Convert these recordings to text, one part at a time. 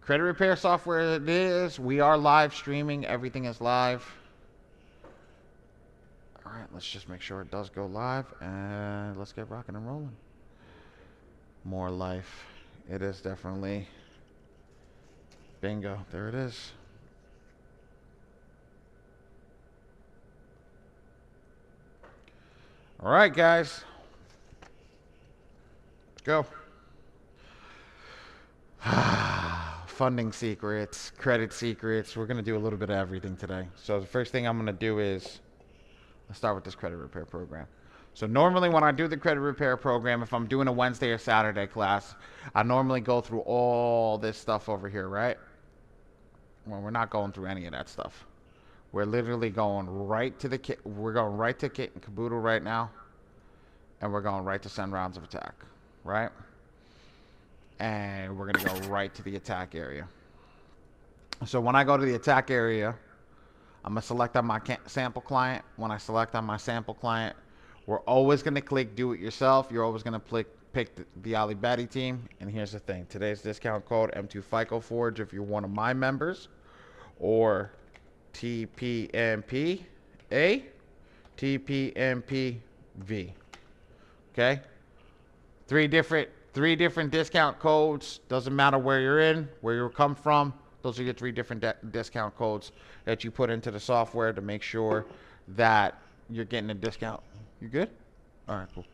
Credit repair software it is. We are live streaming. Everything is live. All right, let's just make sure it does go live, and let's get rocking and rolling. More life. It is definitely. Bingo. There it is. All right, guys. Let's go. Funding secrets, credit secrets. We're going to do a little bit of everything today. So the first thing I'm going to do is let's start with this credit repair program. So normally when I do the credit repair program, if I'm doing a Wednesday or Saturday class, I normally go through all this stuff over here, right? Well, we're not going through any of that stuff. We're literally going right to the kit. We're going right to kit and caboodle right now. And we're going right to send rounds of attack, right? And we're going to go right to the attack area. So when I go to the attack area, I'm going to select on my sample client. When I select on my sample client, we're always going to click do it yourself. You're always going to pick the Ali Badi team. And here's the thing. Today's discount code M2 Fico Forge if you're one of my members, or TPMPA, TPMPV. Okay? Three different discount codes. Doesn't matter where you're in, where you come from. Those are your three different discount codes that you put into the software to make sure that you're getting a discount. You good? All right, cool.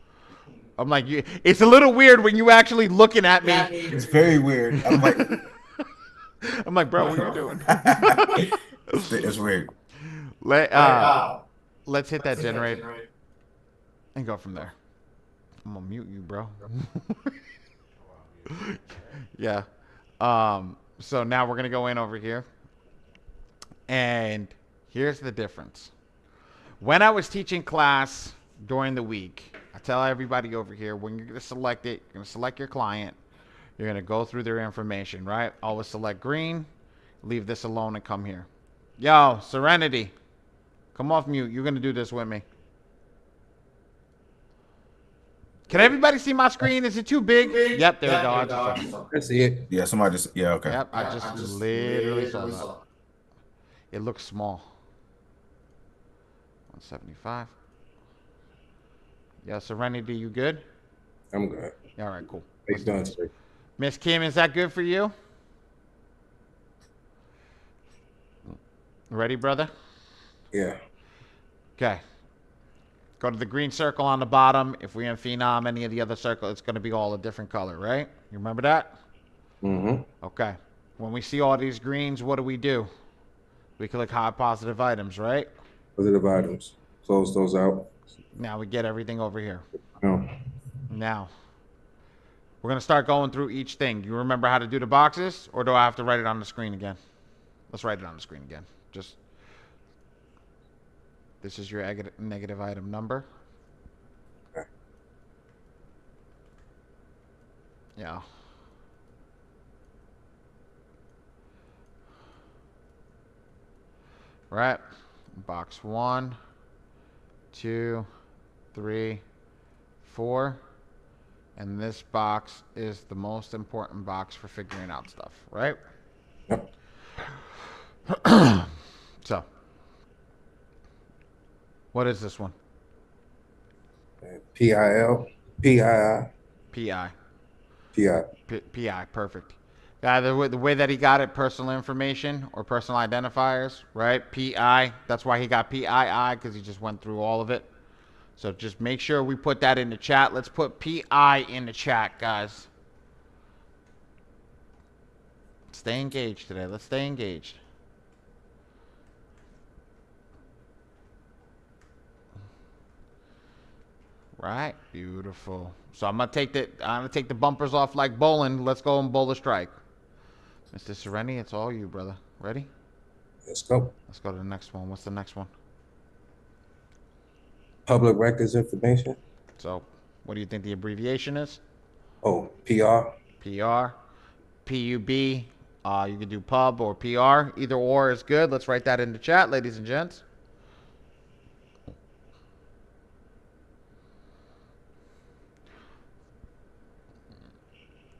I'm like, it's a little weird when you actually looking at me. It's very weird. I'm like, I'm like, bro, what are you doing? it's weird. Let's hit that generate and go from there. I'm gonna mute you, bro. Yeah. So now we're gonna go in over here, and here's the difference. When I was teaching class during the week, I tell everybody over here, when you're gonna select it, you're gonna select your client. You're gonna go through their information, right? Always select green. Leave this alone and come here. Yo, Serenity, come off mute. You're gonna do this with me. Can everybody see my screen? Is it too big? Yep, there we go. I just saw it. I see it. Yeah, somebody just, yeah, okay. Yep, I just literally saw that. It looks small. 175. Yeah, Serenity, you good? I'm good. All right, cool. How you doing today? Miss Kim, is that good for you? Ready, brother? Yeah. Okay. Go to the green circle on the bottom. If we're in Phenom, any of the other circles, it's going to be all a different color, right? You remember that? Mm-hmm. Okay. When we see all these greens, what do? We click high positive items, right? Positive items. Close those out. Now we get everything over here. No. Now, we're going to start going through each thing. You remember how to do the boxes, or do I have to write it on the screen again? Let's write it on the screen again. Just, this is your negative item number. Okay. Yeah. Right. Box 1, 2, 3, 4. And this box is the most important box for figuring out stuff, right? Yep. So, what is this one? PIL. PII. PI. PI. PI, perfect. The way that he got it, personal information or personal identifiers, right? PI. That's why he got PII, because he just went through all of it. So just make sure we put that in the chat. Let's put PI in the chat, guys. Stay engaged today. Let's stay engaged. Right, beautiful. So I'm gonna take the bumpers off like bowling. Let's go and bowl a strike. Mr. Sereni, it's all you, brother. Ready? Let's go. Let's go to the next one. What's the next one? Public records information. So, what do you think the abbreviation is? Oh, PR. PR. PUB. You can do pub or PR. Either or is good. Let's write that in the chat, ladies and gents.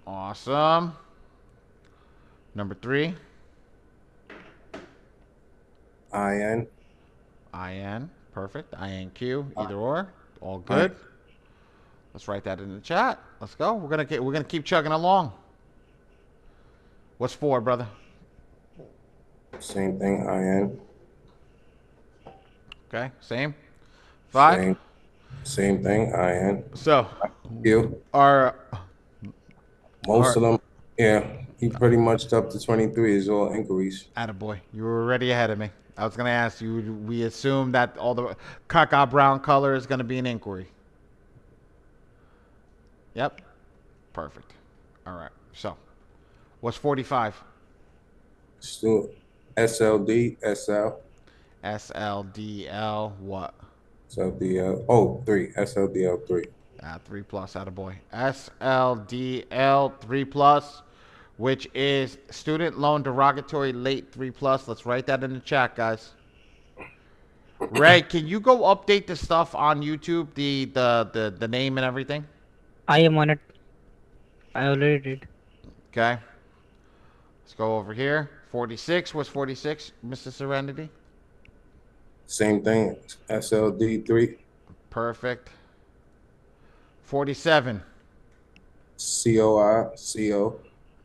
Awesome. Number 3, IN. IN. Perfect. INQ. Either or. All All right. good. Let's write that in the chat. Let's go. We're gonna keep chugging along. What's 4, brother? Same thing. IN. Okay. Same. 5. Same thing. IN. So You. our Most our of them. Yeah. He pretty much up to 23 is all inquiries. attaboy. You were already ahead of me. I was gonna ask you. We assume that all the caca brown color is gonna be an inquiry. Yep. Perfect. All right. So what's 45? Still SLD, SL, SLDL. What? SLDL. Oh, 3. SLDL 3. 3 plus, attaboy. SLDL 3 plus, which is student loan derogatory late 3 plus. Let's write that in the chat, guys. Ray, can you go update the stuff on YouTube, the name and everything? I am on it. I already did. Okay. Let's go over here. 46. What's 46, Mr. Serenity? Same thing. SLD 3. Perfect. 47. COI, CO,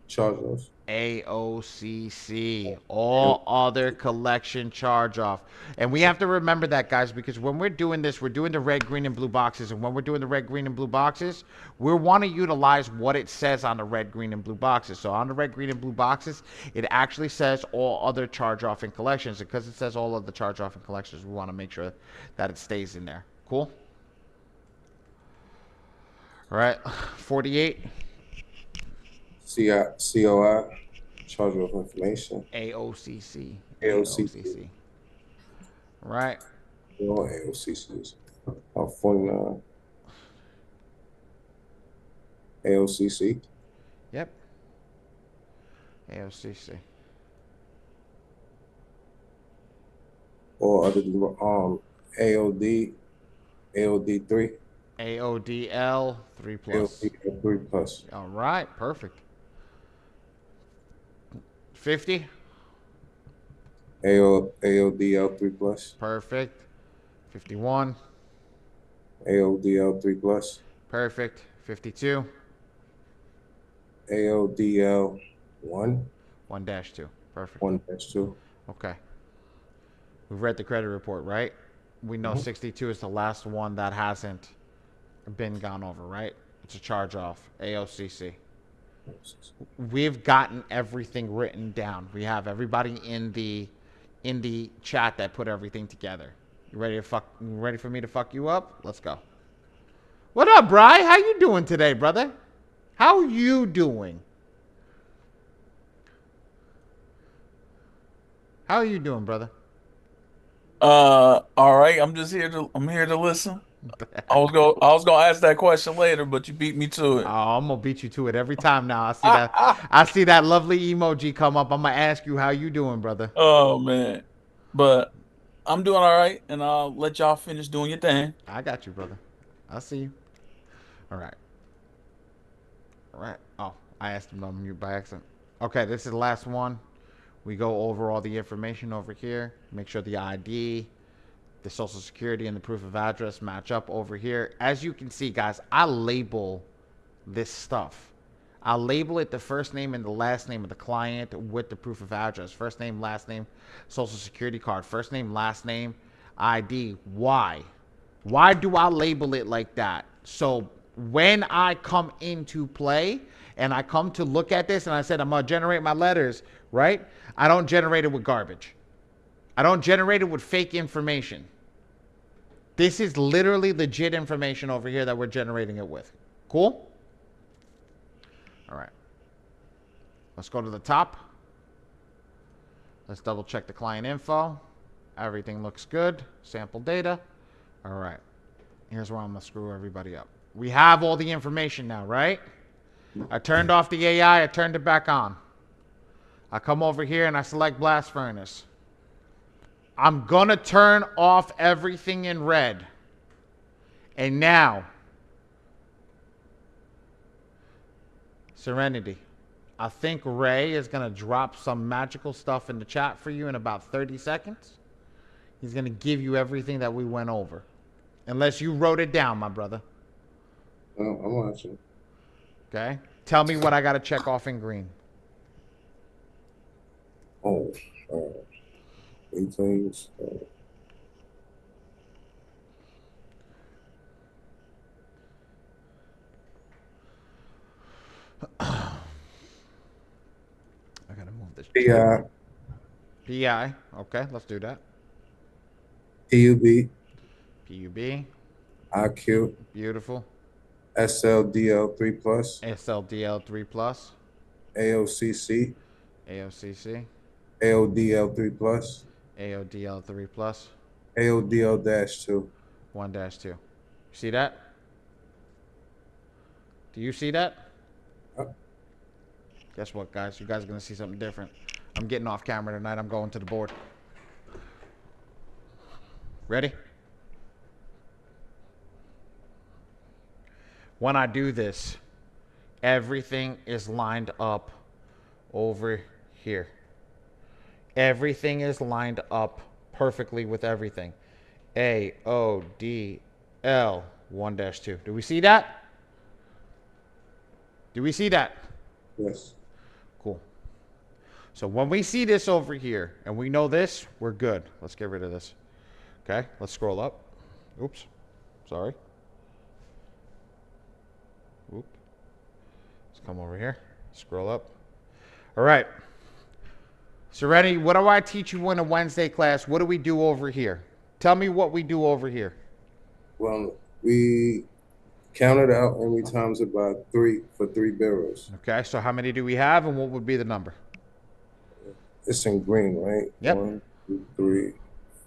charge-offs. AOCC, all other collection charge off. And we have to remember that, guys, because when we're doing this, we're doing the red, green, and blue boxes. And when we're doing the red, green, and blue boxes, we want to utilize what it says on the red, green, and blue boxes. So on the red, green, and blue boxes, it actually says all other charge off and collections. And because it says all other charge off and collections, we want to make sure that it stays in there. Cool? All right. 48. COI, charge-off information. AOCC. AOCC. Right. All AOCCs. 49. AOCC. Yep. AOCC. Or other AOD, AOD 3. AODL 3 plus. AOD 3 plus. All right. Perfect. 50. AODL 3 plus. Perfect. 51. AODL 3 plus. Perfect. 52. AODL 1. 1-2. Perfect. 1-2. Okay. We've read the credit report, right? We know 62 is the last one that hasn't been gone over, right? It's a charge off. AOCC. We've gotten everything written down. We have everybody in the chat that put everything together. You ready for me to fuck you up? Let's go. What up, Bri? How you doing today, brother? How you doing? How are you doing, brother? All right. I'm here to listen. I was gonna ask that question later, but you beat me to it. Oh, I'm gonna beat you to it every time now. I see that. I see that lovely emoji come up. I'm gonna ask you how you doing, brother. Oh man. But I'm doing all right, and I'll let y'all finish doing your thing. I got you, brother. I see you. All right. All right. Oh, I asked him to unmute by accident. Okay, this is the last one. We go over all the information over here. Make sure the ID, the social security, and the proof of address match up over here. As you can see, guys, I label this stuff. I'll label it the first name and the last name of the client with the proof of address. First name, last name, social security card. First name, last name, ID. Why? Why do I label it like that? So when I come into play and I come to look at this and I said I'm going to generate my letters, right? I don't generate it with garbage. I don't generate it with fake information. This is literally legit information over here that we're generating it with. Cool? All right. Let's go to the top. Let's double check the client info. Everything looks good. Sample data. All right. Here's where I'm going to screw everybody up. We have all the information now, right? I turned off the AI. I turned it back on. I come over here and I select blast furnace. I'm going to turn off everything in red. And now, Serenity, I think Ray is going to drop some magical stuff in the chat for you in about 30 seconds. He's going to give you everything that we went over. Unless you wrote it down, my brother. I'm watching. Okay? Tell me what I got to check off in green. Oh, 8 things. I got to move this. PI, PI. Okay, let's do that. PUB, PUB. IQ, Beautiful. SLDL3 plus, SLDL3 plus. AOCC, AOCC. AODL3 plus, AODL3 plus. AODL-2. 1-2. See that? Do you see that? Guess what, guys? You guys are going to see something different. I'm getting off camera tonight. I'm going to the board. Ready? When I do this, everything is lined up over here. Everything is lined up perfectly with everything. A, O, D, L, 1-2. Do we see that? Do we see that? Yes. Cool. So when we see this over here and we know this, we're good. Let's get rid of this. Okay, let's scroll up. Oops. Sorry. Oop. Let's come over here. Scroll up. All right. Serenity, what do I teach you in a Wednesday class? What do we do over here? Tell me what we do over here. Well, we counted out and we times it by 3 for 3 bureaus. Okay, so how many do we have and what would be the number? It's in green, right? Yep. 1, 2, 3,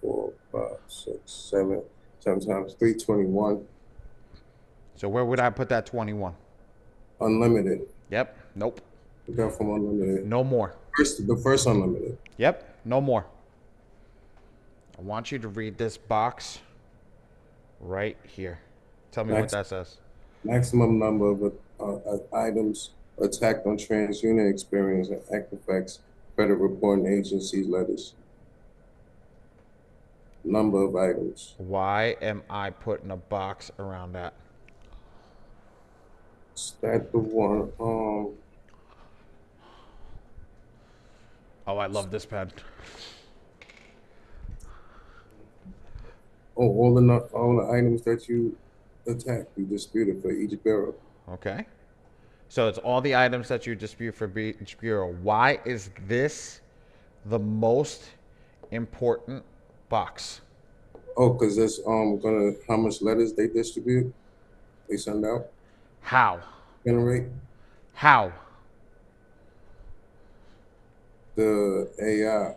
4, 5, 6, 7. Sometimes 321. So where would I put that 21? Unlimited. Yep. Nope. We got from unlimited. No more. The first unlimited. Yep. No more. I want you to read this box right here. Tell me what that says. Maximum number of items attacked on TransUnion experience and Equifax credit reporting agencies letters. Number of items. Why am I putting a box around that? Is that the one? Oh, I love this pen. Oh, all the items that you attacked, you disputed for each bureau. Okay. So it's all the items that you dispute for each bureau. Why is this the most important box? Oh, because that's how much letters they distribute, they send out, How? generate. How? The AI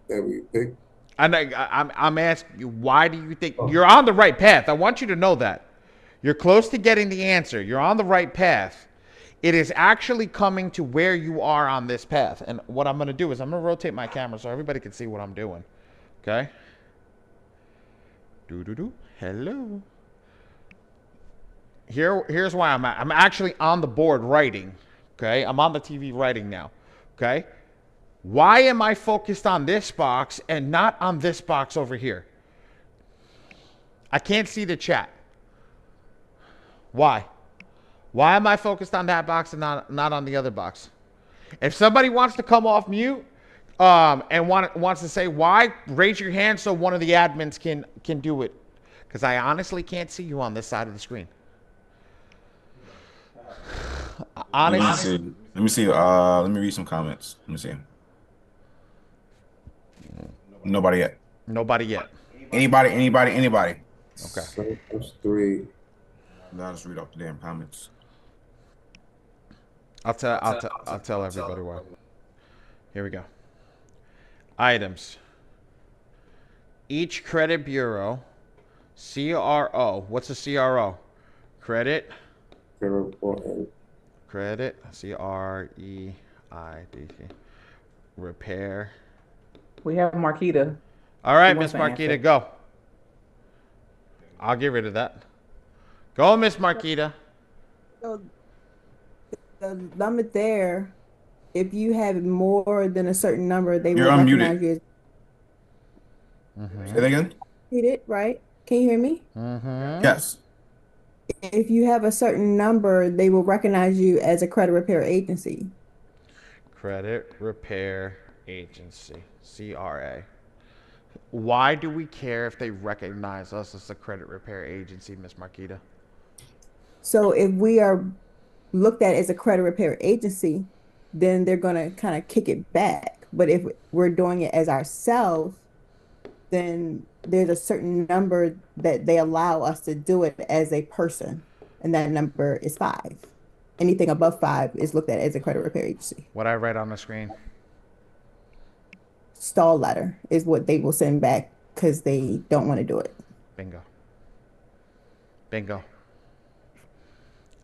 that we picked. I'm asking you, why do you think you're on the right path? I want you to know that. You're close to getting the answer. You're on the right path. It is actually coming to where you are on this path. And what I'm going to do is I'm going to rotate my camera so everybody can see what I'm doing. Okay? Hello. Here's why I'm at. I'm actually on the board writing. Okay? I'm on the TV writing now. Okay? Why am I focused on this box and not on this box over here? I can't see the chat. Why? Why am I focused on that box and not on the other box? If somebody wants to come off mute and wants to say why, raise your hand so one of the admins can do it. Because I honestly can't see you on this side of the screen. Honestly. Let me see. Let me read some comments. Let me see. Nobody yet. Nobody yet. Anybody? Okay. So that's 3. Now just read off the damn comments. I'll tell everybody why. Here we go. Items. Each credit bureau, CRO. What's a CRO? Credit. Credit. CREID. Repair. We have Marquita. All right, Who Miss wants to Marquita, answer? go. I'll get rid of that. Go, Miss Marquita. So the limit there, if you have more than a certain number, they You're will unmuted. recognize you as Say that again. treated, right? Can you hear me? Yes. If you have a certain number, they will recognize you as a credit repair agency. Credit Repair Agency, CRA. Why do we care if they recognize us as a credit repair agency, Miss Marquita? So if we are looked at as a credit repair agency, then they're going to kind of kick it back. But if we're doing it as ourselves, then there's a certain number that they allow us to do it as a person, and that number is 5. Anything above 5 is looked at as a credit repair agency. What I read on the screen. Stall letter is what they will send back because they don't want to do it. Bingo. Bingo.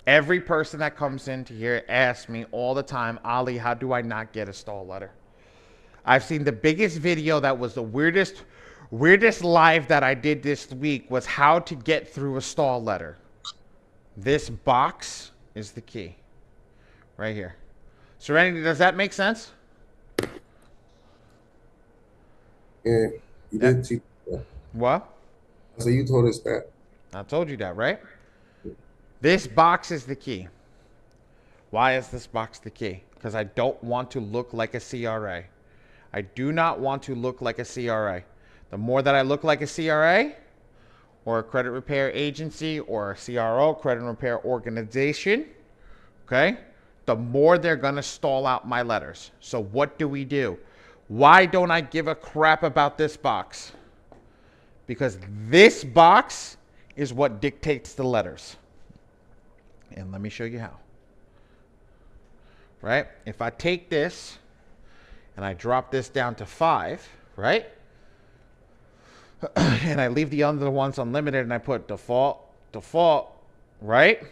Every person that comes into here asks me all the time, Ali, how do I not get a stall letter? I've seen the biggest video that was the weirdest live that I did this week was how to get through a stall letter. This box is the key. Right here. Serenity, does that make sense? Yeah, you did teach that. What? So you told us that. I told you that, right? This box is the key. Why is this box the key? Because I don't want to look like a CRA. I do not want to look like a CRA. The more that I look like a CRA or a credit repair agency or a CRO, credit repair organization, okay, the more they're going to stall out my letters. So what do? Why don't I give a crap about this box? Because this box is what dictates the letters. And let me show you how. Right? If I take this and I drop this down to 5, right? And I leave the other ones unlimited and I put default, right?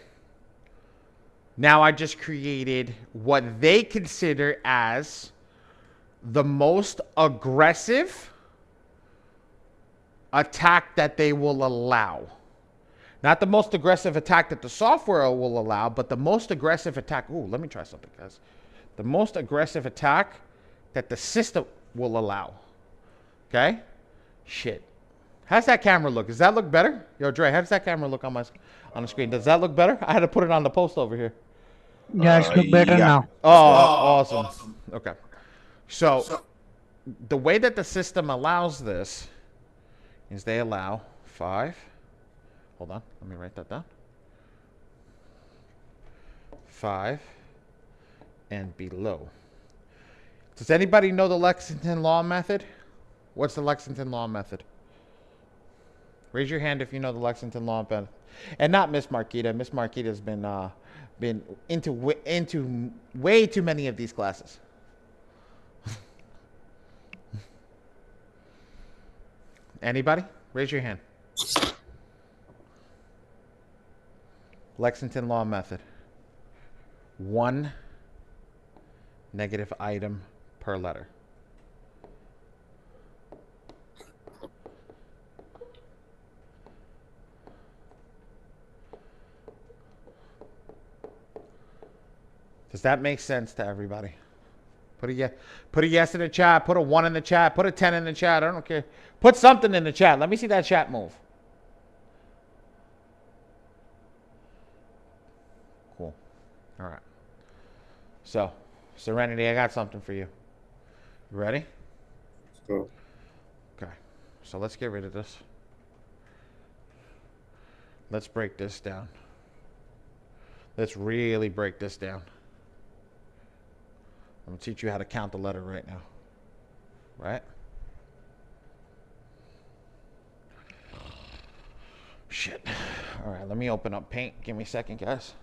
Now I just created what they consider as the most aggressive attack that they will allow. Not the most aggressive attack that the software will allow, but the most aggressive attack. Ooh, let me try something, guys. The most aggressive attack that the system will allow. Okay? Shit. How's that camera look? Does that look better? Yo, Dre, how does that camera look on the screen? Does that look better? I had to put it on the post over here. Yeah, it's look better Yeah. now. Oh, awesome. Okay. So, the way that the system allows this is they allow 5. Hold on. Let me write that down. 5 and below. Does anybody know the Lexington Law method? What's the Lexington Law method? Raise your hand if you know the Lexington Law method. And not Miss Marquita. Miss Marquita's been into way too many of these classes. Anybody? Raise your hand. Lexington Law method. 1 negative item per letter. Does that make sense to everybody? Put a yes in the chat. Put a 1 in the chat. Put a 10 in the chat. I don't care. Put something in the chat. Let me see that chat move. Cool. All right. So, Serenity, I got something for you. You ready? Let's go. Okay. So let's get rid of this. Let's break this down. Let's really break this down. I'm going to teach you how to count the letter right now. Right? Shit. All right, let me open up Paint. Give me a second, guys.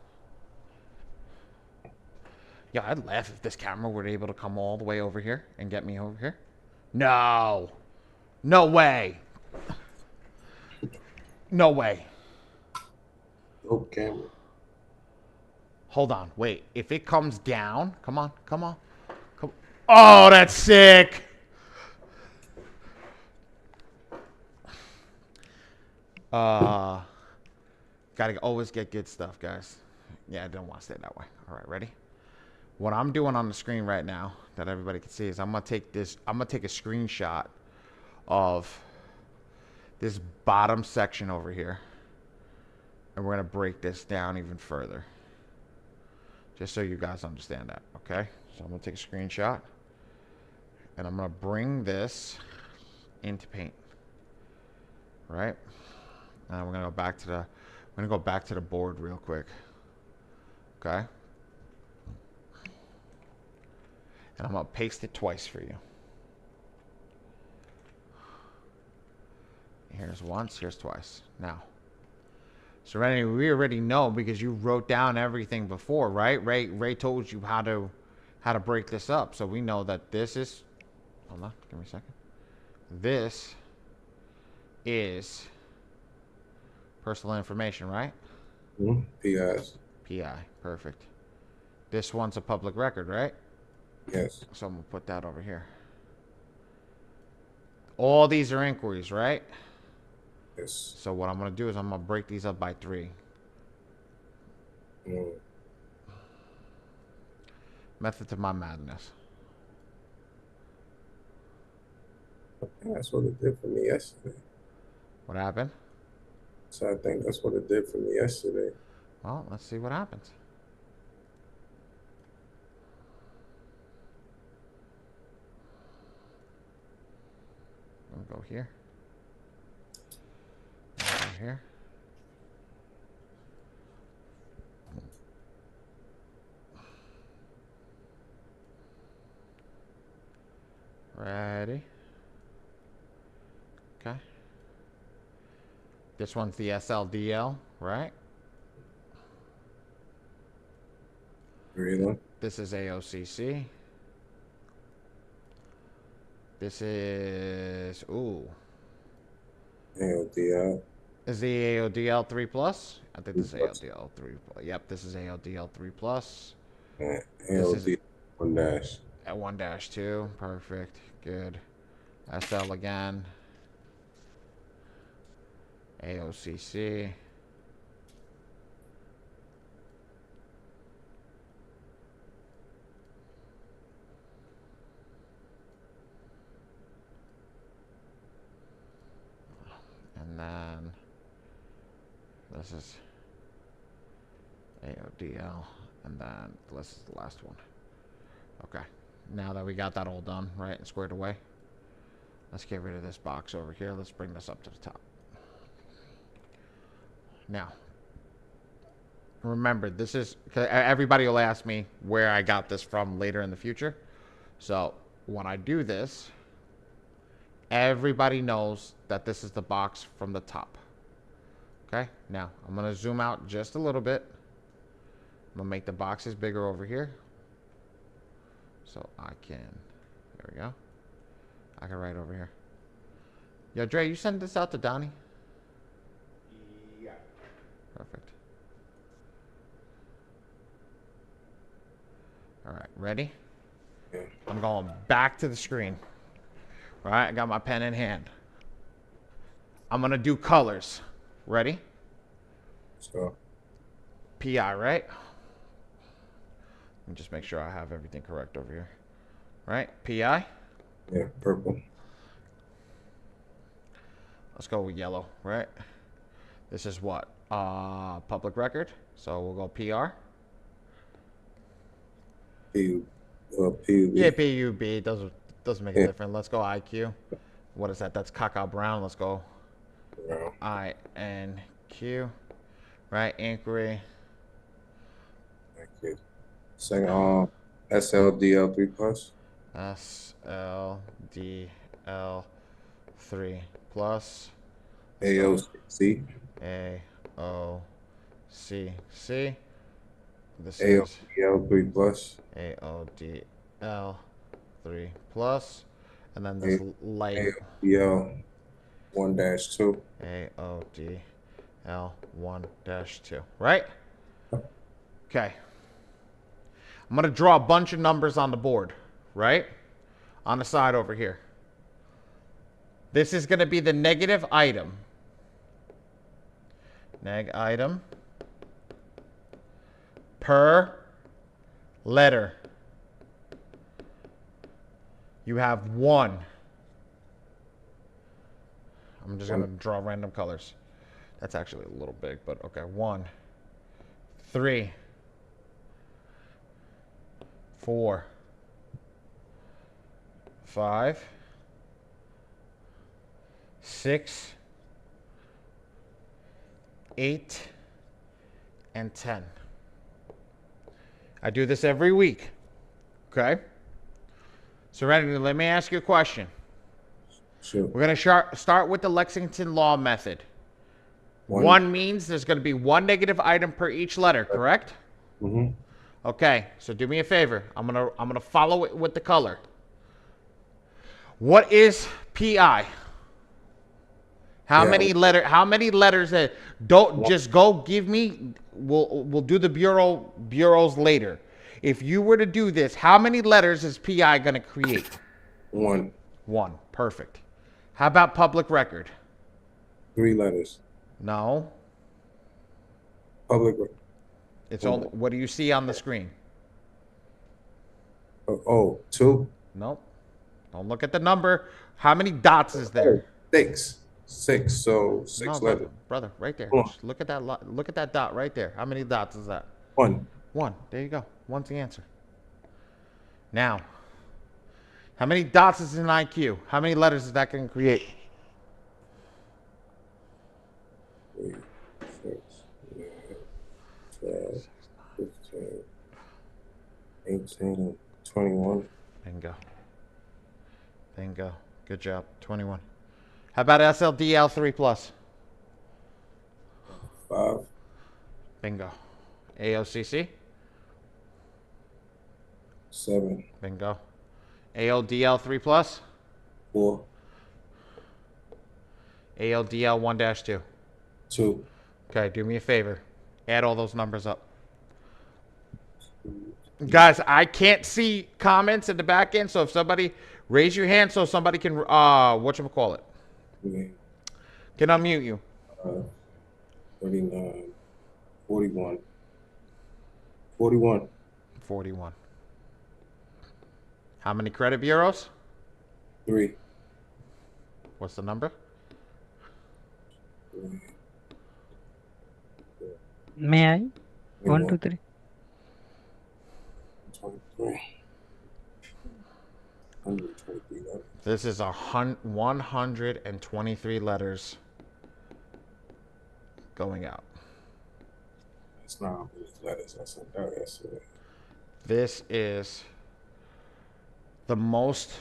Yeah, I'd laugh if this camera were able to come all the way over here and get me over here. No. No way. No way. Oh, camera. Hold on. Wait. If it comes down, come on. Oh, that's sick. Gotta always get good stuff, guys. Yeah, I don't want to stay that way. All right, ready? What I'm doing on the screen right now that everybody can see is I'm gonna take a screenshot of this bottom section over here, and we're gonna break this down even further, just so you guys understand that. Okay, so I'm gonna take a screenshot, and I'm gonna bring this into Paint. Right, and we're gonna go back to the board real quick. Okay, and I'm gonna paste it twice for you. Here's once, here's twice. Now, Serenity, we already know because you wrote down everything before, right? Ray told you how to break this up, so we know that this is. Hold on, give me a second. This is personal information, right? PIs. PI, perfect. This one's a public record, right? Yes. So I'm gonna put that over here. All these are inquiries, right? Yes. So what I'm gonna do is I'm gonna break these up by 3. Method to my madness. That's what it did for me yesterday. What happened? So I think that's what it did for me yesterday. Well, let's see what happens. I'm gonna go here. Go here. Ready? Okay. This one's the SLDL, right? Really? This is AOCC. This is AODI. Is the AODL 3 plus? I think this is AODL 3 plus. Yep, this is AODL 3 plus. AOD 1 dash. At 1-2. Perfect. Good. SL again. AOCC. And then this is AODL. And then this is the last one. Okay. Now that we got that all done, right, and squared away, let's get rid of this box over here. Let's bring this up to the top. Now, remember, this is, everybody will ask me where I got this from later in the future. So when I do this, everybody knows that this is the box from the top. Okay, now I'm going to zoom out just a little bit. I'm going to make the boxes bigger over here. So I can, there we go. I can write over here. Yo, Dre, you send this out to Donnie? Yeah. Perfect. All right, ready? Yeah. I'm going back to the screen. All right, I got my pen in hand. I'm going to do colors. Ready? So PI, right? Let me just make sure I have everything correct over here. Right? PI? yeah, purple. Let's go with yellow, right? This is what? Public record. So we'll go PR. PUB. Yeah, PUB. Doesn't make a difference. Let's go IQ. What is that? That's Cacao Brown. Let's go INQ. Right? Inquiry. Thank you. Second, SLDL 3 plus. SLDL 3 plus. AOCC. AOCC. This is AODL 3 plus. AODL 3 plus. And then this light AODL 1 dash 2. AODL 1-2. Right? Okay. I'm going to draw a bunch of numbers on the board, right? On the side over here. This is going to be the negative item. Neg item per letter. You have 1. I'm just going to One. draw random colors. That's actually a little big, but okay. 1, 3, 4, 5, 6, 8, and 10. I do this every week. Okay? Serenity, let me ask you a question. Sure. We're going to start with the Lexington Law method. One means there's going to be one negative item per each letter, correct? Mm-hmm. Okay, so do me a favor. I'm gonna follow it with the color. What is PI? How Yeah. many letters? Don't just go give me. We'll do the bureaus later. If you were to do this, how many letters is PI gonna create? 1. 1. Perfect. How about public record? 3 letters. No. Public. It's only. What do you see on the screen? 2. Nope. Don't look at the number. How many dots is there? 6. 6. So 6 No, letters. brother, right there. Hold on. Just look at that. Look at that dot right there. How many dots is that? 1. 1. There you go. 1's the answer. Now, how many dots is in IQ? How many letters is that going to create? 3, 6, 9, 12, 15, 18, 21. Bingo. Bingo. Good job. 21. How about SLDL 3 plus? 5. Bingo. AOCC? 7. Bingo. ALDL 3 plus? 4. ALDL 1-2. 2. Okay, do me a favor. Add all those numbers up. Guys, I can't see comments in the back end, so if somebody raise your hand so somebody can whatchamacallit, 3, can unmute you. 39, 41. 41. 41. How many credit bureaus? 3. What's the number? 3. May I? 1, 2, 3. 23. 123 letters. This is 123 letters going out. It's not how many letters I sent out yesterday. This is the most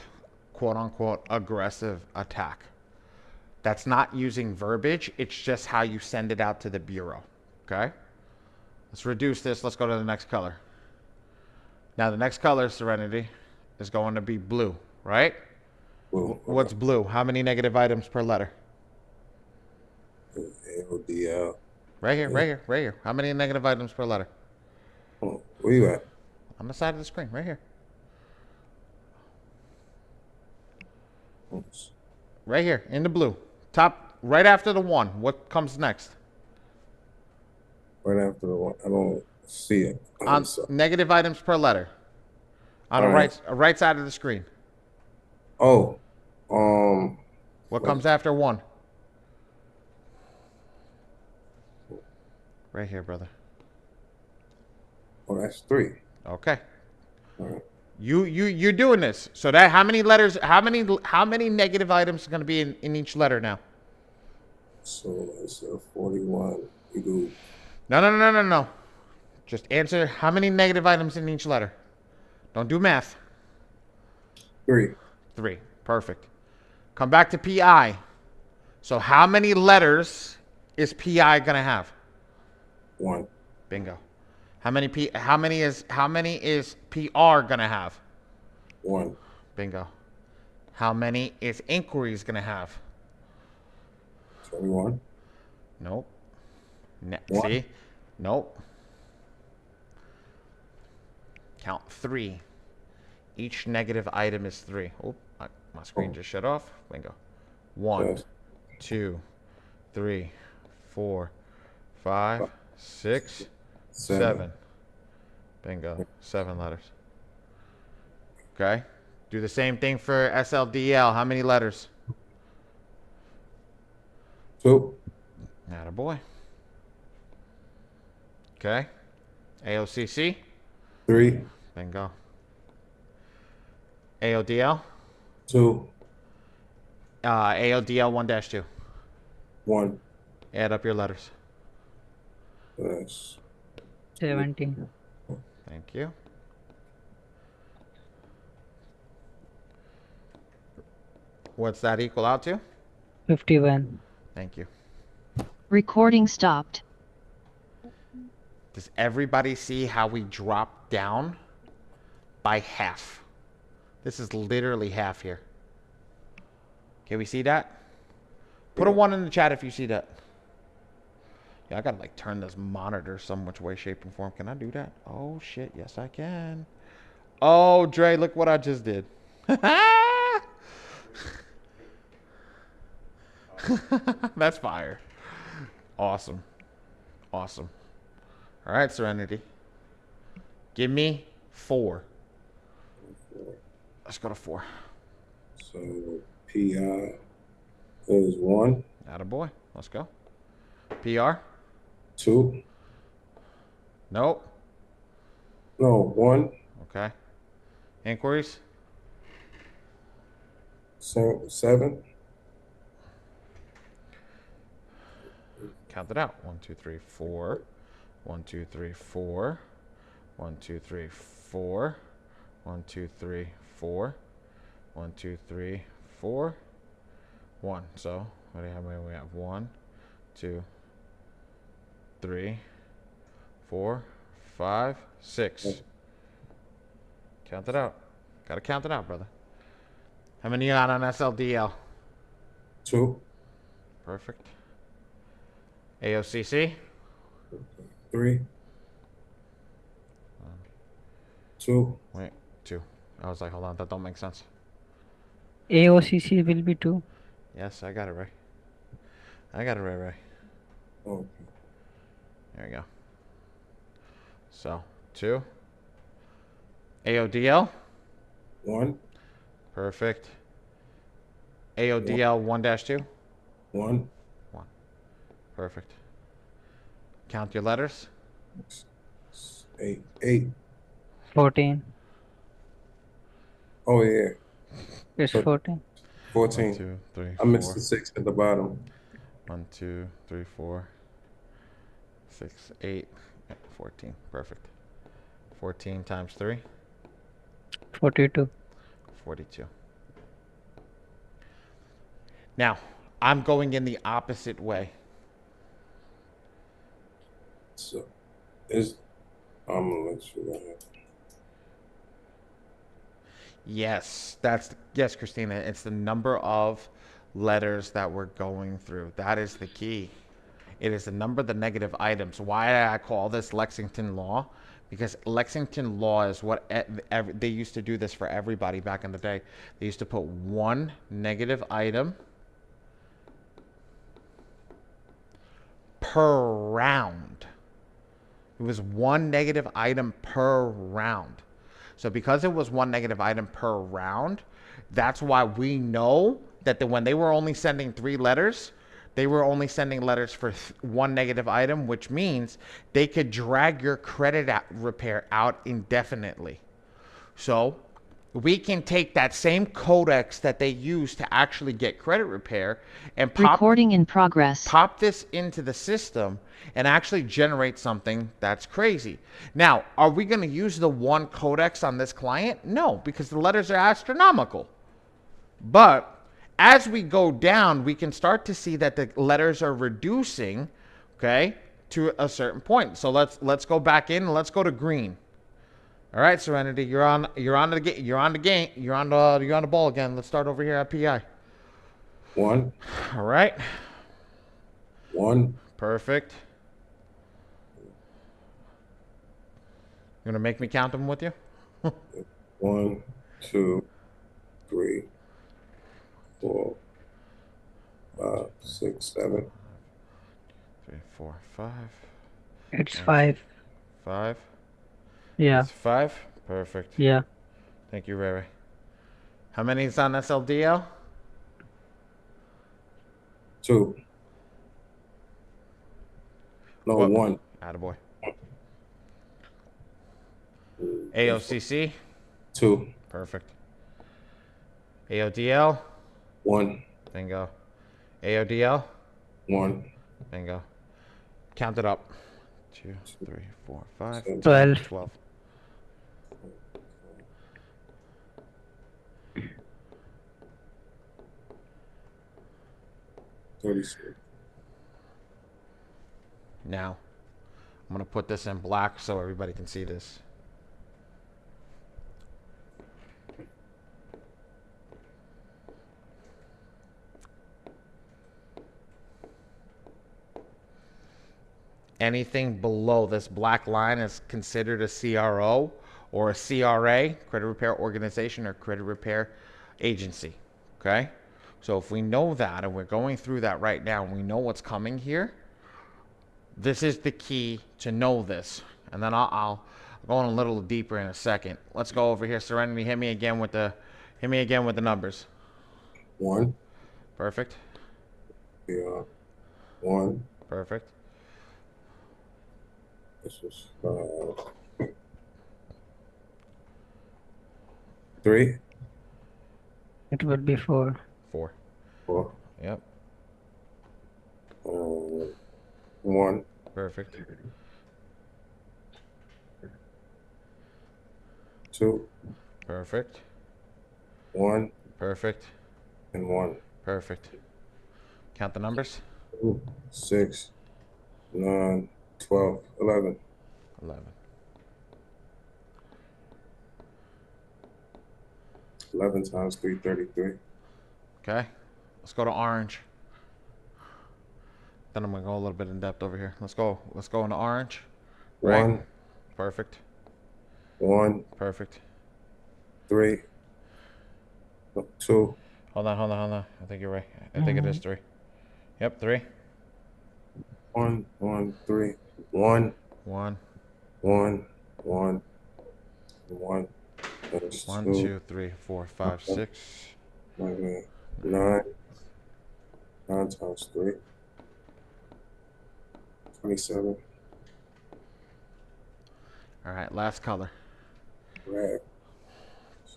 quote-unquote aggressive attack. That's not using verbiage. It's just how you send it out to the bureau. Okay? Let's reduce this. Let's go to the next color. Now, the next color, Serenity, is going to be blue, right? Well, What's blue? How many negative items per letter? AODL. Right here, right here, right here. How many negative items per letter? Oh, where you at? On the side of the screen, right here. Oops. Right here, in the blue. Top, right after the 1. What comes next? Right after the 1. I don't see it. On negative items per letter. On the right side of the screen. Oh, What comes after 1? Right here, brother. oh, that's 3. Okay. All right. You're doing this. So that how many letters? How many negative items are going to be in each letter now? So it's 41. You do No. Just answer how many negative items in each letter. Don't do math. 3. 3. Perfect. Come back to PI. So how many letters is PI going to have? 1. Bingo. How many is PR going to have? 1. Bingo. How many is inquiries going to have? 21. Nope. One. See? Nope. Count 3. Each negative item is 3. Oh, my screen just shut off. Bingo. 1, Yes. 2, 3, 4, 5, 6, 7. Bingo. 7 letters. Okay. Do the same thing for SLDL. How many letters? 2, Attaboy. Okay. AOCC. 3, Bingo. AODL. 2, AODL 1-2. 1. Add up your letters. That's 17. Thank you. What's that equal out to? 51. Thank you. Recording stopped. Does everybody see how we drop down by half? This is literally half here. Can we see that? Put a 1 in the chat if you see that. Yeah, I gotta like turn this monitor some which way, shape, and form. Can I do that? Oh shit, yes I can. Oh, Dre, look what I just did. That's fire. Awesome. Awesome. All right, Serenity. Give me 4. 4. Let's go to 4. So PI is 1, Attaboy. Let's go. PR? 2, Nope. no, 1, Okay. Inquiries? 7, Count it out. 1, 2, 3, 4. 1, 2, 3, 4. 1, 2, 3, 4. 1, 2, 3, 4. 1, 2, 3, 4. 1. So, what do you have? We have 1, 2, 3, 4, 5, 6. Count it out. Gotta count it out, brother. How many you got on SLDL? 2, Perfect. AOCC? 3, 2, Wait, 2. I was like, hold on, that don't make sense. AOCC will be 2. Yes, I got it right. I got it right. okay, There we go. So, 2. AODL? 1, Perfect. AODL 1-2? 1, 1. Perfect. Count your letters. 8. 14. Oh yeah, It's So- 14. 14. 1, 2, 3, I missed 4. the 6 at the bottom. 1, 2, 3, 4, 6, 8, 14. Perfect. 14 times 3, 42. 42. Now, I'm going in the opposite way. So is I'm gonna let you go ahead. Yes, yes, Christina. It's the number of letters that we're going through. That is the key. It is the number of the negative items. Why I call this Lexington Law? Because Lexington Law is what they used to do this for everybody back in the day. They used to put 1 negative item per round. It was 1 negative item per round. So because it was 1 negative item per round, that's why we know that when they were only sending 3 letters, they were only sending letters for 1 negative item, which means they could drag your credit repair out indefinitely. So we can take that same codex that they use to actually get credit repair and Recording in progress. pop this into the system and actually generate something that's crazy. Now, are we going to use the 1 codex on this client? No, because the letters are astronomical. But as we go down, we can start to see that the letters are reducing, okay, to a certain point. So let's go back in and let's go to green. All right, Serenity, you're on the ball again. Let's start over here at PI. 1, All right. 1, Perfect. You gonna make me count them with you? 1, 2, 3, 4, 5, 6, 7. 3, 4, 5. It's 5. 5. Yeah. It's 5. Perfect. Yeah. Thank you, Ray Ray. How many is on SLDL? 2. No, What? 1. Attaboy. AOCC? 2. Perfect. AODL? 1. Bingo. AODL? 1. Bingo. Count it up. 2, 3, 4, 5, 10, 12. 12. Now, I'm going to put this in black so everybody can see this. Anything below this black line is considered a CRO or a CRA, credit repair organization or credit repair agency. Okay? So if we know that and we're going through that right now and we know what's coming here, this is the key to know this. And then I'll go in a little deeper in a second. Let's go over here. Serenity, hit me again with the numbers. 1. Perfect. Yeah. 1. Perfect. This is 3. It will be 4. 4. 4. Yep. 1. Perfect. 2. Perfect. 1. Perfect. And 1. Perfect. Count the numbers. 2, 6, 9, 12, 11. 11. 11 times 3, 33. Okay. Let's go to orange. Then I'm gonna go a little bit in depth over here. Let's go into orange. Right. 1. Perfect. 1. Perfect. 3. 2. Hold on. I think you're right. I think it is 3. Yep, 3. 1, 1, 3. 1. 1. 1. 1. 1. That's 1, 2. 2, 3, 4, 5, 6. 9. 9 times 3. 27. All right, last color. Red.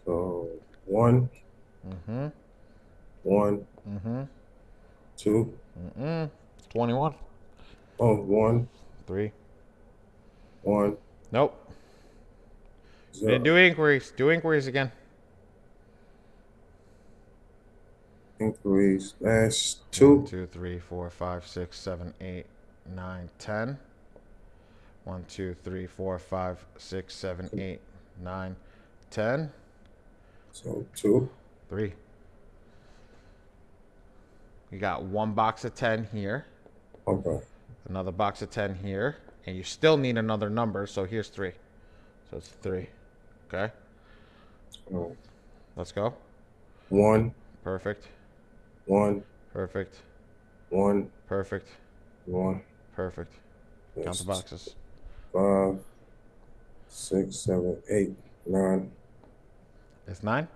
So 1. Mm-hmm. 1. Mm-hmm. 2. 21. Oh, 1. 3. 1. Nope. 0. Didn't do inquiries. Do inquiries again. Inquiries. That's 1, 2. 2, 3, 4, 5, 6, 7, 8, 9, 10. 1, 2, 3, 4, 5, 6, 7, 8, 9, 10. So 2. 3. You got one box of 10 here, Okay. another box of 10 here, and you still need another number, so here's 3. So it's 3. Okay? Oh. Let's go. 1. Perfect. 1. Perfect. 1. Perfect. 1. Perfect. Count the boxes. 5, 6, 7, 8, 9. It's 9?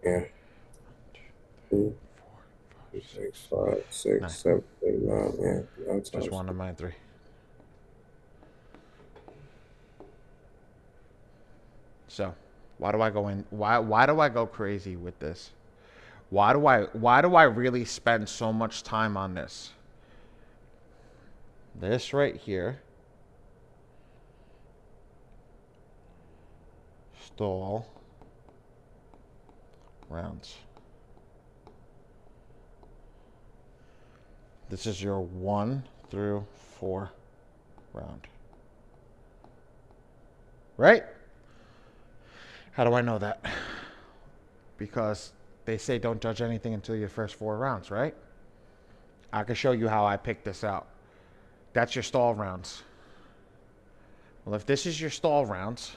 Yeah. 2, 6, 5, 6, 9. 7, 8, 9. Yeah. 9 Just times. one of mine, 3. So, why do I go in? Why do I go crazy with this? Why do I really spend so much time on this? This right here. Stall rounds. This is your 1 through 4 round. Right? How do I know that? Because they say don't judge anything until your first 4 rounds, right? I can show you how I picked this out. That's your stall rounds. Well, if this is your stall rounds,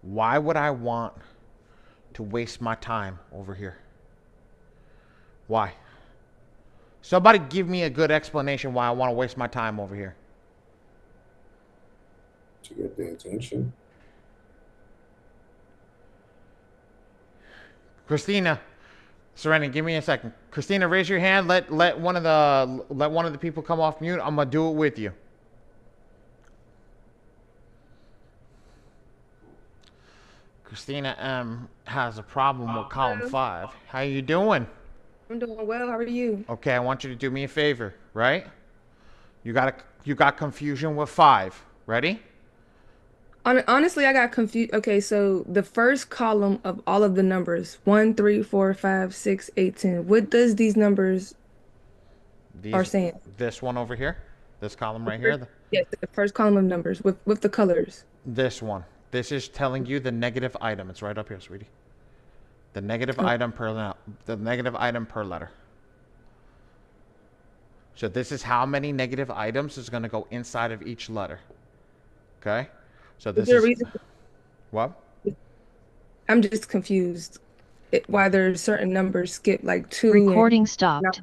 why would I want to waste my time over here? Why? Somebody give me a good explanation why I want to waste my time over here. To get their attention. Christina, Serenity, give me a second. Christina, raise your hand. Let one of the people come off mute. I'm gonna do it with you. Christina M has a problem with column 5. How you doing? I'm doing well. How are you? Okay, I want you to do me a favor, right? You got confusion with 5. Ready? Honestly, I got confused. Okay, so the first column of all of the numbers, 1, 3, 4, 5, 6, 8, 10. What does these numbers are saying? This one over here, this column right here, Yes, the first column of numbers with the colors. this one. This is telling you the negative item. It's right up here, sweetie. The negative item per letter. So this is how many negative items is going to go inside of each letter. Okay? So this Is there a reason? What? I'm just confused. Why there's certain numbers skip like 2. Recording stopped.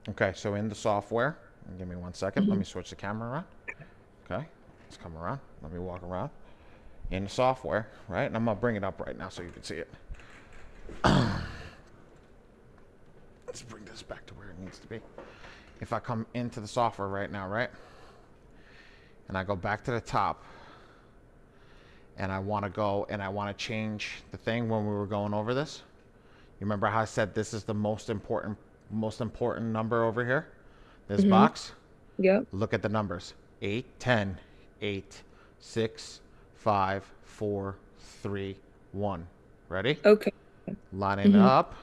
Okay, so in the software, give me 1 second. Let me switch the camera around. Okay, let's come around. Let me walk around. In the software, right? And I'm going to bring it up right now so you can see it. Let's bring this back to where it needs to be. If I come into the software right now, right? And I go back to the top. And I want to go and I want to change the thing when we were going over this. You remember how I said this is the most important number over here? This box? Yep. Look at the numbers. 8, 10, 8, 6, 5, 4, 3, 1. Ready? Okay. Lining up.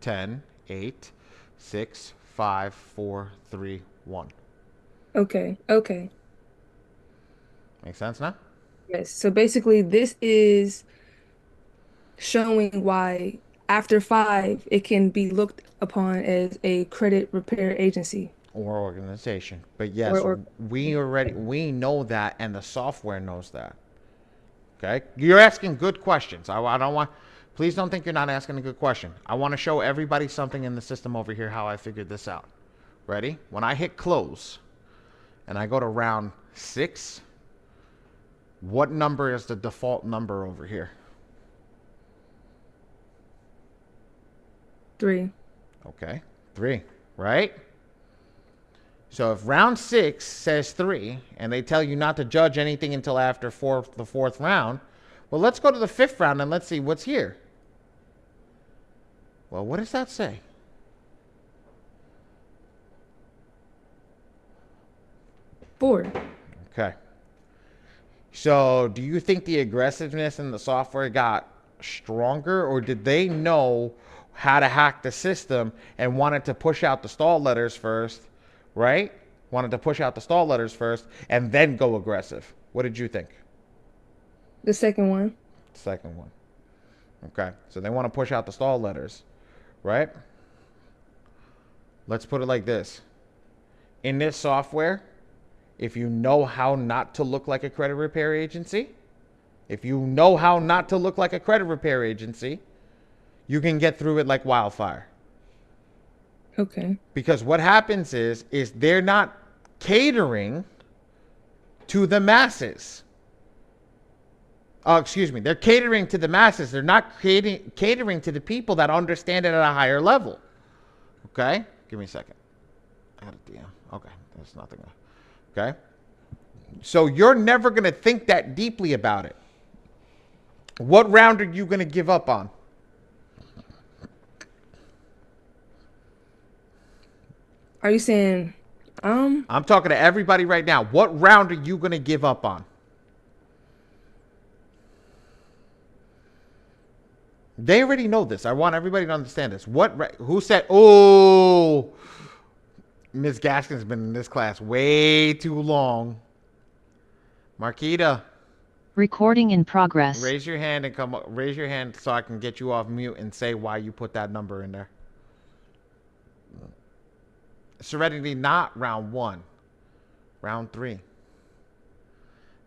10, 8, 6, 5, 4, 3, 1. Okay. Okay. Make sense now? Yes. So basically, this is showing why after 5, it can be looked upon as a credit repair agency. Or organization. But yes, we know that, and the software knows that. Okay? You're asking good questions. I don't want, please don't think you're not asking a good question. I want to show everybody something in the system over here how I figured this out. Ready? When I hit close and I go to round 6, what number is the default number over here? 3. Okay, 3, right? So if round 6 says 3, and they tell you not to judge anything until after the 4th round, well, let's go to the 5th round and let's see what's here. Well, what does that say? Four. Okay. So do you think the aggressiveness in the software got stronger, or did they know how to hack the system and wanted to push out the stall letters first, right? Wanted to push out the stall letters first and then go aggressive. What did you think? The second one. Second one. Okay. So they want to push out the stall letters, right? Let's put it like this. In this software, if you know how not to look like a credit repair agency, you can get through it like wildfire. Okay. Because what happens is they're not catering to the masses. They're catering to the masses. They're not catering to the people that understand it at a higher level. Okay? Give me a second. I got a DM. Okay. There's nothing. Okay? So you're never going to think that deeply about it. What round are you going to give up on? Are you saying, I'm talking to everybody right now. What round are you going to give up on? They already know this. I want everybody to understand this. Who said, oh, Ms. Gaskin's been in this class way too long. Marquita. Recording in progress. Raise your hand and come up. Raise your hand so I can get you off mute and say why you put that number in there. Serenity, not round 1. Round 3.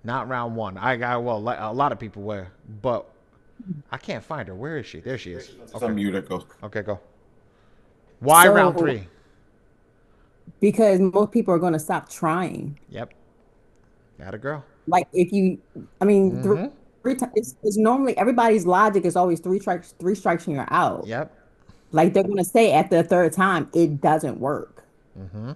Not round 1. A lot of people were, but I can't find her. Where is she? There she is. Okay. Unmute it, go. Okay, go. Why round 3? Because most people are going to stop trying. Yep. Got a girl. Like if you, it's normally everybody's logic is always three strikes and you're out. Yep. Like they're gonna say after the third time, it doesn't work. Mm-hmm.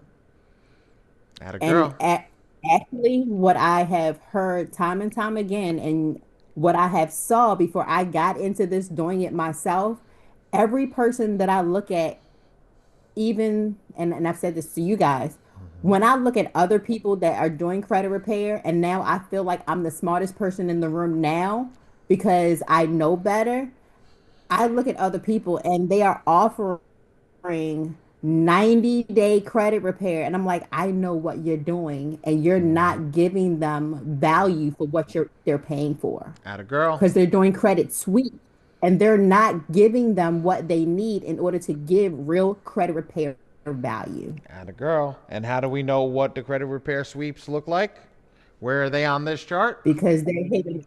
At a And girl. actually, what I have heard time and time again, and what I have saw before I got into this doing it myself, every person that I look at, even and I've said this to you guys, when I look at other people that are doing credit repair, and now I feel like I'm the smartest person in the room now because I know better. I look at other people and they are offering 90-day credit repair. And I'm like, I know what you're doing, and you're not giving them value for what they're paying for. At a girl. Because they're doing credit sweep and they're not giving them what they need in order to give real credit repair value. At a girl. And how do we know what the credit repair sweeps look like? Where are they on this chart? Because they're hitting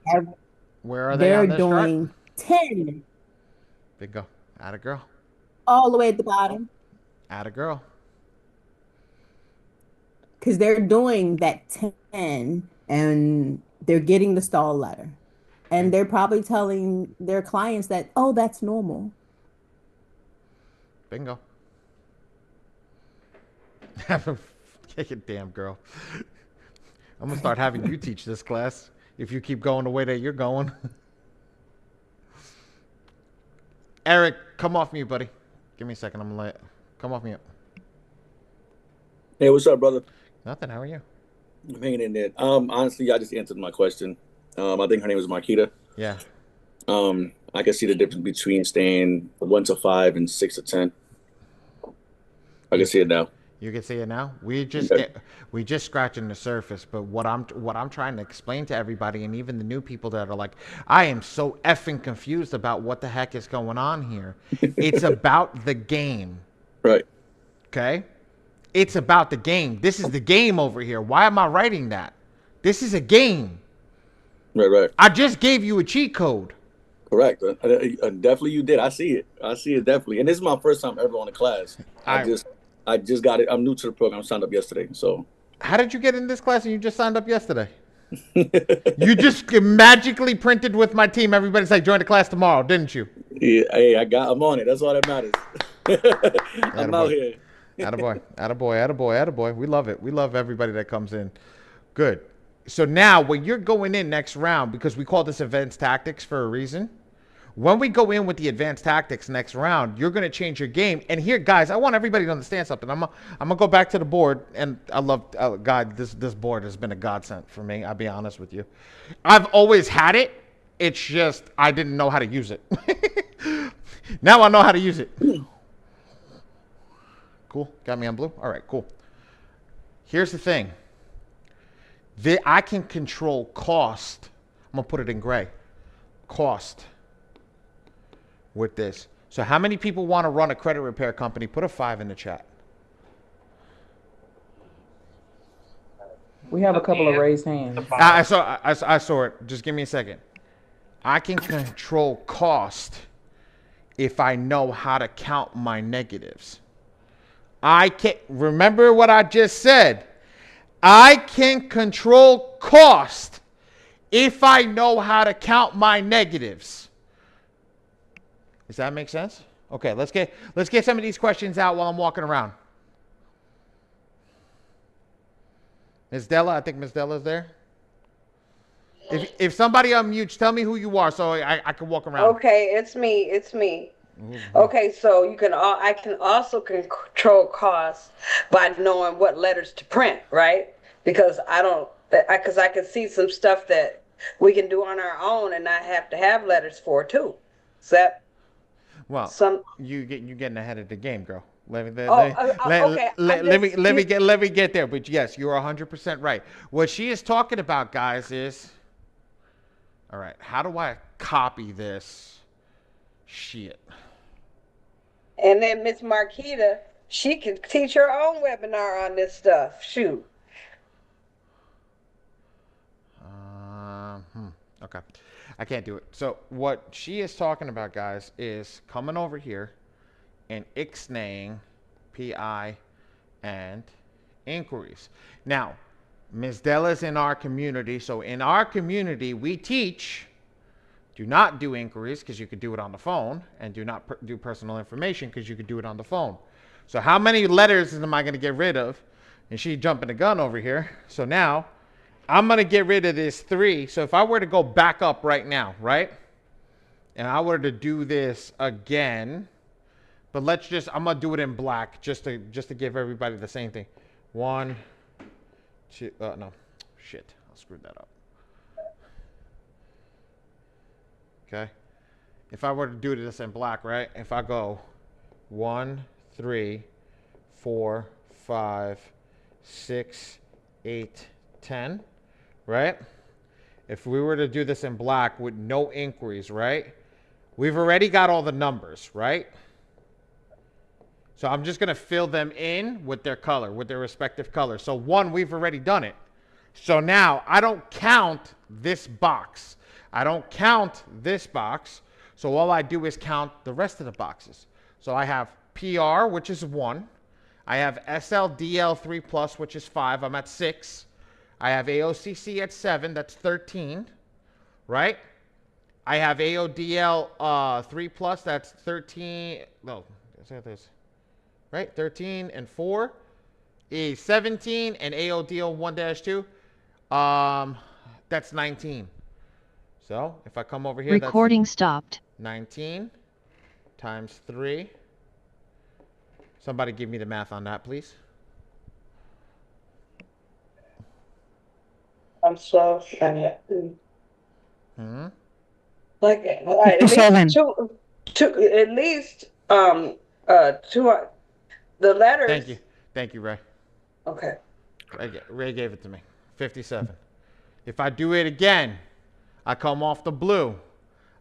Where are they they're on this chart? doing 10 Bingo. At a girl. all the way at the bottom. At a girl. Because they're doing that 10 and they're getting the stall letter. And they're probably telling their clients that, oh, that's normal. Bingo. Kick it, damn girl. I'm gonna start having you teach this class if you keep going the way that you're going. Eric, come off mute, buddy. Give me a second. I'm gonna come off mute. Hey, what's up, brother? Nothing. How are you? I'm hanging in there. Honestly, I just answered my question. I think her name was Marquita. Yeah. I can see the difference between staying 1 to 5 and 6 to 10. I can see it now. You can see it now. We just scratching the surface. But what I'm trying to explain to everybody, and even the new people that are like, I am so effing confused about what the heck is going on here. It's about the game. Right. Okay. It's about the game. This is the game over here. Why am I writing that? This is a game. Right. I just gave you a cheat code. Correct. Definitely you did. I see it. Definitely. And this is my first time ever on a class. I just got it. I'm new to the program. I signed up yesterday. So how did you get in this class and you just signed up yesterday? You just magically printed with my team. Everybody's like, join the class tomorrow, didn't you? Yeah. Hey, I'm on it. That's all that matters. I'm out here. Attaboy. We love it. We love everybody that comes in. Good. So now when you're going in next round, because we call this advanced tactics for a reason, when we go in with the advanced tactics next round, you're going to change your game. And here, guys, I want everybody to understand something. I'm going to go back to the board, and I love, God, this board has been a godsend for me. I'll be honest with you. I've always had it. It's just I didn't know how to use it. Now I know how to use it. Cool. Got me on blue? All right, cool. Here's the thing. I can control cost. I'm going to put it in gray. Cost with this. So how many people want to run a credit repair company? Put a 5 in the chat. We have a couple of raised hands. I saw it. Just give me a second. I can control cost if I know how to count my negatives. I can remember what I just said. I can control cost if I know how to count my negatives. Does that make sense? Okay, let's get some of these questions out while I'm walking around. Ms. Della, I think Ms. Della's there. If somebody unmutes, tell me who you are so I can walk around. Okay, it's me. Mm-hmm. Okay, so I can also control costs by knowing what letters to print, right? Because I can see some stuff that we can do on our own and not have to have letters for too. So that you getting ahead of the game, girl. Let me get there. But yes, you're 100% right. What she is talking about, guys, is all right. How do I copy this shit? And then Miss Marquita, she can teach her own webinar on this stuff. Shoot. Okay. I can't do it. So what she is talking about, guys, is coming over here and ixnaying PI and inquiries. Now, Ms. Della's in our community. So in our community, we teach Do not do inquiries because you could do it on the phone, and do not do personal information because you could do it on the phone. So how many letters am I going to get rid of? And she jumping the gun over here. So now I'm going to get rid of this 3. So if I were to go back up right now, right? And I were to do this again, but let's just, I'm going to do it in black just to give everybody the same thing. 1, 2, no, shit, I screwed that up. Okay. If I were to do this in black, right? If I go 1, 3, 4, 5, 6, 8, 10, right? If we were to do this in black with no inquiries, right? We've already got all the numbers, right? So I'm just going to fill them in with their color, with their respective color. So 1, we've already done it. So now I don't count this box. I don't count this box. So all I do is count the rest of the boxes. So I have PR, which is 1. I have SLDL 3+, which is 5. I'm at 6. I have AOCC at 7. That's 13. Right? I have AODL 3+. That's 13. No, this. Right? 13 and 4 is 17. And AODL 1-2, that's 19. So if I come over here, Recording that's stopped. 19 times 3. Somebody give me the math on that, please. I'm slow. Like at least 57. at least the letters. Thank you, Ray. Okay. Ray gave it to me. 57. If I do it again, I come off the blue.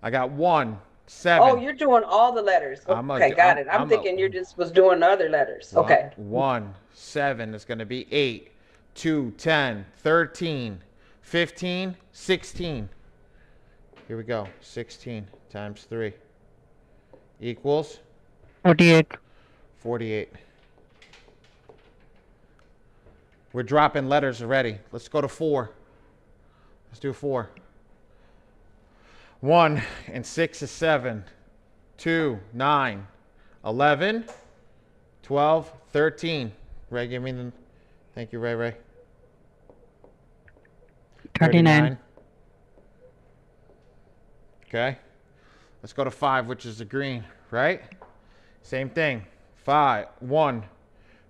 I got 1, 7. Oh, you're doing all the letters. Okay, got it. I'm thinking you just was doing the other letters. Okay. 1, 7 is going to be 8, 2, 10, 13, 15, 16. Here we go. 16 times 3 equals 48. 48. We're dropping letters already. Let's go to 4. Let's do 4. 1 and 6 is 7. 2, 9, 11, 12, 13. Ray, give me the... Thank you, Ray. 39. Okay. Let's go to 5, which is the green, right? Same thing. 5, 1.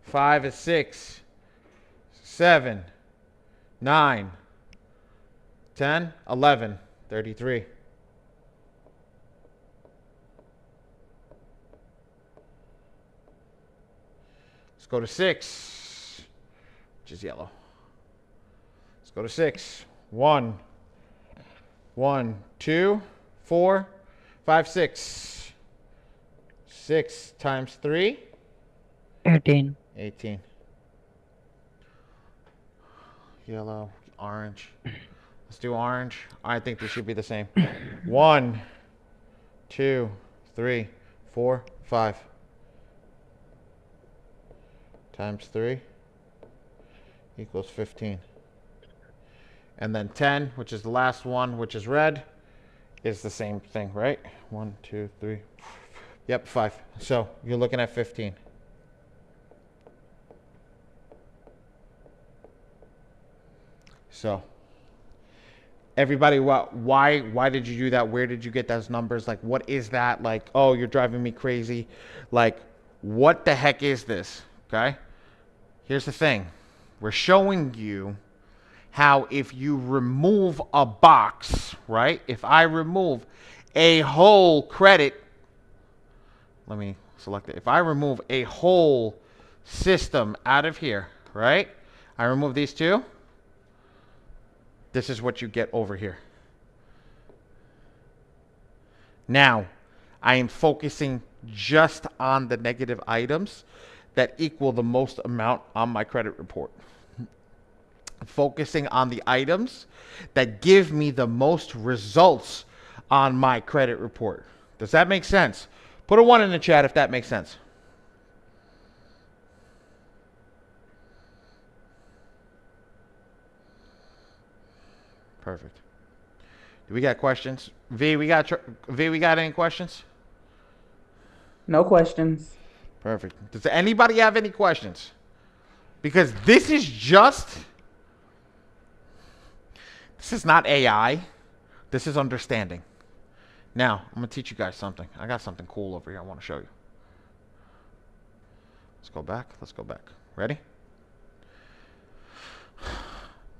5 is 6. 7, 9, 10, 11, 33. Let's go to 6, which is yellow. Let's go to 6. 1, 2, 4, 5, 6. 6 times 3. 18. 18. Yellow, orange. Let's do orange. I think they should be the same. 1, 2, 3, 4, 5. Times 3 equals 15. And then 10, which is the last one, which is red, is the same thing, right? 1, 2, 3. Yep, 5. So you're looking at 15. So everybody, why did you do that? Where did you get those numbers? Like, what is that? Like, oh, you're driving me crazy. Like, what the heck is this? Okay. Here's the thing. We're showing you how if you remove a box, right? If I remove a whole credit, let me select it. If I remove a whole system out of here, right? I remove these two. This is what you get over here. Now, I am focusing just on the negative items that equal the most amount on my credit report. Focusing on the items that give me the most results on my credit report. Does that make sense? Put a 1 in the chat if that makes sense. Perfect. Do we got questions? V, we got any questions? No questions. Perfect. Does anybody have any questions? Because this is not AI. This is understanding. Now, I'm going to teach you guys something. I got something cool over here I want to show you. Let's go back. Let's go back. Ready?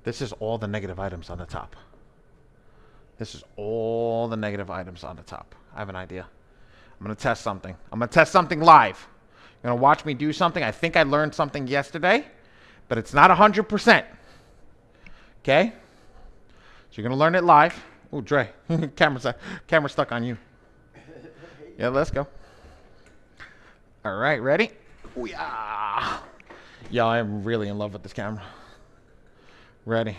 This is all the negative items on the top. This is all the negative items on the top. I have an idea. I'm going to test something. I'm going to test something live. You're going to watch me do something. I think I learned something yesterday, but it's not 100%. Okay? So you're going to learn it live. Oh, Dre. Camera's stuck on you. Yeah, let's go. All right, ready? Yeah. Yo, I'm really in love with this camera. Ready?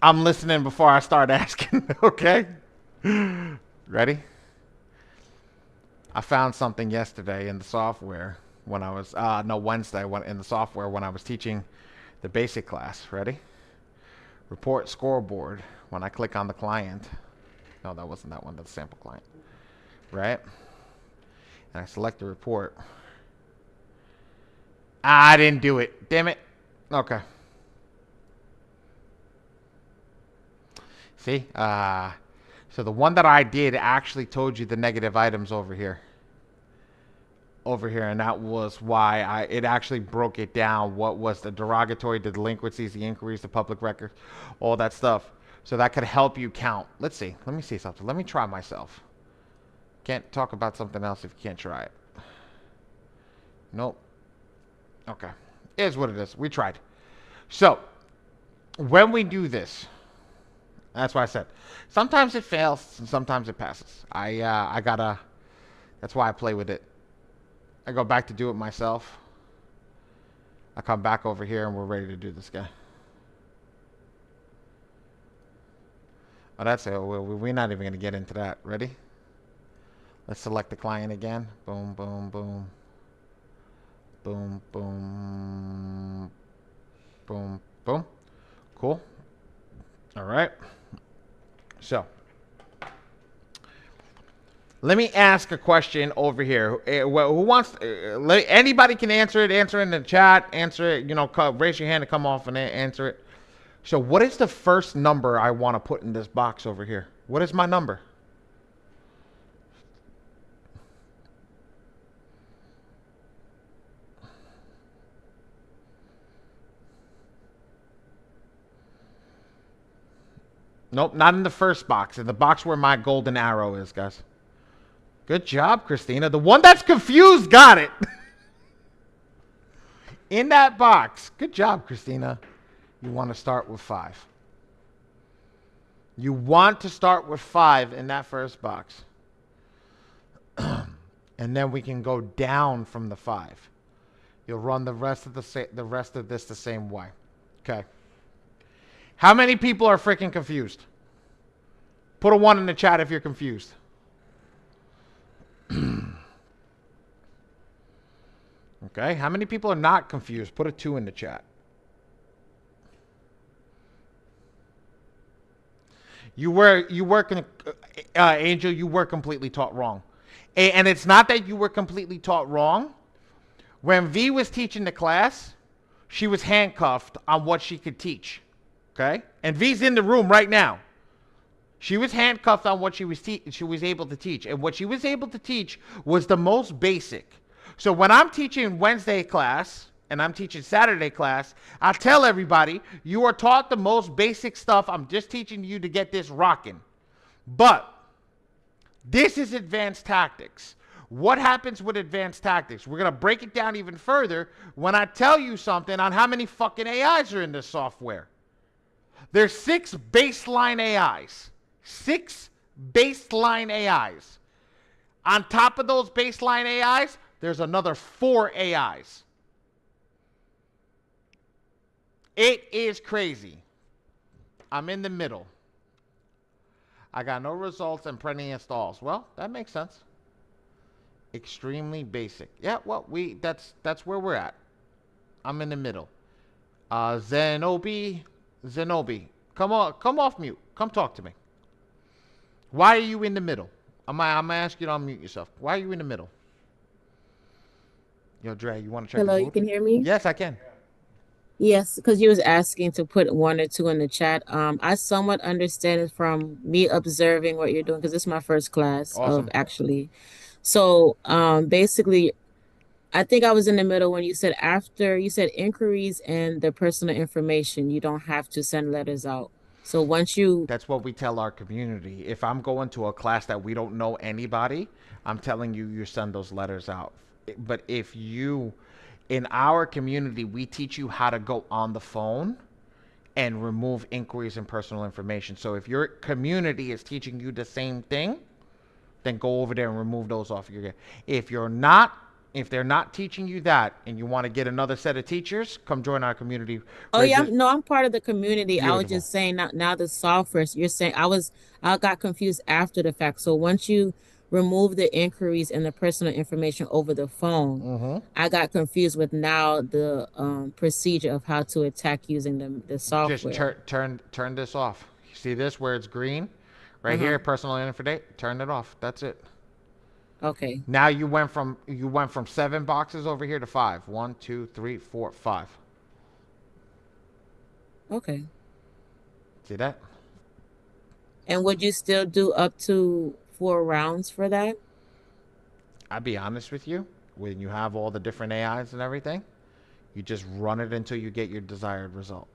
I'm listening before I start asking, okay? Ready? I found something yesterday in the software when I was, Wednesday in the software when I was teaching the basic class. Ready? Report scoreboard. When I click on the client. No, that wasn't that one. That's sample client. Right? And I select the report. I didn't do it. Damn it. Okay. See? So the one that I did actually told you the negative items over here. And that was why it actually broke it down. What was the derogatory, the delinquencies, the inquiries, the public record, all that stuff. So that could help you count. Let's see. Let me see something. Let me try myself. Can't talk about something else if you can't try it. Nope. Okay. Here's what it is. We tried. So, when we do this, that's why I said, sometimes it fails and sometimes it passes. That's why I play with it. I go back to do it myself. I come back over here and we're ready to do this guy. Oh, that's it. We're not even going to get into that. Ready? Let's select the client again. Boom, boom, boom. Boom, boom. Boom, boom. Cool. All right. So, let me ask a question over here. Who wants? Anybody can answer it. Answer it in the chat. Answer it. Raise your hand to come off and answer it. So, what is the first number I want to put in this box over here? What is my number? Nope, not in the first box. In the box where my golden arrow is, guys. Good job, Christina. The one that's confused got it. In that box. Good job, Christina. You want to start with 5. You want to start with 5 in that first box. And then we can go down from the 5. You'll run the rest of this the same way. Okay. How many people are freaking confused? Put a 1 in the chat if you're confused. Okay. How many people are not confused? Put a 2 in the chat. Angel, you were completely taught wrong. And it's not that you were completely taught wrong. When V was teaching the class, she was handcuffed on what she could teach. Okay? And V's in the room right now. She was handcuffed on what she was able to teach. And what she was able to teach was the most basic. So when I'm teaching Wednesday class and I'm teaching Saturday class, I tell everybody, you are taught the most basic stuff. I'm just teaching you to get this rocking. But this is advanced tactics. What happens with advanced tactics? We're going to break it down even further when I tell you something on how many fucking AIs are in this software. There's 6 baseline AIs. 6 baseline AIs. On top of those baseline AIs, there's another 4 AIs. It is crazy. I'm in the middle. I got no results and plenty installs. Well, that makes sense. Extremely basic. Yeah, well, that's where we're at. I'm in the middle. Zenobi, come off mute. Come talk to me. Why are you in the middle? I'm gonna ask you to unmute yourself. Why are you in the middle? Yo, Dre, you want to check Hello, your you food? can hear me? Yes, I can. Yes, because you was asking to put one or two in the chat. I somewhat understand it from me observing what you're doing because this is my first class of Awesome. actually. So, basically, I think I was in the middle when you said after you said inquiries and the personal information, you don't have to send letters out. So once you, That's what we tell our community. If I'm going to a class that we don't know anybody, I'm telling you, you send those letters out. But if you, in our community, we teach you how to go on the phone and remove inquiries and personal information. So if your community is teaching you the same thing, then go over there and remove those off your. If you're not, if they're not teaching you that, and you want to get another set of teachers, come join our community. oh yeah, no, I'm part of the community. I was Beautiful. just saying now the software, you're saying I got confused after the fact. So once you remove the inquiries and the personal information over the phone, I got confused with now the procedure of how to attack using the Just software. turn this off. You see this where it's green, right here, personal information. Turn it off. That's it. Okay. Now you went from 7 boxes over here to 5. 1, 2, 3, 4, 5. Okay. See that? And would you still do up to 4 rounds for that? I'll be honest with you. When you have all the different AIs and everything, you just run it until you get your desired result.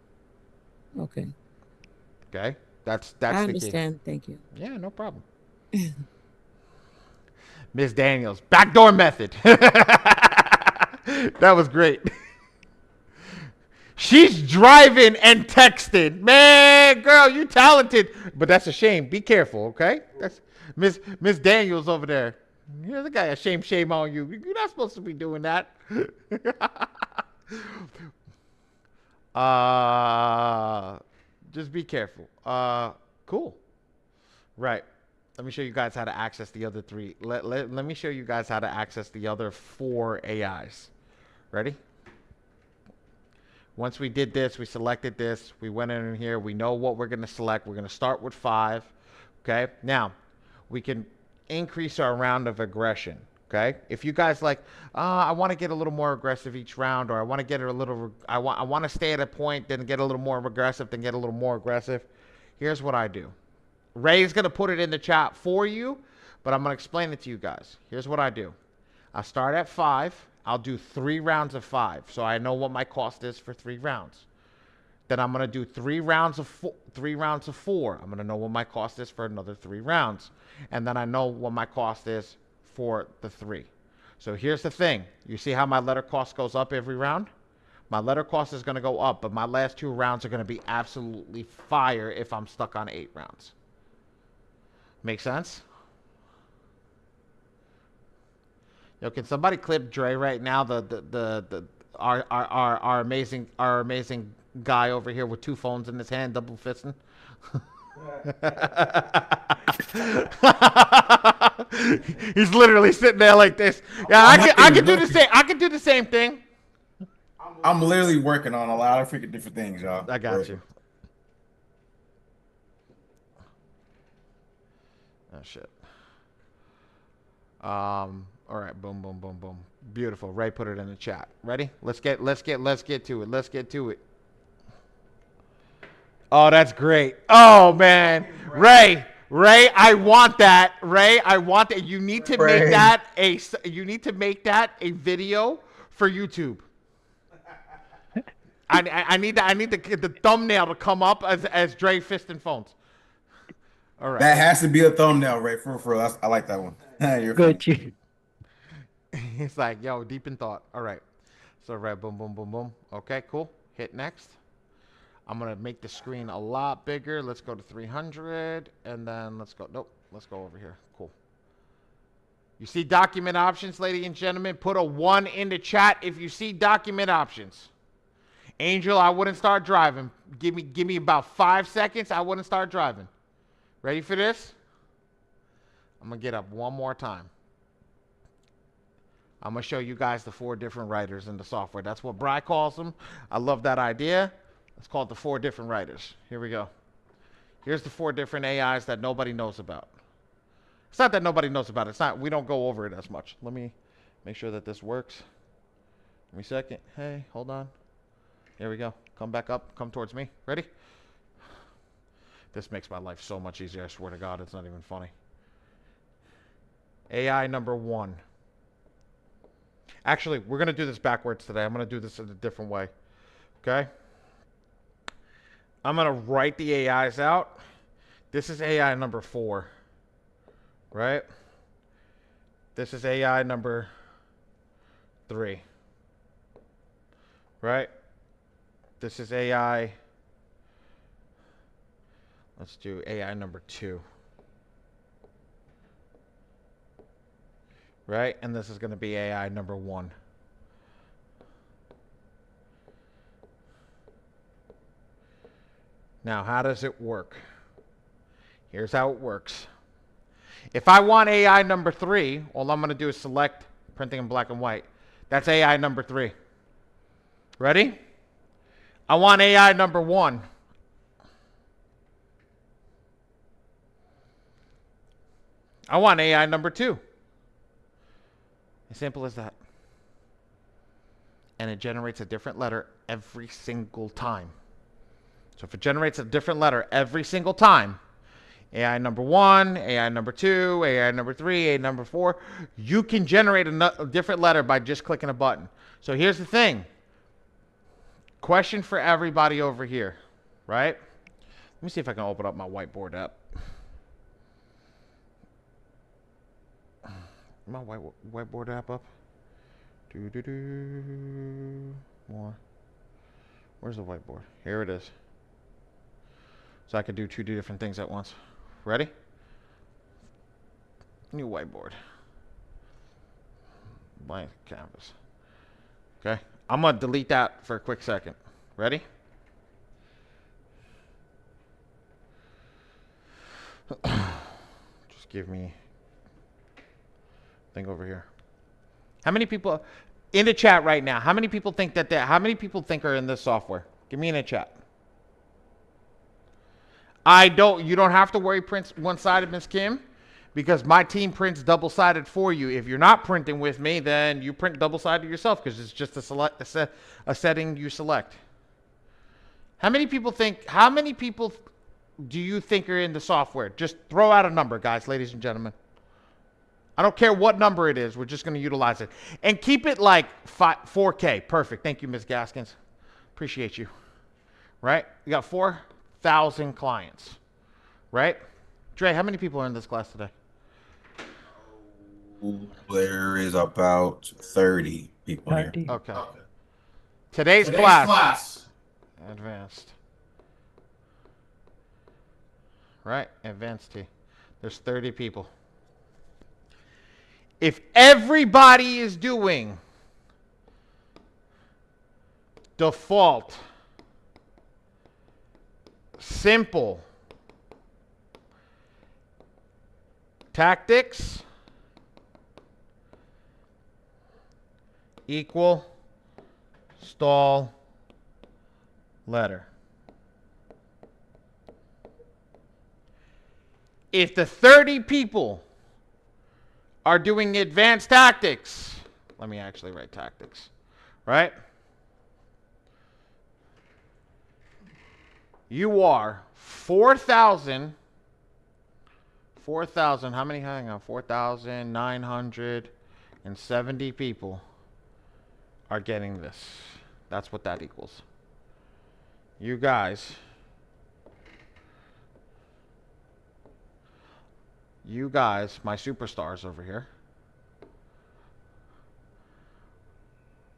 Okay. Okay? That's I the key. understand. Thank you. Yeah, no problem. Miss Daniels, backdoor method. That was great. She's driving and texting. Man, girl, you talented. But that's a shame. Be careful, okay? That's Miss Daniels over there. You're the guy. Shame on you. You're not supposed to be doing that. Just be careful. Cool. Right. Let me show you guys how to access the other 3. Let me show you guys how to access the other 4 AIs. Ready? Once we did this, we selected this, we went in here, we know what we're going to select. We're going to start with 5. Okay? Now, we can increase our round of aggression. Okay? If you guys like, I want to get a little more aggressive each round, or I want to get a little, I want to stay at a point, then get a little more aggressive, then get a little more aggressive. Here's what I do. Ray's going to put it in the chat for you, but I'm going to explain it to you guys. Here's what I do. I start at 5. I'll do 3 rounds of 5, so I know what my cost is for 3 rounds. Then I'm going to do 3 rounds of 4. I'm going to know what my cost is for another 3 rounds. And then I know what my cost is for the 3. So here's the thing. You see how my letter cost goes up every round? My letter cost is going to go up, but my last 2 rounds are going to be absolutely fire if I'm stuck on 8 rounds. Make sense? Yo, can somebody clip Dre right now? Our amazing guy over here with 2 phones in his hand, double fisting. He's literally sitting there like this. Yeah, I can do the same. I can do the same thing. I'm literally working on a lot of freaking different things, y'all. I got you. Oh shit. All right, boom, boom, boom, boom. Beautiful. Ray put it in the chat. Ready? Let's get to it. Let's get to it. Oh, that's great. Oh man, Ray, I want that. Ray, I want that. You need to make that a video for YouTube. I need the thumbnail to come up as Dre fisting phones. All right. That has to be a thumbnail, Ray. For real. I like that one. You're Good. He's like, yo, deep in thought. All right. So, right, boom, boom, boom, boom. Okay, cool. Hit next. I'm going to make the screen a lot bigger. Let's go to 300. And then let's go. Nope. Let's go over here. Cool. You see document options, ladies and gentlemen? Put a 1 in the chat if you see document options. Angel, I wouldn't start driving. Give me about 5 seconds. I wouldn't start driving. Ready for this? I'm going to get up one more time. I'm going to show you guys the 4 different writers in the software. That's what Bry calls them. I love that idea. It's called the 4 different writers. Here we go. Here's the 4 different AIs that nobody knows about. It's not that nobody knows about it. It's not, we don't go over it as much. Let me make sure that this works. Give me a second. Hey, hold on. Here we go. Come back up. Come towards me. Ready? This makes my life so much easier. I swear to God, it's not even funny. AI number 1. Actually, we're going to do this backwards today. I'm going to do this in a different way. Okay? I'm going to write the AIs out. This is AI number 4. Right? This is AI number 3. Right? This is AI. Let's do AI number 2. Right? And this is going to be AI number 1. Now, how does it work? Here's how it works. If I want AI number 3, all I'm going to do is select printing in black and white. That's AI number 3. Ready? I want AI number 1. I want AI number 2. As simple as that. And it generates a different letter every single time. So if it generates a different letter every single time, AI number 1, AI number 2, AI number 3, AI number 4, you can generate a different letter by just clicking a button. So here's the thing. Question for everybody over here, right? Let me see if I can open up my whiteboard app. My whiteboard app up. More. Where's the whiteboard? Here it is. So I can do 2 different things at once. Ready? New whiteboard. Blank canvas. Okay. I'm going to delete that for a quick second. Ready? Just give me thing over here. How many people in the chat right now? How many people think that how many people think are in this software? Give me in the chat. You don't have to worry print one-sided, Miss Kim, because my team prints double-sided for you. If you're not printing with me, then you print double-sided yourself because it's just a setting you select. How many people do you think are in the software? Just throw out a number, guys, ladies and gentlemen. I don't care what number it is. We're just going to utilize it. And keep it like 4K. Perfect. Thank you, Ms. Gaskins. Appreciate you. Right? You got 4,000 clients. Right? Dre, how many people are in this class today? There is about 30 people 30. here. Okay. Today's class. Advanced. Right? Advanced T. There's 30 people. If everybody is doing default, simple tactics equal stall letter. If the 30 people are doing advanced tactics, let me actually write tactics, right? You are 4,000, how many, hang on, 4,970 people are getting this. That's what that equals. You guys, my superstars over here,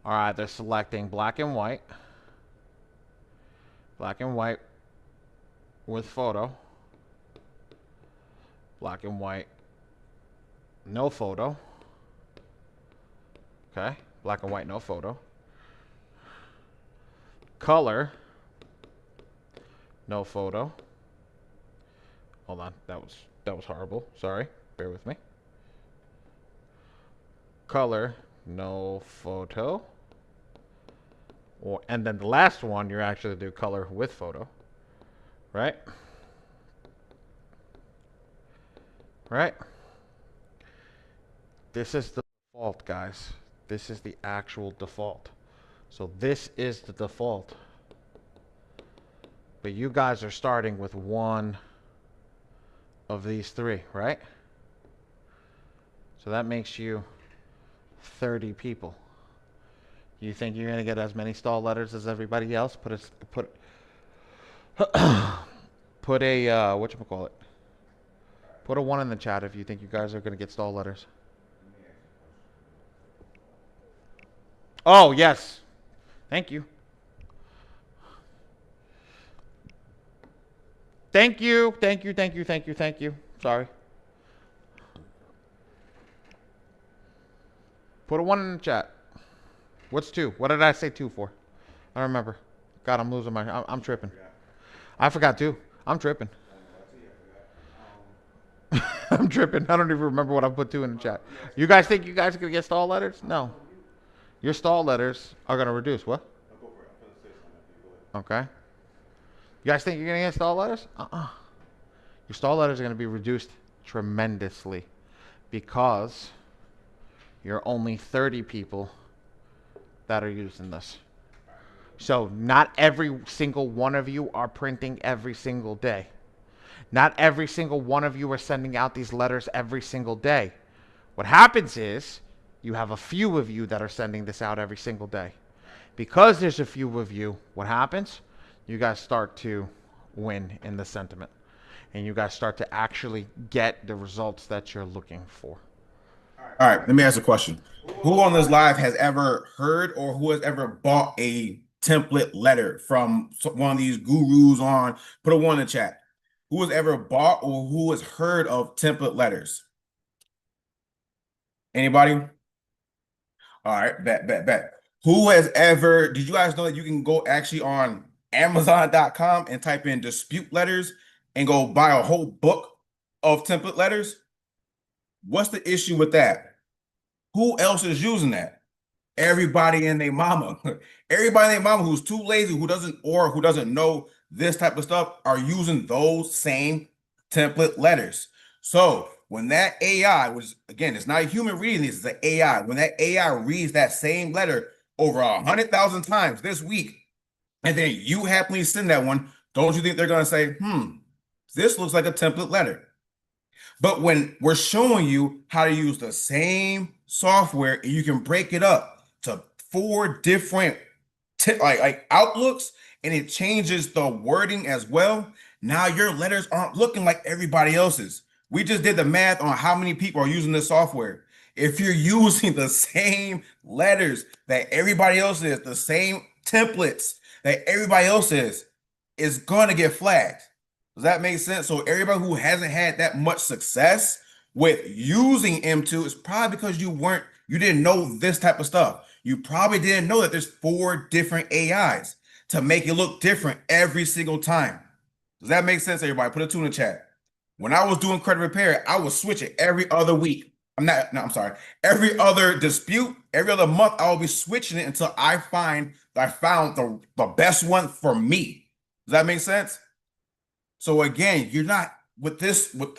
are either selecting black and white with photo, black and white, no photo, okay, black and white, no photo, color, no photo. Hold on, that was horrible. Sorry, bear with me. Color, no photo. And then the last one, you're actually do color with photo, right? right? This is the default, guys. This is the actual default. So this is the default. But you guys are starting with one of these three, right? So that makes you 30 people. You think you're gonna get as many stall letters as everybody else? Put a whatchamacallit? Put a 1 in the chat if you think you guys are gonna get stall letters. Oh yes, thank you. Thank you, thank you, thank you, thank you, thank you. Sorry. Put a 1 in the chat. What's 2? What did I say 2 for? I don't remember. God, I'm losing my... I'm tripping. I forgot 2. I'm tripping. I'm tripping. I don't even remember what I put 2 in the chat. You guys think you guys are going to get stall letters? No. Your stall letters are going to reduce. What? Okay. You guys think you're going to get stall letters? Your stall letters are going to be reduced tremendously because you're only 30 people that are using this. So not every single one of you are printing every single day. Not every single one of you are sending out these letters every single day. What happens is you have a few of you that are sending this out every single day. Because there's a few of you, what happens? You guys start to win in the sentiment. And you guys start to actually get the results that you're looking for. All right, let me ask a question. Who on this live has ever heard or who has ever bought a template letter from one of these gurus on? Put a 1 in the chat. Who has ever bought or who has heard of template letters? Anybody? All right, bet. Who has ever, did you guys know that you can go actually on Amazon.com and type in dispute letters and go buy a whole book of template letters? What's the issue with that? Who else is using that? Everybody and their mama. Everybody and their mama who's too lazy, who doesn't know this type of stuff are using those same template letters. So when that AI, which again, it's not a human reading this, it's an AI. When that AI reads that same letter over 100,000 times this week, and then you happily send that one, don't you think they're going to say, this looks like a template letter? But when we're showing you how to use the same software, and you can break it up to 4 different like outlooks, and it changes the wording as well. Now your letters aren't looking like everybody else's. We just did the math on how many people are using this software. If you're using the same letters that everybody else is, the same templates that everybody else is, it's going to get flagged. Does that make sense? So everybody who hasn't had that much success with using M2 is probably because you didn't know this type of stuff. You probably didn't know that there's 4 different AIs to make it look different every single time. Does that make sense, everybody? Put a 2 in the chat. When I was doing credit repair, I would switch it every other week. I'm sorry. Every other dispute, every other month, I will be switching it until I found the best one for me. Does that make sense? So again, you're not with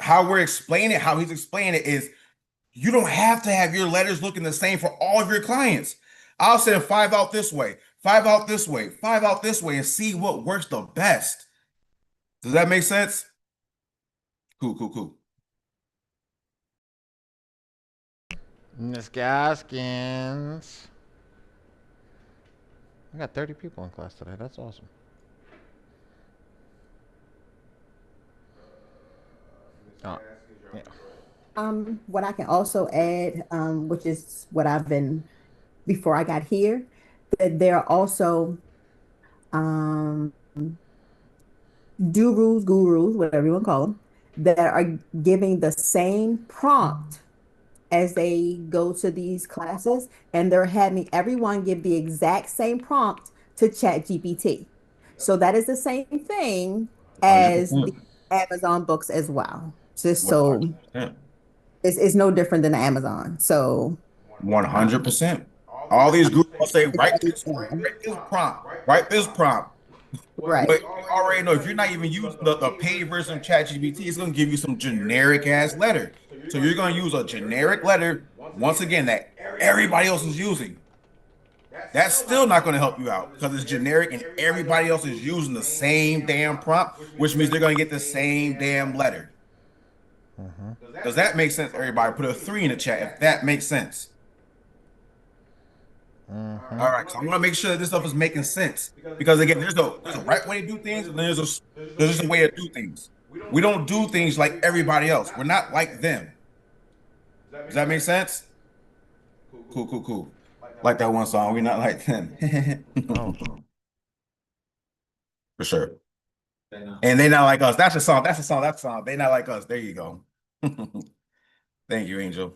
how we're explaining it, how he's explaining it is you don't have to have your letters looking the same for all of your clients. I'll send 5 out this way, 5 out this way, 5 out this way, and see what works the best. Does that make sense? Cool. Miss Gaskins. I got 30 people in class today. That's awesome. Oh, yeah. What I can also add, which is what I've been before I got here, that there are also gurus, whatever you want to call them, that are giving the same prompt as they go to these classes, and they're having everyone give the exact same prompt to ChatGPT. So that is the same thing as the Amazon books as well. Just so it's no different than Amazon. So 100%. All these groups will say, write this prompt. Right. But you already know if you're not even using the paid version of ChatGPT, it's going to give you some generic ass letter. So you're going to use a generic letter once again that everybody else is using. That's still not going to help you out because it's generic and everybody else is using the same damn prompt, which means they're going to get the same damn letter. Does that make sense? Everybody put a 3 in the chat if that makes sense. All right, so I want to make sure that this stuff is making sense because again, there's a right way to do things and there's just a way to do things. We don't do things like everybody else. We're not like them. Does that make sense? Cool. Like that one song, we're not like them. For sure. And they not like us. That's a song. That's a song. That's a song. They not like us. There you go. Thank you, Angel.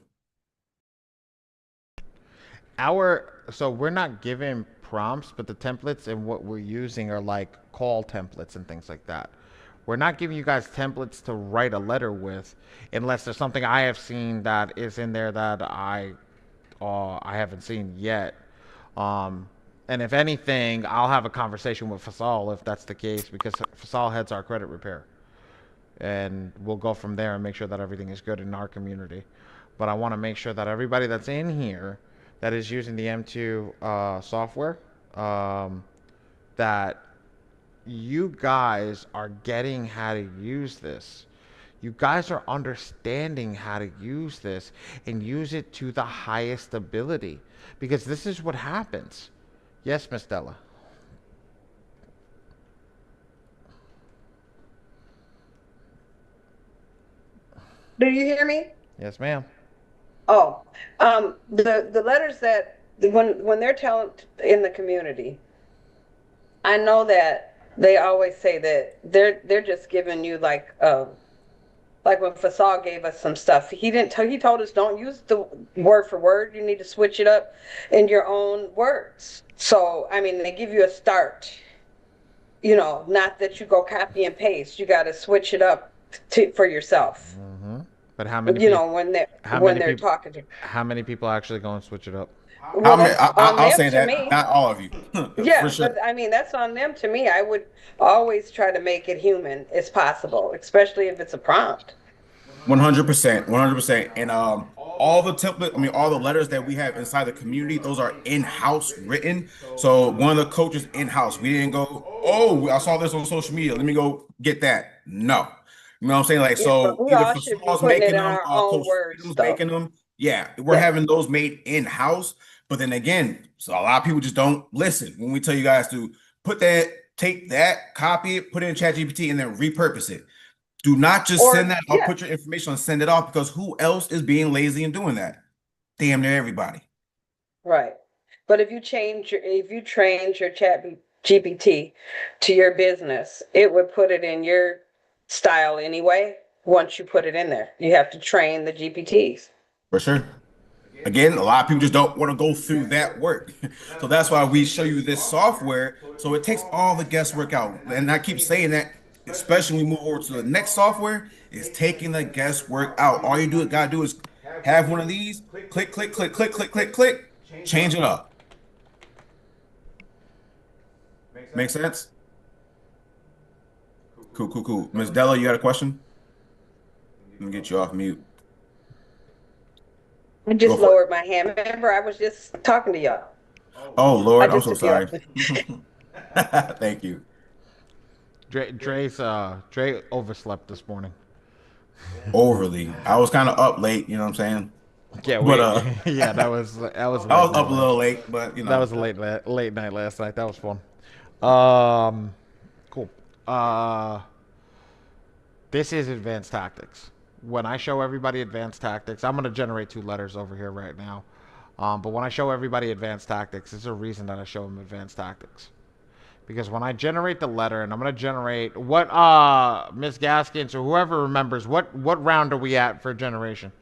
So we're not given prompts, but the templates and what we're using are like call templates and things like that. We're not giving you guys templates to write a letter with, unless there's something I have seen that is in there that I haven't seen yet. And if anything, I'll have a conversation with Fasal if that's the case, because Fasal heads our credit repair, and we'll go from there and make sure that everything is good in our community. But I want to make sure that everybody that's in here that is using the M2 software, that you guys are getting how to use this. You guys are understanding how to use this and use it to the highest ability, because this is what happens. Yes, Miss Della. Do you hear me? Yes, ma'am. Oh, the letters that when they're telling in the community, I know that they always say that they're just giving you like when Fasal gave us some stuff, he told us don't use the word for word. You need to switch it up in your own words. So I mean, they give you a start. Not that you go copy and paste. You got to switch it up for yourself. But how many people? When they're talking to. How many people actually go and switch it up? Well, that's on I'll them say to that. me. Not all of you. Yeah, For sure. but I mean, that's on them to me. I would always try to make it human as possible, especially if it's a prompt. 100%, 100%. And all the template, I mean, all the letters that we have inside the community, those are in-house written. So one of the coaches in-house, we didn't go, oh, I saw this on social media, let me go get that. No. You know what I'm saying? Like, Yeah, but so we either all should be Fasal's putting it making in them, our own Coach words, Freedom's though. making them. Yeah, we're Yeah. having those made in-house. But then again, so a lot of people just don't listen when we tell you guys to take that, copy it, put it in ChatGPT, and then repurpose it. Do not just send that or put your information and send it off, because who else is being lazy and doing that? Damn near everybody. Right. But if you trained your chat GPT to your business, it would put it in your style anyway. Once you put it in there, you have to train the GPTs. For sure. Again, a lot of people just don't want to go through that work. So that's why we show you this software. So it takes all the guesswork out. And I keep saying that, especially when we move over to the next software, is taking the guesswork out. All you gotta do is have one of these, click, change it up. Make sense? Cool. Ms. Della, you got a question? Let me get you off mute. I just lowered my hand. Remember, I was just talking to y'all. Oh, Lord, I'm so sorry. Thank you. Dre overslept this morning. Overly. I was kind of up late, you know what I'm saying? Yeah, but yeah, that was I was up a little late, but you know. That was a late night last night. That was fun. Cool. This is advanced tactics. When I show everybody advanced tactics, I'm going to generate 2 letters over here right now. But when I show everybody advanced tactics, there's a reason that I show them advanced tactics. Because when I generate the letter, and I'm going to generate what, Miss Gaskins or whoever remembers, what round are we at for generation?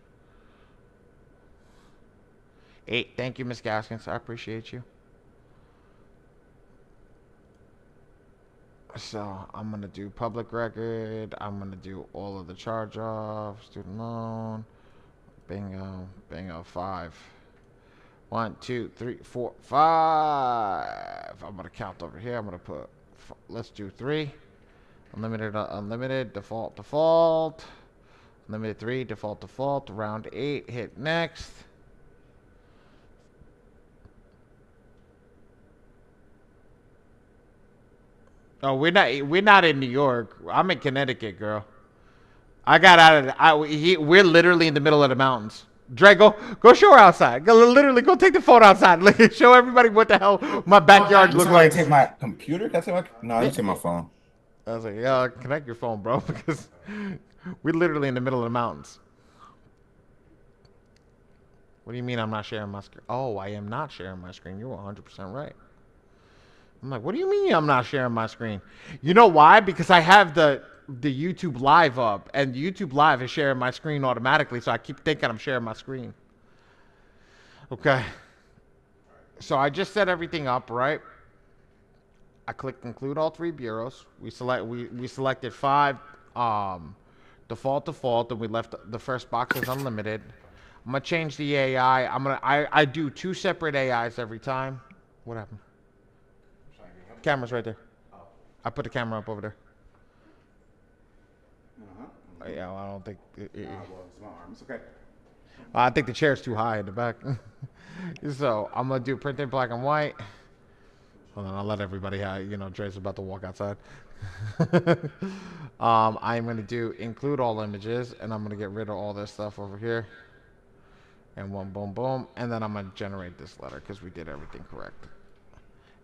8. Thank you, Miss Gaskins. I appreciate you. So I'm going to do public record. I'm going to do all of the charge-offs, student loan. Bingo, 5. 1, 2, 3, 4, 5. I'm going to count over here. I'm going to put let's do 3. Unlimited, unlimited, default. Unlimited 3, default. Round 8, hit next. Oh, we're not in New York. I'm in Connecticut, girl. I got out of we're literally in the middle of the mountains. Dre, go show her outside. Literally, go take the phone outside. Show everybody what the hell my backyard looks like. Take my computer? Can I take my? No, I didn't take my phone. I was like, yeah, connect your phone, bro, because we're literally in the middle of the mountains. What do you mean I'm not sharing my screen? Oh, I am not sharing my screen. You're 100% right. I'm like, what do you mean I'm not sharing my screen? You know why? Because I have the YouTube Live up, and YouTube Live is sharing my screen automatically, so I keep thinking I'm sharing my screen. Okay. So I just set everything up, right? I clicked include all 3 bureaus. We selected 5 default, and we left the first box as unlimited. I'm gonna change the AI. I do 2 separate AIs every time. What happened? Camera's right there. I put the camera up over there. Yeah, I don't think. Well, it's my arm. It's okay. I think the chair's too high in the back. So I'm gonna do print in black and white. Hold on, I'll let everybody have. Dre's about to walk outside. I'm gonna do include all images, and I'm gonna get rid of all this stuff over here. And boom, and then I'm gonna generate this letter because we did everything correct.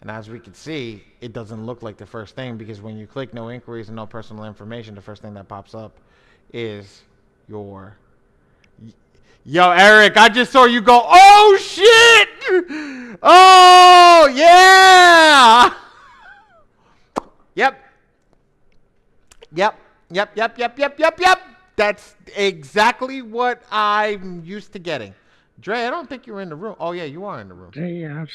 And as we can see, it doesn't look like the first thing because when you click no inquiries and no personal information, the first thing that pops up is your... Yo, Eric, I just saw you go, oh, shit! Oh, yeah! Yep. That's exactly what I'm used to getting. Dre, I don't think you're in the room. Oh, yeah, you are in the room. Yes.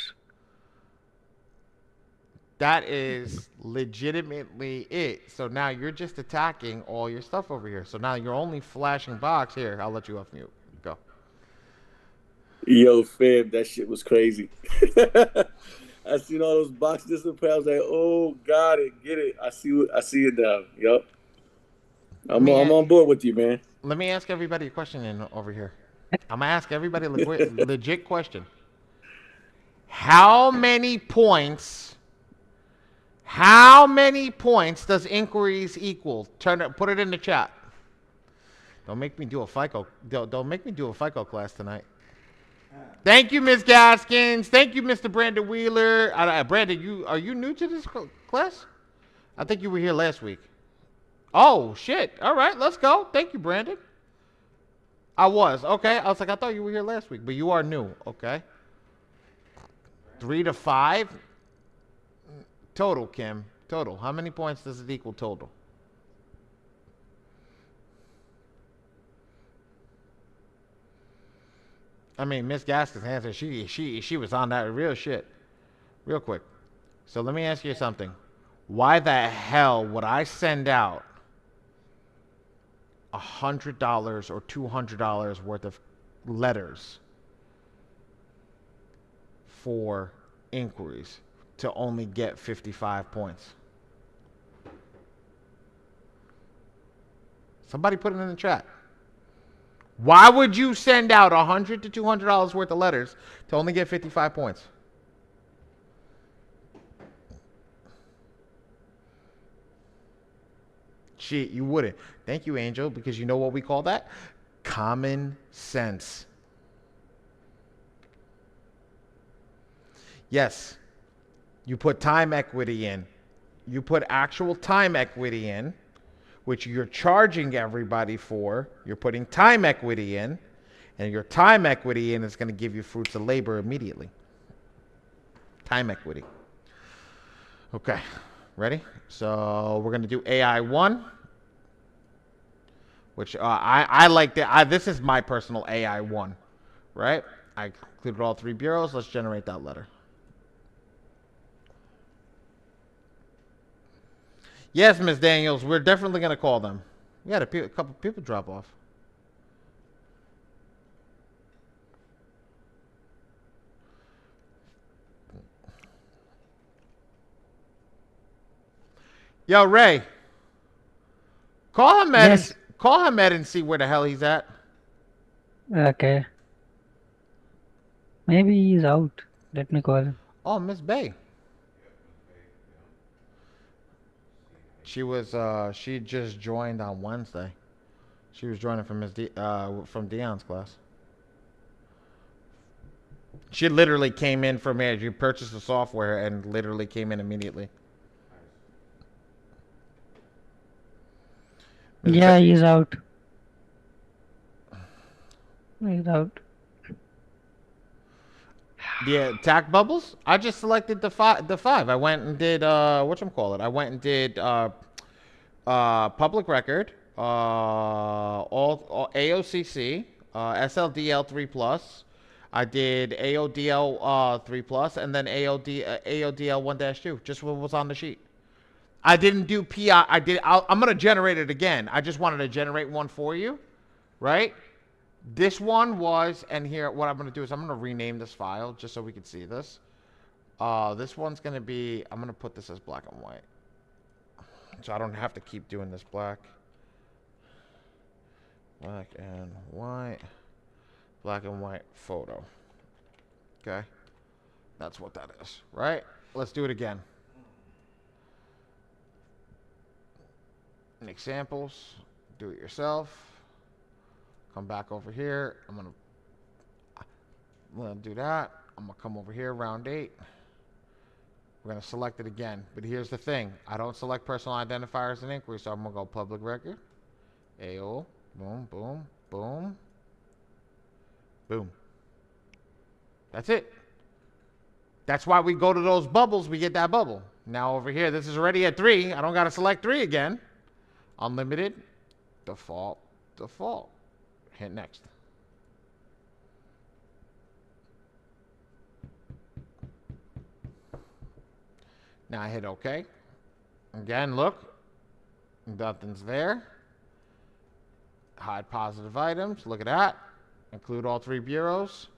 That is legitimately it. So now you're just attacking all your stuff over here. So now you're only flashing box. Here, I'll let you off mute. Go. Yo, fam, that shit was crazy. I seen all those boxes disappear. I was like, oh, got it, get it. I see it now. Yup. I'm on board with you, man. Let me ask everybody a question over here. I'm going to ask everybody a legit question. How many points does inquiries equal? Put it in the chat. Don't make me do a FICO. Don't make me do a FICO class tonight. Thank you, Ms. Gaskins. Thank you, Mr. Brandon Wheeler. Brandon, are you new to this class? I think you were here last week. Oh, shit. All right, let's go. Thank you, Brandon. I was. Okay. I was like, I thought you were here last week, but you are new. Okay. 3 to 5. Total, Kim. Total. How many points does it equal total? I mean, Miss Gaskins answered. She was on that real shit. Real quick. So let me ask you something. Why the hell would I send out $100 or $200 worth of letters for inquiries to only get 55 points? Somebody put it in the chat. Why would you send out $100 to $200 worth of letters to only get 55 points? Shit, you wouldn't. Thank you, Angel, because you know what we call that? Common sense. Yes, you put time equity in. You put actual time equity in, which you're charging everybody for. You're putting time equity in, and your time equity in is going to give you fruits of labor immediately. Time equity. Okay, ready? So we're going to do AI 1, which I like that. This is my personal AI 1, right? I included all 3 bureaus. Let's generate that letter. Yes, Ms. Daniels, we're definitely going to call them. We had a couple people drop off. Yo, Ray. Yes. Call Hamed and see where the hell he's at. Okay. Maybe he's out. Let me call him. Oh, Miss Bay. She just joined on Wednesday. She was joining from from Dion's class. She literally came in from here. You purchased the software and literally came in immediately. Yeah, he's out. He's out. Yeah, tack bubbles. I just selected the five. The five. I went and did whatchamacallit. I went and did public record, all AOCC, SLDL 3 plus. I did AODL 3 plus, and then AODL 1-2. Just what was on the sheet. I didn't do PI. I'm gonna generate it again. I just wanted to generate one for you, right? This one was, and here, what I'm gonna do is I'm gonna rename this file just so we can see this. This one's gonna be. I'm gonna put this as black and white, so I don't have to keep doing this black. Black and white. Black and white photo. Okay, that's what that is, right? Let's do it again. Make samples. Do it yourself. Come back over here. I'm gonna do that. I'm gonna come over here, round 8. We're gonna select it again. But here's the thing. I don't select personal identifiers and inquiry, so I'm gonna go public record. AO. Boom, boom, boom. Boom. That's it. That's why we go to those bubbles, we get that bubble. Now over here, this is already at 3. I don't gotta select 3 again. Unlimited. Default. Default. Hit next. Now I hit OK. Again, look. Nothing's there. Hide positive items. Look at that. Include all 3 bureaus.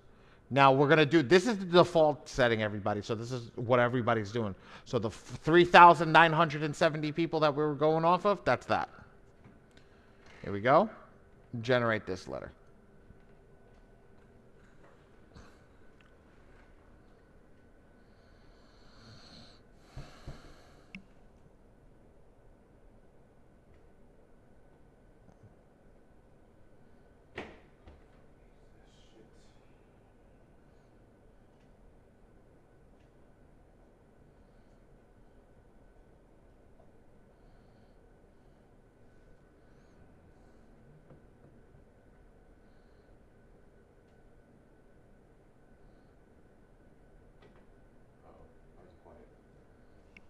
Now we're going to do, this is the default setting, everybody. So this is what everybody's doing. So the 3,970 people that we were going off of, that's that. Here we go. Generate this letter.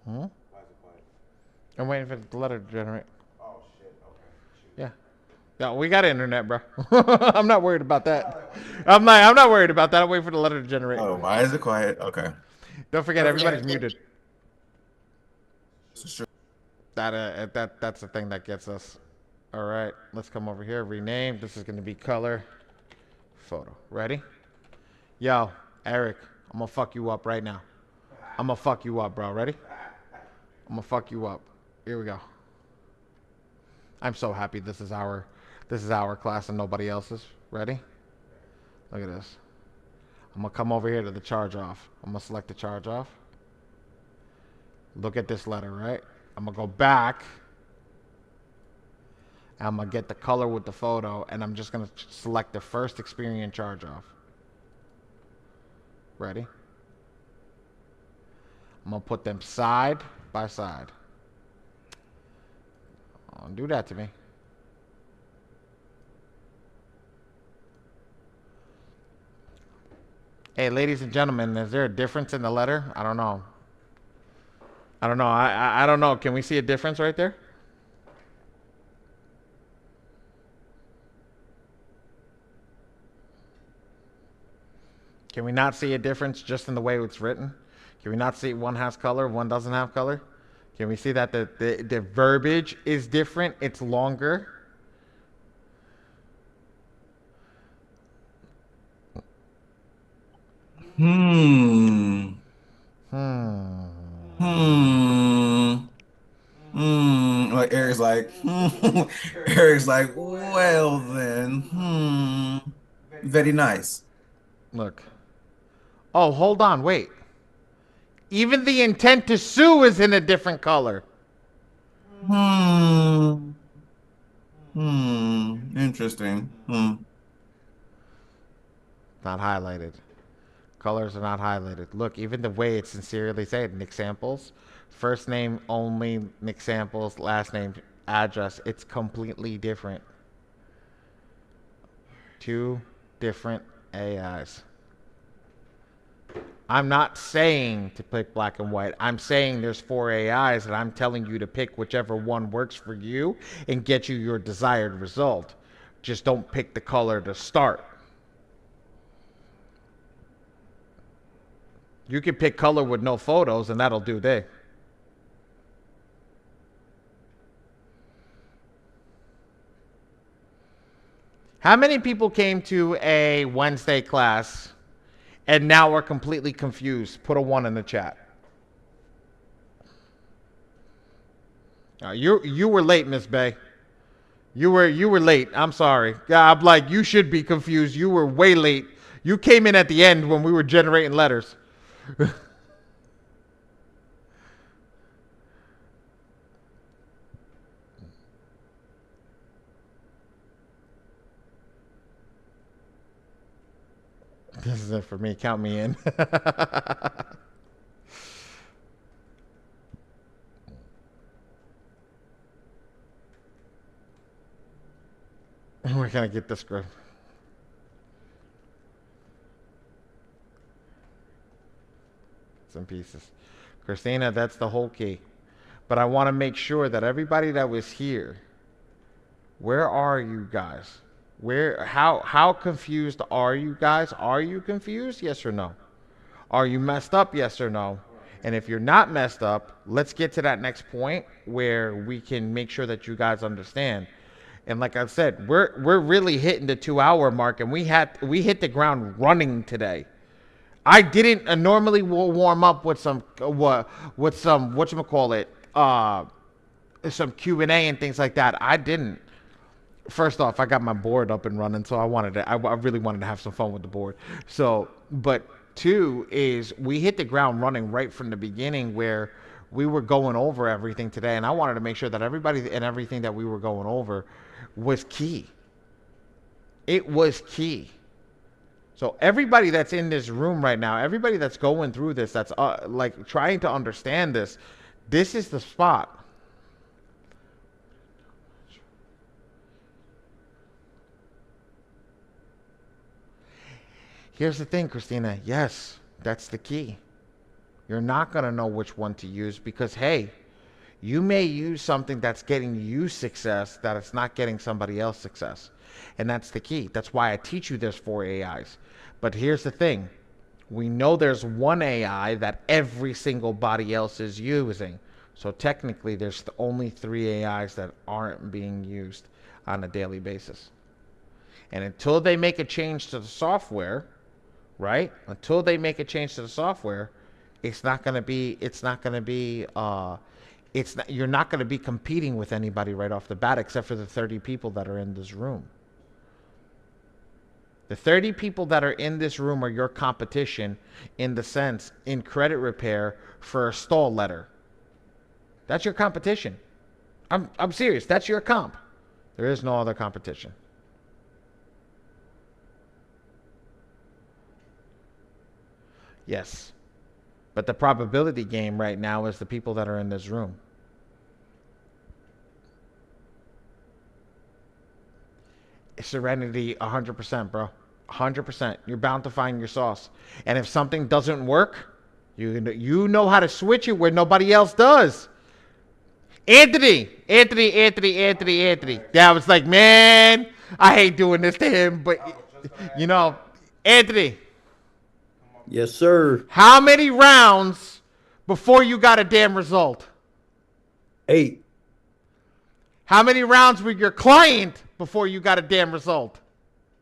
Hmm? I'm waiting for the letter to generate. Oh shit. Okay. Shoot. Yeah. Yeah, we got internet, bro. I'm not worried about that. I'm not worried about that. I'm waiting for the letter to generate. Oh, why is it quiet? Okay. Don't forget, everybody's muted. This is true. That's the thing that gets us. All right, let's come over here. Rename. This is going to be color photo. Ready? Yo, Eric, I'm gonna fuck you up right now. I'm gonna fuck you up, bro. Ready? I'm gonna fuck you up. Here we go. I'm so happy this is our class and nobody else's. Ready? Look at this. I'm gonna come over here to the charge off. I'm gonna select the charge off. Look at this letter, right? I'm gonna go back. And I'm gonna get the color with the photo, and I'm just gonna select the first Experian charge off. Ready? I'm gonna put them side by side. Don't do that to me. Hey, ladies and gentlemen, is there a difference in the letter? I don't know. I don't know. I don't know. Can we see a difference right there? Can we not see a difference just in the way it's written? Can we not see one has color, one doesn't have color? Can we see that the verbiage is different? It's longer. Hmm. Hmm. Hmm. Hmm. Eric's like, Eric's like, well then, very nice. Look. Oh, hold on, wait. Even the intent to sue is in a different color. Interesting. Not highlighted. Colors are not highlighted. Look, even the way it's sincerely said, Nick Samples, first name only Nick Samples, last name address. It's completely different. Two different AIs. I'm not saying to pick black and white. I'm saying there's 4 AIs and I'm telling you to pick whichever one works for you and get you your desired result. Just don't pick the color to start. You can pick color with no photos and that'll do there. How many people came to a Wednesday class and now are completely confused? Put a 1 in the chat. You were late, Miss Bay. You were late. I'm sorry. I'm like, you should be confused. You were way late. You came in at the end when we were generating letters. This is it for me. Count me in. Where can I get this script? Some pieces. Christina, that's the whole key. But I want to make sure that everybody that was here, where are you guys? How confused are you guys? Are you confused? Yes or no? Are you messed up? Yes or no? And if you're not messed up, let's get to that next point where we can make sure that you guys understand. And like I said, we're really hitting the 2-hour mark, and we hit the ground running today. I didn't normally warm up with some whatchamacallit, some Q&A and things like that. I didn't. First off, I got my board up and running, so I really wanted to have some fun with the board. So, but 2 is we hit the ground running right from the beginning where we were going over everything today, and I wanted to make sure that everybody and everything that we were going over was key. It was key. So everybody that's in this room right now, everybody that's going through this, that's like trying to understand this, this is the spot. Here's the thing, Christina. Yes, that's the key. You're not going to know which one to use because, hey, you may use something that's getting you success that it's not getting somebody else success. And that's the key. That's why I teach you there's 4 AIs. But here's the thing. We know there's 1 AI that every single body else is using. So technically, there's only 3 AIs that aren't being used on a daily basis. And until they make a change to the software, right? Until they make a change to the software, you're not going to be competing with anybody right off the bat except for the 30 people that are in this room. The 30 people that are in this room are your competition in the sense in credit repair for a stall letter. That's your competition. I'm serious. That's your comp. There is no other competition. Yes. But the probability game right now is the people that are in this room. Serenity 100%, bro. 100%. You're bound to find your sauce. And if something doesn't work, you know how to switch it where nobody else does. Anthony. Yeah, I was like, man, I hate doing this to him. But, you know, Anthony. Yes, sir. How many rounds before you got a damn result? 8. How many rounds with your client before you got a damn result?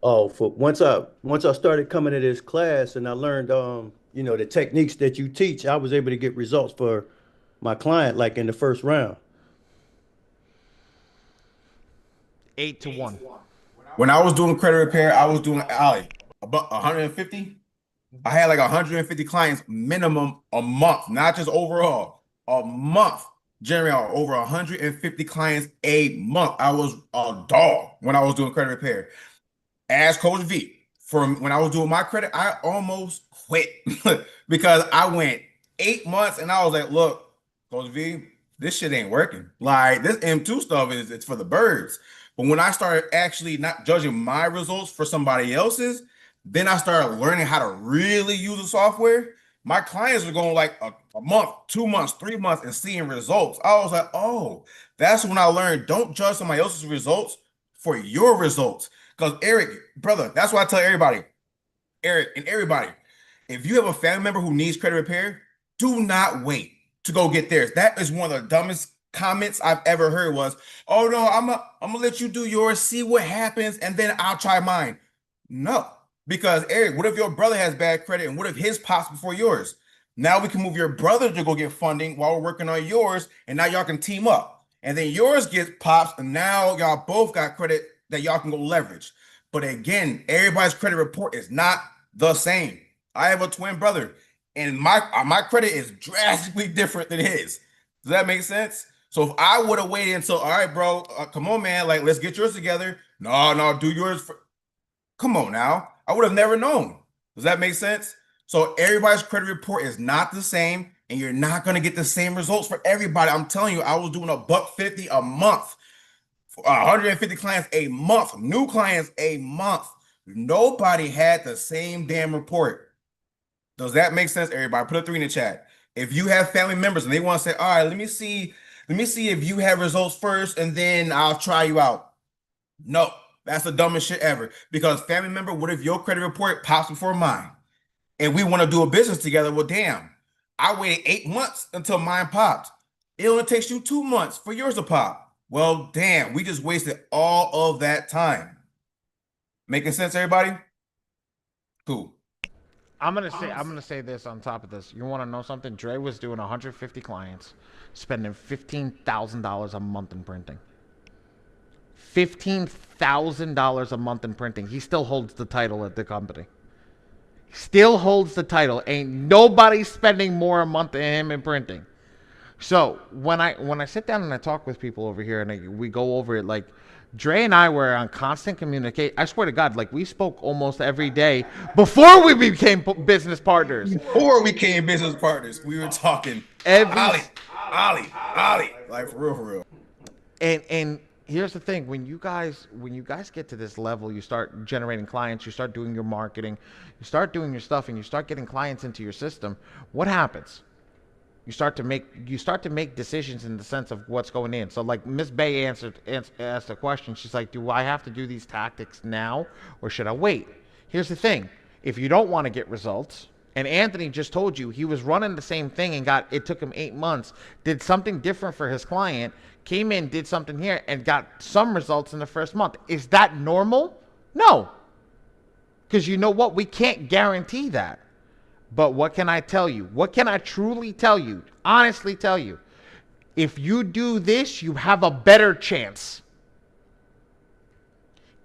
Oh, once I started coming to this class and I learned the techniques that you teach, I was able to get results for my client like in the first round. 8 to 1. When I was doing credit repair, I was doing about 150. I had like 150 clients minimum a month, not just overall, a month. Generating over 150 clients a month. I was a dog when I was doing credit repair. As Coach V, from when I was doing my credit, I almost quit because I went 8 months and I was like, look, Coach V, this shit ain't working. Like this M2 stuff it's for the birds. But when I started actually not judging my results for somebody else's, then I started learning how to really use the software. My clients were going like a month, 2 months, 3 months and seeing results. I was like, oh, that's when I learned don't judge somebody else's results for your results. Because Eric, brother, that's why I tell everybody, Eric and everybody, if you have a family member who needs credit repair, do not wait to go get theirs. That is one of the dumbest comments I've ever heard was, oh no, I'm gonna let you do yours, see what happens, and then I'll try mine. No, because Eric, what if your brother has bad credit and what if his pops before yours? Now we can move your brother to go get funding while we're working on yours, and now y'all can team up. And then yours gets pops, and now y'all both got credit that y'all can go leverage. But again, everybody's credit report is not the same. I have a twin brother, and my credit is drastically different than his. Does that make sense? So if I would have waited until, all right, bro, come on, man, like let's get yours together. No, do yours. Come on now, I would have never known. Does that make sense? So everybody's credit report is not the same, and you're not gonna get the same results for everybody. I'm telling you, I was doing $150 a month. 150 clients a month, new clients a month. Nobody had the same damn report. Does that make sense, everybody? Put a 3 in the chat. If you have family members and they want to say, all right, let me see if you have results first, and then I'll try you out. No, that's the dumbest shit ever. Because family member, what if your credit report pops before mine? And we want to do a business together? Well, damn, I waited 8 months until mine popped. It only takes you 2 months for yours to pop. Well, damn, we just wasted all of that time. Making sense, everybody? Cool. I'm gonna say this on top of this. You want to know something? Dre was doing 150 clients, spending $15,000 a month in printing. $15,000 a month in printing. He still holds the title at the company. Still holds the title. Ain't nobody spending more a month than him in printing. So when I sit down and I talk with people over here and we go over it, like Dre and I were on constant communication. I swear to God, like we spoke almost every day before we became business partners. Before we became business partners, we were talking Ollie, like for real. And here's the thing: when you guys get to this level, you start generating clients, you start doing your marketing, you start doing your stuff, and you start getting clients into your system. What happens? You start to make decisions in the sense of what's going in. So like Miss Bay asked a question. She's like, do I have to do these tactics now or should I wait? Here's the thing. If you don't want to get results, and Anthony just told you he was running the same thing and it took him 8 months, did something different for his client, came in, did something here and got some results in the first month. Is that normal? No. Because you know what? We can't guarantee that. But what can I tell you? What can I truly tell you? Honestly tell you. If you do this, you have a better chance.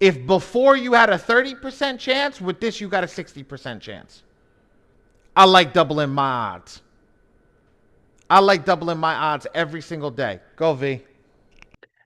If before you had a 30% chance, with this you got a 60% chance. I like doubling my odds. I like doubling my odds every single day. Go, V.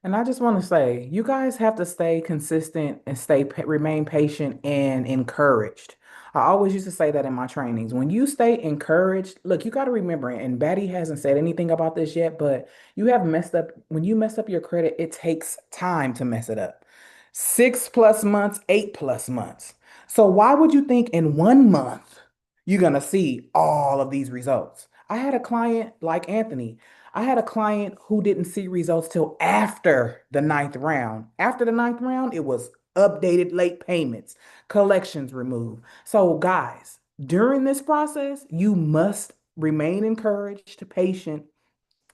And I just want to say, you guys have to stay consistent and remain patient and encouraged. I always used to say that in my trainings. When you stay encouraged, look, you got to remember, and Badi hasn't said anything about this yet, but you have messed up. When you mess up your credit, it takes time to mess it up. 6+ months, 8+ months. So why would you think in 1 month you're going to see all of these results? I had a client like Anthony. I had a client who didn't see results till after the 9th round. After the 9th round, it was updated late payments, collections removed. So, guys, during this process, you must remain encouraged, patient,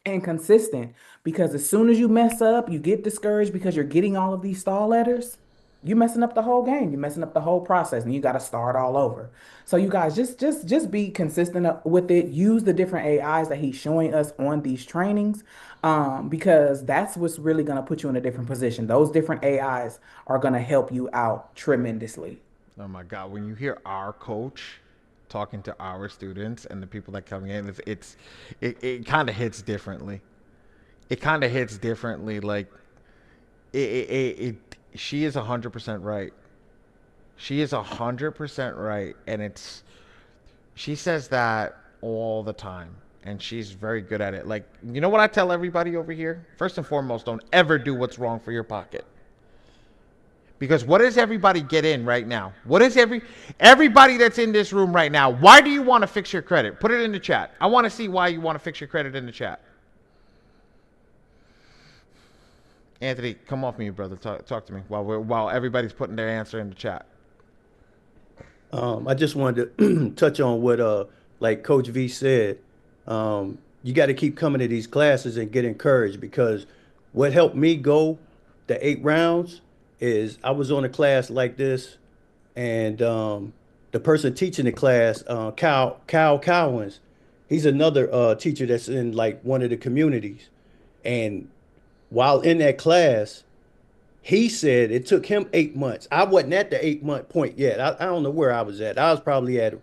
and consistent because as soon as you mess up, you get discouraged because you're getting all of these stall letters. you messing up the whole game. You're messing up the whole process, and you got to start all over. So you guys just be consistent with it. Use the different AIs that he's showing us on these trainings, because that's what's really going to put you in a different position. Those different AIs are going to help you out tremendously. Oh my God, when you hear our coach talking to our students and the people that come in, it kind of hits differently. It kind of hits differently. Like she is 100% right. She is 100% right, and she says that all the time, and she's very good at it. Like, you know what I tell everybody over here? First and foremost, don't ever do what's wrong for your pocket. Because what does everybody get in right now? What is everybody that's in this room right now? Why do you want to fix your credit? Put it in the chat. I want to see why you want to fix your credit in the chat. Anthony, come off mute, brother. Talk to me while everybody's putting their answer in the chat. I just wanted to touch on what like Coach V said. You got to keep coming to these classes and get encouraged, because what helped me go the 8 rounds is I was on a class like this, and the person teaching the class, Kyle Cowens, he's another teacher that's in like one of the communities. And while in that class, he said it took him 8 months. I wasn't at the 8-month point yet. I don't know where I was at. I was probably at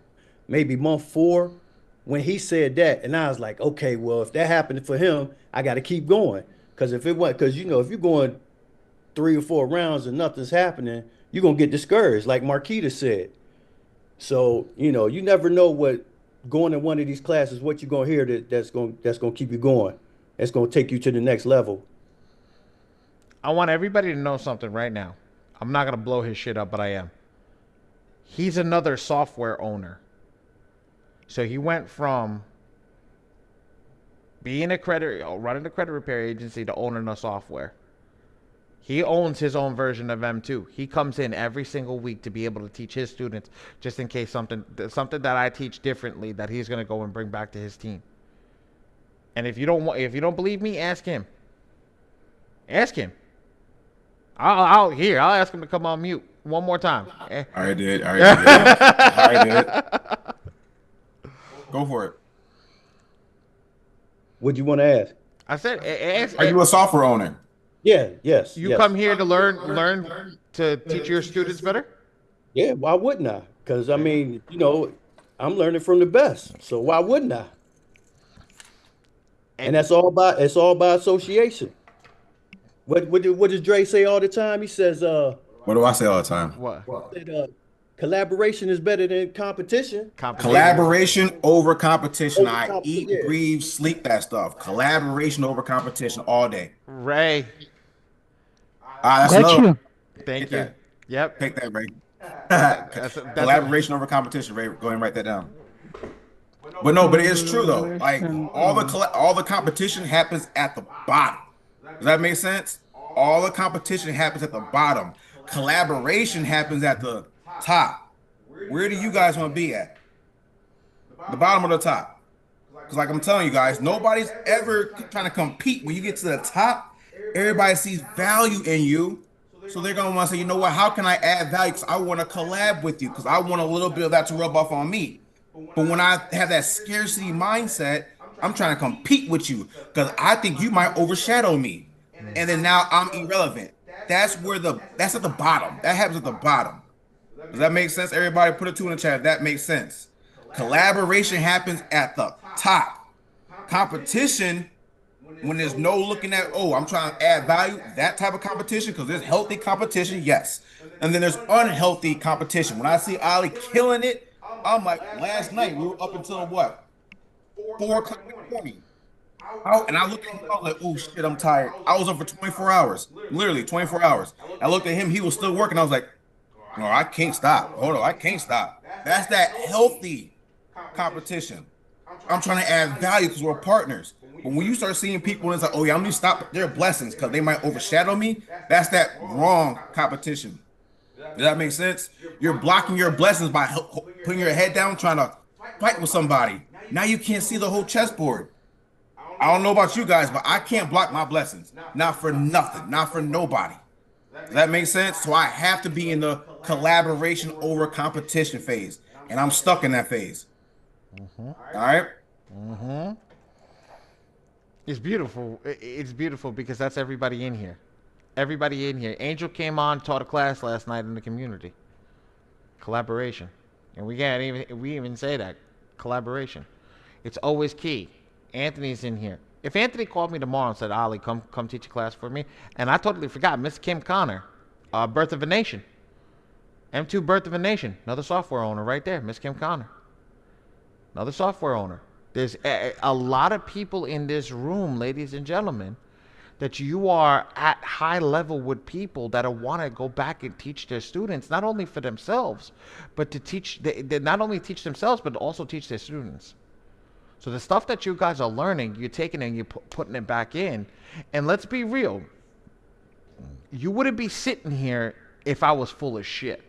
maybe month 4 when he said that. And I was like, okay, well, if that happened for him, I got to keep going. Because if it wasn't, because, if you're going 3 or 4 rounds and nothing's happening, you're going to get discouraged, like Marquita said. So, you never know what going to one of these classes, what you're going to hear that's going to keep you going. That's going to take you to the next level. I want everybody to know something right now. I'm not going to blow his shit up, but I am. He's another software owner. So he went from being running a credit repair agency to owning a software. He owns his own version of M2. He comes in every single week to be able to teach his students, just in case something that I teach differently that he's going to go and bring back to his team. And if you don't believe me, ask him. Ask him. I'll ask him to come on mute one more time. I did. Go for it. What'd you want to ask? I said, ask. Are you a software owner? Yeah. Yes. You come here to learn to teach your students better? Yeah. Why wouldn't I? Because I mean, I'm learning from the best. So why wouldn't I? And it's all by association. What does Dre say all the time? He says, what do I say all the time? What? That, collaboration is better than competition. Collaboration over competition. I eat, breathe, sleep that stuff. Collaboration over competition all day. Ray. That's love. Thank you. Yep. Take that, Ray. Collaboration over competition, Ray. Go ahead and write that down. But it is true though. Like all the competition happens at the bottom. Does that make sense? All the competition happens at the bottom. Collaboration happens at the top. Where do you guys want to be at? The bottom or the top? Because like I'm telling you guys, nobody's ever trying to compete. When you get to the top, everybody sees value in you. So they're going to want to say, you know what, how can I add value? Because I want to collab with you, because I want a little bit of that to rub off on me. But when I have that scarcity mindset, I'm trying to compete with you because I think you might overshadow me. And then now I'm irrelevant. That's at the bottom. That happens at the bottom. Does that make sense? Everybody put a 2 in the chat. That makes sense. Collaboration happens at the top. Competition, when there's no looking at, I'm trying to add value, that type of competition, because there's healthy competition, yes. And then there's unhealthy competition. When I see Ali killing it, I'm like, last night we were up until what? 4 o'clock in the morning. And I looked at him, I was like, oh shit, I'm tired. I was up for 24 hours, literally 24 hours. I looked at him, he was still working. I was like, no, I can't stop. Hold on, I can't stop. That's that healthy competition. I'm trying to add value because we're partners. But when you start seeing people and it's like, oh yeah, I'm gonna stop their blessings because they might overshadow me, that's that wrong competition. Does that make sense? You're blocking your blessings by putting your head down, trying to fight with somebody. Now you can't see the whole chessboard. I don't know about you guys, but I can't block my blessings. Not for nothing. Not for nobody. Does that make sense? So I have to be in the collaboration over competition phase, and I'm stuck in that phase. All right. It's beautiful. It's beautiful because that's everybody in here. Everybody in here. Angel came on, taught a class last night in the community. Collaboration. And we even say that. Collaboration. It's always key. Anthony's in here. If Anthony called me tomorrow and said, "Ali, come teach a class for me," and I totally forgot, Miss Kim Connor, Birth of a Nation. M2 Birth of a Nation. Another software owner right there, Miss Kim Connor. Another software owner. There's a lot of people in this room, ladies and gentlemen, that you are at high level with people that want to go back and teach their students, not only for themselves, but to teach, they not only teach themselves, but also teach their students. So the stuff that you guys are learning, you're taking and you're putting it back in. And let's be real. You wouldn't be sitting here if I was full of shit.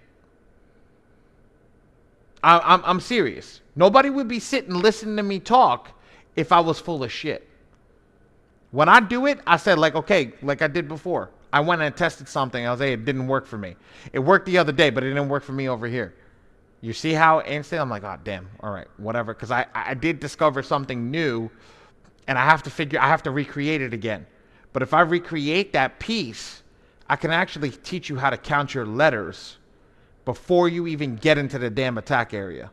I'm serious. Nobody would be sitting listening to me talk if I was full of shit. When I do it, I said, like, okay, like I did before. I went and tested something. I was like, it didn't work for me. It worked the other day, but it didn't work for me over here. You see how instant? I'm like, oh, damn. All right, whatever. Because I did discover something new, and I have to recreate it again. But if I recreate that piece, I can actually teach you how to count your letters before you even get into the damn attack area.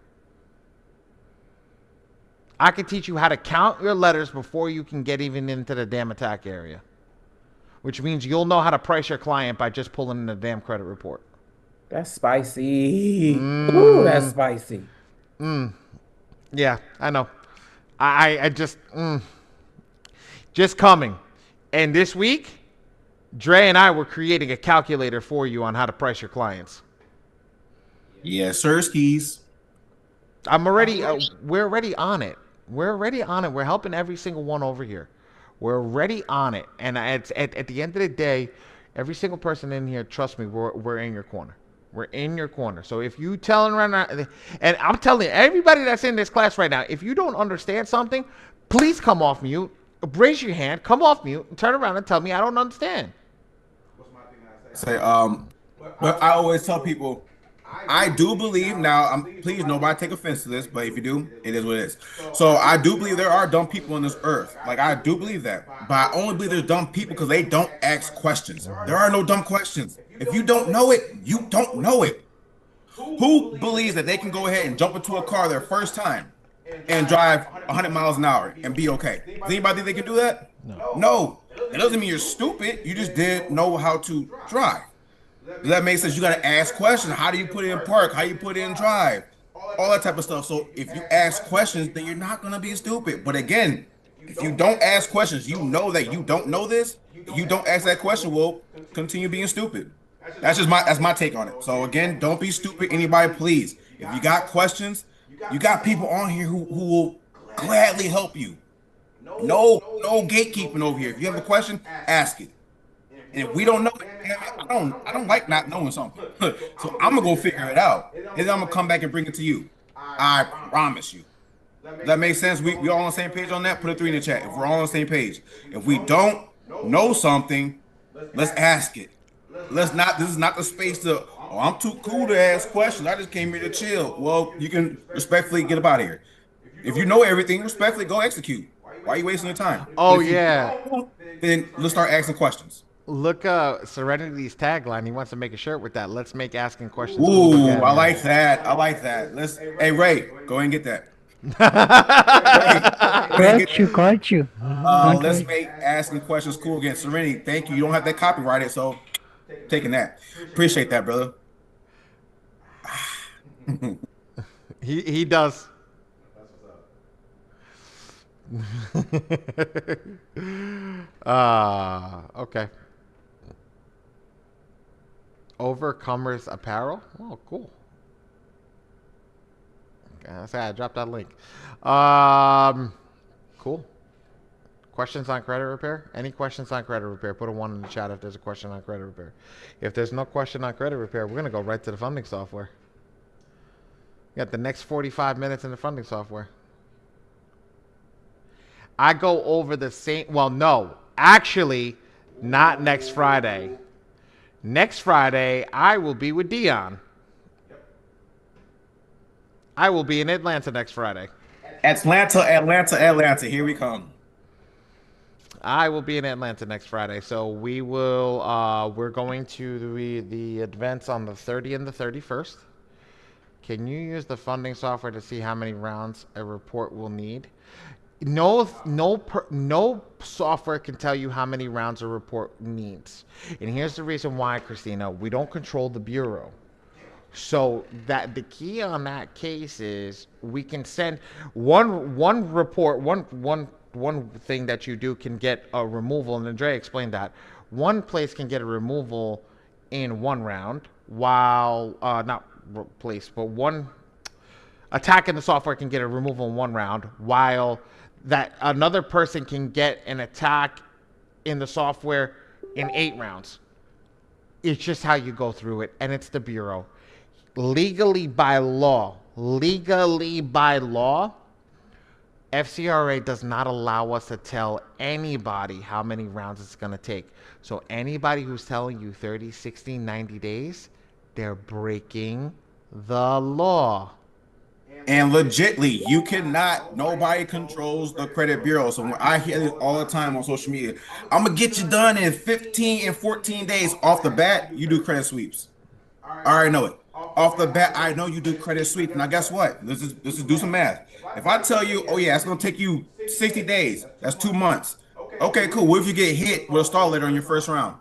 I can teach you how to count your letters before you can get even into the damn attack area. Which means you'll know how to price your client by just pulling in the damn credit report. That's spicy. Ooh, that's spicy. Yeah, I know. I just coming. And this week, Dre and I were creating a calculator for you on how to price your clients. Yes, sir, skis. We're already on it. We're already on it. We're helping every single one over here. We're already on it. And at the end of the day, every single person in here, trust me, we're in your corner. We're in your corner. So if you telling right now, and I'm telling you, everybody that's in this class right now, if you don't understand something, please come off mute, raise your hand, come off mute, and turn around and tell me I don't understand. Say, but I always tell people, I do believe now. Please, nobody take offense to this, but if you do, it is what it is. So I do believe there are dumb people on this earth. Like I do believe that, but I only believe there's dumb people because they don't ask questions. There are no dumb questions. If you don't know it, you don't know it. Who believes that they can go ahead and jump into a car their first time and drive 100 miles an hour and be okay? Does anybody think they can do that? No. It doesn't mean you're stupid. You just didn't know how to drive. Does that make sense? You got to ask questions. How do you put it in park? How you put it in drive? All that type of stuff. So if you ask questions, then you're not going to be stupid. But again, if you don't ask questions, you know that you don't know this. If you don't ask that question, we'll continue being stupid. That's my take on it. So again, don't be stupid. Anybody, please. If you got questions, you got people on here who will gladly help you. No gatekeeping over here. If you have a question, ask it. And if we don't know it, I don't like not knowing something. So I'm gonna go figure it out. And then I'm gonna come back and bring it to you. I promise you. Does that make sense? We all on the same page on that? Put a 3 in the chat. If we're all on the same page. If we don't know something, let's ask it. This is not the space to, oh, I'm too cool to ask questions. I just came here to chill. Well, you can respectfully get up out of here. If you know everything, respectfully go execute. Why are you wasting your time? Oh, yeah. Then let's start asking questions. Look, Serenity's tagline. He wants to make a shirt with that. Let's make asking questions. Ooh, cool again. I like that. I like that. Hey, Ray, go ahead and get that. Got you. Let's make asking questions cool again. Serenity, thank you. You don't have that copyrighted, so taking that. Appreciate that, brother. He does. Okay. Overcomers Apparel. Oh, cool. Okay, I say I dropped that link. Cool. Questions on credit repair? Any questions on credit repair? Put a 1 in the chat if there's a question on credit repair. If there's no question on credit repair, we're gonna go right to the funding software. We got the next 45 minutes in the funding software. I go over the same. Well, no, actually, not next Friday. Next Friday, I will be with Dion. I will be in Atlanta next Friday. Atlanta. Here we come. I will be in Atlanta next Friday. So we will, we're going to the events on the 30th and the 31st. Can you use the funding software to see how many rounds a report will need? No software can tell you how many rounds a report needs. And here's the reason why, Christina. We don't control the Bureau. So that the key on that case is we can send one report, one thing that you do can get a removal, and Andre explained that. One place can get a removal in one round, while not place, but one attack in the software can get a removal in one round, while that another person can get an attack in the software in 8 rounds. It's just how you go through it, and it's the Bureau. Legally by law, FCRA does not allow us to tell anybody how many rounds it's going to take. So anybody who's telling you 30, 60, 90 days, they're breaking the law. And legitly, you cannot, nobody controls the credit bureau. So when I hear this all the time on social media, I'm going to get you done in 15 and 14 days off the bat, you do credit sweeps. I already know it. Off the bat, I know you do credit sweep. Now, guess what? Let's just do some math. If I tell you, oh yeah, it's gonna take you 60 days, that's 2 months. Okay, cool. What if you get hit with a stall letter on your first round?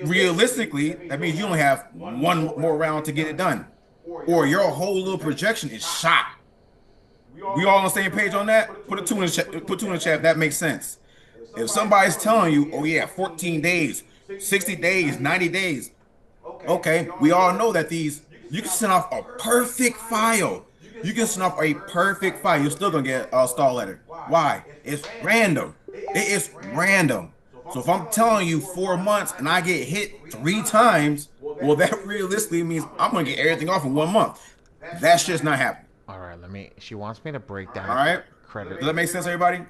Realistically, that means you only have one more round to get it done, or your whole little projection is shot. We all on the same page on that? Put a 2 in the chat. Put 2 in the chat if that makes sense. If somebody's telling you, oh yeah, 14 days, 60 days, 90 days. Okay, we all know that you can send off a perfect file. You can send off a perfect file. You're still gonna get a stall letter. Why? It's random. It is random. So if I'm telling you 4 months and I get hit 3 times, well, that realistically means I'm gonna get everything off in 1 month. That's just not happening. All right, she wants me to break down. All right. Credit. Does that make sense, everybody?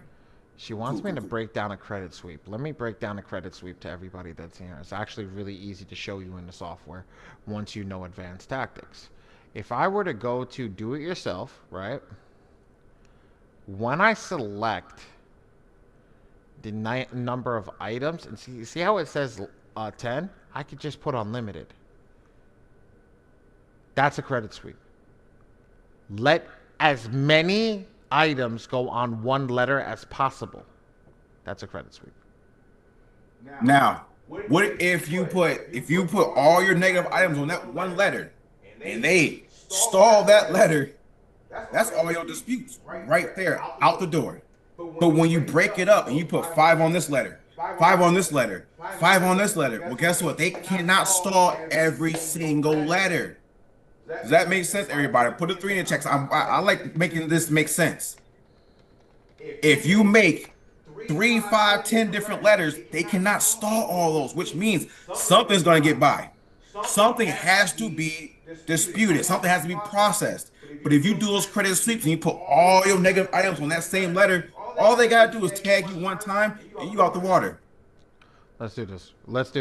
She wants me to break down a credit sweep. Let me break down a credit sweep to everybody that's here. It's actually really easy to show you in the software once you know advanced tactics. If I were to go to do it yourself, right? When I select the number of items and see how it says 10, I could just put unlimited. That's a credit sweep. Let as many items go on one letter as possible. That's a credit sweep. Now, what if you put all your negative items on that one letter and they stall that letter? That's all your disputes right there out the door. But when you break it up and you put 5 on this letter, 5 on this letter, 5 on this letter, well, guess what? They cannot stall every single letter. Does that make sense, everybody? Put a 3 in the checks. I like making this make sense. If you make 3, 5, 10 different letters, they cannot stall all those, which means something's going to get by. Something has to be disputed. Something has to be processed. But if you do those credit sweeps and you put all your negative items on that same letter, all they got to do is tag you one time and you out the water. Let's do this. Let's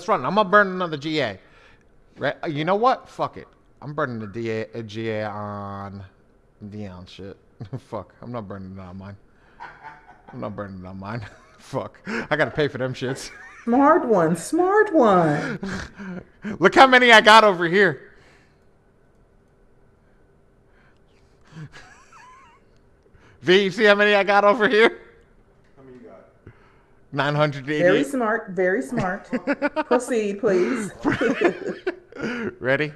run. I'm going to burn another GA. Right? You know what? Fuck it. I'm burning the GA on Dion shit. Fuck. I'm not burning it on mine. Fuck. I gotta pay for them shits. Smart one. Look how many I got over here. V, you see how many I got over here? How many you got? 980. Very smart. Proceed, please. Ready?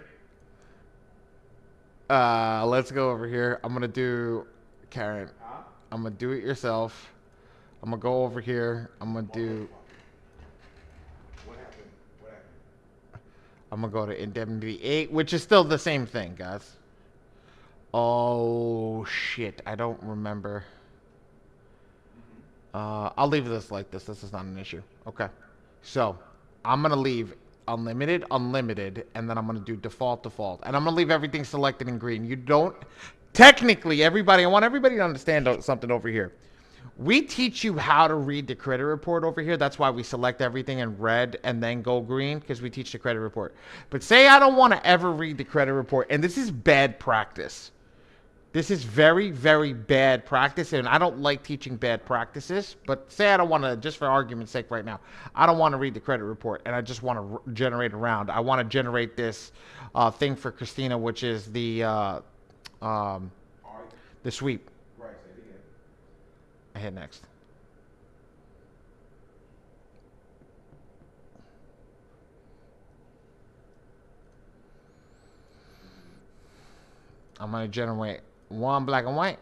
Let's go over here. I'm gonna do Karen. I'm gonna do it yourself. I'm gonna go over here. I'm gonna do. What happened? I'm gonna go to indemnity 8, which is still the same thing, guys. Oh shit! I don't remember. I'll leave this like this. This is not an issue. Okay. So I'm gonna leave unlimited, and then I'm gonna do default, and I'm gonna leave everything selected in green. You don't technically, everybody. I want everybody to understand something over here. We teach you how to read the credit report over here. That's why we select everything in red and then go green, because we teach the credit report. But say I don't want to ever read the credit report, and this is bad practice. This is very, very bad practice, and I don't like teaching bad practices. But say I don't want to, just for argument's sake right now, I don't want to read the credit report, and I just want to generate a round. I want to generate this thing for Christina, which is the sweep. I hit next. I'm going to generate one black and white.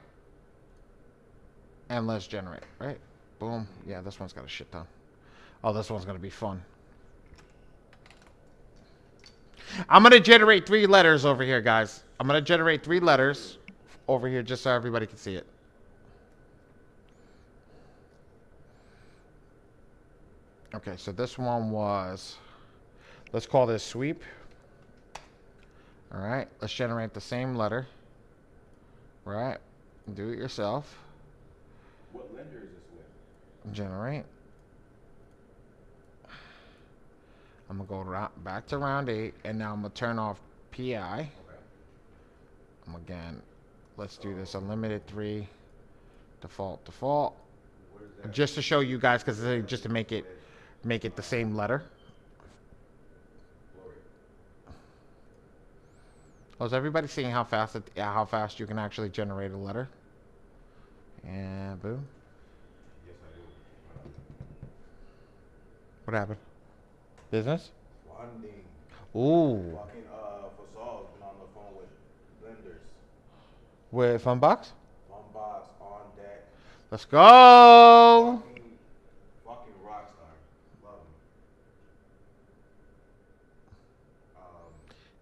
And let's generate, right? Boom. Yeah, this one's got a shit ton. Oh, this one's going to be fun. I'm going to generate 3 letters over here, guys. I'm going to generate 3 letters over here just so everybody can see it. Okay, so this one was, let's call this sweep. All right, let's generate the same letter. Right, do it yourself. What lender is this with? Generate. I'm gonna go back to round 8, and now I'm gonna turn off PI. Okay. Again, let's do this unlimited 3, default. Just to show you guys, because just to make it the same letter. Oh, is everybody seeing how fast you can actually generate a letter? And boom. Yes, I do. What happened? Business? Funding. Ooh. Fucking Fasol's been on the phone with lenders. With Funbox? Funbox on deck. Let's go. Fucking rock star. Love him.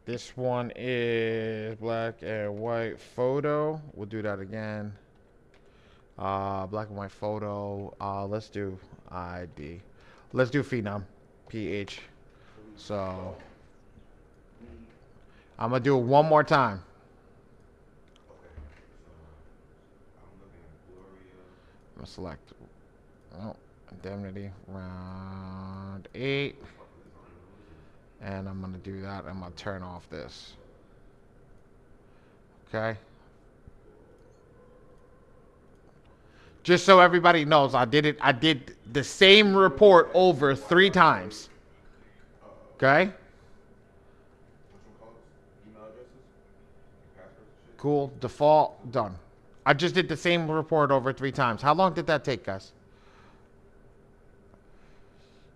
This one is black and white photo. We'll do that again. Black and white photo. Let's do ID. Let's do Phenom. PH. So I'm gonna do it one more time. I'm gonna select indemnity round 8. And I'm going to do that. I'm going to turn off this. Okay. Just so everybody knows, I did the same report over 3 times. Okay. Cool. Default. Done. I just did the same report over 3 times. How long did that take, guys?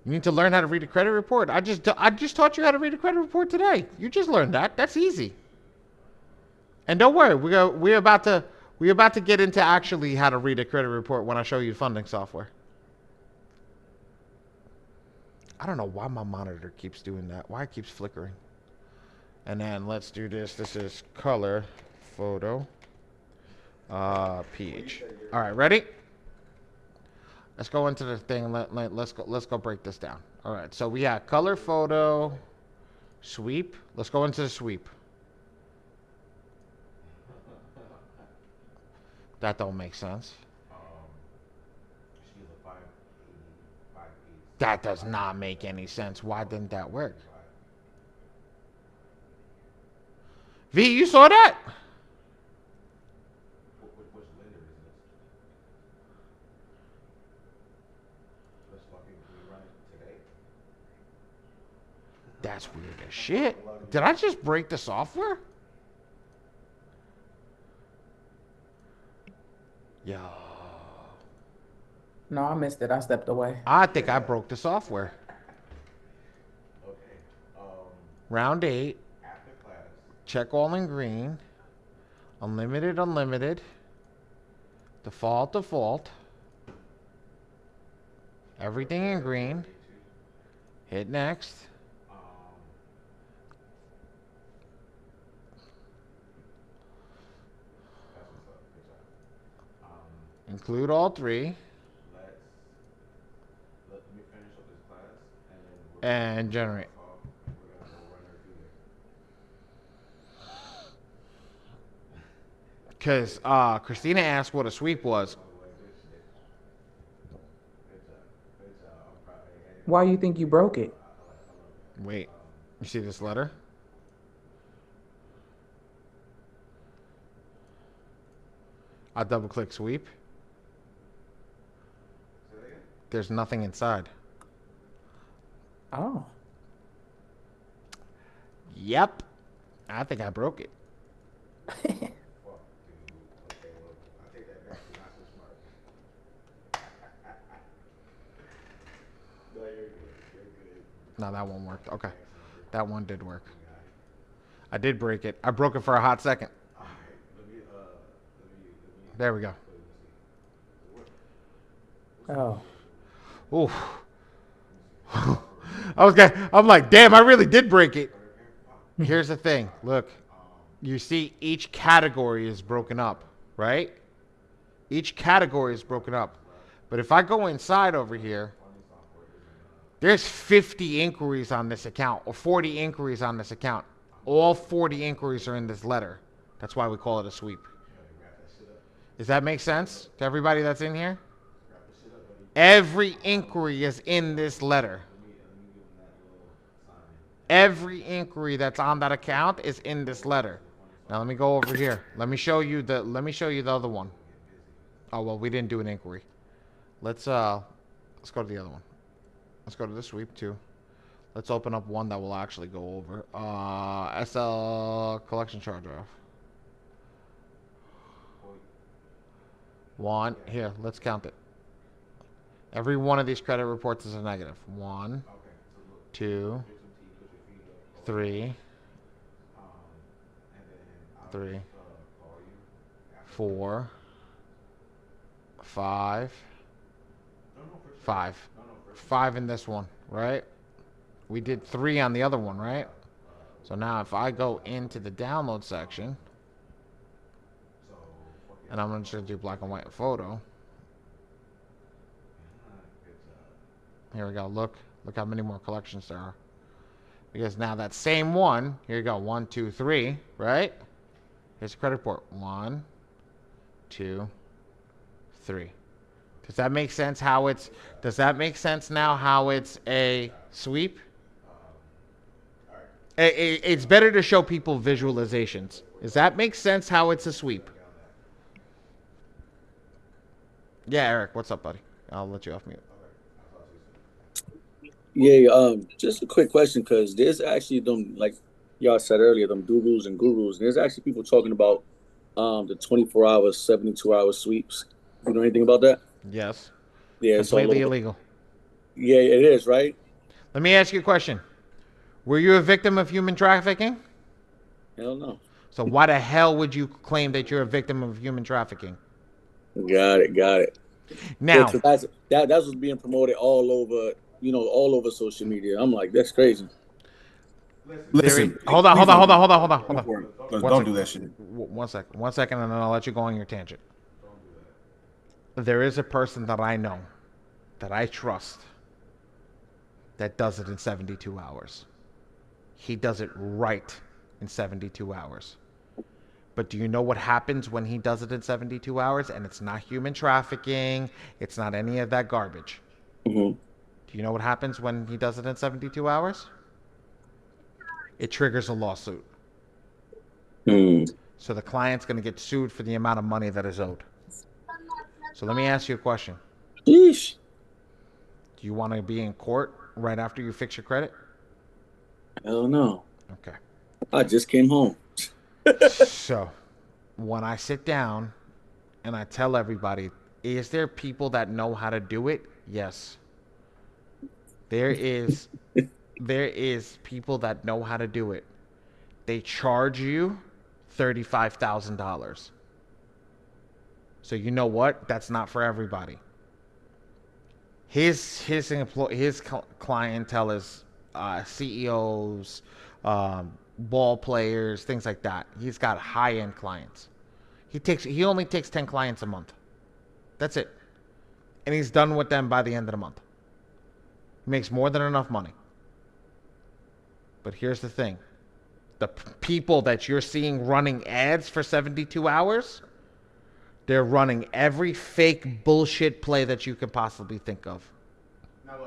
You need to learn how to read a credit report. I just taught you how to read a credit report today. You just learned that. That's easy. And don't worry, we're about to get into actually how to read a credit report when I show you funding software. I don't know why my monitor keeps doing that. Why it keeps flickering. And then let's do this. This is color photo PH. All right, ready? Let's go into the thing. Let's go break this down. All right. So we have color photo, sweep. Let's go into the sweep. That don't make sense. That does not make any sense. Why didn't that work? V, you saw that? That's weird as shit. Did I just break the software? Yo. No, I missed it. I stepped away. I think I broke the software. Round 8. Check all in green. Unlimited. Default. Everything in green. Hit next. Include all 3. Let me finish up this class and generate. Because Christina asked what a sweep was. Why you think you broke it? Wait, you see this letter? I double click sweep. There's nothing inside. Oh. Yep. I think I broke it. No, that one worked. Okay. That one did work. I did break it. I broke it for a hot second. There we go. Oh. Ooh. I'm like, damn, I really did break it. Here's the thing. Look. You see each category is broken up, right? Each category is broken up. But if I go inside over here, there's 50 inquiries on this account or 40 inquiries on this account. All 40 inquiries are in this letter. That's why we call it a sweep. Does that make sense to everybody that's in here? Every inquiry is in this letter. Every inquiry that's on that account is in this letter. Now let me go over here. Let me show you the other one. Oh well, we didn't do an inquiry. Let's go to the other one. Let's go to the sweep too. Let's open up one that will actually go over. SL collection charge off. One here. Let's count it. Every one of these credit reports is a negative. 1, 2, 3, 4, 5. 5 in this one, right? We did 3 on the other one, right? So now if I go into the download section, and I'm just going to do black and white photo. Here we go. Look how many more collections there are. Because now that same one, here you go, 1, 2, 3, right? Here's the credit report. 1, 2, 3. Does that make sense does that make sense now how it's a sweep? It's better to show people visualizations. Does that make sense how it's a sweep? Yeah, Eric, what's up, buddy? I'll let you off mute. Yeah, just a quick question, because there's actually them, like y'all said earlier, them gurus and gurus. There's actually people talking about the 24-hour, 72-hour sweeps. You know anything about that? Yes. Yeah, completely illegal. Yeah, it is, right? Let me ask you a question. Were you a victim of human trafficking? Hell no. So why the hell would you claim that you're a victim of human trafficking? Got it. Now, that's what's being promoted all over social media. I'm like, that's crazy. Listen, hold on. Don't do that shit. 1 second, and then I'll let you go on your tangent. There is a person that I know, that I trust, that does it in 72 hours. He does it right in 72 hours. But do you know what happens when he does it in 72 hours? And it's not human trafficking. It's not any of that garbage. Mm-hmm. Do you know what happens when he does it in 72 hours? It triggers a lawsuit. So the client's going to get sued for the amount of money that is owed. So let me ask you a question. Yeesh. Do you want to be in court right after you fix your credit? Hell no. Okay. I just came home. So when I sit down and I tell everybody, is there people that know how to do it? Yes. There is people that know how to do it. They charge you $35,000. So you know what? That's not for everybody. His clientele is CEOs, ball players, things like that. He's got high-end clients. He only takes 10 clients a month. That's it. And he's done with them by the end of the month. He makes more than enough money. But here's the thing. The people that you're seeing running ads for 72 hours, they're running every fake bullshit play that you could possibly think of.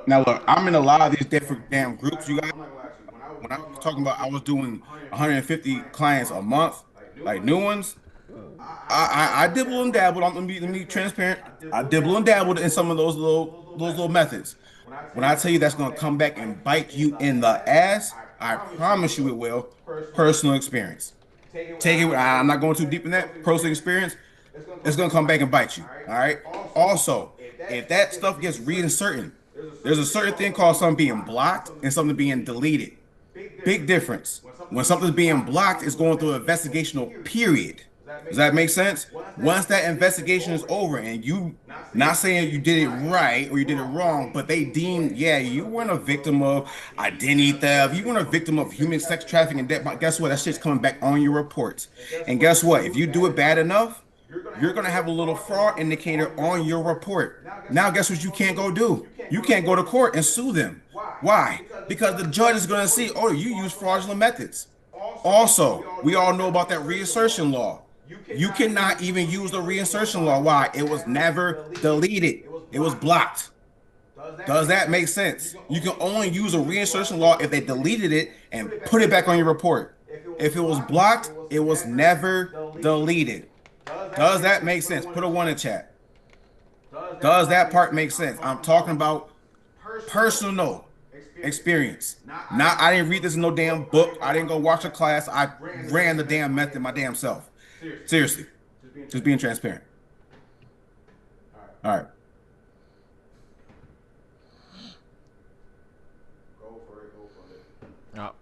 Now look, I'm in a lot of these different damn groups, you guys. When I was talking about I was doing 150 clients a month, like new ones, I dibble and dabbled. Let me be transparent. I dibble and dabbled in some of those little methods. When I tell you that's gonna come back and bite you in the ass, I promise you it will. Personal experience. Take it. I'm not going too deep in that. Personal experience. It's gonna come back and bite you. All right. Also, if that stuff gets reinserted, there's a certain thing called something being blocked and something being deleted. Big difference. When something's being blocked, it's going through an investigational period. Does that make sense? Once that investigation is over and you not saying you did it right or you did it wrong, but they deemed, yeah, you weren't a victim of identity theft, you weren't a victim of human sex trafficking and debt, guess what? That shit's coming back on your reports. And guess what? If you do it bad enough, you're gonna have a little fraud indicator on your report. Now, guess what you can't go do? You can't go to court and sue them. Why? Because the judge is gonna see, oh, you use fraudulent methods. Also, we all know about that reinsertion law. You cannot even use the reinsertion law. Why? It was never deleted. It was blocked. Does that make sense? You can only use a reinsertion law if they deleted it and put it back on your report. If it was blocked, it was never deleted. Does that make sense? Put a 1 in chat. Does that part make sense? I'm talking about personal experience. Not I didn't read this in no damn book. I didn't go watch a class. I ran the damn method my damn self. Seriously. Just being transparent. All right. Oh.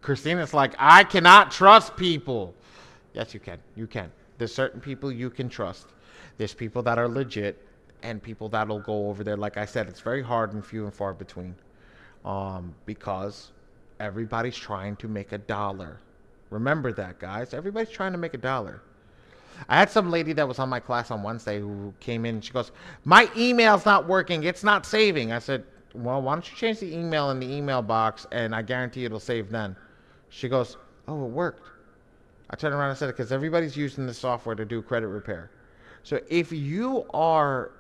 Christina's like, I cannot trust people. Yes, you can. You can. There's certain people you can trust. There's people that are legit and people that'll go over there. Like I said, it's very hard and few and far between. Because everybody's trying to make a dollar. Remember that, guys. Everybody's trying to make a dollar. I had some lady that was on my class on Wednesday who came in. She goes, my email's not working. It's not saving. I said, well, why don't you change the email in the email box and I guarantee it'll save then. She goes, oh, it worked. I turned around and said, because everybody's using the software to do credit repair. So if you are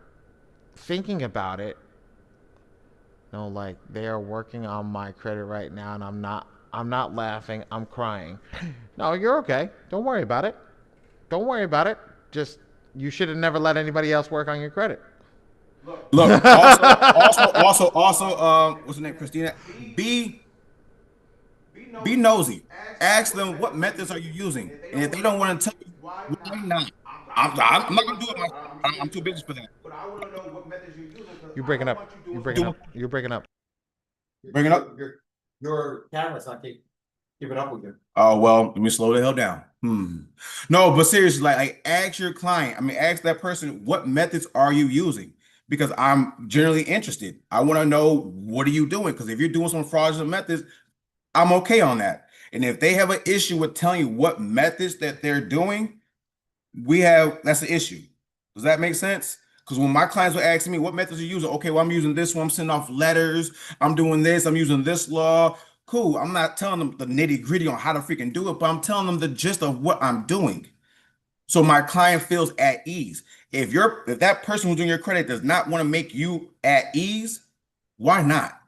thinking about it, you know, like they are working on my credit right now and I'm not laughing, I'm crying. No, you're okay. Don't worry about it. Don't worry about it. Just, you should have never let anybody else work on your credit. Look, also, what's her name, Christina? Be nosy. Ask them what methods are you using, and if they don't want to tell you, why not? I'm not gonna do it myself. I'm too busy for that. You breaking up. You're breaking up. You're breaking up. Bring it up. Your camera's not keeping up with you. Oh well, let me slow the hell down. No, but seriously, like ask your client. I mean, ask that person what methods are you using, because I'm generally interested. I want to know what are you doing, because if you're doing some fraudulent methods, I'm okay on that. And if they have an issue with telling you what methods that they're doing, that's an issue. Does that make sense? Because when my clients were asking me what methods are you using, okay, well, I'm using this one, I'm sending off letters, I'm doing this, I'm using this law. Cool. I'm not telling them the nitty-gritty on how to freaking do it, but I'm telling them the gist of what I'm doing. So my client feels at ease. If that person who's doing your credit does not want to make you at ease, why not?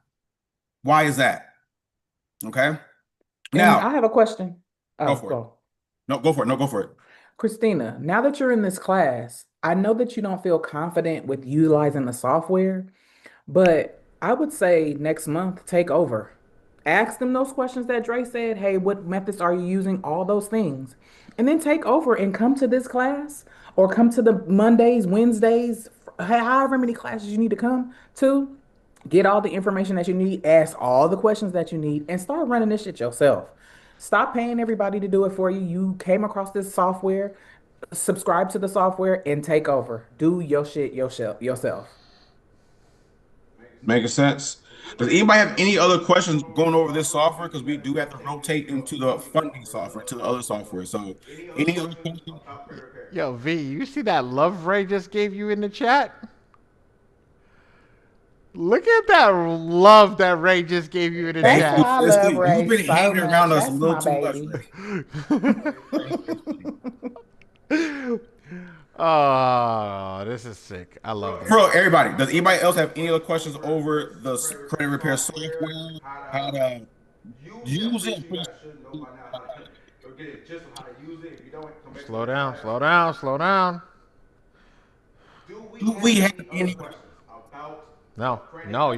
Why is that? Okay. Now I have a question. Go for it. No, go for it. No, go for it. Christina, now that you're in this class, I know that you don't feel confident with utilizing the software, but I would say next month, take over. Ask them those questions that Dre said. Hey, what methods are you using? All those things. And then take over and come to this class or come to the Mondays, Wednesdays, however many classes you need to come to. Get all the information that you need, ask all the questions that you need, and start running this shit yourself. Stop paying everybody to do it for you. You came across this software, subscribe to the software and take over. Do your shit yourself. Making sense? Does anybody have any other questions going over this software? Because we do have to rotate into the funding software, to the other software. So any other questions? Yo, V, you see that love Ray just gave you in the chat? Look at that love that Ray just gave you in the chat. I love Ray. You've been hanging around us a little too much, Ray. Oh, this is sick. I love this. Bro, everybody, does anybody else have any other questions over the credit repair software? How to use it? I'm pretty sure. Slow down, slow down, slow down. Do we have any No, no,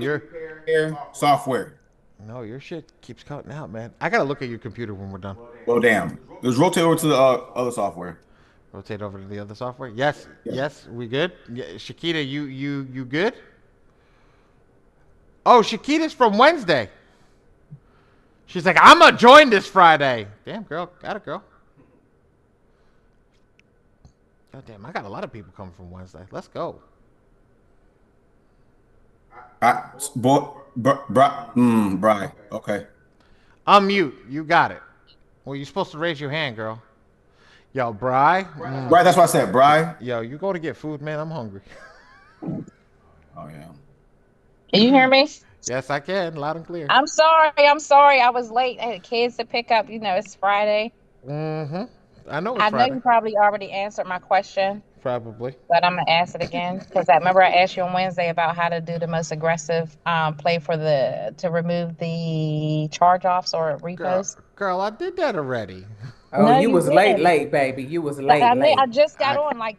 software? no, your shit keeps cutting out, man. I gotta look at your computer when we're done. Well, damn. Let's rotate over to the other software. Rotate over to the other software. Yes, yes, we good. Yeah, Shakita, you good? Oh, Shakita's from Wednesday. She's like, I'm gonna join this Friday. Damn, girl, got it, girl. God damn, I got a lot of people coming from Wednesday. Let's go. Bri. Okay. Unmute. You got it. Well, you're supposed to raise your hand, girl. Yo, Bri. Right, that's what I said, Bri. Yo, you go to get food, man. I'm hungry. Oh, yeah. Can you hear me? Yes, I can. Loud and clear. I'm sorry. I'm sorry. I was late. I had kids to pick up. You know, it's Friday. Mm-hmm. I know it's I Friday. know you probably already answered my question, Probably. but I'm gonna ask it again because I remember I asked you on Wednesday about how to do the most aggressive play to remove the charge-offs or repos. Girl, I did that already. Oh, No, you was didn't. late, baby. You was I late. just got on like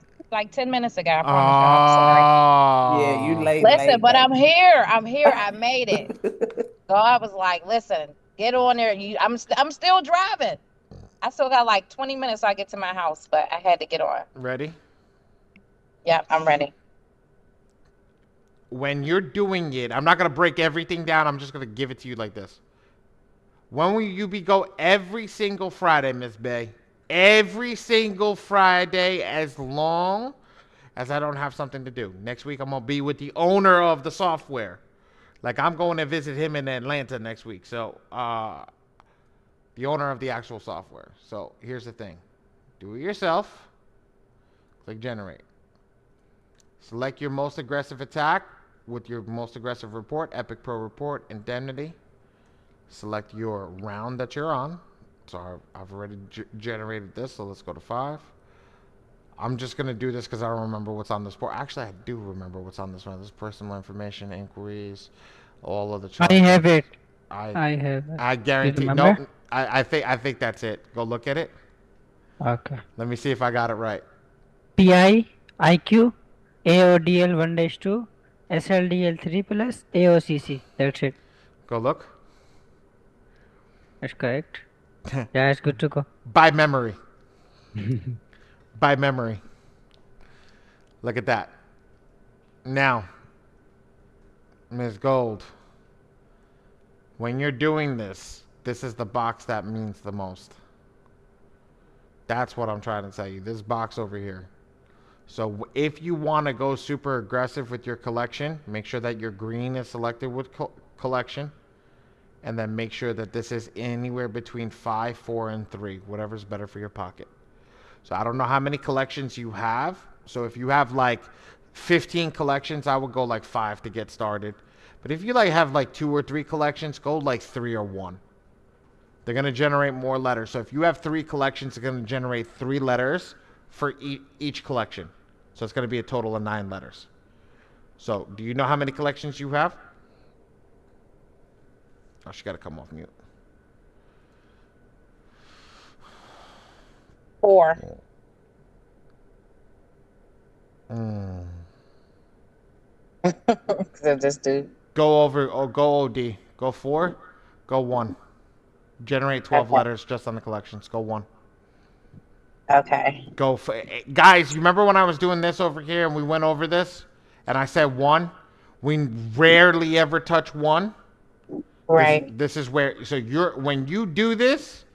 10 minutes ago. I promise you. I'm sorry. Yeah, you late. Listen, but baby. I'm here. I'm here. I made it. God was like, "Listen, get on there. I'm still driving. I still got like 20 minutes so I get to my house, but I had to get on." Ready? Yeah, I'm ready. When you're doing it, I'm not gonna break everything down. I'm just gonna give it to you like this. When will you go every single Friday, Miss Bay? Every single Friday, as long as I don't have something to do. Next week, I'm gonna be with the owner of the software. Like, I'm going to visit him in Atlanta next week. So, the owner of the actual software. So, here's the thing. Do it yourself. Click generate. Select your most aggressive attack with your most aggressive report, Epic Pro Report, Indemnity. Select your round that you're on. So I've already generated this, so let's go to 5. I'm just going to do this because I don't remember what's on this board. Actually, I do remember what's on this one. This is personal information, inquiries, all of the I charges. have it. I have it. I guarantee. You No, remember? I think that's it. Go look at it. Okay. Let me see if I got it right. PI, IQ, AODL 1-2, SLDL 3 plus, AOCC. That's it. Go look. That's correct. Yeah, it's good to go. By memory. By memory. Look at that. Now, Ms. Gold, when you're doing this, this is the box that means the most. That's what I'm trying to tell you. This box over here. So if you want to go super aggressive with your collection, make sure that your green is selected with collection. And then make sure that this is anywhere between 5, 4, and 3. Whatever's better for your pocket. So I don't know how many collections you have. So if you have like 15 collections, I would go like 5 to get started. But if you have 2 or 3 collections, go like 3 or 1. They're going to generate more letters. So if you have 3 collections, they're going to generate 3 letters for each collection. So it's going to be a total of 9 letters. So do you know how many collections you have? Oh, she got to come off mute. 4. So just do. Go OD. Go 4. Go 1. Generate 12 letters just on the collections. Go 1. Okay. Go guys, you remember when I was doing this over here and we went over this and I said 1? We rarely ever touch 1. Right. This is where, so when you do this,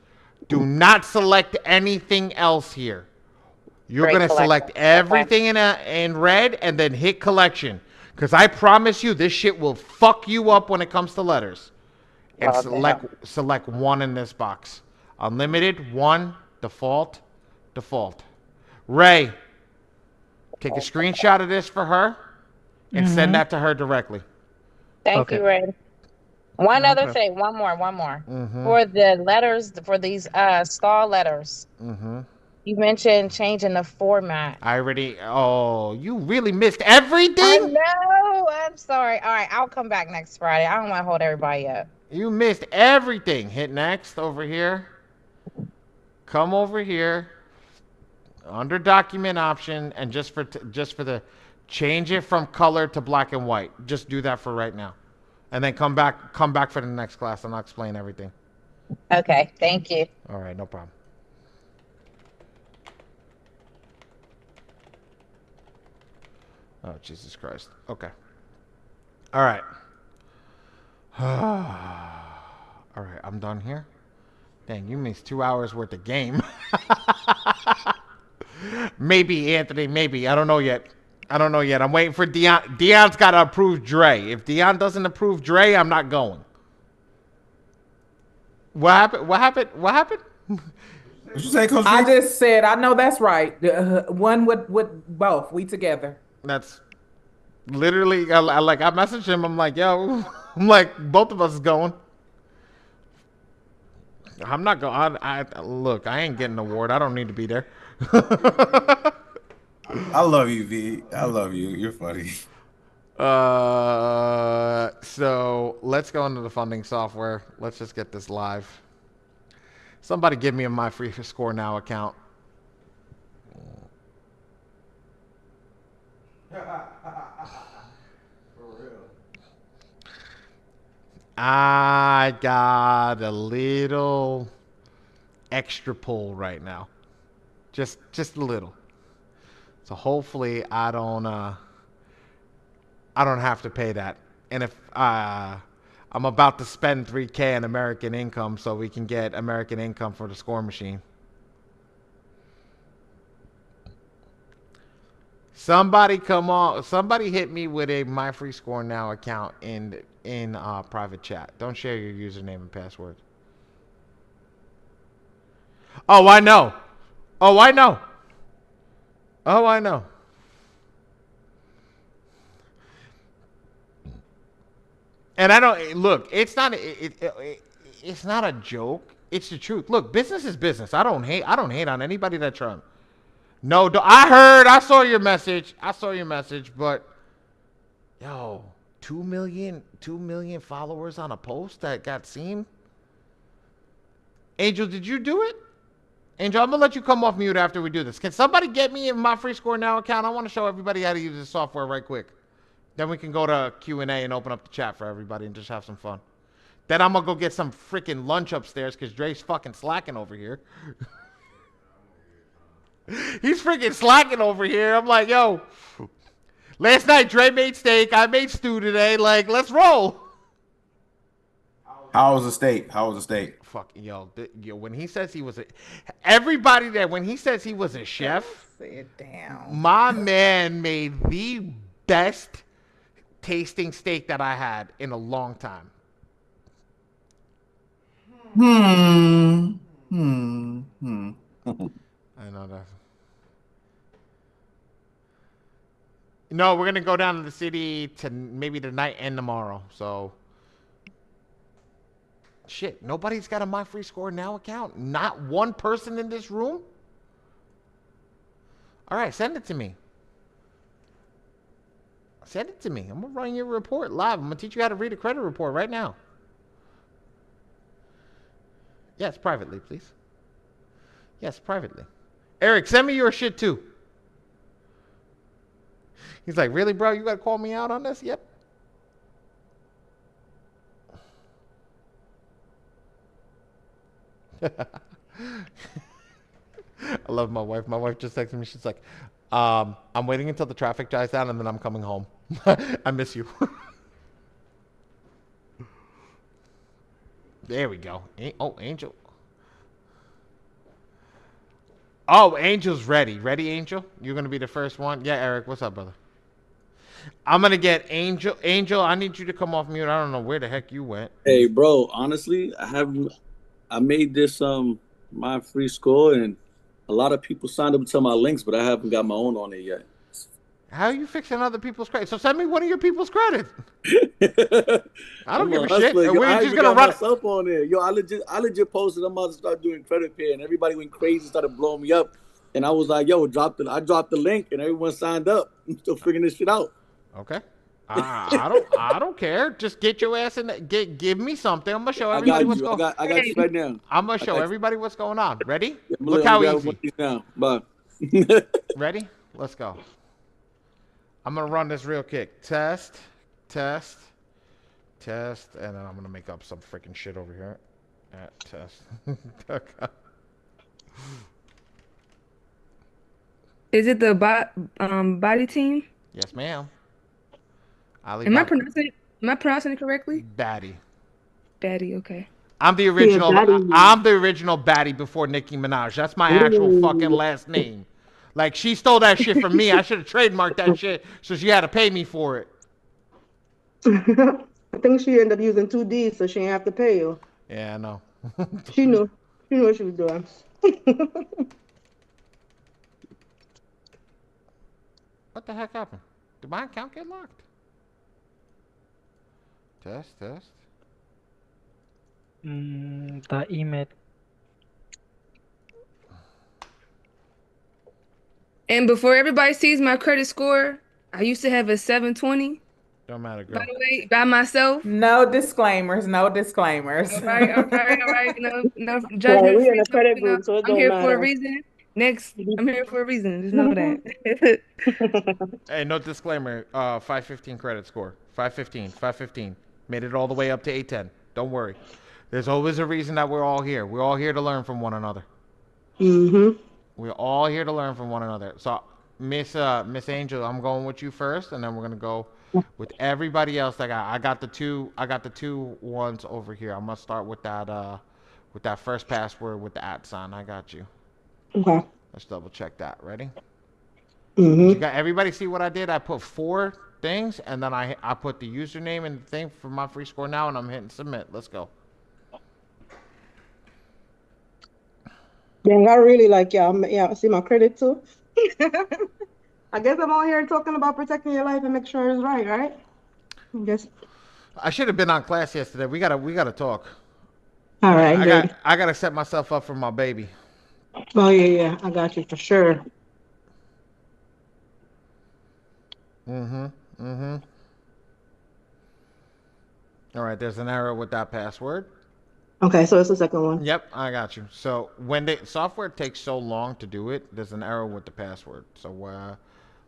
do not select anything else here. You're going to select everything in red and then hit collection. Because I promise you, this shit will fuck you up when it comes to letters. And select 1 in this box. Unlimited, 1, default. Ray, take a screenshot of this for her and send that to her directly. Thank you, Ray. One other thing, one more. For the letters, for these stall letters, You mentioned changing the format. I already. Oh, you really missed everything. I know. I'm sorry. All right, I'll come back next Friday. I don't want to hold everybody up. You missed everything. Hit next over here. Come over here. Under document option, and just for the change it from color to black and white. Just do that for right now, and then come back for the next class, and I'll explain everything. Okay, thank you. All right, no problem. Oh, Jesus Christ. Okay. All right. All right, I'm done here. Dang, you missed 2 hours worth of game. Maybe, Anthony, maybe. I don't know yet. I'm waiting for Dion. Dion's got to approve Dre. If Dion doesn't approve Dre, I'm not going. What happened? What you say, Coach? I just said, I know that's right. One with both. We together. That's literally, I messaged him. I'm like, yo, I'm like, both of us is going. I'm not going. Look, I ain't getting an award. I don't need to be there. I love you, V. I love you. You're funny. So let's go into the funding software. Let's just get this live. Somebody give me a My Free Score Now account. I got a little extra pull right now. Just a little. So hopefully I don't have to pay that. And if I'm about to spend $3K on American Income so we can get American Income for the score machine. Somebody hit me with a My Free Score Now account in private chat. Don't share your username and password. Oh, I know. And I don't look. It's not a joke. It's the truth. Look, business is business. I don't hate on anybody that trying. No, I saw your message. But yo, 2 million followers on a post that got seen. Angel, did you do it? Angel, I'm gonna let you come off mute after we do this. Can somebody get me in My Free Score Now account? I want to show everybody how to use this software right quick. Then we can go to Q&A and open up the chat for everybody and just have some fun. Then I'm gonna go get some freaking lunch upstairs because Dre's fucking slacking over here. He's freaking slacking over here. I'm like, yo, last night Dre made steak. I made stew today. Like, let's roll. How was the steak? Fuck, yo, when he says he was everybody there, when he says he was a chef, sit down. My man made the best tasting steak that I had in a long time. I know that. No, we're gonna go down to the city to maybe tonight and tomorrow. So, shit, nobody's got a My Free Score Now account. Not one person in this room. All right, send it to me. Send it to me. I'm gonna run your report live. I'm gonna teach you how to read a credit report right now. Yes, privately, please. Yes, privately. Eric, send me your shit too. He's like, really, bro? You got to call me out on this? Yep. I love my wife. My wife just texted me. She's like, I'm waiting until the traffic dies down and then I'm coming home. I miss you. There we go. Oh, Angel. Oh, Angel's ready. Ready, Angel? You're going to be the first one? Yeah, Eric. What's up, brother? I'm going to get Angel. Angel, I need you to come off mute. I don't know where the heck you went. Hey, bro, honestly, I made this My Free Score, and a lot of people signed up to my links, but I haven't got my own on it yet. How are you fixing other people's credit? So send me one of your people's credit. I don't give a shit. Yo, We're I just even going to got run myself on there. Yo, I legit posted I'm about to start doing credit pay, and everybody went crazy, started blowing me up. and I was like, "Yo, I dropped the link, and everyone signed up. I'm still figuring this shit out." Okay. I don't care. Just get your ass in. Give me something. I'm gonna show I everybody got what's you. going. I got you right now. I'm gonna I show got you. everybody what's going on. Ready? Yeah, Look I'm how grabbing easy. one of these now. Bye. Ready? Let's go. I'm gonna run this real quick. Test, test, test, and then I'm gonna make up some freaking shit over here. Test. Okay. Is it the body team? Yes, ma'am. Am I pronouncing it correctly? Badi. Badi, okay. I'm the original. I'm the original Badi before Nicki Minaj. That's my actual fucking last name. Like she stole that shit from me. I should have trademarked that shit, so she had to pay me for it. I think she ended up using 2 Ds, so she didn't have to pay you. Yeah, I know. She knew. She knew what she was doing. What the heck happened? Did my account get locked? Test, test. The email. And before everybody sees my credit score, I used to have a 720. Don't matter, girl. By the way, by myself. No disclaimers. No disclaimers. All right. No judgment. We in a credit group, so it I'm don't here matter. for a reason. Next, I'm here for a reason. Just know that. Hey, no disclaimer. 515 credit score. 515. Made it all the way up to 810. Don't worry. There's always a reason that we're all here. We're all here to learn from one another. Mm-hmm. We're all here to learn from one another. So, Miss Angel, I'm going with you first, and then we're gonna go with everybody else. I got the two ones over here. I'm gonna start with that first password with the @ sign. I got you. Okay. Let's double check that. Ready? Mm-hmm. You got everybody see what I did? I put 4 things, and then I put the username and the thing for my free score now, and I'm hitting submit. Let's go. Dang, I really like y'all. Yeah, see my credit too. I guess I'm all here talking about protecting your life and make sure it's right? I guess. I should have been on class yesterday. We gotta talk. All right, good. I gotta set myself up for my baby. Oh yeah, I got you for sure. Mm-hmm. All right, there's an error with that password. Okay, so it's the second one. Yep, I got you. So when the software takes so long to do it, there's an error with the password. So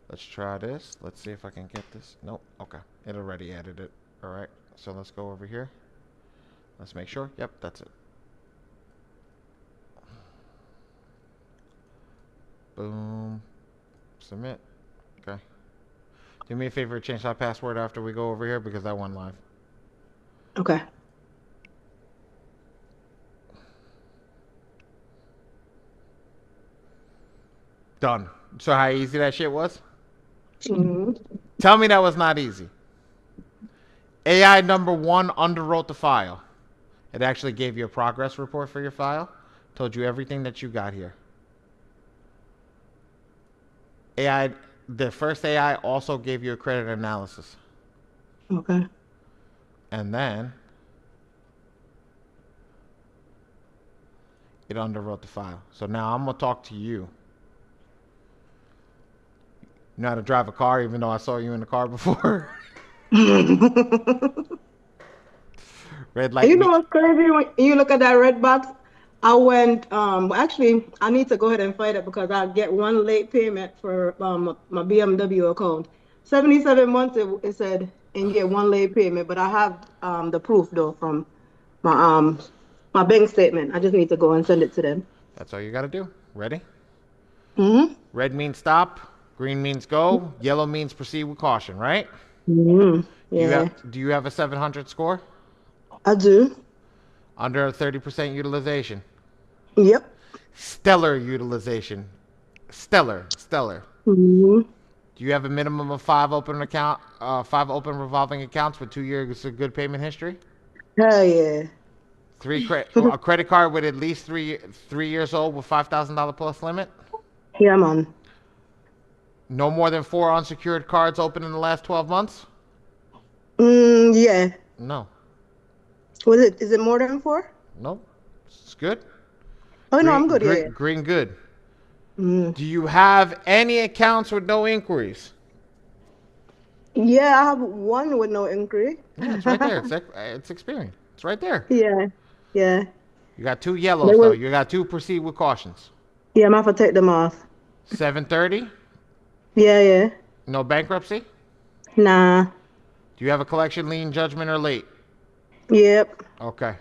let's try this. Let's see if I can get this. Nope. Okay, it already added it. All right, so let's go over here. Let's make sure. Yep, that's it. Boom. Submit. Okay. Do me a favor, change that password after we go over here because I went live. Okay. Done. So how easy that shit was? Mm-hmm. Tell me that was not easy. AI number 1 underwrote the file. It actually gave you a progress report for your file. Told you everything that you got here. The first AI also gave you a credit analysis. Okay. And then it underwrote the file. So now I'm going to talk to you. You know how to drive a car even though I saw you in the car before? Red light. You know what's crazy? When you look at that red box, I went, actually, I need to go ahead and fight it because I get one late payment for my BMW account. 77 months, it said, and get one late payment, but I have the proof though from my bank statement. I just need to go and send it to them. That's all you got to do. Ready? Mm-hmm. Red means stop. Green means go. Yellow means proceed with caution, right? Mm-hmm. Yeah. Do you have a 700 score? I do. Under a 30% utilization? Yep. Stellar utilization. Stellar. Mm-hmm. Do you have a minimum of 5 open revolving accounts with 2 years of good payment history? Hell yeah. A credit card with at least 3 years old with $5,000 plus limit? Yeah, man. No more than 4 unsecured cards open in the last 12 months? Yeah. No. Is it more than 4? Nope. It's good. Oh, no, I'm good. Yeah. Green good. Mm. Do you have any accounts with no inquiries? Yeah, I have one with no inquiry. Yeah, it's right there. It's Experian. It's right there. Yeah, yeah. You got 2 They yellows though. will. You got 2 proceed with cautions. Yeah, I'm gonna have to take them off. 730. Yeah, yeah. No bankruptcy. Nah. Do you have a collection lien, judgment, or late? Yep. Okay.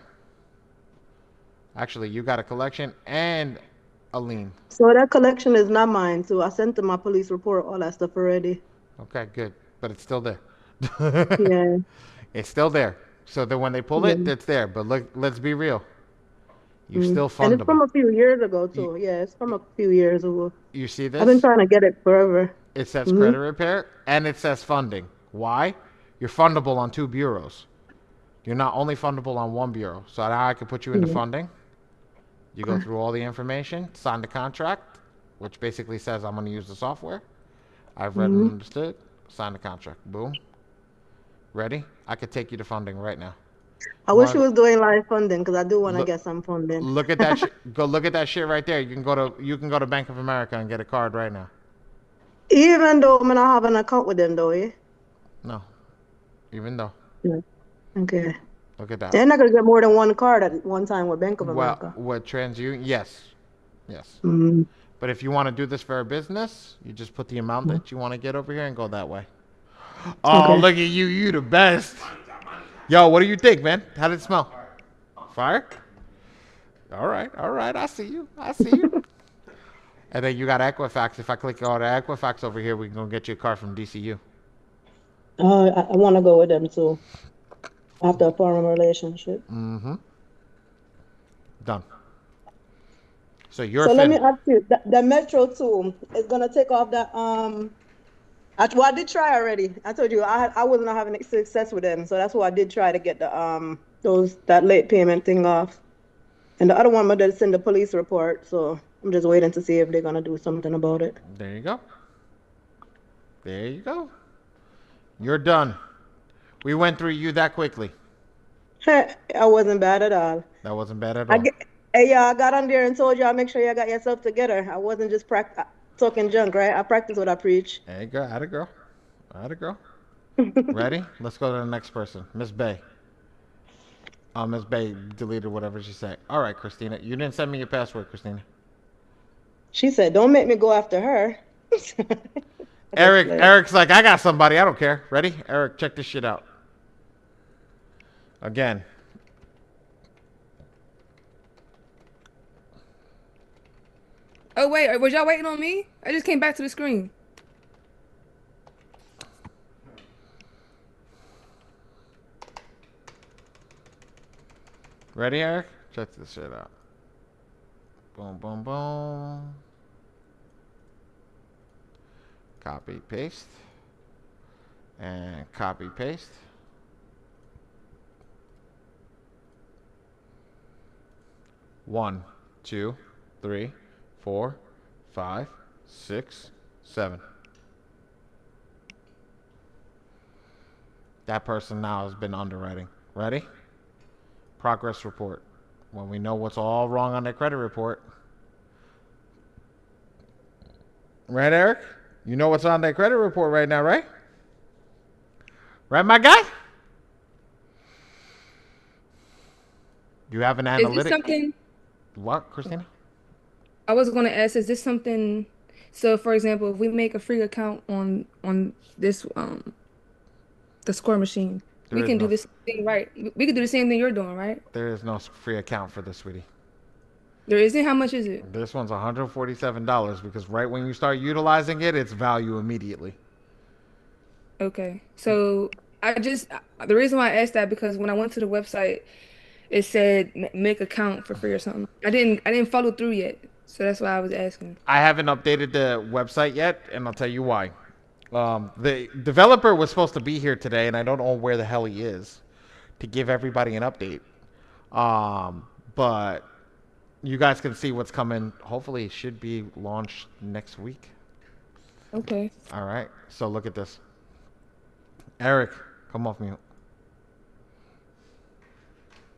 Actually, you got a collection and a lien. So that collection is not mine. So I sent them my police report, all that stuff already. Okay, good. But it's still there. Yeah. It's still there. So that when they pull it, Yeah. it's there. But look, let's be real. You're Mm. still And it's fundable. from a few years ago too. Yeah, it's from a few years ago. You see I've been this? trying to get it forever. It says Mhm. credit repair and it says funding. Why? You're fundable on 2 bureaus. You're not only fundable on 1 bureau. So now I can put you into Yeah. funding. You go through all the information, sign the contract, which basically says I'm going to use the software. I've read and understood. Sign the contract. Boom. Ready? I could take you to funding right now. I wish you was doing live funding because I do want to get some funding. Look at that. Go look at that shit right there. You can go to Bank of America and get a card right now. Even though I'm not have an account with them though, yeah? No. Even though. Yeah. Okay. Look at that. They're not gonna get more than one card at one time with Bank of America. Well, with TransUnion, yes. Yes. Mm. But if you want to do this for a business, you just put the amount that you want to get over here and go that way. Oh, Okay. look at you. You the best. Yo, what do you think, man? How did it smell? Fire? All right. All right. I see you. I see you. And then you got Equifax. If I click on Equifax over here, we can go get you a car from DCU. I want to go with them too. After a foreign relationship. Mm-hmm. Done. So you're So let me ask you, the Metro 2 is gonna take off that I did try already. I told you I was not having success with them, so that's why I did try to get the that late payment thing off. And the other one, I did send the police report, so I'm just waiting to see if they're gonna do something about it. There you go. There you go. You're done. We went through you that quickly. I wasn't bad at all. That wasn't bad at all. Hey, I got on there and told y'all make sure y'all got yourself together. I wasn't just talking junk, right? I practice what I preach. There you go. Atta girl. Atta girl. Ready? Let's go to the next person. Miss Bay. Miss Bay deleted whatever she said. All right, Christina. You didn't send me your password, Christina. She said, don't make me go after her. Eric's like, I got somebody. I don't care. Ready? Eric, check this shit out. Again. Oh, wait. Was y'all waiting on me? I just came back to the screen. Ready, Eric? Check this shit out. Boom, boom, boom. Copy, paste. And copy, paste. One, 2, 3, 4, 5, 6, 7. That person now has been underwriting. Ready? Progress report. When we know what's all wrong on their credit report. Right, Eric? You know what's on their credit report right now, right? Right, my guy? You have an analytic. Is this something? What, Christina? I was going to ask, is this something? So, for example, if we make a free account on this the score machine, we can do this thing, right? We can do the same thing you're doing, right? There is no free account for this, sweetie. There isn't? How much is it? This one's $147 because right when you start utilizing it, it's value immediately. Okay. So the reason why I asked that because when I went to the website, it said make account for free or something. I didn't follow through yet, so that's why I was asking. I haven't updated the website yet, and I'll tell you why. The developer was supposed to be here today, and I don't know where the hell he is to give everybody an update. But you guys can see what's coming. Hopefully, it should be launched next week. Okay. All right. So look at this. Eric, come off mute.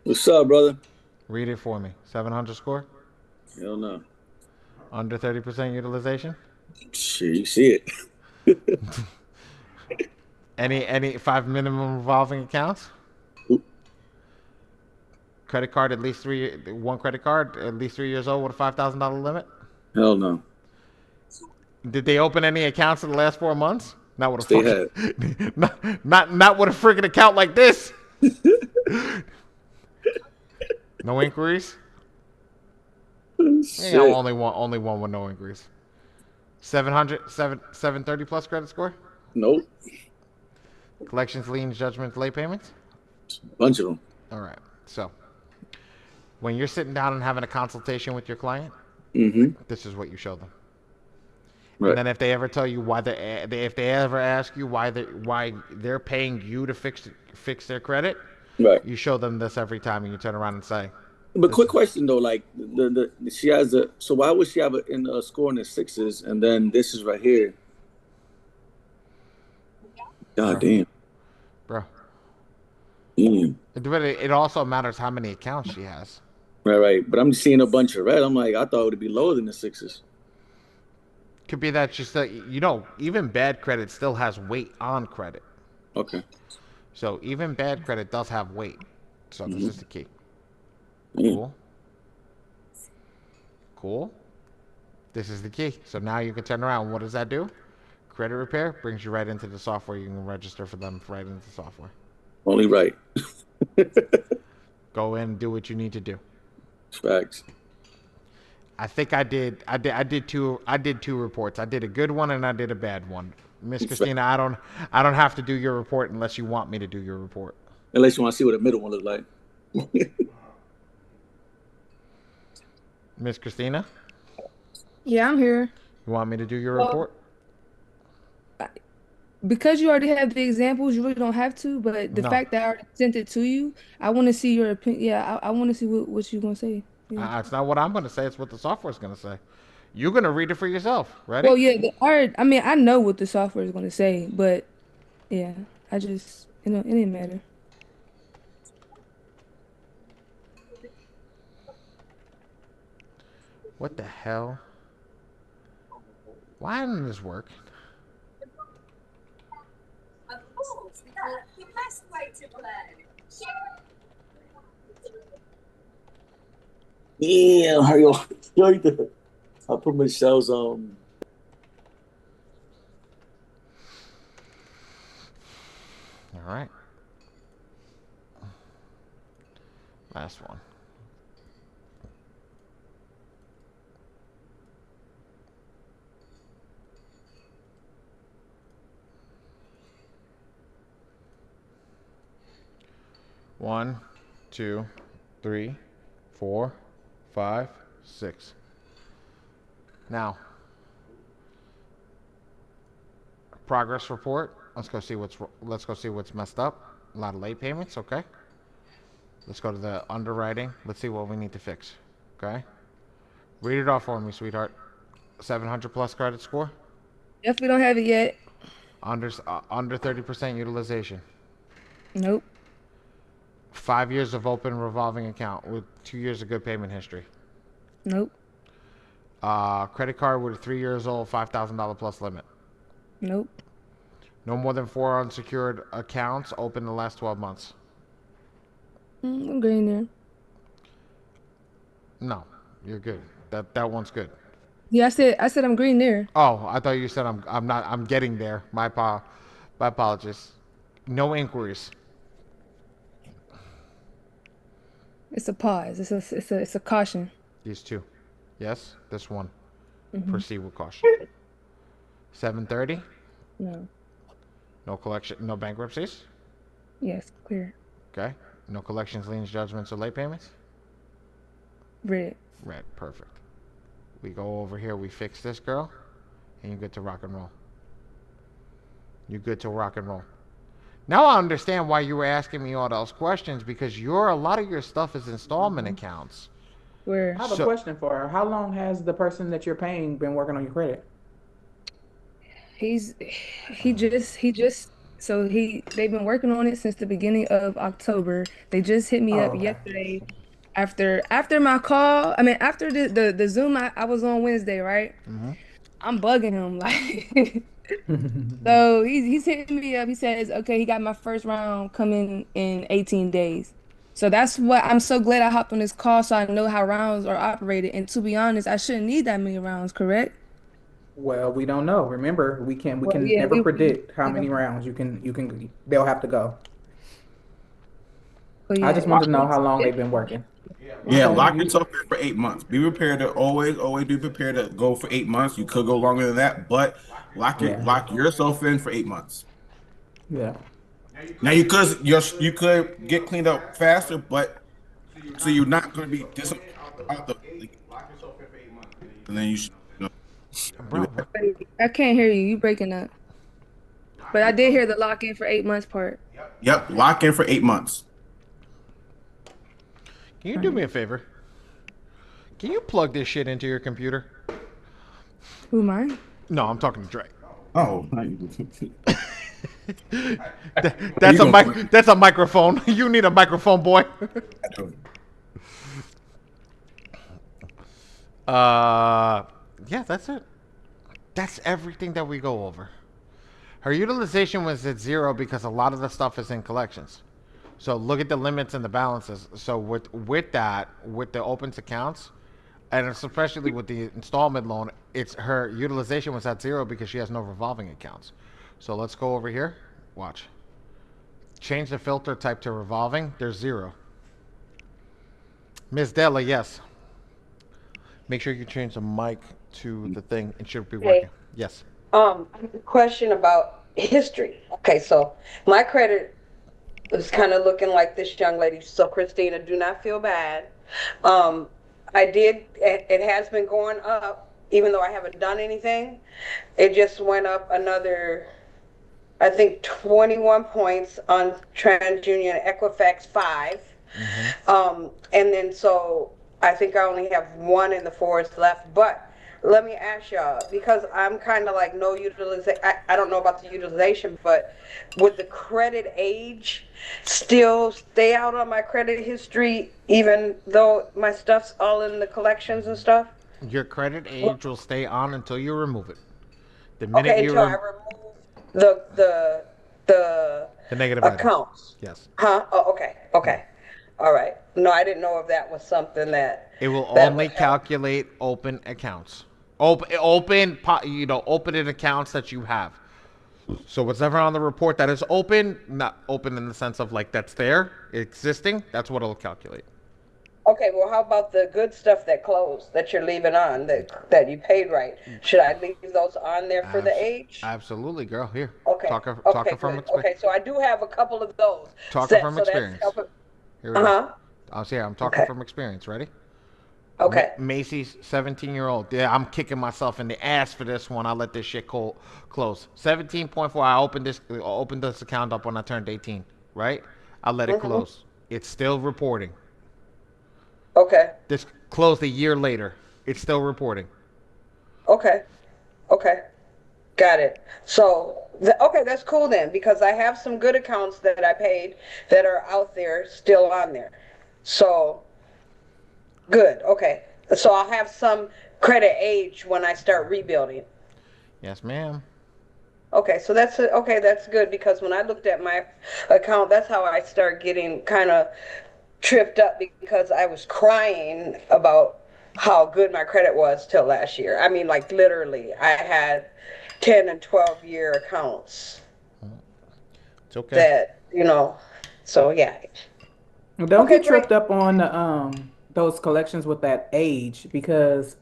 What's up, brother? Read it for me. 700 score? Hell no. Under 30% utilization? Shit, you see it. Any 5 minimum revolving accounts? Credit card at least one credit card at least 3 years old with a $5,000 limit? Hell no. Did they open any accounts in the last 4 months? Not with a They fucking, not with a freaking account like this. No inquiries? Shit. Yeah, only one with no inquiries. 730 plus credit score? Nope. Collections, liens, judgments, late payments? Bunch of them. All right. So, when you're sitting down and having a consultation with your client, this is what you show them. Right. And then if they ever tell you why if they ever ask you why they're paying you to fix their credit, right, you show them this every time, and you turn around and say. But quick question though, like she has so why would she have a score in the sixes and then this is right here? God damn. Bro. Damn. But it also matters how many accounts she has. Right. But I'm seeing a bunch of red. I'm like, I thought it would be lower than the sixes. Could be that she still, even bad credit still has weight on credit. Okay. So even bad credit does have weight. So this is the key. Cool. Cool. This is the key. So now you can turn around. What does that do? Credit repair brings you right into the software. You can register for them right into the software. Only right. Go in and do what you need to do. Facts. I think I did two reports. I did a good one and I did a bad one. Miss Christina, I don't have to do your report unless you want me to do your report. Unless you want to see what the middle one looks like. Miss Christina? Yeah, I'm here. You want me to do your report? Because you already have the examples, you really don't have to. But the fact that I already sent it to you, I want to see your opinion. Yeah, I want to see what you're going to say. Yeah. It's not what I'm going to say. It's what the software is going to say. You're going to read it for yourself. Ready? Well, yeah. I mean, I know what the software is going to say, but yeah, it didn't matter. What the hell? Why didn't this work? Yeah, hurry up. I'll put Michelle's All right. Last one. One, 2, 3, 4, 5, 6. Now, progress report. Let's go see what's messed up. A lot of late payments. Okay. Let's go to the underwriting. Let's see what we need to fix. Okay. Read it off for me, sweetheart. 700 plus credit score. Definitely don't have it yet. Under 30% utilization. Nope. 5 years of open revolving account with 2 years of good payment history. Nope. Credit card with 3 years old, $5,000 plus limit. Nope. No more than 4 unsecured accounts open in the last 12 months. I'm green there. No, you're good. That one's good. Yeah, I said I'm green there. Oh, I thought you said I'm not. I'm getting there. My apologies. No inquiries. It's a pause. It's a caution. These two. Yes, this one. Mhm. Proceed with caution. 730. No. No collection. No bankruptcies. Yes, clear. Okay. No collections, liens, judgments, or late payments. Red. Red. Perfect. We go over here. We fix this girl, and you're good to rock and roll. You're good to rock and roll. Now I understand why you were asking me all those questions, because a lot of your stuff is installment accounts. Where? I have a question for her. How long has the person that you're paying been working on your credit? They've been working on it since the beginning of October. They just hit me up okay. yesterday after my call, I mean after the Zoom I was on Wednesday, right? Mm-hmm. I'm bugging him like so he's hitting me up. He says, okay, he got my first round coming in 18 days. So that's what I'm so glad I hopped on this call so I know how rounds are operated. And to be honest, I shouldn't need that many rounds, correct? Well, we don't know. Remember, we Well, can yeah, never we predict how yeah. many rounds they'll have to go. But I yeah, just want to know how long they've been working. Yeah, Tony, lock yourself in for 8 months. Be prepared to always be prepared to go for 8 months. You could go longer than that, but lock yourself in for 8 months. Yeah. Now you could get cleaned up faster, but so you're not going to be out the gate. And then you should, Bro, I can't hear you. You breaking up. But I did hear the lock in for 8 months part. Yep, lock in for 8 months. can you do me a favor? Can you plug this shit into your computer? Who, mine? No, I'm talking to Dre. Oh. That's a microphone. You need a microphone, boy. Yeah, that's it. That's everything that we go over. Her utilization was at 0 because a lot of the stuff is in collections. So look at the limits and the balances. So with that, with the opens accounts, and especially with the installment loan, it's her utilization was at 0 because she has no revolving accounts. So let's go over here. Watch. Change the filter type to revolving. There's 0. Ms. Della, yes. Make sure you change the mic to the thing. It should be working. Hey. Yes. Question about history. Okay, so my credit is kind of looking like this young lady. So Christina, do not feel bad. It has been going up, even though I haven't done anything. It just went up another, I think, 21 points on TransUnion Equifax 5. And then so I think I only have one in the fours left. But let me ask y'all, because I'm kind of like no utilization. I don't know about the utilization, but would the credit age still stay out on my credit history, even though my stuff's all in the collections and stuff? Your credit age will stay on until you remove it. The minute Okay, you until I remove the the negative items. accounts. Yes. Huh? Oh, okay. Okay. All right. No, I didn't know if that was something that It will that only would help. calculate open accounts. Open accounts that you have. So whatever on the report that is open, not open in the sense of like that's there, existing, that's what it'll calculate. Okay, well, how about the good stuff that closed that you're leaving on that you paid right? Should I leave those on there for the age? Absolutely, girl. Here. Okay. Talking Okay, from good. experience. Okay, so I do have a couple of those. Talking set, from so that's experience. helping. Here we go. I'm talking from experience. Ready? Okay. Macy's 17-year-old. Yeah, I'm kicking myself in the ass for this one. I let this shit close. 17.4. I opened this account up when I turned 18. Right? I let it close. It's still reporting. Okay. This closed a year later. It's still reporting. Okay. Okay. Got it. So, okay, that's cool then, because I have some good accounts that I paid that are out there still on there. So, good. Okay. So I'll have some credit age when I start rebuilding. Yes, ma'am. Okay, so that's good, because when I looked at my account, that's how I start getting kind of tripped up, because I was crying about how good my credit was till last year. I mean, like literally, I had 10 and 12-year accounts. It's okay. That, so yeah. Well, don't Okay, get tripped up on those collections with that age, because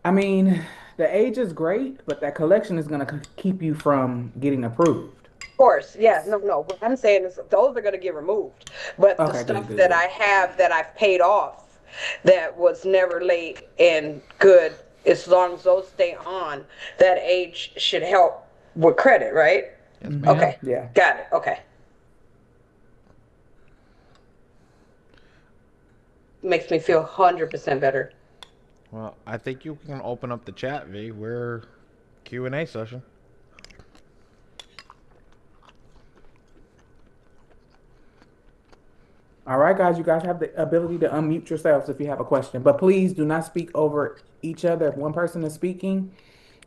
I mean, the age is great, but that collection is going to keep you from getting approved. Of course, yeah, no. What I'm saying is those are going to get removed. But the stuff that I have that I've paid off that was never late and good, as long as those stay on, that age should help with credit, right? Yes, ma'am. Okay. Yeah. Got it. Okay. Makes me feel 100% better. Well, I think you can open up the chat, V. We're Q&A session. All All right, guys, you guys have the ability to unmute yourselves if you have a question, but please do not speak over each other. If one person is speaking,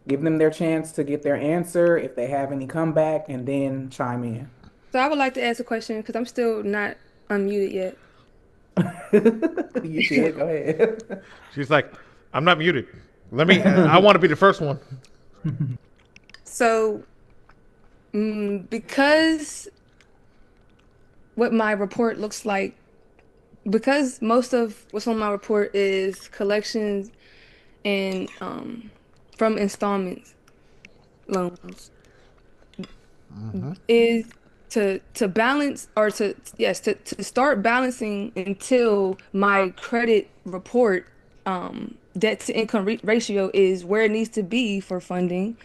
give them their chance to get their answer if they have any comeback, and then chime in. So I would like to ask a question because I'm still not unmuted yet. You should go ahead. She's like, I'm not muted. Let me. I want to be the first one. So, because what my report looks like, because most of what's on my report is collections and from installments loans, is to balance or to start balancing until my credit report debt to income ratio is where it needs to be for funding.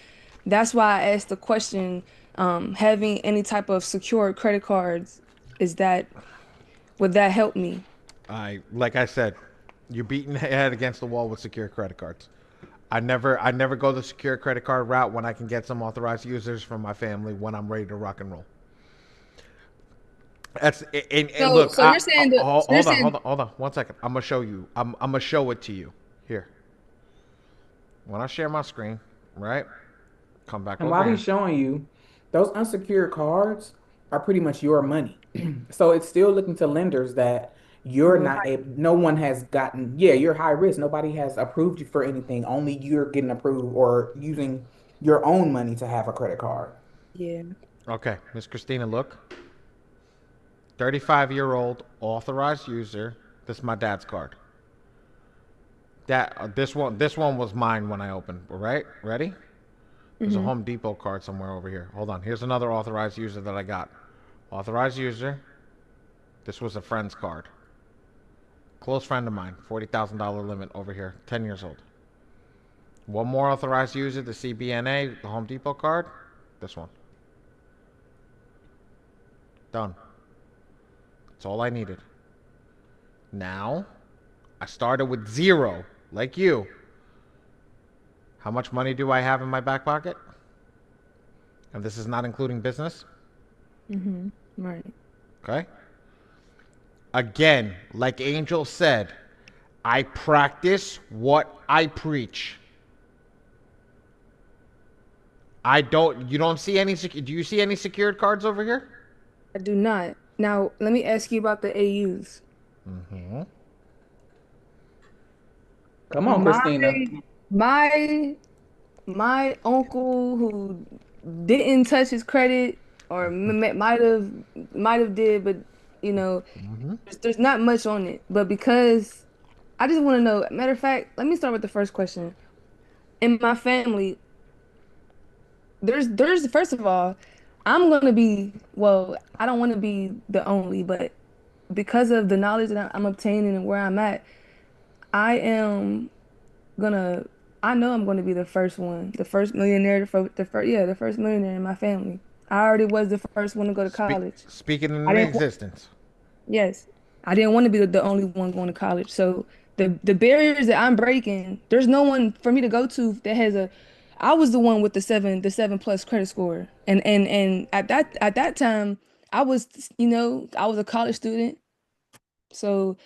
That's why I asked the question, having any type of secured credit cards, would that help me? Like I said, you're beating head against the wall with secure credit cards. I never go the secure credit card route when I can get some authorized users from my family when I'm ready to rock and roll. That's and look. So you're saying hold on, 1 second. I'm gonna show you. I'm gonna show it to you here. When I share my screen, right? Come back And over while here. he's showing you, those unsecured cards are pretty much your money. So it's still looking to lenders that you're not able, no one has gotten, yeah, you're high risk. Nobody has approved you for anything. Only you're getting approved or using your own money to have a credit card. Yeah. Okay, Miss Christina, look. 35-year-old authorized user. This is my dad's card. This one was mine when I opened. Right? Ready? There's a Home Depot card somewhere over here. Hold on. Here's another authorized user that I got. Authorized user. This was a friend's card. Close friend of mine. $40,000 limit over here. 10 years old. One more authorized user, the CBNA, the Home Depot card. This one. Done. That's all I needed. Now, I started with 0, like you. How much money do I have in my back pocket? And this is not including business. Right. Okay. Again, like Angel said, I practice what I preach. You don't see any, do you see any secured cards over here? I do not. Now, let me ask you about the AUs. Come on, Christina. My uncle who didn't touch his credit or might have did, but there's not much on it. But because I just want to know, matter of fact, let me start with the first question. In my family, there's first of all, I'm gonna be, well, I don't want to be the only, but because of the knowledge that I'm obtaining and where I'm at, I am gonna I know I'm gonna be the first one, the first millionaire, the first millionaire in my family. I already was the first one to go to college. Speaking I in didn't existence. Yes. I didn't want to be the only one going to college. So the barriers that I'm breaking, there's no one for me to go to that has I was the one with the 7+ credit score. And at that time, I was, I was a college student. So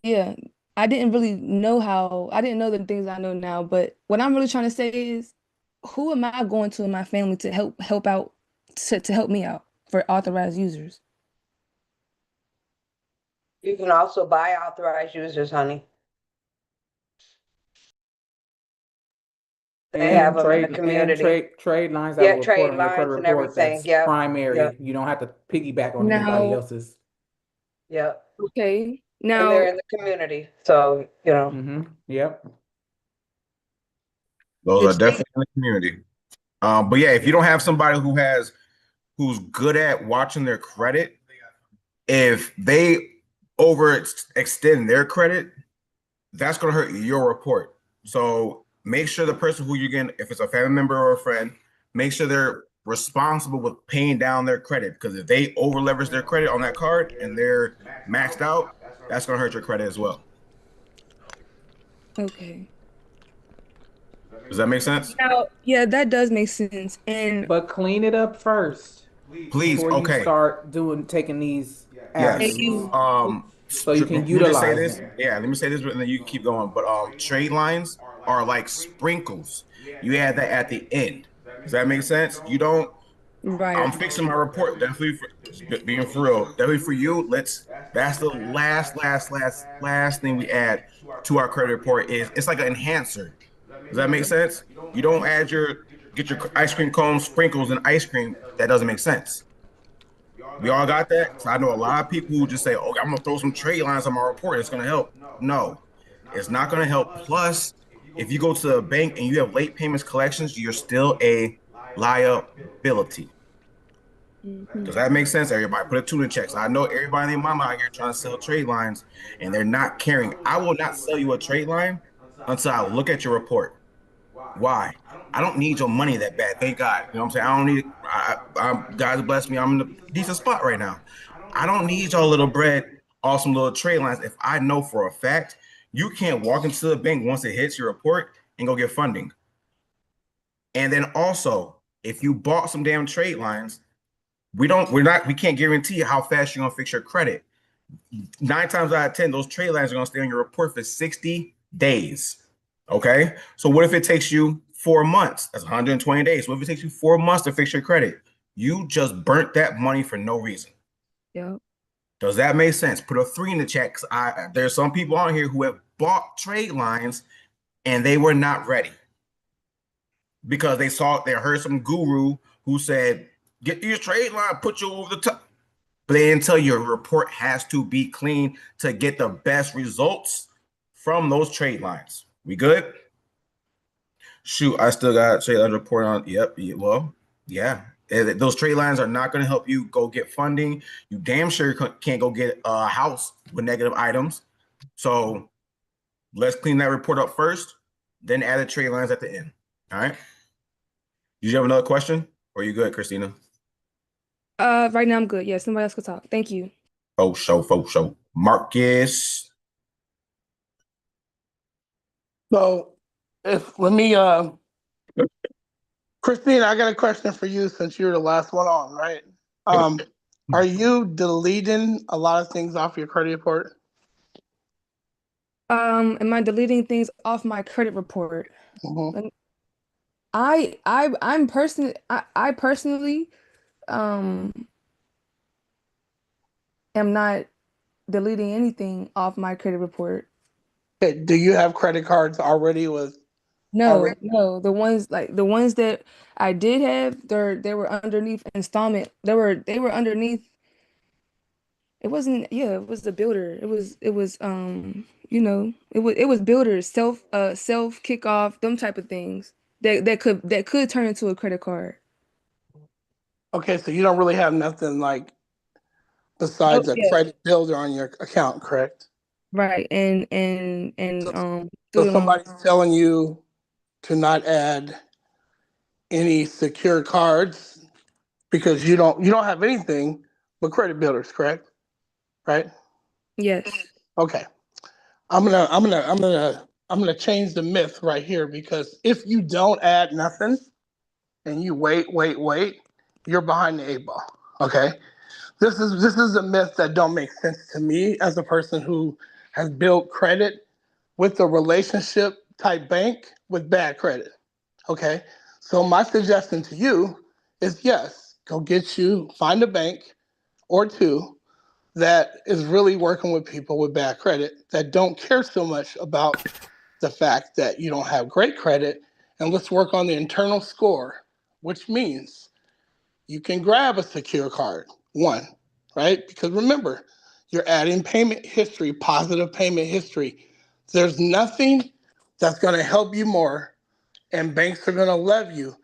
yeah, I didn't know the things I know now, but what I'm really trying to say is, who am I going to in my family to help out, to help me out for authorized users? You can also buy authorized users, honey. They have them in the community. Trade lines that will report trade on your credit lines and report. everything. That's Yep. primary. Yep. You don't have to piggyback on anybody Now, else's. Yep. okay. And Now, they're in the community. So, Yep. Those are definitely in the community. But yeah, if you don't have somebody who's good at watching their credit, if they overextend their credit, that's going to hurt your report. So make sure the person who you're getting, if it's a family member or a friend, make sure they're responsible with paying down their credit, because if they over leverage their credit on that card and they're maxed out, that's going to hurt your credit as well. okay. Does that make sense? Now, yeah, that does make sense. But clean it up first. Please, before okay. you start taking these Yes. avenues so you Let can me just say utilize this. them. Yeah, let me say this, and then you can keep going. But trade lines are like sprinkles. You add that at the end. Does that make sense? You don't. Right. I'm fixing my report. Definitely for being for real. Definitely for you. That's the last thing we add to our credit report is it's like an enhancer. Does that make sense? You don't add get your ice cream cones, sprinkles, and ice cream. That doesn't make sense. We all got that. So I know a lot of people who just say, "Oh, I'm gonna throw some trade lines on my report. It's gonna help." No, it's not gonna help. Plus, if you go to the bank and you have late payments collections, you're still a liability. Does that make sense? Everybody put a tune in checks. I know everybody in my mind here trying to sell trade lines and they're not caring. I will not sell you a trade line until I look at your report. Why? I don't need your money that bad. Thank God. You know what I'm saying? I don't need God bless me. I'm in a decent spot right now. I don't need your little bread, awesome little trade lines. If I know for a fact you can't walk into the bank once it hits your report and go get funding. And then also, if you bought some damn trade lines, we can't guarantee how fast you're gonna fix your credit. 9 times out of 10, those trade lines are gonna stay on your report for 60 days. Okay. So what if it takes you 4 months? That's 120 days. What if it takes you 4 months to fix your credit? You just burnt that money for no reason. Yep. Does that make sense? Put a 3 in the chat. There's some people on here who have bought trade lines and they were not ready because they heard some guru who said, get these trade line, put you over the top. But they didn't tell you your report has to be clean to get the best results from those trade lines. We good? Shoot, I still got trade line report on. Yep. Well, yeah. Those trade lines are not going to help you go get funding. You damn sure can't go get a house with negative items. So let's clean that report up first, then add the trade lines at the end. All right. Did you have another question? Or are you good, Christina? Right now I'm good. Yeah, somebody else could talk. Thank you. Oh, show. Marcus. So Christine, I got a question for you since you're the last one on, right? Are you deleting a lot of things off your credit report? Am I deleting things off my credit report? Mm-hmm. I personally am not deleting anything off my credit report. Okay, do you have credit cards already with No, the ones that I did have, they were underneath installment. They were underneath. It wasn't, yeah, it was the builder. It was builders, self kickoff, them type of things that could turn into a credit card. Okay, so you don't really have nothing like besides a Yeah. credit builder on your account, correct? Right. And So student loan. somebody's telling you to not add any secure cards because you don't have anything but credit builders, correct? Right? Yes. Okay. I'm gonna change the myth right here because if you don't add nothing and you wait, you're behind the 8 ball. Okay. This is a myth that don't make sense to me as a person who has built credit with a relationship type bank with bad credit. Okay. So my suggestion to you is yes, find a bank or two that is really working with people with bad credit that don't care so much about the fact that you don't have great credit, and let's work on the internal score, which means you can grab a secure card, one, right? Because remember, you're adding payment history, positive payment history. There's nothing that's going to help you more, and banks are going to love you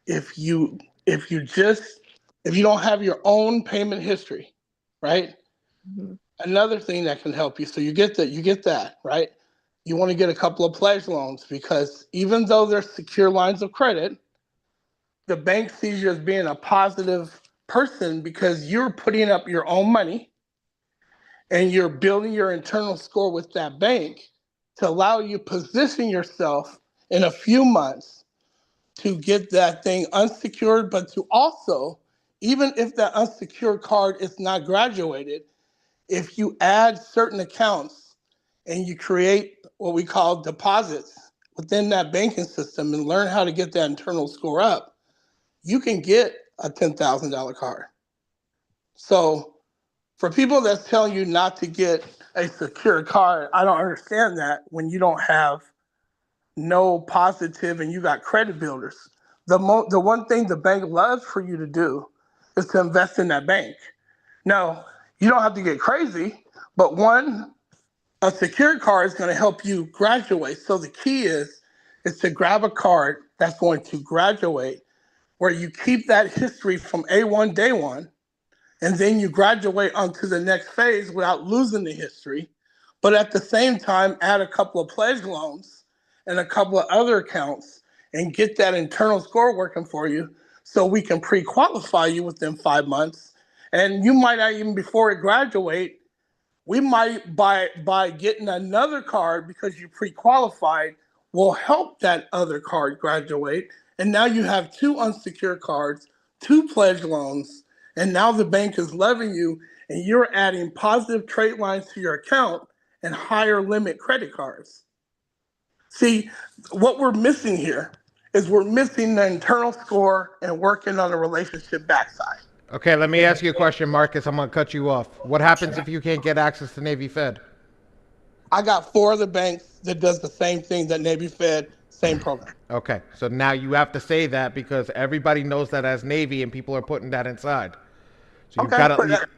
if you don't have your own payment history, right? Mm-hmm. Another thing that can help you, so you get that, right? You want to get a couple of pledge loans because even though they're secure lines of credit, the bank sees you as being a positive person because you're putting up your own money and you're building your internal score with that bank to allow you position yourself in a few months to get that thing unsecured, but to also, even if that unsecured card is not graduated, if you add certain accounts and you create what we call deposits within that banking system and learn how to get that internal score up, you can get a $10,000 card. So for people that's telling you not to get a secure card, I don't understand that when you don't have no positive and you got credit builders. The one thing the bank loves for you to do is to invest in that bank. Now, you don't have to get crazy, but a secure card is going to help you graduate. So the key is to grab a card that's going to graduate, where you keep that history from A1 day one, and then you graduate onto the next phase without losing the history. But at the same time, add a couple of pledge loans and a couple of other accounts and get that internal score working for you so we can pre-qualify you within 5 months. And you might not even before it graduate, we might by getting another card because you pre-qualified will help that other card graduate. And now you have 2 unsecured cards, 2 pledge loans, and now the bank is loving you and you're adding positive trade lines to your account and higher limit credit cards. See, what we're missing here is we're missing the internal score and working on the relationship backside. Okay, let me ask you a question, Marcus. I'm going to cut you off. What happens if you can't get access to Navy Fed? I got 4 other banks that does the same thing that Navy Fed, same program. Okay, so now you have to say that because everybody knows that as Navy and people are putting that inside. So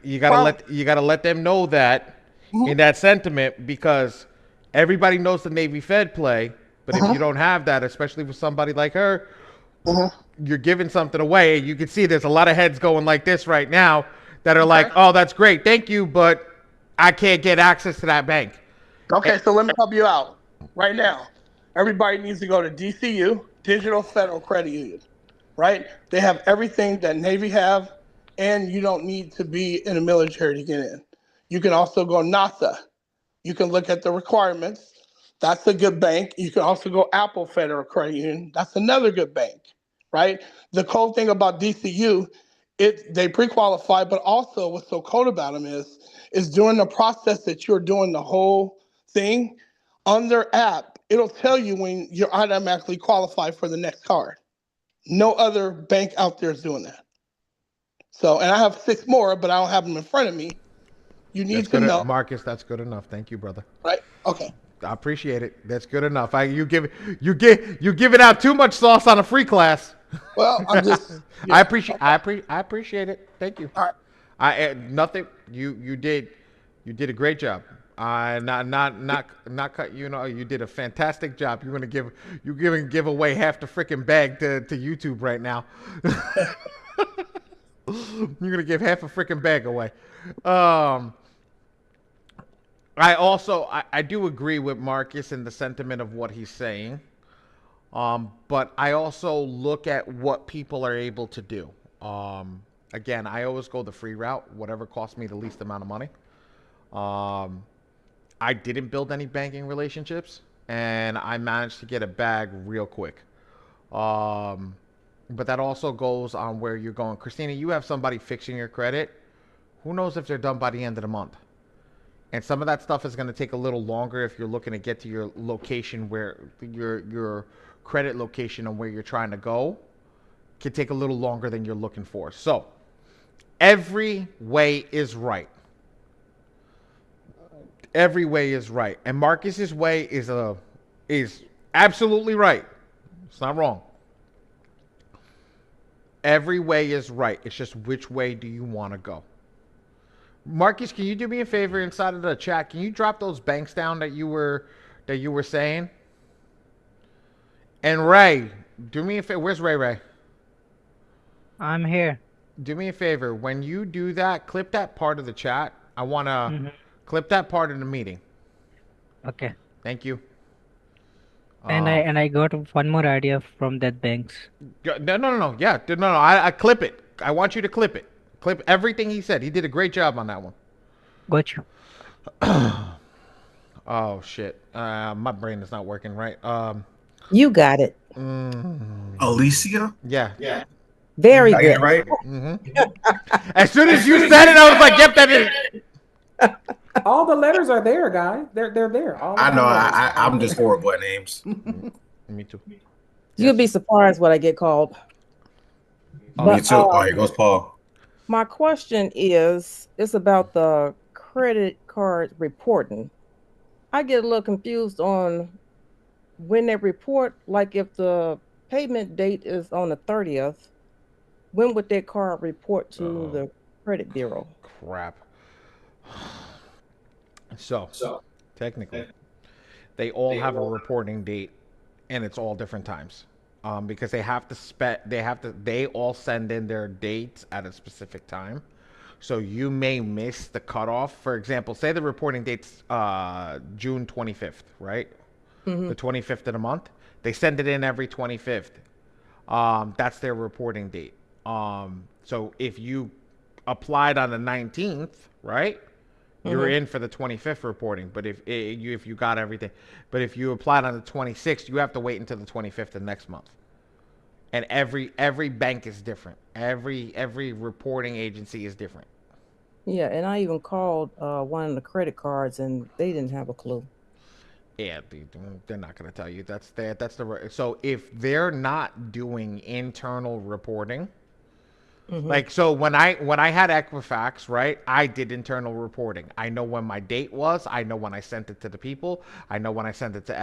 you gotta let them know that in that sentiment, because everybody knows the Navy Fed play, but if you don't have that, especially with somebody like her, you're giving something away. You can see there's a lot of heads going like this right now that are like, oh, that's great, thank you, but I can't get access to that bank. Okay, so let me help you out right now. Everybody needs to go to DCU, Digital Federal Credit Union, right? They have everything that Navy have, and you don't need to be in the military to get in. You can also go NASA. You can look at the requirements. That's a good bank. You can also go Apple Federal Credit Union. That's another good bank, right? The cool thing about DCU, they pre-qualify, but also what's so cool about them is during the process that you're doing the whole thing, on their app, it'll tell you when you're automatically qualified for the next card. No other bank out there is doing that. So, and I have 6 more, but I don't have them in front of me. You need to know. Marcus, that's good enough. Thank you, brother. Right? Okay. I appreciate it. That's good enough. You giving out too much sauce on a free class. Well, I'm just. Yeah. I appreciate it. Thank you. All right. Nothing. You did a great job. Not cut. You know, you did a fantastic job. You're gonna give away half the freaking bag to YouTube right now. You're gonna give half a freaking bag away. I do agree with Marcus in the sentiment of what he's saying. But I also look at what people are able to do. Again, I always go the free route, whatever costs me the least amount of money. I didn't build any banking relationships, and I managed to get a bag real quick. But that also goes on where you're going. Christina, you have somebody fixing your credit. Who knows if they're done by the end of the month? And some of that stuff is going to take a little longer if you're looking to get to your location, where your credit location and where you're trying to go can take a little longer than you're looking for. So every way is right. Every way is right. And Marcus's way is absolutely right. It's not wrong. Every way is right. It's just which way do you want to go? Marcus, can you do me a favor inside of the chat? Can you drop those banks down that you were saying? And Ray, do me a favor. Where's Ray? I'm here. Do me a favor. When you do that, clip that part of the chat. I want to clip that part of the meeting. Okay. Thank you. And I got one more idea from that banks. No. Yeah, no. I clip it. I want you to clip it. Clip everything he said. He did a great job on that one. Got you. Oh shit. My brain is not working right. You got it. Alicia? Yeah. Very I good. get it right? As soon as you said it, I was like, yep, that is it. All the letters are there, guys. They're there. All I of know. the letters are I'm there. just horrible at names. Me too. You'll be surprised what I get called. Me But too. Oh, here goes Paul. my question is, it's about the credit card reporting. I get a little confused on when they report, like if the payment date is on the 30th, when would that card report to the credit bureau? Crap. So, technically, they all have a reporting date, and it's all different times, because they all send in their dates at a specific time. So you may miss the cutoff. For example, say the reporting date's June 25th, right? Mhm. The 25th of the month. They send it in every 25th. That's their reporting date. So if you applied on the 19th, right? You're Mhm. in for the 25th reporting. But if you got everything, but if you applied on the 26th, you have to wait until the 25th of next month. And every bank is different. Every reporting agency is different. Yeah, and I even called one of the credit cards and they didn't have a clue. Yeah, they're not going to tell you. So if they're not doing internal reporting, Mhm. like, so when I had Equifax, right, I did internal reporting. I know when my date was. I know when I sent it to the people. I know when I sent it to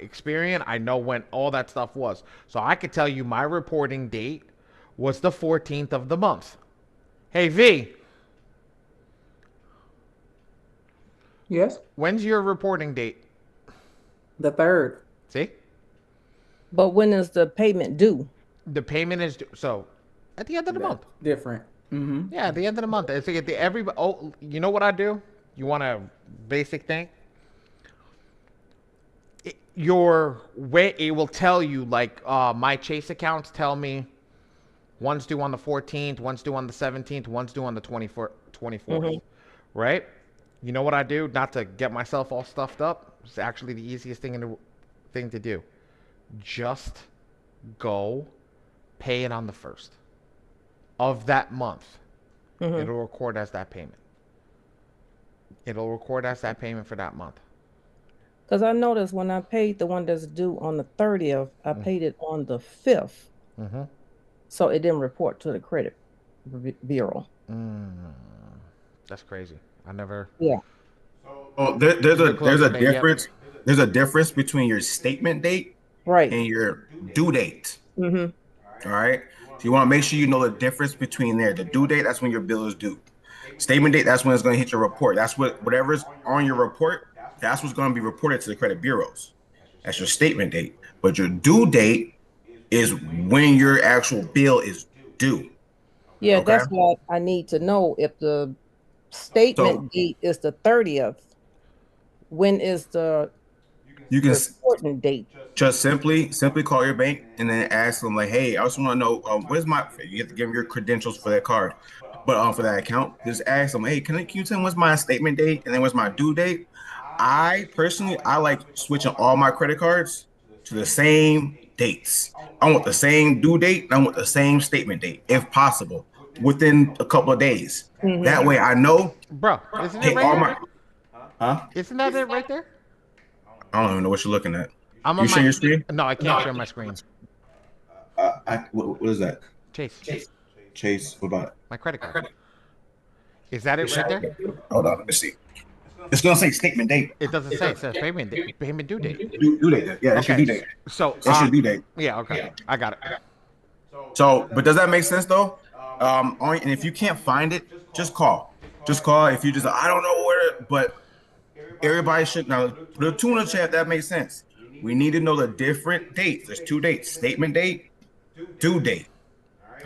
Experian. I know when all that stuff was. So I could tell you my reporting date was the 14th of the month. Hey V, Yes. when's your reporting date? The 3rd. See? But when is the payment due? The payment is so at the end of the month. Different. Mm-hmm. Yeah, at the end of the month. It's like you know what I do? You want a basic thing? It will tell you, like, my Chase accounts tell me one's due on the 14th, one's due on the 17th, one's due on the 24th, Mhm. right? You know what I do? Not to get myself all stuffed up. It's actually the easiest thing to do. Just go pay it on the 1st of that month. Mhm. It'll record as that payment. It'll record as that payment for that month. Because I noticed when I paid the one that's due on the 30th, I paid it on the 5th. Mm-hmm. So it didn't report to the credit bureau. That's crazy. I never. Yeah. Oh, there's The a closing date, yep. difference. There's a difference between your statement date Right. and your due date. Mm-hmm. All right. So you want to make sure you know the difference between there. The due date, that's when your bill is due. Statement date, that's when it's going to hit your report. That's whatever's on your report, that's what's going to be reported to the credit bureaus. That's your statement date. But your due date is when your actual bill is due. Yeah, Okay. that's what I need to know. If the statement date is the 30th, when is the You can reporting date? just simply call your bank and then ask them, like, hey, I just want to know where's my, you have to give them your credentials for that card, but for that account, just ask them, hey, can you tell me what's my statement date and then what's my due date? I personally, I like switching all my credit cards to the same dates. I want the same due date and I want the same statement date, if possible, within a couple of days. Mhm. That way I know, Bro, isn't it hey, right all here? my, Isn't that it right there? I don't even know what you're looking at. I'm You on share my your screen? No, I can't share my screen. What is that? Chase, what about it? My credit card. Is that it right there? Hold on, let me see. It's gonna say statement date. It doesn't say. It says payment date, payment due date. Due date. Yeah, that's your due date. So That's your due date. Yeah. Okay. I got it. So, but does that make sense though? And if you can't find it, just call. Just call. If you just, I don't know where, but everybody should know. Put a two in the chat. That makes sense. We need to know the different dates. There's two dates: statement date, due date.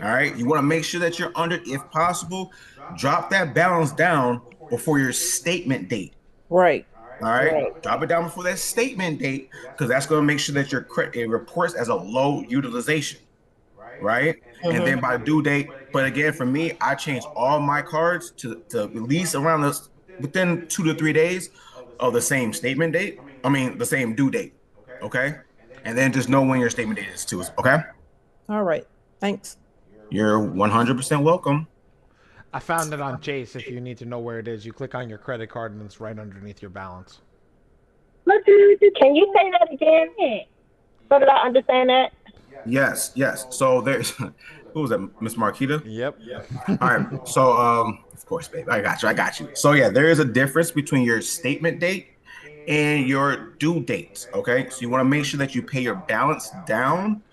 All right. You want to make sure that you're under, if possible, drop that balance down before your statement date. Right. All right. Drop it down before that statement date, because that's going to make sure that your credit, it reports as a low utilization. Right. And then by due date. But again, for me, I change all my cards to release around this within 2 to 3 days of the same statement date. I mean, the same due date. Okay. And then just know when your statement date is too. Okay. All right. Thanks. You're 100% welcome. I found it on Chase. If you need to know where it is, you click on your credit card and it's right underneath your balance. Can you say that again? So did I understand that? Yes, yes. So there's who was that? Miss Marquita? Yep. All right. So of course, babe. I got you. I got you. So yeah, there is a difference between your statement date and your due date. Okay. So you want to make sure that you pay your balance down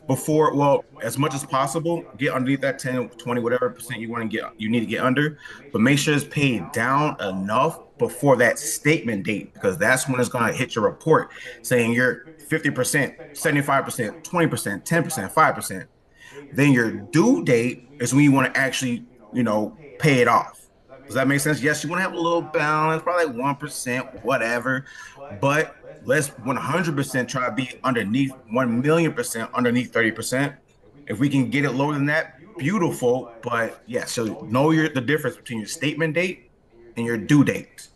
before, well, as much as possible, get underneath that 10, 20, whatever percent you want to get, you need to get under, but make sure it's paid down enough before that statement date, because that's when it's going to hit your report saying you're 50%, 75%, 20%, 10%, 5%. Then your due date is when you want to actually, pay it off. Does that make sense? Yes, you want to have a little balance, probably like 1%, whatever, but let's 100% try to be underneath 1,000,000% underneath 30%. If we can get it lower than that, beautiful. But yeah, so know the difference between your statement date and your due date.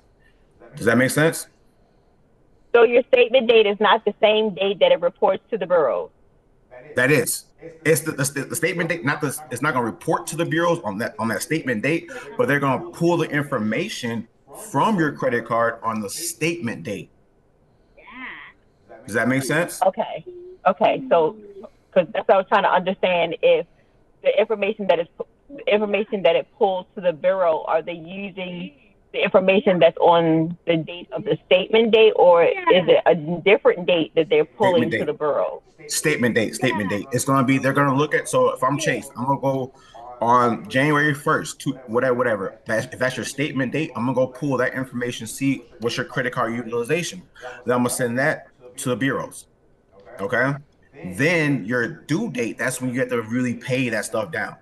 Does that make sense? So your statement date is not the same date that it reports to the bureau. That is. It's the statement date, it's not going to report to the bureaus on that statement date, but they're going to pull the information from your credit card on the statement date. Does that make sense? Okay. Okay. So, because that's what I was trying to understand, if the information that it pulls to the bureau, are they using the information that's on the date of the statement date, or is it a different date that they're pulling to the bureau? Statement date. It's going to be, they're going to look at, so if I'm Chase, I'm going to go on January 1st to whatever. If that's your statement date, I'm going to go pull that information, see what's your credit card utilization. Then I'm going to send that to the bureaus. Okay. Then your due date, that's when you have to really pay that stuff down.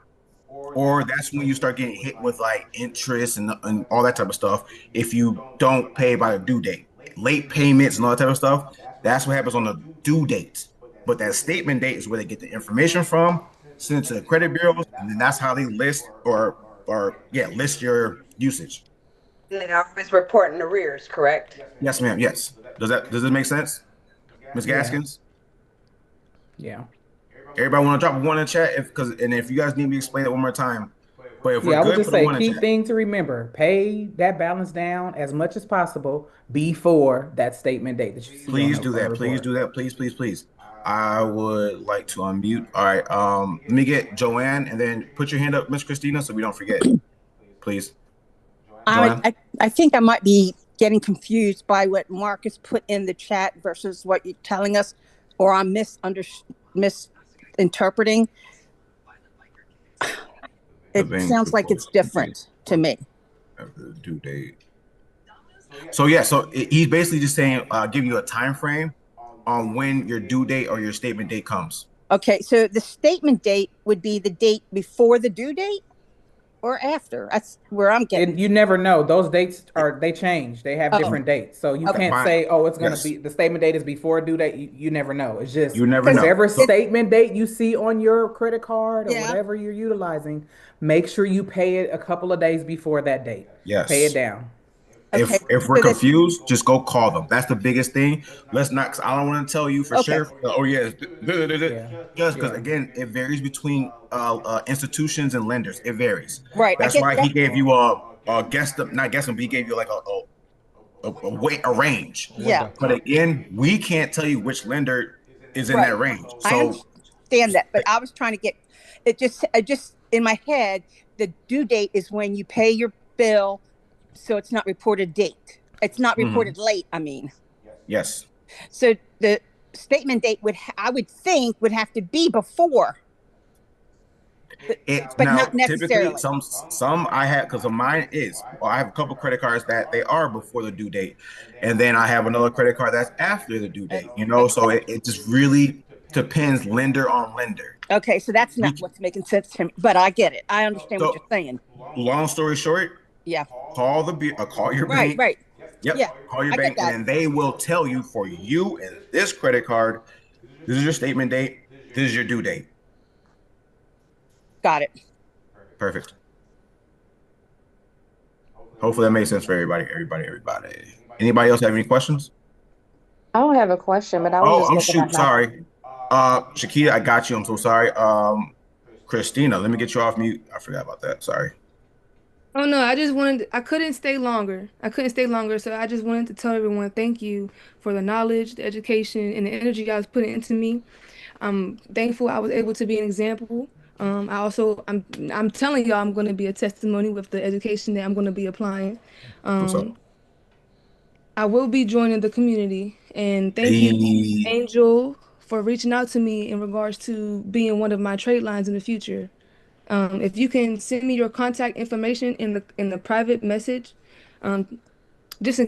Or that's when you start getting hit with like interest and all that type of stuff if you don't pay by the due date. Late payments and all that type of stuff, that's what happens on the due date. But that statement date is where they get the information from, send it to the credit bureaus, and then that's how they list list your usage. And they always report in arrears, correct? Yes, ma'am. Yes. Does it make sense, Ms. Gaskins? Yeah. Everybody want to drop a one in the chat if you guys need me to explain it one more time. But if we're I would good, just put a say one in key chat. thing to remember: pay that balance down as much as possible before that statement date that you see. Please do that. Please do that. Please, please, please. I would like to unmute. All right. Let me get Joanne, and then put your hand up, Miss Christina, so we don't forget. Please. Joanne? I think I might be getting confused by what Marcus put in the chat versus what you're telling us, or I'm misinterpreting. It sounds like it's different to me. Due date. So yeah, he's basically just saying, give you a time frame on when your due date or your statement date comes. Okay, so the statement date would be the date before the due date or after. That's where I'm getting. And you never know; those dates they change. They have different dates, so you can't say, "Oh, it's going to be the statement date is before due date." You never know. It's just whatever statement date you see on your credit card or whatever you're utilizing. Make sure you pay it a couple of days before that date. Yes, pay it down. If we're confused, just go call them. That's the biggest thing. Let's not, cause I don't want to tell you for sure. Oh yeah, just because again, it varies between institutions and lenders. It varies. Right. That's why he gave you a guess, not guess, but he gave you like a range. Yeah. But again, we can't tell you which lender is in that range. So I understand that, but I was trying to get it. Just in my head, the due date is when you pay your bill. So it's not reported date. It's not reported late, I mean. Yes. So the statement date I would think would have to be before. But now, not necessarily. Typically, some I have, because of mine is, I have a couple credit cards that they are before the due date. And then I have another credit card that's after the due date, so it just really depends lender on lender. Okay, so that's not what's making sense to me, but I get it. I understand what you're saying. Long story short, call your bank. Right. Yep. Yeah, call your bank, and then they will tell you, for you and this credit card, this is your statement date, this is your due date. Got it. Perfect. Hopefully that makes sense for everybody. Anybody else have any questions? I don't have a question, but I was sorry. Shakita, I got you. I'm so sorry. Christina, let me get you off mute. I forgot about that. Sorry. Oh no, I couldn't stay longer. So I just wanted to tell everyone thank you for the knowledge, the education, and the energy you guys put into me. I'm thankful I was able to be an example. I'm telling y'all I'm going to be a testimony with the education that I'm going to be applying. What's up? I will be joining the community, and thank you, Hey. Angel, for reaching out to me in regards to being one of my trade lines in the future. If you can send me your contact information in the private message, um, just you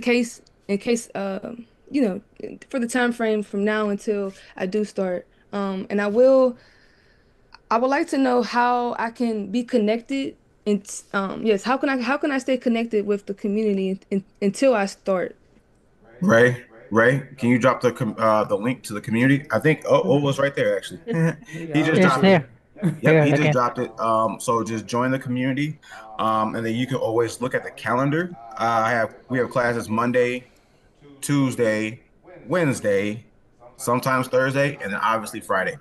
know, for the time frame from now until I do start. And I would like to know how I can be connected and yes, how can I stay connected with the community until I start? Ray, can you drop the link to the community? I think was right there actually. He just It's dropped it. here. Yep, he just Okay. dropped it. So just join the community, and then you can always look at the calendar. We have classes Monday, Tuesday, Wednesday, sometimes Thursday, and then obviously Friday,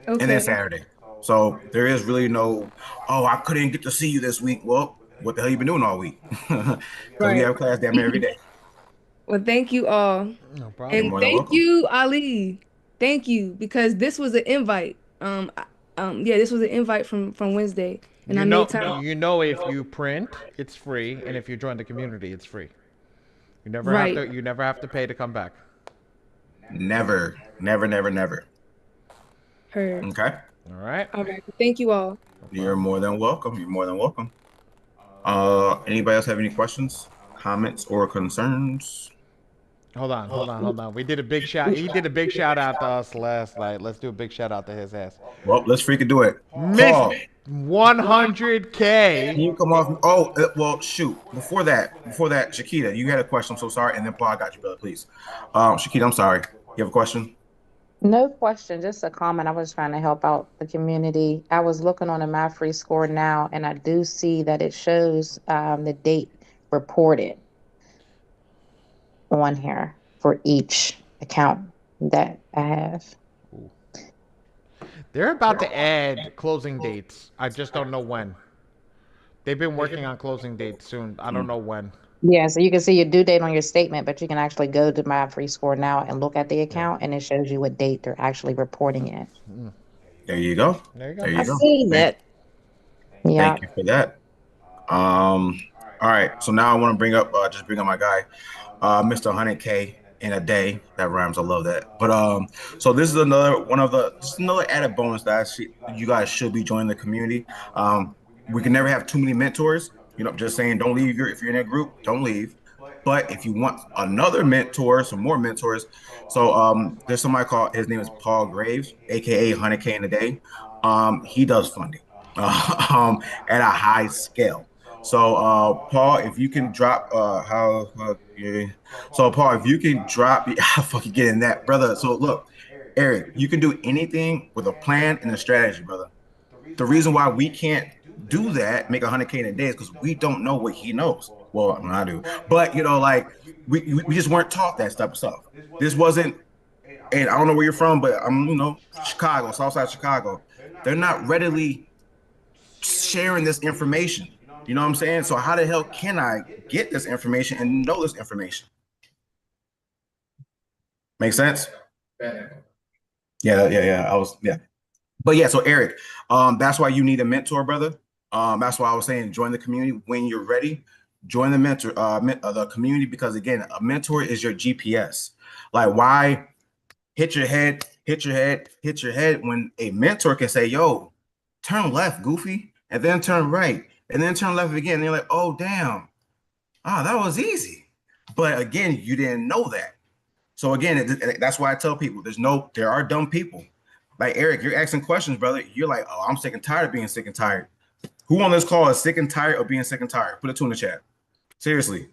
and then Okay. Saturday. So there is really no, oh, I couldn't get to see you this week. Well, what the hell you been doing all week? Because we Right. have class damn near every day. Well, thank you all. No You're problem. And more than thank welcome. you, Ali. Thank you, because this was an invite. Yeah, this was an invite from Wednesday, and I made time. If you print, it's free, and if you join the community, it's free. Right. You never have to pay to come back. Never, never, never, never. Heard. Okay. All right. All right. Thank you all. You're more than welcome. You're more than welcome. Anybody else have any questions, comments, or concerns? Hold on. We did a big shout. He did a big shout out to us last night. Let's do a big shout out to his ass. Well, let's freaking do it. Miss Paul, 100K. can you come off? Oh, well, shoot. Before that, Shakita, you had a question. I'm so sorry. And then Paul, I got you, brother. Please, Shakita, I'm sorry. You have a question? No question, just a comment. I was trying to help out the community. I was looking on the My Free Score now, and I do see that it shows the date reported on here for each account that I have. They're about to add closing dates. I just don't know when. They've been working on closing dates soon. I don't know when. Yeah, so you can see your due date on your statement, but you can actually go to My Free Score now and look at the account, and it shows you what date they're actually reporting it. There you go. There you go. There you I've go. seen that. Yeah. Thank you for that. All right. So now I want to bring up my guy, Mr. 100K in a day. That rhymes. I love that. But so this is another added bonus that you guys should be joining the community. We can never have too many mentors. Just saying, don't leave if you're in a group, don't leave. But if you want another mentor, some more mentors, so there's somebody called, his name is Paul Graves, aka 100K in a day. He does funding at a high scale. So Paul, if you can drop yeah. So Paul, if you can drop I fucking get in that, brother. So look, Eric, you can do anything with a plan and a strategy, brother. The reason why we can't do that, make 100K in a day, is because we don't know what he knows. Well, I mean, I do, but like we just weren't taught that type of stuff. This wasn't, and I don't know where you're from, but I'm Chicago, Southside Chicago. They're not readily sharing this information. You know what I'm saying? So how the hell can I get this information and know this information? Make sense? Yeah. But yeah, so Eric, that's why you need a mentor, brother. That's why I was saying join the community when you're ready. Join the the community, because again, a mentor is your GPS. Like, why hit your head when a mentor can say, yo, turn left, goofy, and then turn right, and then turn left again. And you're like, oh, damn. That was easy. But again, you didn't know that. So again, that's why I tell people there are dumb people. Like Eric, you're asking questions, brother. You're like, oh, I'm sick and tired of being sick and tired. Who on this call is sick and tired of being sick and tired? Put it 2 in the chat. Seriously.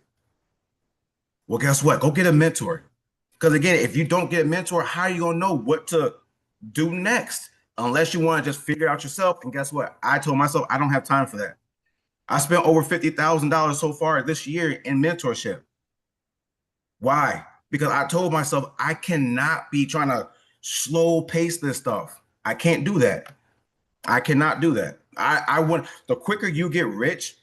Well, guess what? Go get a mentor. Because again, if you don't get a mentor, how are you going to know what to do next? Unless you want to just figure it out yourself. And guess what? I told myself I don't have time for that. I spent over $50,000 so far this year in mentorship. Why? Because I told myself I cannot be trying to slow pace this stuff. I can't do that. I cannot do that. I want, the quicker you get rich,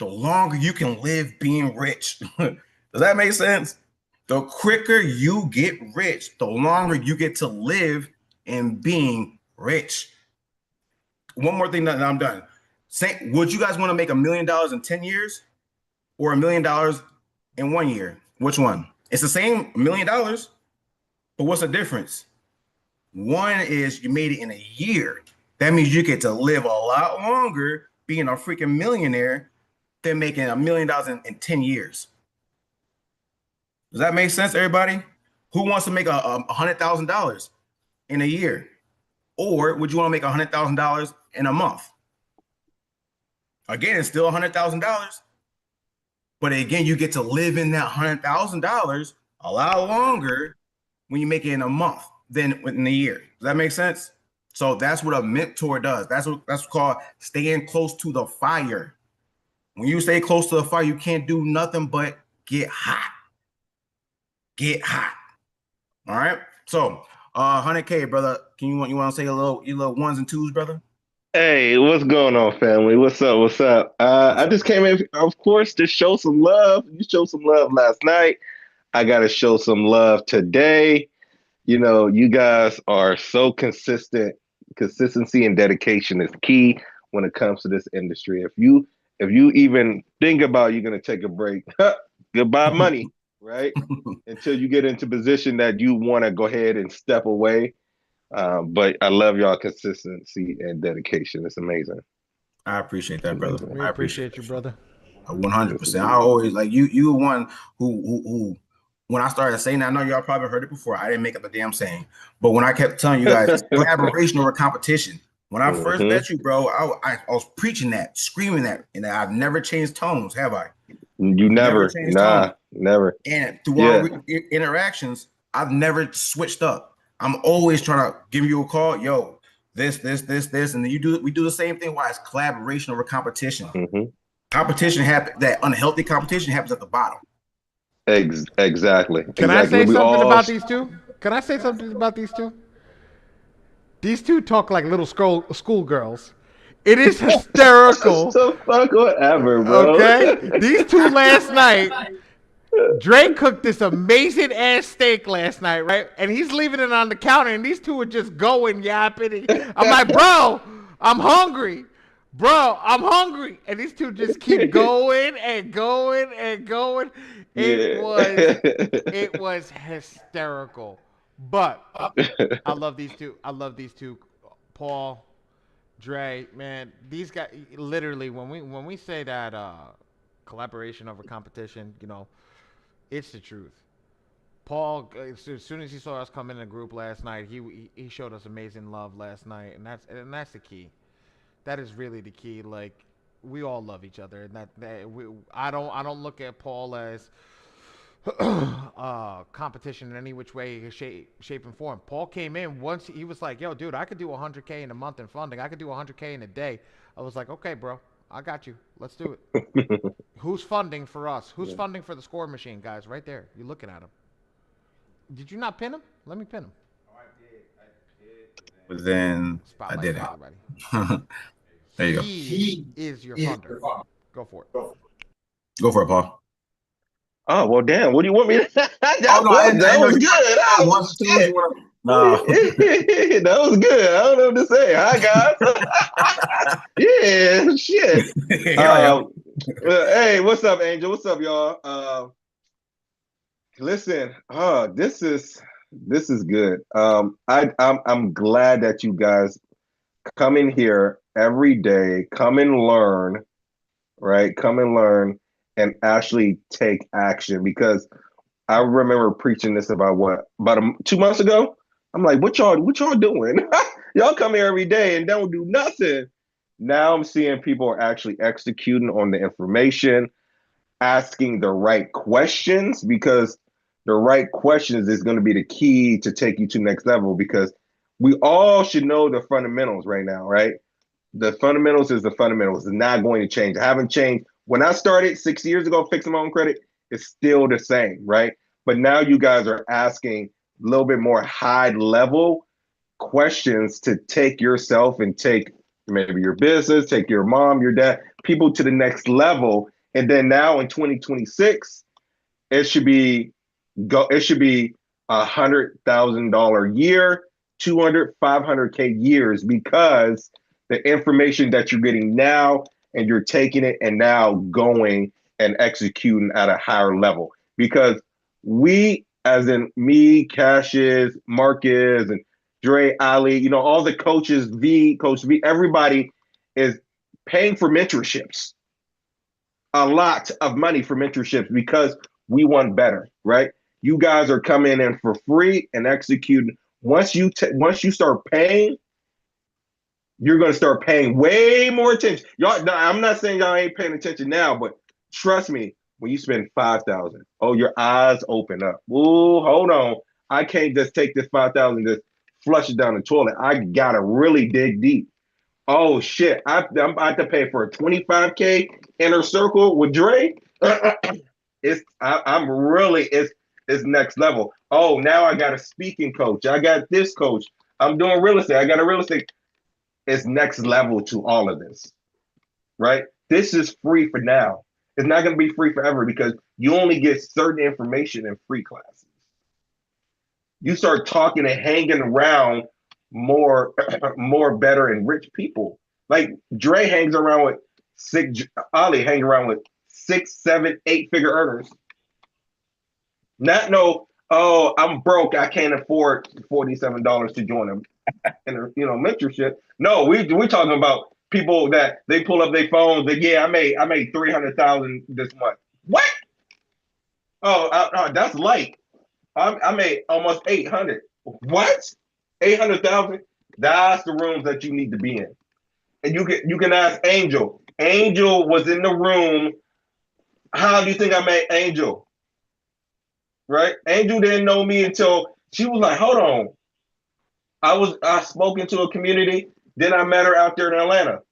the longer you can live being rich. Does that make sense? The quicker you get rich, the longer you get to live in being rich. One more thing, that I'm done. Would you guys want to make $1 million in 10 years or $1 million in 1 year? Which one? It's the same $1 million, but what's the difference? One is you made it in a year. That means you get to live a lot longer being a freaking millionaire than making $1 million in 10 years. Does that make sense, everybody? Who wants to make $100,000 in a year? Or would you want to make $100,000 in a month? Again, it's still $100,000. But again, you get to live in that $100,000 a lot longer when you make it in a month than in a year. Does that make sense? So that's what a mentor does. That's called staying close to the fire. When you stay close to the fire, you can't do nothing but get hot. Get hot. All right. So 100K, brother. You want to say your little ones and twos, brother? Hey, what's going on, family? What's up? What's up? I just came in, of course, to show some love. You showed some love last night. I got to show some love today. You know, you guys are so consistent. Consistency and dedication is key when it comes to this industry. If you even think about you're going to take a break, goodbye money, right? Until you get into position that you want to go ahead and step away. But I love y'all consistency and dedication. It's amazing. I appreciate that, brother. We I appreciate you, brother. 100%. I always like you were one who when I started saying that, I know y'all probably heard it before. I didn't make up a damn saying. But when I kept telling you guys, it's collaboration over competition. When I first met you, bro, I was preaching that, screaming that, and I've never changed tones, have I? You never, changed nah, tones. never. And through our interactions, I've never switched up. I'm always trying to give you a call, yo, this, and then we do the same thing. Why it's collaboration over competition. Competition happens. That unhealthy competition happens at the bottom. Exactly. Can I say something about these two? Can I say something about these two? These two talk like little schoolgirls. It is hysterical. So fuck whatever, bro. Okay? These two last night, Drake cooked this amazing ass steak last night, right? And he's leaving it on the counter, and these two are just going, yapping. I'm like, bro, I'm hungry. Bro, I'm hungry. And these two just keep going and going and going. It was hysterical. But I love these two. I love these two. Paul, Dre, man, these guys literally when we say that collaboration over competition, you know, it's the truth. Paul, as soon as he saw us come in the group last night, he showed us amazing love last night, and that's the key. That is really the key. Like, we all love each other, and I don't look at Paul as competition in any which way, shape, and form. Paul came in once he was like, "Yo, dude, I could do 100K in a month in funding. I could do 100K in a day." I was like, "Okay, bro, I got you. Let's do it." Who's funding for us? Who's funding for the score machine, guys? Right there. You're looking at him. Did you not pin him? Let me pin him. But then Spotlight I did it. There you go. He is your funder. Go for it. Go for it, Paul. Oh, well, damn. What do you want me to? that was good. Oh, shit. No. That was good. I don't know what to say. Hi, guys. Yeah, shit. Hey, what's up, Angel? What's up, y'all? Listen, this is good. I'm glad that you guys come in here every day, come and learn, right? Come and learn and actually take action, because I remember preaching this about 2 months ago. I'm like, what y'all doing? Y'all come here every day and don't do nothing. Now I'm seeing people are actually executing on the information, asking the right questions, because the right questions is going to be the key to take you to the next level, because we all should know the fundamentals right now, right? The fundamentals is the fundamentals. It's not going to change. I haven't changed. When I started 6 years ago fixing my own credit, it's still the same, right? But now you guys are asking a little bit more high level questions to take yourself and take maybe your business, take your mom, your dad, people to the next level. And then now in 2026, it should be $100,000 year, 200, 500K years, because the information that you're getting now and you're taking it and now going and executing at a higher level. Because we, as in me, Cassius, Marcus, and Dre, Ali, all the coaches, Coach V, everybody is paying for mentorships, a lot of money for mentorships, because we want better, right? You guys are coming in for free and executing. Once you start paying, you're going to start paying way more attention. Y'all, I'm not saying y'all ain't paying attention now, but trust me, when you spend 5,000, your eyes open up. Ooh, hold on. I can't just take this 5,000 and just flush it down the toilet. I gotta really dig deep. Oh shit! I'm about to pay for a 25K inner circle with Dre. I'm really it's next level. Oh, now I got a speaking coach. I got this coach. I'm doing real estate. I got a real estate. It's next level to all of this, right? This is free for now. It's not going to be free forever, because you only get certain information in free classes. You start talking and hanging around more better and rich people. Like Dre hangs around with Ali hangs around with 6, 7, 8-figure earners. Not I'm broke, I can't afford $47 to join them in mentorship. No, we talking about people that they pull up their phones that, yeah, I made 300,000 this month. What? Oh, that's light. I made almost 800. What? 800,000? That's the rooms that you need to be in. And you can ask Angel. Angel was in the room. How do you think I met Angel? Right? Angel didn't know me until she was like, hold on. I spoke into a community, then I met her out there in Atlanta.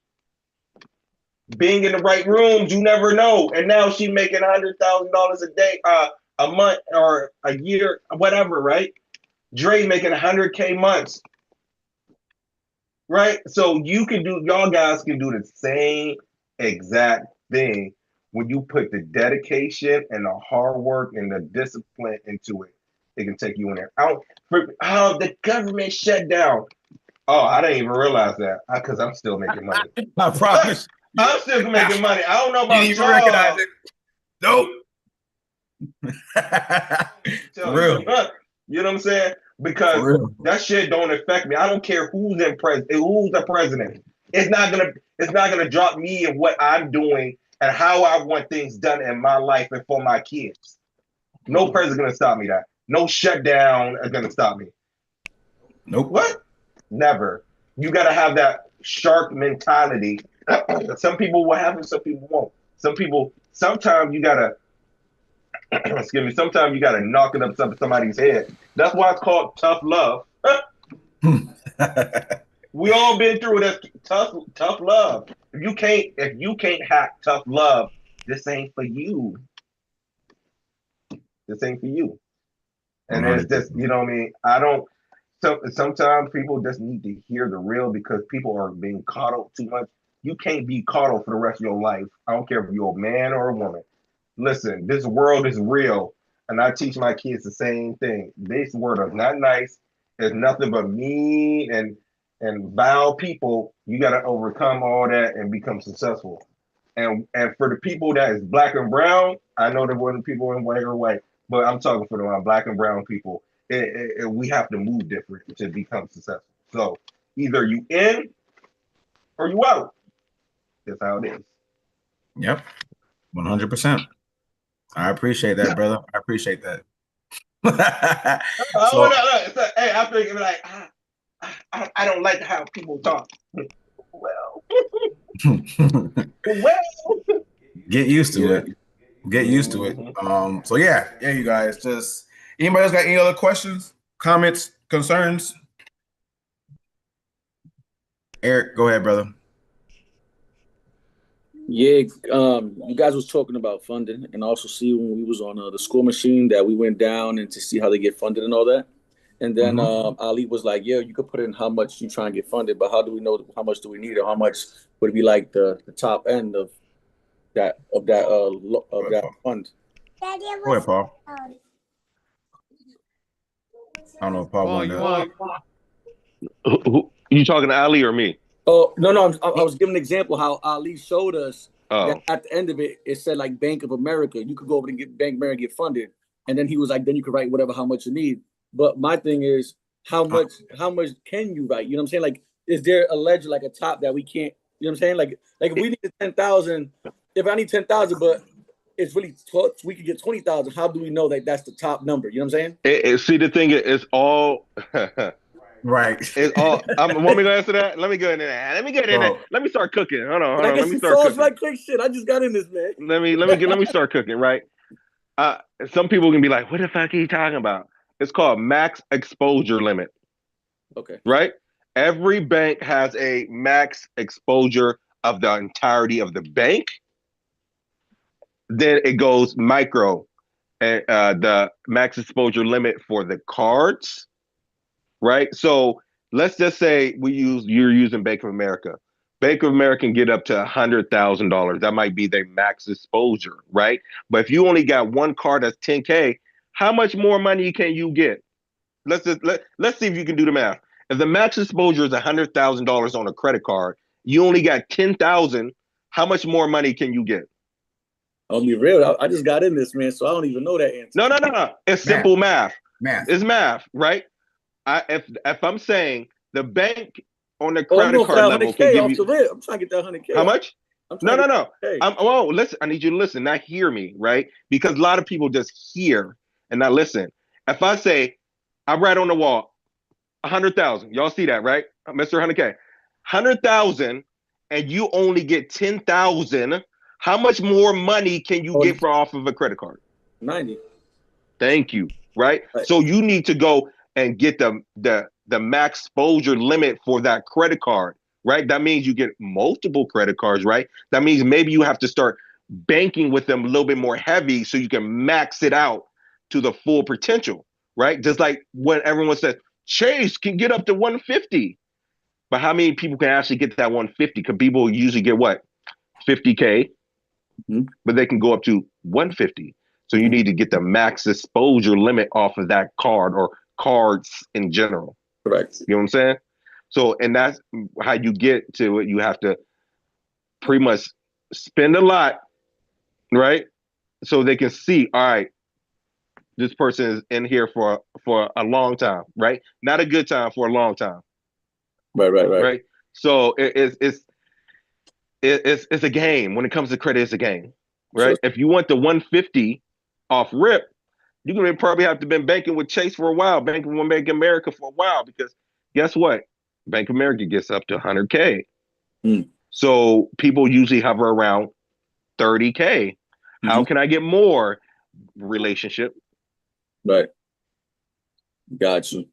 Being in the right rooms, you never know. And now she's making $100,000 a day, a month or a year, whatever, right? Dre making 100K months. Right? So y'all guys can do the same exact thing when you put the dedication and the hard work and the discipline into it. It can take you in there. The government shut down. Oh, I didn't even realize that, because I'm still making money. I promise. I'm still making money. I don't know about you didn't even y'all. recognize it. Nope. For real. You know what I'm saying? Because that shit don't affect me. I don't care who's the president. It's not gonna drop me and what I'm doing and how I want things done in my life and for my kids. No president's gonna stop me. That no shutdown is gonna stop me. Nope. What? Never. You gotta have that shark mentality. Some people will have it, some people won't. Sometimes you gotta excuse me, sometimes you gotta knock it up somebody's head. That's why it's called tough love. We all been through that tough love. If you can't hack tough love, this ain't for you. This ain't for you. And it's just, you know what I mean? Sometimes people just need to hear the real, because people are being coddled too much. You can't be coddled for the rest of your life. I don't care if you're a man or a woman. Listen, this world is real, and I teach my kids the same thing. This world is not nice. It's nothing but mean and vile people. You got to overcome all that and become successful. And for the people that is black and brown, I know there wasn't people in white or white, but I'm talking for the black and brown people. We have to move different to become successful. So either you in or you out. That's how it is. Yep, 100%. I appreciate that, brother. I appreciate that. Hey, after you're like, I don't like how people talk. Well, get used to it. Get used to it. So yeah, you guys. Just anybody else got any other questions, comments, concerns? Eric, go ahead, brother. Yeah, you guys was talking about funding, and also see when we was on the score machine that we went down and to see how they get funded and all that. And then Ali was like, "Yeah, you could put in how much you try and get funded, but how do we know how much do we need, or how much would it be like the top end of that fund. Go ahead, Paul. I don't know if Paul wanted Who, you talking to Ali or me? Oh no, I was giving an example how Ali showed us that Oh. at the end of it, it said like Bank of America. You could go over and get Bank of America, get funded, and then he was like, then you could write whatever how much you need. But my thing is, how much can you write? You know what I'm saying? Like, is there a ledger like a top that we can't? You know what I'm saying? Like if we need 10,000, if I need 10,000, but it's really 12, we could get 20,000. How do we know that that's the top number? You know what I'm saying? See, the thing is, all right. It's all. Want me to answer that? Let me go into that. Let me get in there. Let me start cooking. Hold on. I Let guess me you start sauce cooking. right quick. Shit, I just got in this, man. Let me start cooking. Right. Some people can be like, "What the fuck are you talking about?" It's called max exposure limit. Okay. Right. Every bank has a max exposure of the entirety of the bank. Then it goes micro, and the max exposure limit for the cards. Right. So let's just say you're using Bank of America. Bank of America can get up to $100,000. That might be their max exposure, right? But if you only got one card that's 10K, how much more money can you get? Let's see if you can do the math. If the max exposure is $100,000 on a credit card, you only got 10,000. How much more money can you get? I'll be real. I just got in this, man, so I don't even know that answer. No. It's simple math. Math. It's math, right? If I'm saying the bank on the credit card level can give you, I'm trying to get that 100K. how much? No. Hey. Listen, I need you to listen, not hear me, right? Because a lot of people just hear and not listen. If I say, I write on the wall, 100,000, y'all see that, right? Mr. 100K, 100,000, and you only get 10,000. How much more money can you get off of a credit card? 90. Thank you. Right. So you need to go and get the max exposure limit for that credit card. Right. That means you get multiple credit cards. Right. That means maybe you have to start banking with them a little bit more heavy so you can max it out to the full potential. Right. Just like when everyone says Chase can get up to 150. But how many people can actually get that 150? Because people usually get what? 50K. But they can go up to 150. So you need to get the max exposure limit off of that card or cards in general. Correct. You know what I'm saying? So, and that's how you get to it. You have to pretty much spend a lot, right? So they can see, all right, this person is in here for a long time, right? Not a good time, for a long time. Right. So it's a game. When it comes to credit, it's a game, right? Sure. If you want the 150 off rip, you're gonna probably have to been banking with Chase for a while, banking with Bank of America for a while, because guess what? Bank of America gets up to 100K. So people usually hover around 30K. How can I get more? Relationship. Right. Got you.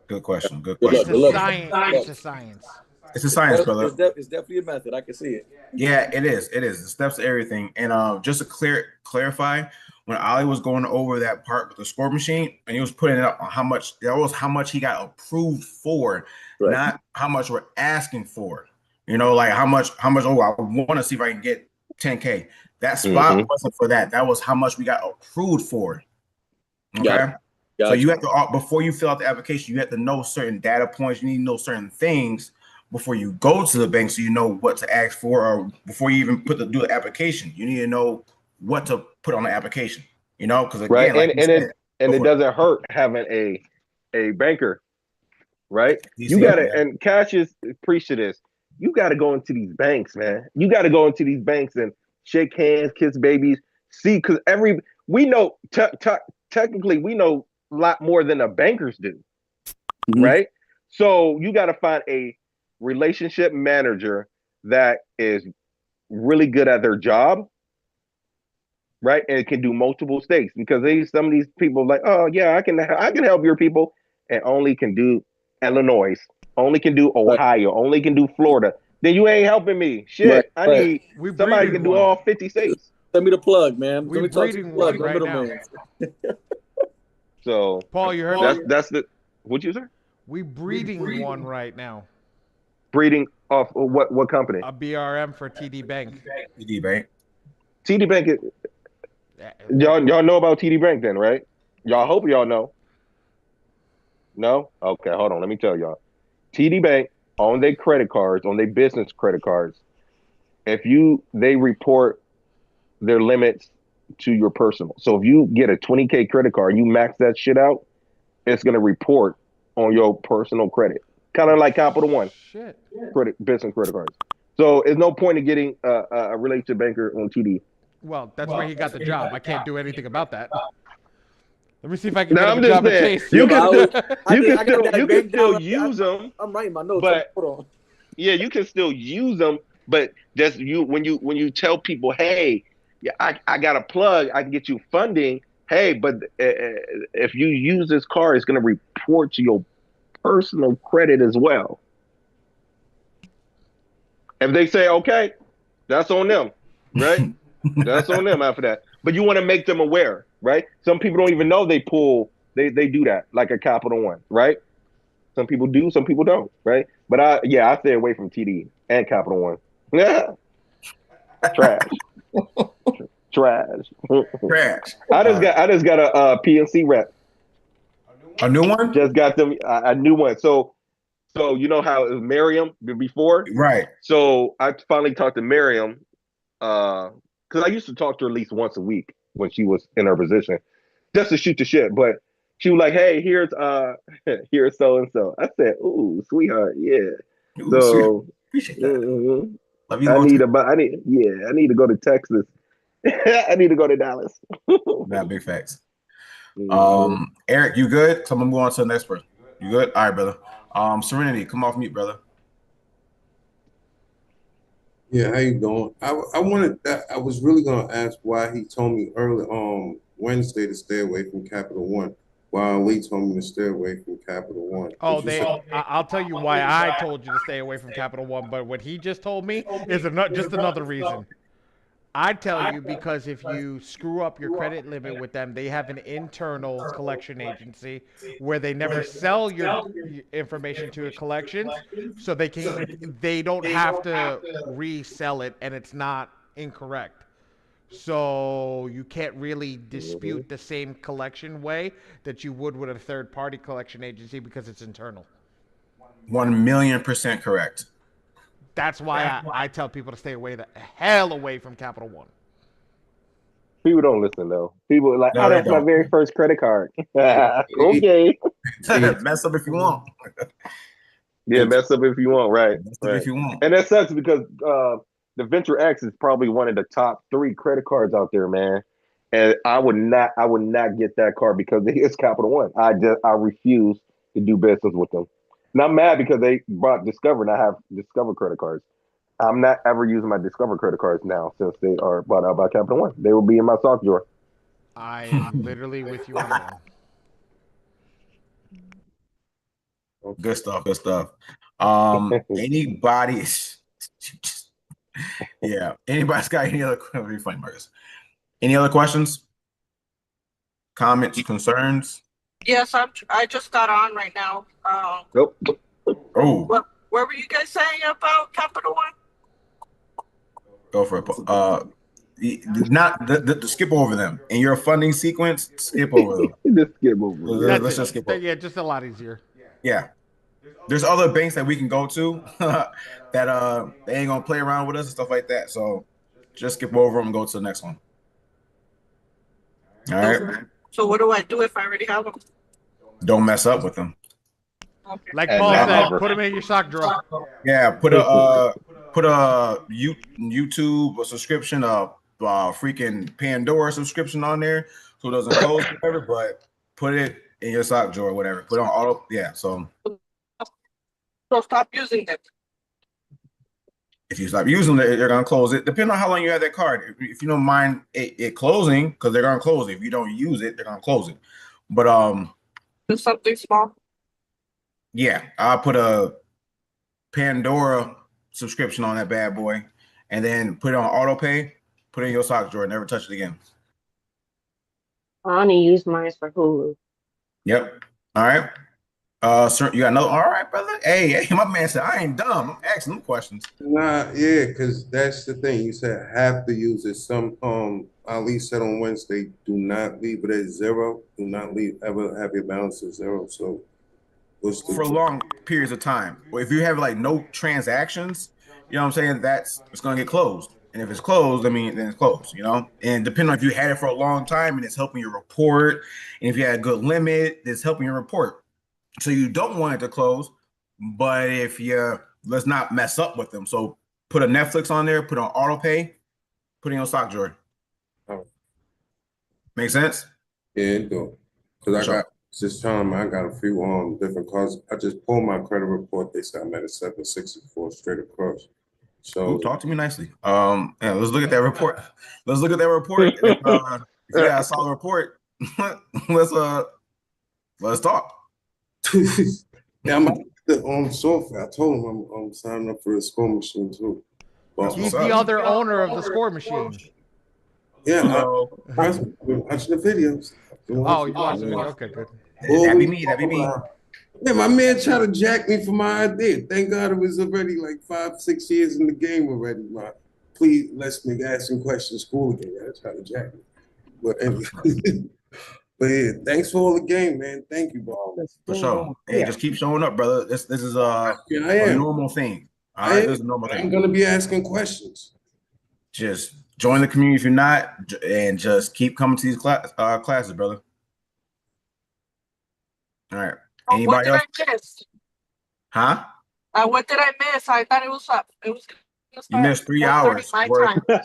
Good question. It's a science. It's a science. It's a science, brother. It's definitely a method. I can see it. Yeah, it is. It is. The steps to everything. And just to clarify, when Ali was going over that part with the score machine, and he was putting it up on how much he got approved for, not how much we're asking for. You know, like how much. Oh, I want to see if I can get 10K. That spot wasn't for that. That was how much we got approved for. Okay. So you have to, before you fill out the application, you have to know certain data points. You need to know certain things before you go to the bank, so you know what to ask for, or before you even do the application, you need to know what to put on the application. You know, because again, it doesn't hurt having a banker, right? You gotta, and Cassius preached to this. You gotta go into these banks, man. You gotta go into these banks and shake hands, kiss babies, see, because we know technically we know a lot more than the bankers do, right? So you got to find a relationship manager that is really good at their job, right? And it can do multiple states, because some of these people like, oh yeah, I can help your people, and only can do Illinois, only can do Ohio, only can do Florida. Then you ain't helping me. Shit, I need somebody can do all 50 states. Send me the plug, man. We're breeding one right now. So, Paul, you heard that's the what you say? We breeding one right now. breeding off of what company? A BRM for TD Bank. TD Bank. TD Bank. Y'all know about TD Bank then, right? Y'all hope y'all know. No? Okay, hold on. Let me tell y'all. TD Bank on their credit cards, on their business credit cards, if they report their limits to your personal. So if you get a 20K credit card, you max that shit out, it's gonna report on your personal credit. Kind of like Capital One. Shit. Business credit cards. So there's no point in getting a relationship banker on TD. Well, that's where he got the job. I can't do anything about that. Let me see if I can No, get I'm him a just job at saying, Chase. you can I still use them. I'm writing my notes. But Hold on. yeah, you can still use them. But just when you tell people, hey, yeah, I got a plug, I can get you funding. Hey, but if you use this card, it's going to report to your personal credit as well. If they say okay, that's on them, right? That's on them after that. But you want to make them aware, right? Some people don't even know they do that, like a Capital One, right? Some people do, some people don't, right? But I stay away from TD and Capital One. Yeah. Trash. Trash. I just got a PNC rep. A new one? Just got them a new one. So you know how it was Miriam before? Right. So I finally talked to Miriam because I used to talk to her at least once a week when she was in her position, just to shoot the shit. But she was like, "Hey, here's so and so." I said, "Ooh, sweetheart, yeah." Ooh, so appreciate that. Love you I more need too. I need to go to Texas. I need to go to Dallas. That big facts. Mhm. Eric, you good? So I'm gonna move on to the next person. You good? All right, brother. Serenity, come off mute, brother. Yeah, how you doing? I was really gonna ask why he told me early Wednesday to stay away from Capital One, while Lee told me to stay away from Capital One. Oh, I'll tell you why I told you to stay away from Capital One, but what he just told me is just another reason. I tell you because if you screw up your credit limit with them, they have an internal collection agency where they never sell your information to a collections, so they don't have to resell it, and it's not incorrect. So you can't really dispute the same collection way that you would with a third party collection agency because it's internal. 1,000,000% correct. That's why I tell people to stay the hell away from Capital One. People don't listen though. People are like, No, that's my very first credit card. Okay. Mess up if you want. Yeah, mess up if you want, right? Right. If you want. And that sucks because the Venture X is probably one of the top 3 credit cards out there, man. And I would not get that card because it's Capital One. I refuse to do business with them. And I'm mad because they brought Discover and I have Discover credit cards. I'm not ever using my Discover credit cards now since they are bought out by Capital One. They will be in my sock drawer. I am literally with you on that one. Good stuff. Good stuff. Anybody? Yeah. Anybody's got any other? Very funny, Marcus. Any other questions? Comments? Concerns? Yes, I just got on right now. Nope. Oh. What were you guys saying about Capital One? Go for it. Not the skip over them in your funding sequence. Skip over them. Just skip over them. Let's just skip over. Yeah, just a lot easier. Yeah. There's other banks that we can go to that they ain't gonna play around with us and stuff like that. So just skip over them and go to the next one. All right. So what do I do if I already have them? Don't mess up with them. Okay. Like Paul said, put them in your sock drawer. Yeah, put a YouTube subscription, freaking Pandora subscription on there, so it doesn't close whatever. But put it in your sock drawer, whatever. Put it on auto. Yeah. So stop using it. if you stop using it, they're gonna close it. Depending on how long you have that card. If you don't mind it closing, because they're gonna close it. If you don't use it, they're gonna close it. But Do something small. yeah, I'll put a Pandora subscription on that bad boy, and then put it on auto pay. Put it in your sock drawer. Never touch it again. I only use mine for Hulu. Yep. All right. Sir, you got no. All right, brother. Hey, my man said I ain't dumb. I'm asking them questions. Nah, yeah, because that's the thing. You said have to use it. Some Ali said on Wednesday, do not leave it at zero. Do not leave ever have your balance at zero. So what's the For long periods of time. Or if you have like no transactions, you know what I'm saying? It's gonna get closed. And if it's closed, I mean, then it's closed, you know? And depending on if you had it for a long time and it's helping your report, and if you had a good limit, it's helping your report. So you don't want it to close, but if you let's not mess up with them. So put a Netflix on there, put on auto pay, put in your stock drawer. Oh. Make sense? Yeah, it do. Because I got just telling me I got a few different cards. I just pulled my credit report. They said I'm at a 764 straight across. So Ooh, talk to me nicely. Yeah, let's look at that report. Let's look at that report. If you got a solid report, let's talk. Yeah, I'm the software. I told him I'm signing up for the score machine too. But, He's the other owner of the score machine. Yeah, so, I've been watching the videos. Oh, you watched the video? Okay, good. That'd be me. That'd be me. Yeah, my man tried to jack me for my idea. Thank God it was already like 5-6 years in the game already. Please, let's make asking questions cool again. Yeah, try to jack me. But anyway, but yeah, thanks for all the game, man. Thank you, bro. For sure. Hey, just keep showing up, brother. This is a normal thing. All right, this is a normal thing. I'm gonna be asking questions. Just join the community if you're not, and just keep coming to these classes, brother. All right. Anybody else? What did I miss? Huh? What did I miss? I thought it was up. It was. You missed 3 hours. My worth. time.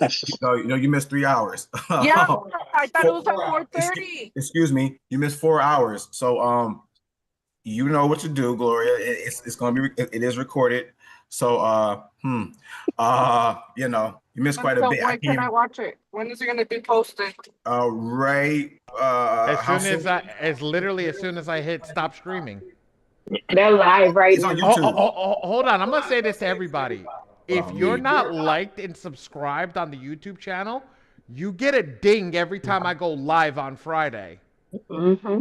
No, you missed 3 hours. Yeah, I thought it was at 4:30. Excuse me, you missed 4 hours. So you know what to do, Gloria. It's gonna be it is recorded. So you know, you missed quite a bit. When can I watch it? When is it gonna be posted? Right. As literally as soon as I hit stop streaming. They're live right now. Hold on. I'm gonna say this to everybody. If you're not liked and subscribed on the YouTube channel, you get a ding every time I go live on Friday. Mm-hmm.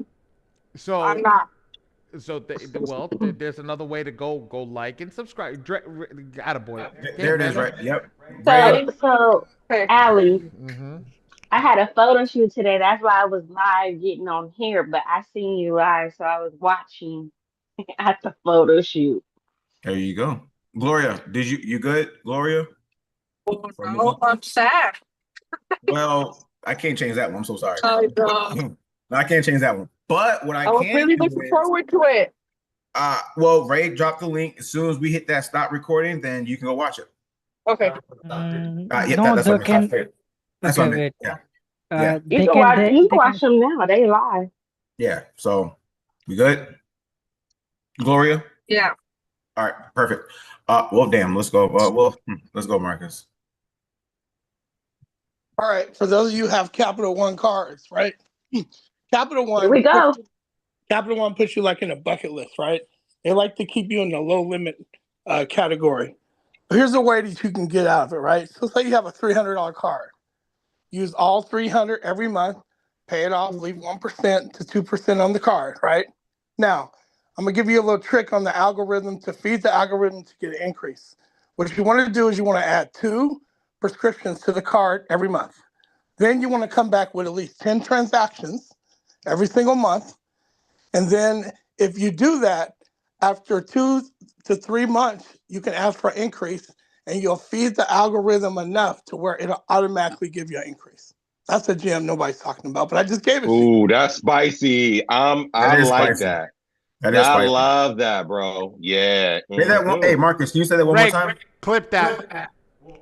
So I'm not. So there's another way to go like and subscribe. Attaboy. There it is, right? Yep. So Allie, I had a photo shoot today. That's why I was live getting on here, but I seen you live, so I was watching at the photo shoot. There you go. Gloria, you good, Gloria? No, I'm sad. Well, I can't change that one. I'm so sorry. I know. I can't change that one. But what I was can really do looking is, forward to it. well, Ray dropped the link. As soon as we hit that stop recording, then you can go watch it. Okay. That's what I meant. That's what I meant. Yeah. You can watch them now. They live. Yeah. So we good? Gloria? Yeah. All right, perfect. Well, damn, let's go. Let's go, Marcus. All right. For those of you who have Capital One cards, right? Capital One. Here we go. Capital One puts you like in a bucket list, right? They like to keep you in the low limit category. But here's a way that you can get out of it, right? So say you have a $300 card. Use all $300 every month, pay it off, leave 1% to 2% on the card, right? Now, I'm gonna give you a little trick on the algorithm to feed the algorithm to get an increase. What you want to do is you want to add 2 prescriptions to the card every month. Then you want to come back with at least 10 transactions every single month. And then if you do that, after 2 to 3 months, you can ask for an increase and you'll feed the algorithm enough to where it'll automatically give you an increase. That's a gem nobody's talking about, but I just gave it to you. Ooh, that's spicy. I like that. That is spicy. I love that, bro. Yeah. Say that one. Hey, Marcus, can you say that one more time? Clip that.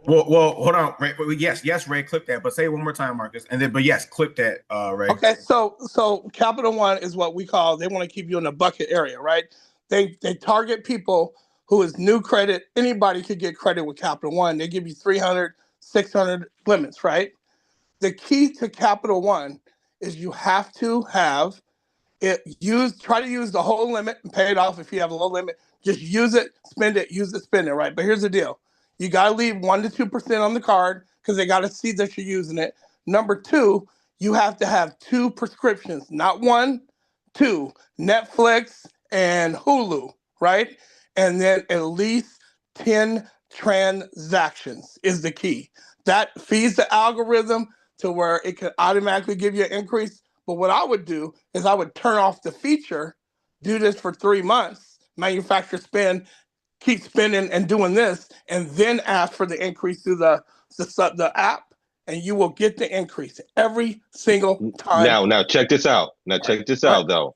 Well, hold on, Ray. Yes, Ray, clip that. But say it one more time, Marcus. And then, but yes, clip that, Ray. Okay, so Capital One is what we call, they want to keep you in the bucket area, right? They target people who is new credit. Anybody could get credit with Capital One. They give you 300, 600 limits, right? The key to Capital One is you have to have try to use the whole limit and pay it off if you have a low limit. Just use it, spend it, spend it, right? But here's the deal. You got to leave 1 to 2% on the card because they got to see that you're using it. Number 2, you have to have 2 prescriptions, not 1, 2. Netflix, and Hulu, right? And then at least 10 transactions is the key. That feeds the algorithm to where it can automatically give you an increase. But what I would do is I would turn off the feature, do this for 3 months, manufacture spend, keep spending and doing this, and then ask for the increase through the app, and you will get the increase every single time. Now check this out. Now check this out though.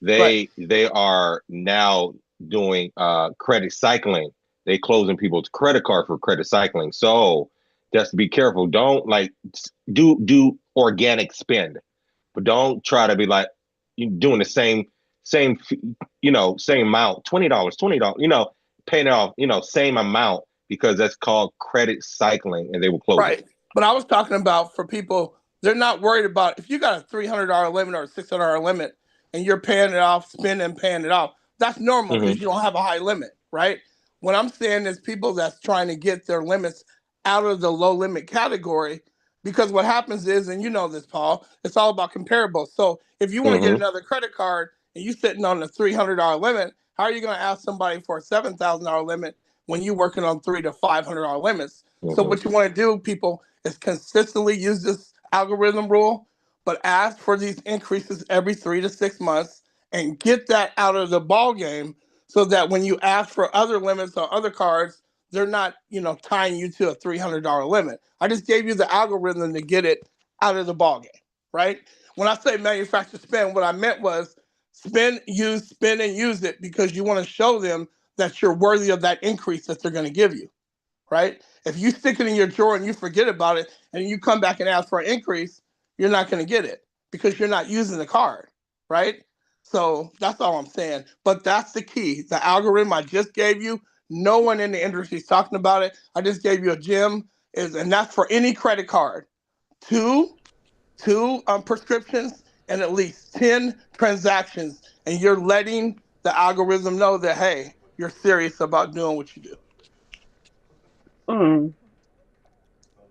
They are now doing credit cycling. They closing people's credit card for credit cycling. So just be careful. Don't like do organic spend, but don't try to be like you doing the same same amount, $20, paying it off, same amount, because that's called credit cycling, and they will close it. Right. But I was talking about for people, they're not worried about if you got a $300 limit or a $600 limit and you're paying it off, spending and paying it off. That's normal because you don't have a high limit, right? What I'm saying is people that's trying to get their limits out of the low limit category, because what happens is, and you know this, Paul, it's all about comparables. So if you want to get another credit card and you're sitting on a $300 limit, how are you going to ask somebody for a $7,000 limit when you're working on $300 to $500 limits? So what you want to do, people, is consistently use this algorithm rule, but ask for these increases every 3 to 6 months and get that out of the ball game so that when you ask for other limits on other cards, they're not, tying you to a $300 limit. I just gave you the algorithm to get it out of the ball game, right? When I say manufacture spend, what I meant was spend, and use it because you want to show them that you're worthy of that increase that they're going to give you, right? If you stick it in your drawer and you forget about it and you come back and ask for an increase, you're not going to get it because you're not using the card, right? So that's all I'm saying. But that's the key. The algorithm I just gave you, no one in the industry is talking about it. I just gave you a gem, and that's for any credit card. Two prescriptions and at least 10 transactions, and you're letting the algorithm know that, hey, you're serious about doing what you do.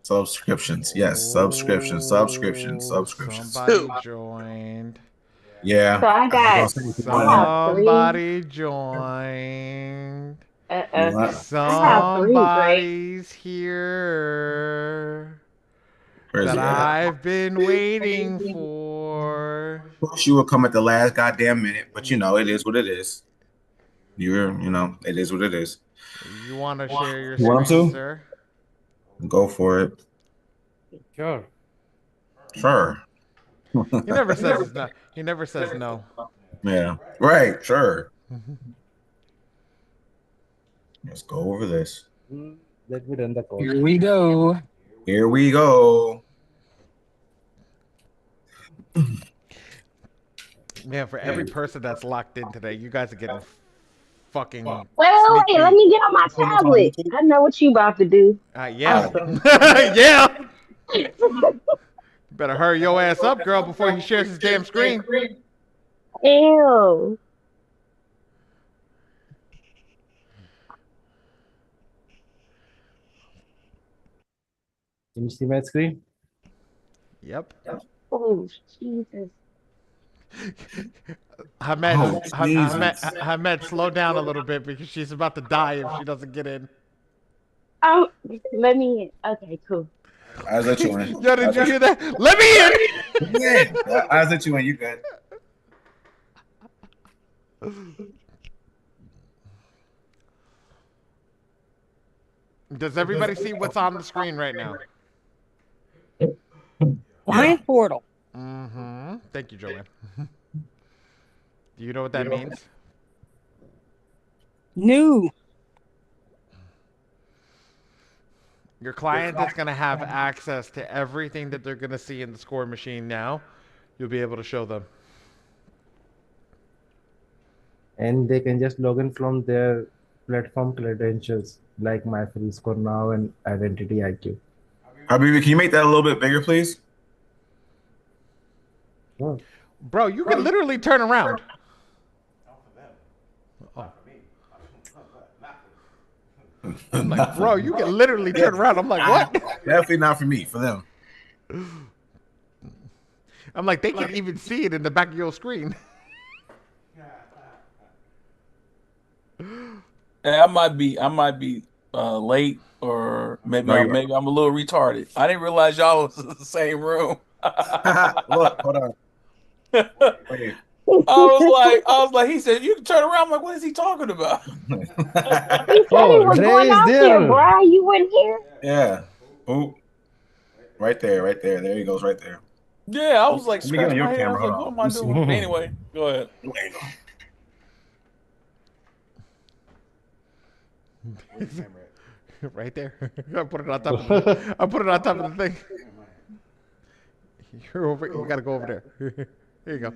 Subscriptions, yes, subscriptions. Somebody joined. Yeah. So I have 3. Somebody joined. I have 3, Somebody's here that I've been waiting for. Of course, you will come at the last goddamn minute, but it is what it is. It is what it is. You want to share your You want screen, to? sir? Go for it. Sure. He never says no. He never says no. Yeah. Right. Sure. Let's go over this. Let me run the call. Here we go. Here we go. Man, for every person that's locked in today, you guys are getting fucking. Wait, let me get on my tablet. I know what you about to do. Yeah. Awesome. Yeah. Better hurry your ass up, girl, before he shares his damn screen. Ew. Can you see my screen? Yep. Oh, Jesus. Hamed, slow down a little bit because she's about to die if she doesn't get in. Oh, let me in. Okay, cool. I'll let you in. Yo, did you hear that? Let me in! Yeah. I'll let you in. You good. Does everybody see what's on the screen right now? Client portal. Mm-hmm. Thank you, Joanne. Do you know what that means? New. Your client is going to have access to everything that they're going to see in the score machine now. You'll be able to show them. And they can just log in from their platform credentials like My Free Score Now and Identity IQ. Habibi, can you make that a little bit bigger, please? Sure. Bro, you can literally turn around. Oh. I'm like, bro, you can literally turn around. I'm like, what? Definitely not for me, for them. I'm like, they can even see it in the back of your screen. I might be late, or maybe No, you are. I'm a little retarded. I didn't realize y'all was in the same room. Look, hold on. Wait. I was like, he said, you can turn around. I'm like, what is he talking about? He said he Oh, was Dre going is out there, there. Brian. You wouldn't hear? Yeah. Oh, right there, right there. There he goes, right there. Yeah, I was like Let me get on scratching your my head. I camera. was Hold like, on. what am Let I me see. doing? Anyway, go ahead. There you go. Right there. I put it on top of the. I put it on top of the thing. You're over. You gotta go over there. Here you go.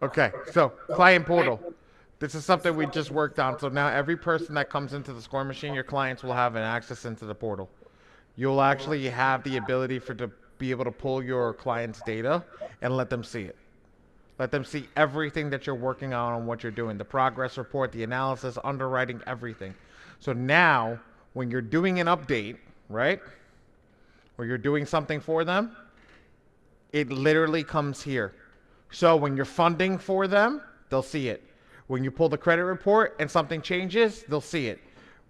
Okay, so client portal. This is something we just worked on. So now every person that comes into the score machine, your clients will have an access into the portal. You'll actually have the ability to be able to pull your client's data and let them see it. Let them see everything that you're working on and what you're doing. The progress report, the analysis, underwriting, everything. So now, when you're doing an update, right? Or you're doing something for them, it literally comes here. So when you're funding for them, they'll see it. When you pull the credit report and something changes, they'll see it.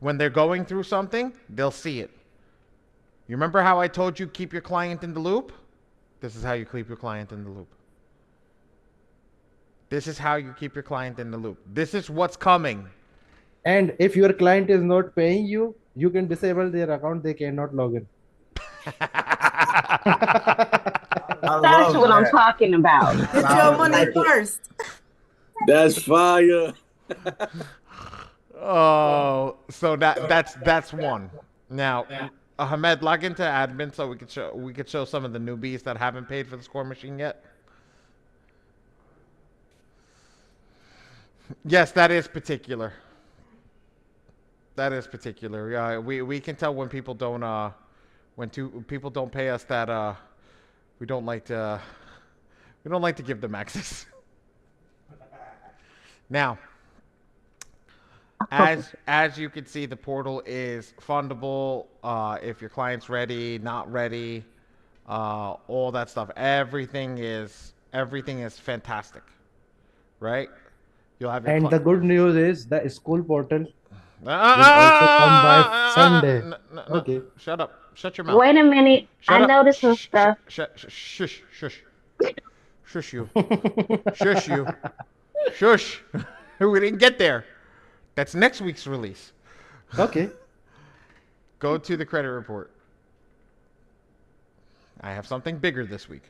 When they're going through something, they'll see it. You remember how I told you keep your client in the loop? This is how you keep your client in the loop. This is how you keep your client in the loop. This is what's coming. And if your client is not paying you, you can disable their account. They cannot log in. That's what I'm talking about. Get your money first. That's fire. Oh, so that's one. Now, Ahmed, log into admin so we could show some of the newbies that haven't paid for the score machine yet. Yes, that is particular. That is particular. Yeah, we can tell when people don't people don't pay us that we don't like to give them access. Now, as you can see, the portal is fundable. If your client's ready, not ready, all that stuff. Everything is fantastic, right? You'll have your And the good news is the school portal will Ah, also come by Sunday. no, Okay. shut up. Shut your mouth. Wait a minute. Shut I up. noticed some stuff. Shush. Shush you. Shush you. Shush. We didn't get there. That's next week's release. Okay. Go to the credit report. I have something bigger this week.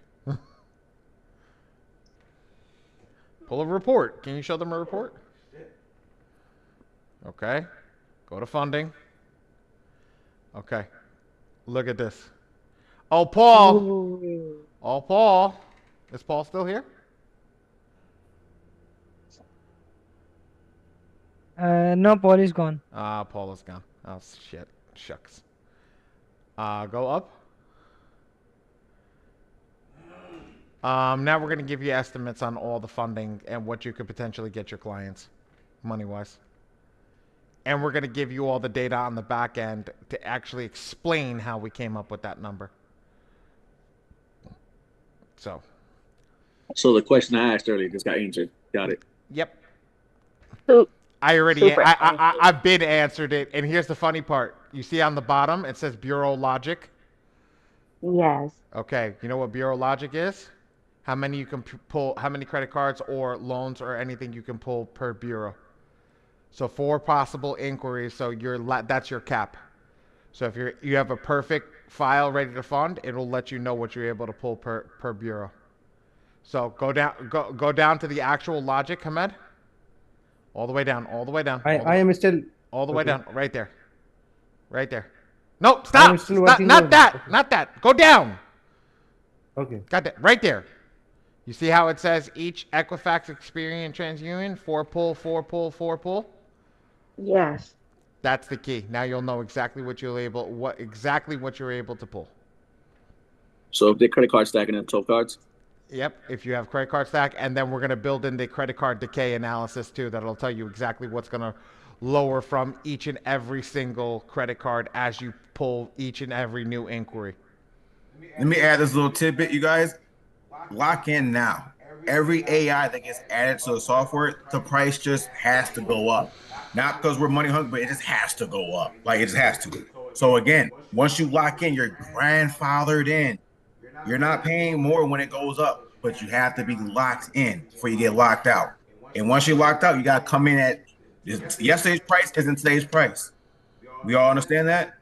Pull a report. Can you show them a report? Okay. Go to funding. Okay. Look at this. Oh, Paul. Ooh. Oh, Paul. Is Paul still here? No, Paul is gone. Paul is gone. Oh, shit. Shucks. Go up. Now we're going to give you estimates on all the funding and what you could potentially get your clients, money-wise. And we're going to give you all the data on the back end to actually explain how we came up with that number. So the question I asked earlier just got answered. Got it. Yep. So, I already, super. I've been answered it. And here's the funny part. You see on the bottom, it says Bureau Logic. Yes. Okay. You know what Bureau Logic is? How many you can pull, how many credit cards or loans or anything you can pull per bureau. So 4 possible inquiries. So that's your cap. So if you have a perfect file ready to fund, it'll let you know what you're able to pull per bureau. So go down to the actual logic, Hamed. All the way down, all the way down. I am still all the way okay. down, right there. Right there. No, stop! Stop. Not that! Not that! Go down! Okay. Got that. Right there. You see how it says each Equifax, Experian, TransUnion, 4 pull, 4 pull, 4 pull? Yes. That's the key. Now you'll know exactly what you're able to pull. So if they're credit card stacking at 12 cards? Yep, if you have credit card stack, and then we're going to build in the credit card decay analysis too. That'll tell you exactly what's going to lower from each and every single credit card as you pull each and every new inquiry. Let me add this little tidbit, you guys. Lock in now. every AI that gets added to the software, the price just has to go up. Not because we're money hungry, but it just has to go up. Like it just has to. So again, once you lock in, you're grandfathered in. You're not paying more when it goes up, but you have to be locked in before you get locked out. And once you're locked out, you got to come in at yesterday's price isn't today's price. We all understand that?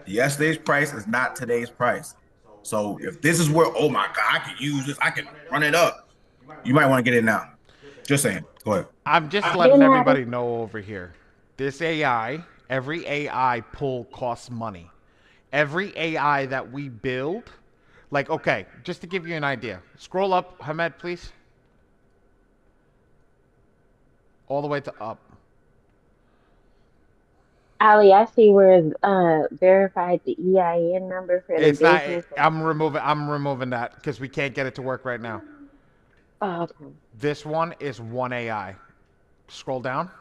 Yesterday's price is not today's price. So if this is where, oh my God, I can use this, I can run it up, you might want to get it now. Just saying. Go ahead. I'm just letting everybody know over here. This AI, every AI pull costs money. Every AI that we build, like, okay, just to give you an idea. Scroll up, Hamed, please. All the way to up. Ali, I see where it's verified the EIN number for the It's not. business. I'm removing that because we can't get it to work right now. Oh, okay. This one is one AI. Scroll down.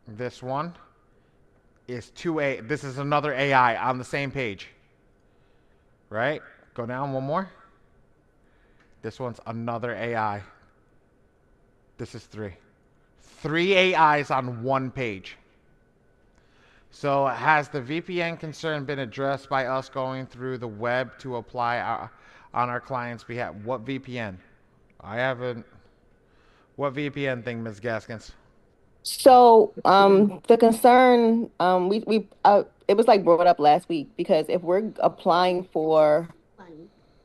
This one is 2A. This is another AI on the same page. Right? Go down one more. This one's another AI. This is 3. 3 AIs on one page. So has the VPN concern been addressed by us going through the web to apply on our client's behalf? What VPN? I haven't. What VPN thing, Ms. Gaskins? So the concern it was like brought up last week because if we're applying for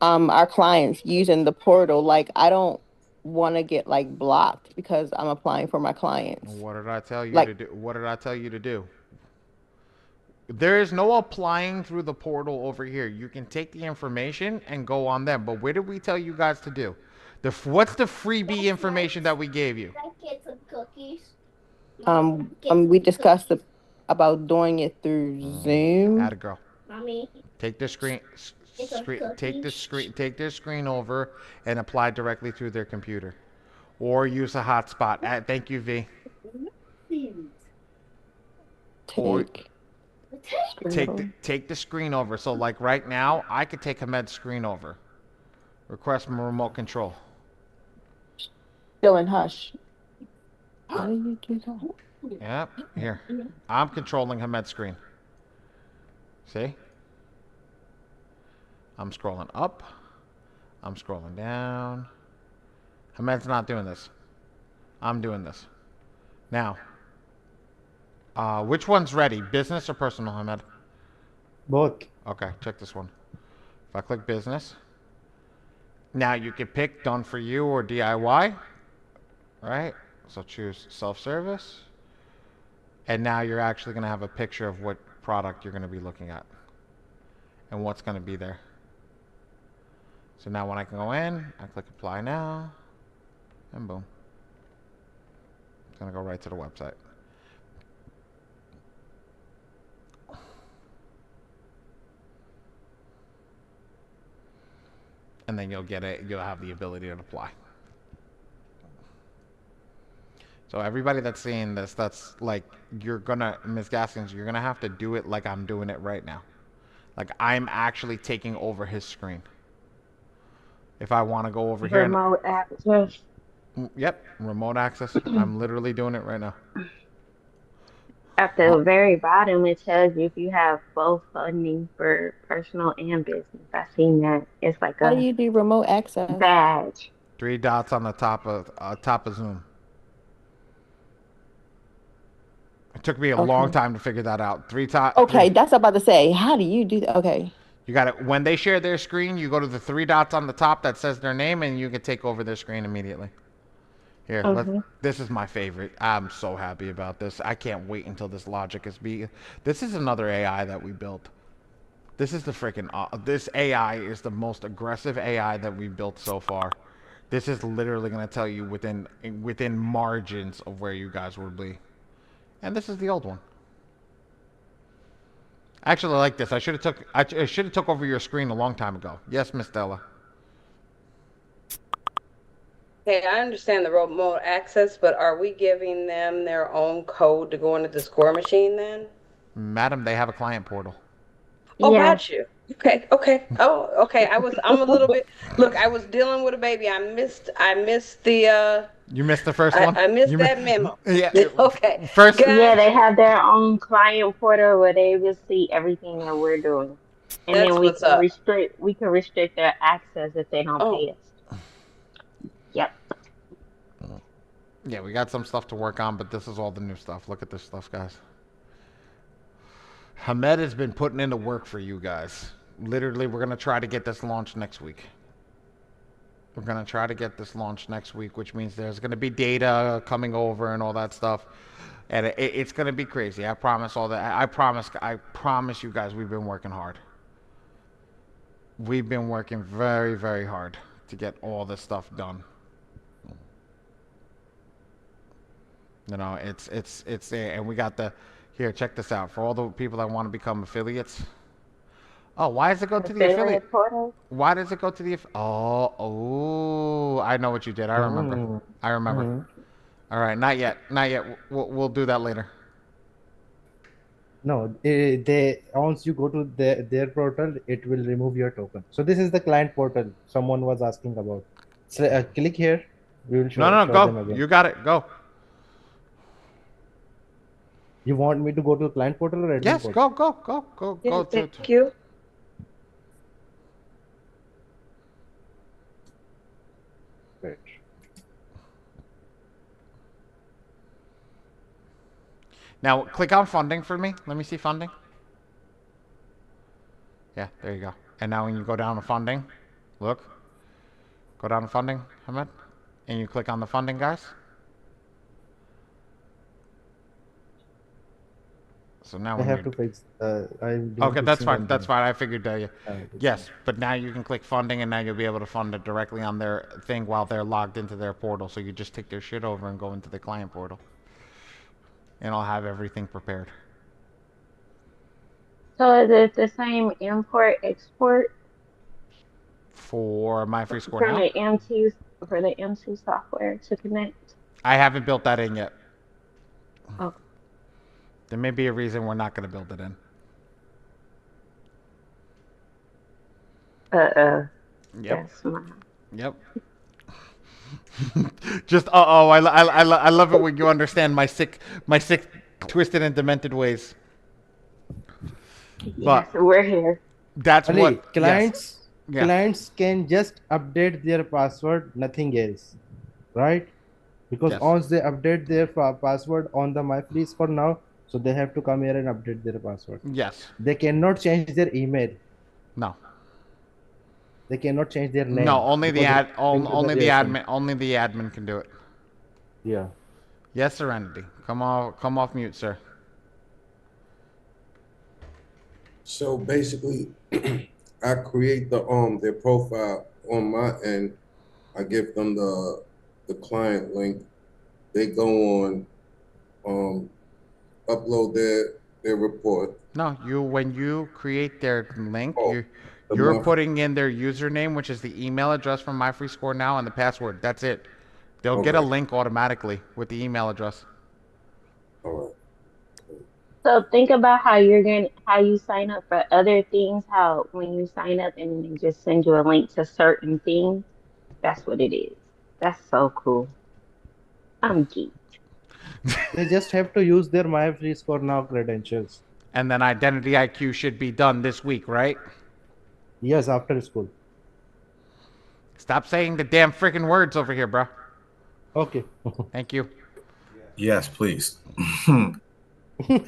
our clients using the portal, like I don't want to get like blocked because I'm applying for my clients. What did I tell you Like- to do? What did I tell you to do? There is no applying through the portal over here. You can take the information and go on them. But where did we tell you guys to do? What's the freebie information that we gave you? Get some cookies. We discussed about doing it through Zoom. Atta girl. Mommy. Take the screen, Get some take their screen over and apply directly through their computer, or use a hotspot. Thank you, V. Take the screen over. So like right now, I could take Hamed's screen over. Request my remote control. Still in hush. How do you do that? Yep. Here. I'm controlling Hamed's screen. See? I'm scrolling up. I'm scrolling down. Hamed's not doing this. I'm doing this. Now, which one's ready? Business or personal, Hamed? Both. Okay, check this one. If I click business, now you can pick done for you or DIY, right? So choose self-service. And now you're actually going to have a picture of what product you're going to be looking at and what's going to be there. So now when I can go in, I click apply now, and boom. It's going to go right to the website. And then you'll get it, you'll have the ability to apply. So everybody that's seeing this, that's like, you're gonna, Ms. Gaskins, you're gonna have to do it like I'm doing it right now. Like I'm actually taking over his screen. If I want to go over here. Remote access. Yep, remote access. I'm literally doing it right now. At the very bottom, it tells you if you have both funding for personal and business. I've seen that. It's like How do you do remote access? badge. 3 dots on the top of Zoom. It took me a long time to figure that out. 3 dots. Okay, that's about to say. How do you do that? Okay. You got it. When they share their screen, you go to the 3 dots on the top that says their name, and you can take over their screen immediately. Here, this is my favorite. I'm so happy about this. I can't wait until this logic is This is another AI that we built. This is the freaking. This AI is the most aggressive AI that we built so far. This is literally going to tell you within margins of where you guys will be. And this is the old one. Actually, I like this. I should have took over your screen a long time ago. Yes, Miss Stella. Okay, I understand the remote access, but are we giving them their own code to go into the score machine then? Madam, they have a client portal. Oh, got you. Okay, okay. Oh, okay. I'm a little bit. Look, I was dealing with a baby. I missed the. You missed the first I, one. I missed that memo. Yeah. Okay, First. Yeah, guys, they have their own client portal where they will see everything that we're doing. And then that's what's up. we can restrict their access if they don't Oh, pay us. Yep. Yeah, we got some stuff to work on, but this is all the new stuff. Look at this stuff, guys. Hamed has been putting in the work for you guys. Literally, we're gonna try to get this launched next week. We're gonna try to get this launched next week, which means there's gonna be data coming over and all that stuff, and it's gonna be crazy. I promise all that. I promise you guys, we've been working hard. We've been working very, very hard to get all this stuff done. You know, it's there, and we got the. Here, check this out. For all the people that want to become affiliates. Oh, why does it go to the affiliate? Affiliate portal. Why does it go to the? Oh, I know what you did. I remember. Mm. I remember. Mhm. All right, not yet. Not yet. We'll do that later. No, they once you go to their portal, it will remove your token. So this is the client portal someone was asking about. So click here. We will No, show no, no, show them go. again. You got it. Go. You want me to go to client portal or admin Yes, portal? go yeah, to. thank you. Great. Now click on funding for me. Let me see funding. Yeah, there you go. And now when you go down to funding, look. Go down to funding, Hamed, and you click on the funding, guys. So now I when have you're to fix. I'm doing okay, that's fixing fine. on That's them. fine. I figured you. Fixing. Yes, but now you can click funding, and now you'll be able to fund it directly on their thing while they're logged into their portal. So you just take their shit over and go into the client portal, and I'll have everything prepared. So is it the same import export For my free score from now, the M2 for the M2 software to connect? I haven't built that in yet. Oh, There may be a reason we're not going to build it in. Yep. that's my. Yep. Just oh, I love it when you understand my sick, twisted and demented ways. Yes, But we're here. that's Ali, what clients yes. Yeah. clients can just update their password, nothing else, right? Because Yes. once they update their password on the MyFreeze for now, so they have to come here and update their password. Yes. They cannot change their email. No. They cannot change their No, name only the because only the registration. admin, only the admin can do it. Yeah. Yes, Serenity. Come off mute, sir. So basically, I create their profile on my end. I give them the client link. They go on, upload their report. No, when you create their link, Oh, you're my- putting in their username, which is the email address from MyFreeScore and the password. That's it. They'll get a Okay. link automatically with the email address. All right. So think about how you sign up for other things. How when you sign up and they just send you a link to certain things. That's what it is. That's so cool. I'm geek. They just have to use their MyFreeze now credentials. And then Identity IQ should be done this week, right? Yes, after school. Stop saying the damn freaking words over here, bro. Okay. Thank you. Yes, please. Can we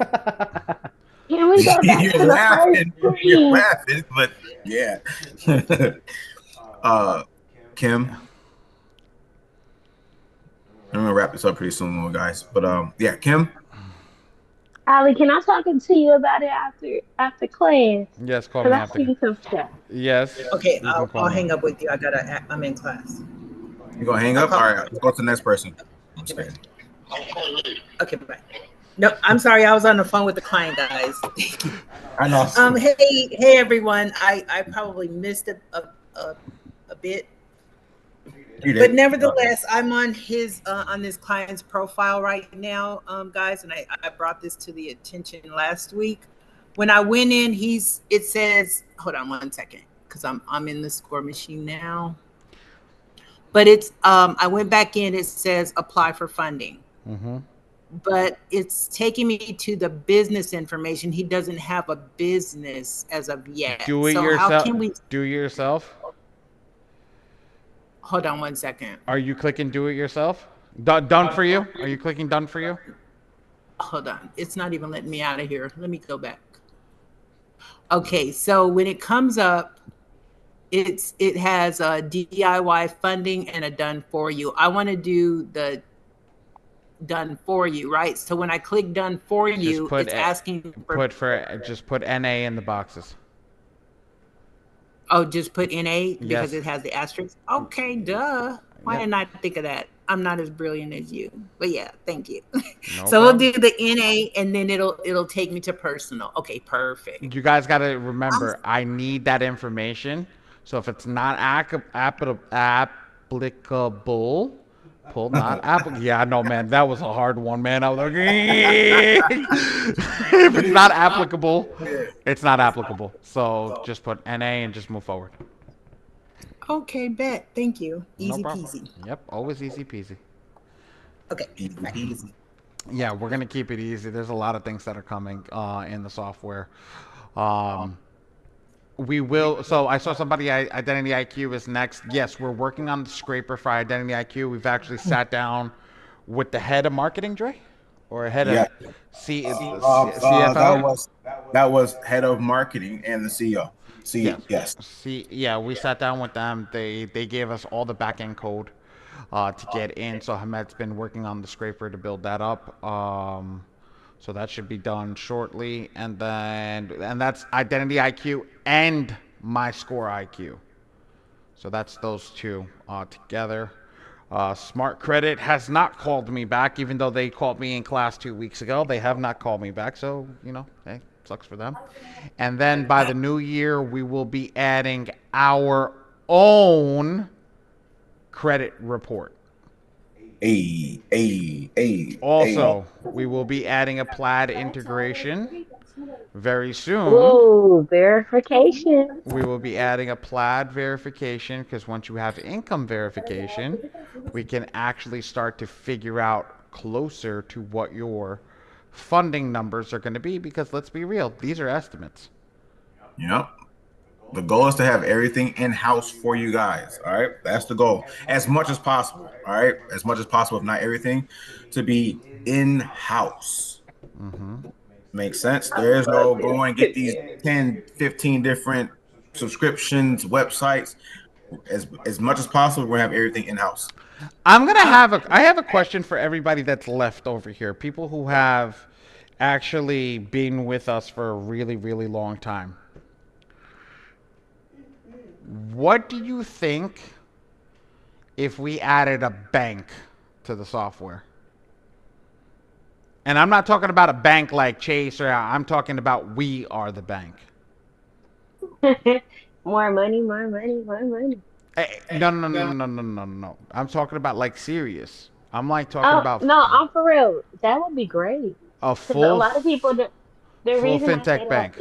go back You're to the laughing. first You're screen? laughing, but yeah. Kim. I'm gonna wrap this up pretty soon, guys. But yeah, Kim. Ali, can I talk to you about it after class? Yes, call me Because I after. see some stuff. Yes. Okay, you can call I'll me. hang up with you. I'm in class. You gonna hang up? All right, let's go to the next person. I'm just kidding. Okay, bye. No, I'm sorry. I was on the phone with the client, guys. I know. Hey, everyone. I probably missed a bit, You did. but nevertheless, I'm on on this client's profile right now, guys, and I brought this to the attention last week. when I went in, it says, hold on one second, because I'm in the score machine now. But it's I went back in, it says apply for funding. But it's taking me to the business information. He doesn't have a business as of yet. Do it so yourself. how can we do it yourself? hold on one second? Are you clicking do it yourself? Done for you? Are you clicking done for you? Hold on. It's not even letting me out of here. Let me go back. Okay, so when it comes up, it has a DIY funding and a done for you. I want to do the done for you, right? So when I click done for you, it's asking for just put NA in the boxes. Oh, just put NA because Yes. it has the asterisk. Okay, duh. Why didn't I think of that? I'm not as brilliant as you, but yeah, thank you. No So problem. we'll do the NA, and then it'll take me to personal. Okay, perfect. You guys got to remember, I need that information. So if it's not applicable, pull not applicable. Yeah, I know, man. That was a hard one, man. I was like, if it's not applicable, it's not applicable. So just put NA and just move forward. Okay, bet. Thank you. No Easy problem. peasy. Yep, always easy peasy. Okay. Easy. Yeah, we're gonna keep it easy. There's a lot of things that are coming in the software. We will. So I saw somebody. Identity IQ is next. Yes, we're working on the scraper for Identity IQ. We've actually sat down with the head of marketing, Dre, or head of CFO. That was head of marketing and the CEO. Yes. Yeah, we sat down with them. They gave us all the back end code to get in. So Hamed's been working on the scraper to build that up. So that should be done shortly, and that's Identity IQ and My Score IQ. So that's those two together. Smart Credit has not called me back, even though they called me in class 2 weeks ago. They have not called me back, so hey, sucks for them. And then by the new year, we will be adding our own credit report. Also, we will be adding a Plaid integration very soon. Ooh, verification. We will be adding a Plaid verification because once you have income verification, we can actually start to figure out closer to what your funding numbers are going to be, because let's be real, these are estimates. Yep. The goal is to have everything in-house for you guys. All right. That's the goal. As much as possible. All right. As much as possible, if not everything, to be in-house. Makes sense. There's no go and get these 10, 15 different subscriptions, websites. As much as possible, we're gonna have everything in-house. I have a question for everybody that's left over here. People who have actually been with us for a really, really long time. What do you think if we added a bank to the software? And I'm not talking about a bank like Chase, or I'm talking about we are the bank. More money, more money, more money. Hey, no. I'm talking about like serious. I'm like talking about no, I'm for real. That would be great. a Because a lot of people, the full reason I say fintech that, bank.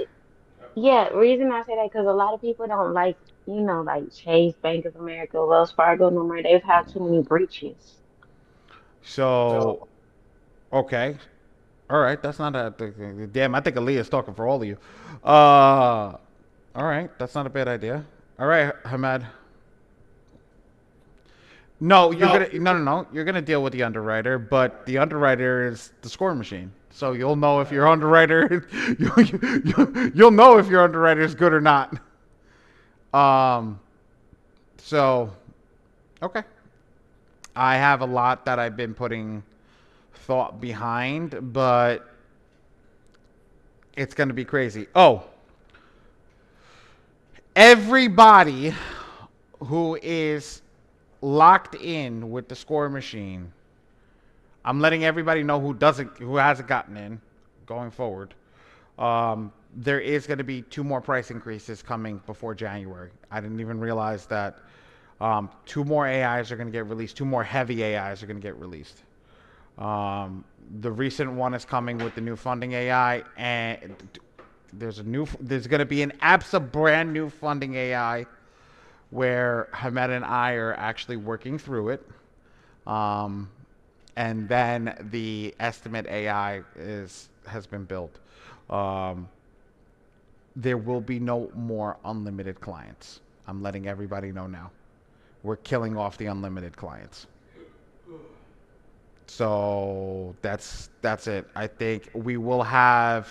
reason I say that because a lot of people don't like, like Chase, Bank of America, Wells Fargo no more. They've had too many breaches. So, okay. All right, that's not damn. I think Aaliyah's talking for all of you. All right, that's not a bad idea. All right, Hamed. No, you're gonna deal with the underwriter, but the underwriter is the score machine. So you'll know if your underwriter, you'll know if your underwriter is good or not. So, okay. I have a lot that I've been putting thought behind, but it's going to be crazy. Oh, everybody who is locked in with the score machine, I'm letting everybody know who hasn't gotten in going forward. There is going to be 2 more price increases coming before January. I didn't even realize that 2 more AIs are going to get released. 2 more heavy AIs are going to get released. The recent one is coming with the new funding AI, and there's going to be an brand new funding AI where Hamed and I are actually working through it. And then the estimate AI has been built. There will be no more unlimited clients. I'm letting everybody know now. We're killing off the unlimited clients. So that's it. I think we will have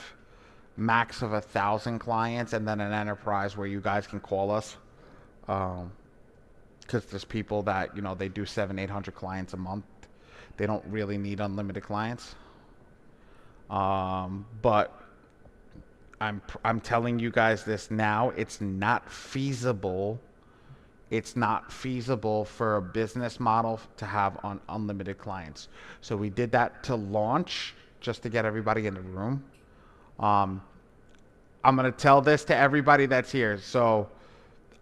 max of 1,000 clients, and then an enterprise where you guys can call us. Because there's people that, you know, they do 700-800 clients a month. They don't really need unlimited clients. But I'm telling you guys this now. It's not feasible. It's not feasible for a business model to have unlimited clients. So we did that to launch, just to get everybody in the room. I'm going to tell this to everybody that's here. So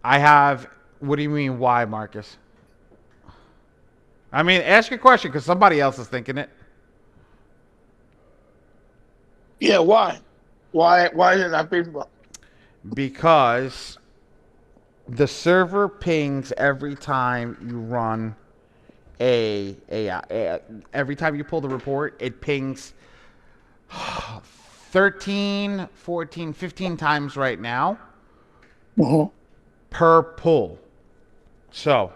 I have, what do you mean why, Marcus? I mean, ask your question because somebody else is thinking it. Yeah, why? Why is it not feasible? Because the server pings every time you run every time you pull the report, it pings 13, 14, 15 times right now per pull. So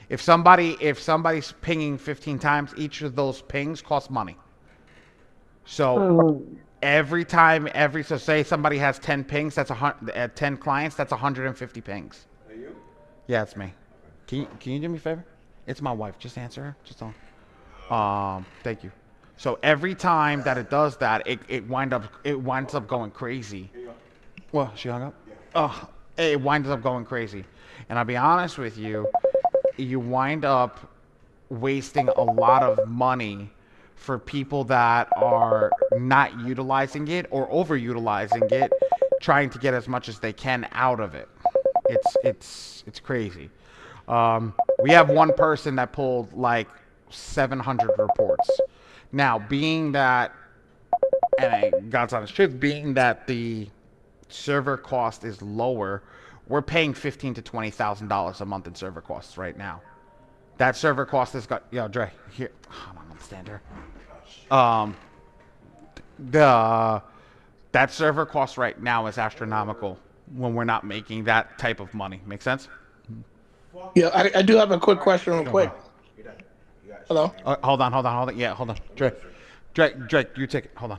if somebody's pinging 15 times, each of those pings costs money. So so say somebody has 10 pings, that's 10 clients, that's 150 pings. Are you? Yeah, it's me. Can you do me a favor? It's my wife. Just answer her. Just tell. Thank you. So every time that it does that, it winds up going crazy. Well, she hung up. Oh, it winds up going crazy. And I'll be honest with you, you wind up wasting a lot of money for people that are not utilizing it or overutilizing it, trying to get as much as they can out of it. It's crazy. We have one person that pulled like 700 reports. Now, being that, and God's honest truth, being that the server cost is lower, we're paying $15,000 to $20,000 a month in server costs right now. That server cost has got, yo, Dre, here, hold on, I'm gonna stand here. That server cost right now is astronomical when we're not making that type of money. Make sense? Yeah, I do have a quick question real quick. Hello? Hold on. Yeah, hold on. Drake, you take it. Hold on.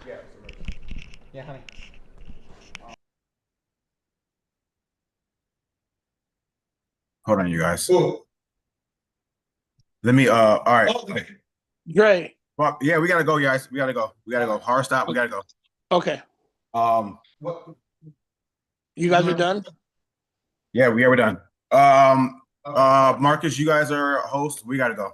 Yeah, honey. Hold on, you guys. Let me, all right. Okay. Dre. Well, yeah, we gotta go, guys. We gotta go. Hard stop. We gotta go. Okay. What? You guys are done? Yeah, we're done. Marcus, you guys are host. We gotta go.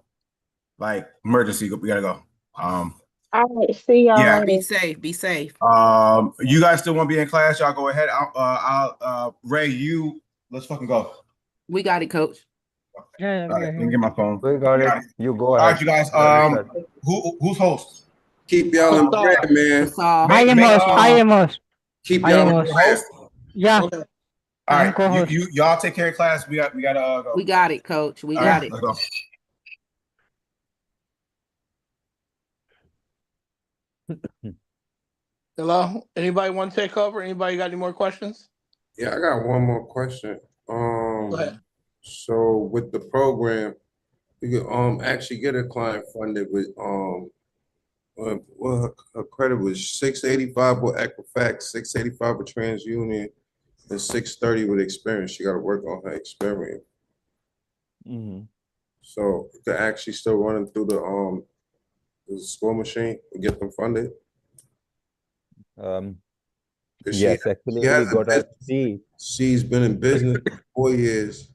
Like emergency, we gotta go. All right, see y'all later. Be safe. Be safe. You guys still want to be in class? Y'all go ahead. Ray, let's fucking go. We got it, coach. Yeah, all right, let me get my phone. We got it. You go ahead. All right, you guys. Who's host? Keep y'all in prayer, man. I am host. Keep y'all in prayer. Yeah. All right, y'all take care of class. We gotta go. We got it, coach. We got it. Let's go. Hello? Anybody want to take over? Anybody got any more questions? Yeah, I got one more question. Go ahead. So with the program, you can actually get a client funded with well, her credit was 685 with Equifax, 685 with TransUnion, and 630 with Experience. She got to work on her Experience. So you can actually still run them through the score machine and get them funded. Yes, actually, we got a C. She's been in business for 4 years,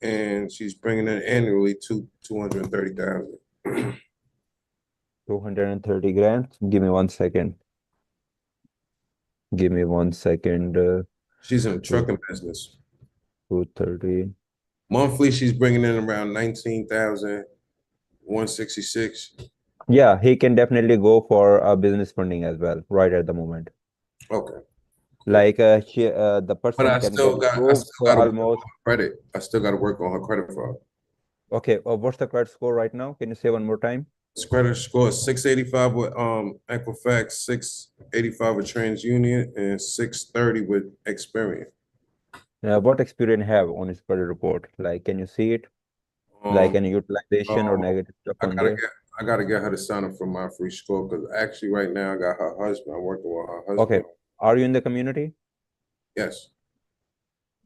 and she's bringing in annually 230,000. 230 grand. Give me 1 second. She's in the trucking business. 230. Monthly, she's bringing in around 19,166. Yeah, he can definitely go for a business funding as well, right at the moment. Okay. Like the But person can get I approved still for got to work on almost. her credit. I still got to work on her credit file. Okay, what's the credit score right now? Can you say one more time? Credit score is 685 with Equifax, 685 with TransUnion, and 630 with Experian. What experience have on his credit report? Like, can you see it? Like any utilization or negative stuff on there? I gotta get her to sign up for my free score because actually right now I got her husband. I'm working with her husband. Okay, are you in the community? Yes.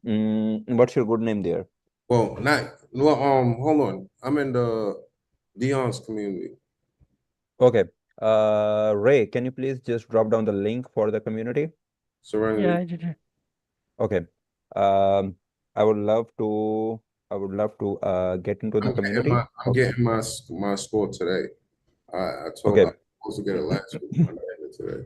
What's your good name there? Well, hold on. I'm in the Dion's community. Okay. Ray, can you please just drop down the link for the community? Serenity. Yeah, I did it. Okay. I would love to get into the community. I'm getting my score today. I told Okay. I was supposed to get it last week. I'm getting it today.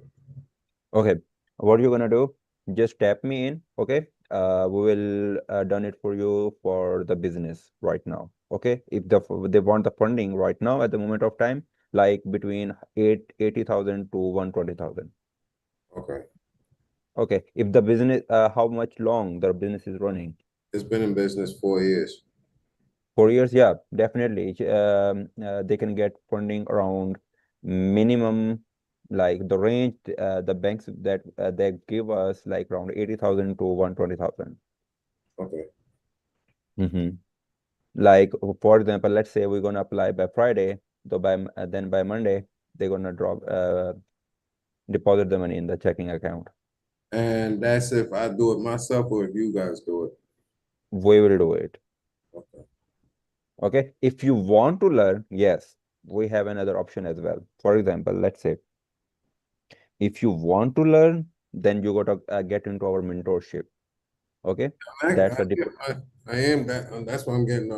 Okay. What you're gonna do? Just tap me in. Okay. We will done it for you for the business right now. Okay. If they want the funding right now at the moment of time, like between 80,000 to 120,000. Okay. Okay. If the business, how much long the business is running? It's been in business 4 years. 4 years, yeah, definitely. They can get funding around minimum, like the range, the banks that they give us like around 80,000 to 120,000. Okay. Mm-hmm. Like for example, let's say we're gonna apply by Friday, so then by Monday they're gonna deposit the money in the checking account. And that's if I do it myself or if you guys do it. We will do it. Okay. Okay. If you want to learn, yes, we have another option as well. For example, let's say if you want to learn, then you got to get into our mentorship. Okay. That's a I am that. That's why I'm getting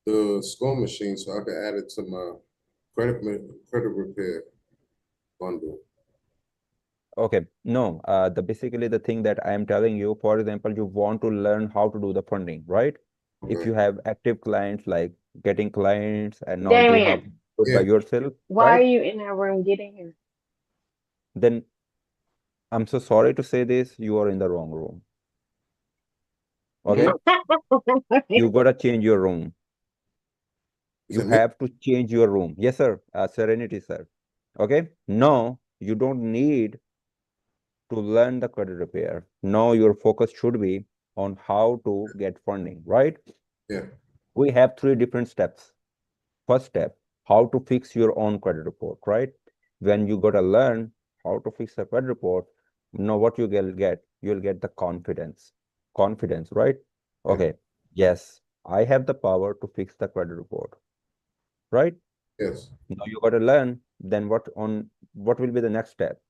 the score machine so I can add it to my credit repair bundle. okay. No, the basically the thing that I am telling you, for example, you want to learn how to do the funding, right? If you have active clients, like getting clients, and now you have to Damien, do it by yourself, why are right? you in that room? Get in here. Then I'm so sorry to say this, you are in the wrong room. Okay. You gotta change your room. You have to change your room. Yes, sir. Serenity, sir. Okay. No, you don't need to learn the credit repair. Now your focus should be on how to get funding, right? Yeah. We have 3 different steps. First step, how to fix your own credit report, right? When you gotta learn how to fix the credit report, you know what you will get? You'll get the confidence. Confidence, right? Okay. Yes, I have the power to fix the credit report, right? Yes. Now you gotta learn, then what will be the next step?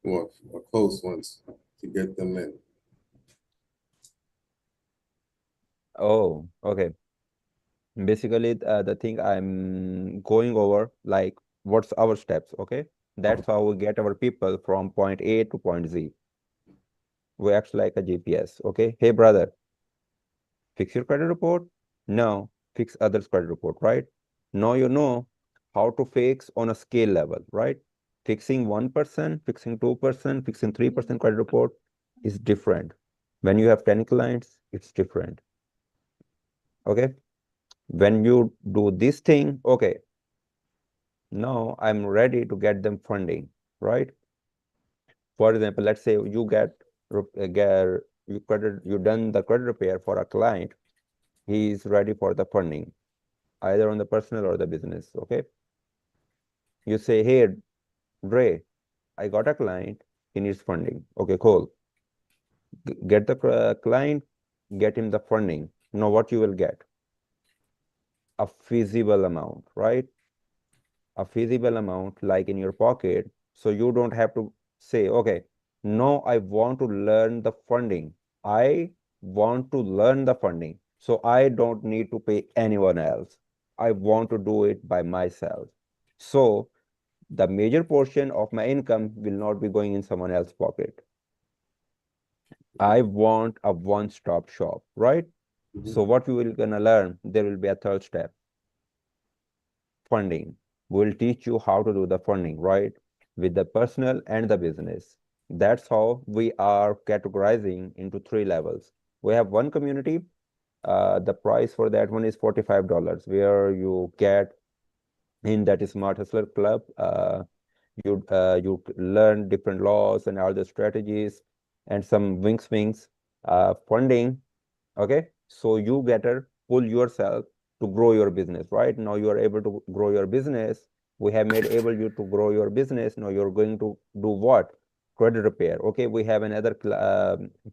Well, close ones to get them in. Oh, okay. Basically, the thing I'm going over, like, what's our steps, okay? That's how we get our people from point A to point Z. We act like a GPS, okay? Hey, brother, fix your credit report? No, fix others' credit report, right? Now you know how to fix on a scale level, right? Fixing 1%, fixing 2%, fixing 3% credit report is different. When you have 10 clients, it's different. Okay? When you do this thing, okay, now I'm ready to get them funding, right? For example, let's say you you done the credit repair for a client, He is ready for the funding, either on the personal or the business. Okay. You say, hey, Ray, I got a client, he needs funding. Okay, cool. Get the client, get him the funding. Now what you will get? A feasible amount, right? A feasible amount like in your pocket. So you don't have to say, okay, no, I want to learn the funding. I want to learn the funding. So I don't need to pay anyone else. I want to do it by myself. So the major portion of my income will not be going in someone else's pocket. I want a one-stop shop, right? So what we will gonna learn, there will be a third step, funding. We'll teach you how to do the funding, right? With the personal and the business. That's how we are categorizing into 3 levels. We have one community. The price for that one is $45, where you get in that Smart Hustler Club. You learn different laws and all the strategies and some wings funding. Okay, so you better pull yourself to grow your business. Right now you are able to grow your business. We have made able you to grow your business. Now you're going to do what? Credit repair. Okay, we have another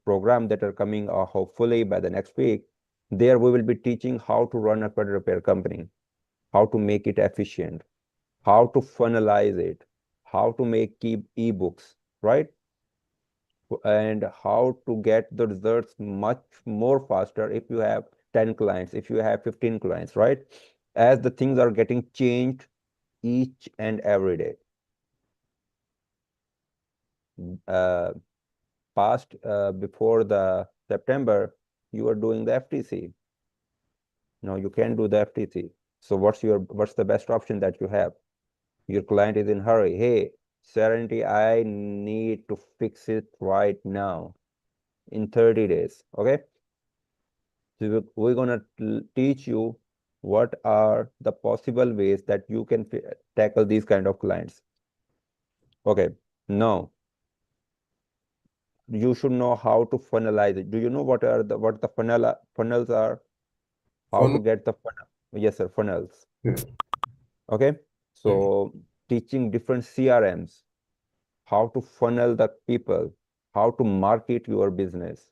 program that are coming hopefully by the next week. There we will be teaching how to run a credit repair company, how to make it efficient, how to funnelize it, how to make ebooks, right? And how to get the results much more faster if you have 10 clients, if you have 15 clients, right? As the things are getting changed each and every day. Before the September, you are doing the FTC. Now you can't do the FTC. So what's the best option that you have? Your client is in hurry. Hey, Serenity, I need to fix it right now in 30 days. Okay. So we're gonna teach you what are the possible ways that you can tackle these kind of clients. Okay. Now you should know how to funnelize it. Do you know what the funnels are? How to get the funnel? Yes, sir, funnels. Okay. So teaching different CRMs, how to funnel the people, how to market your business,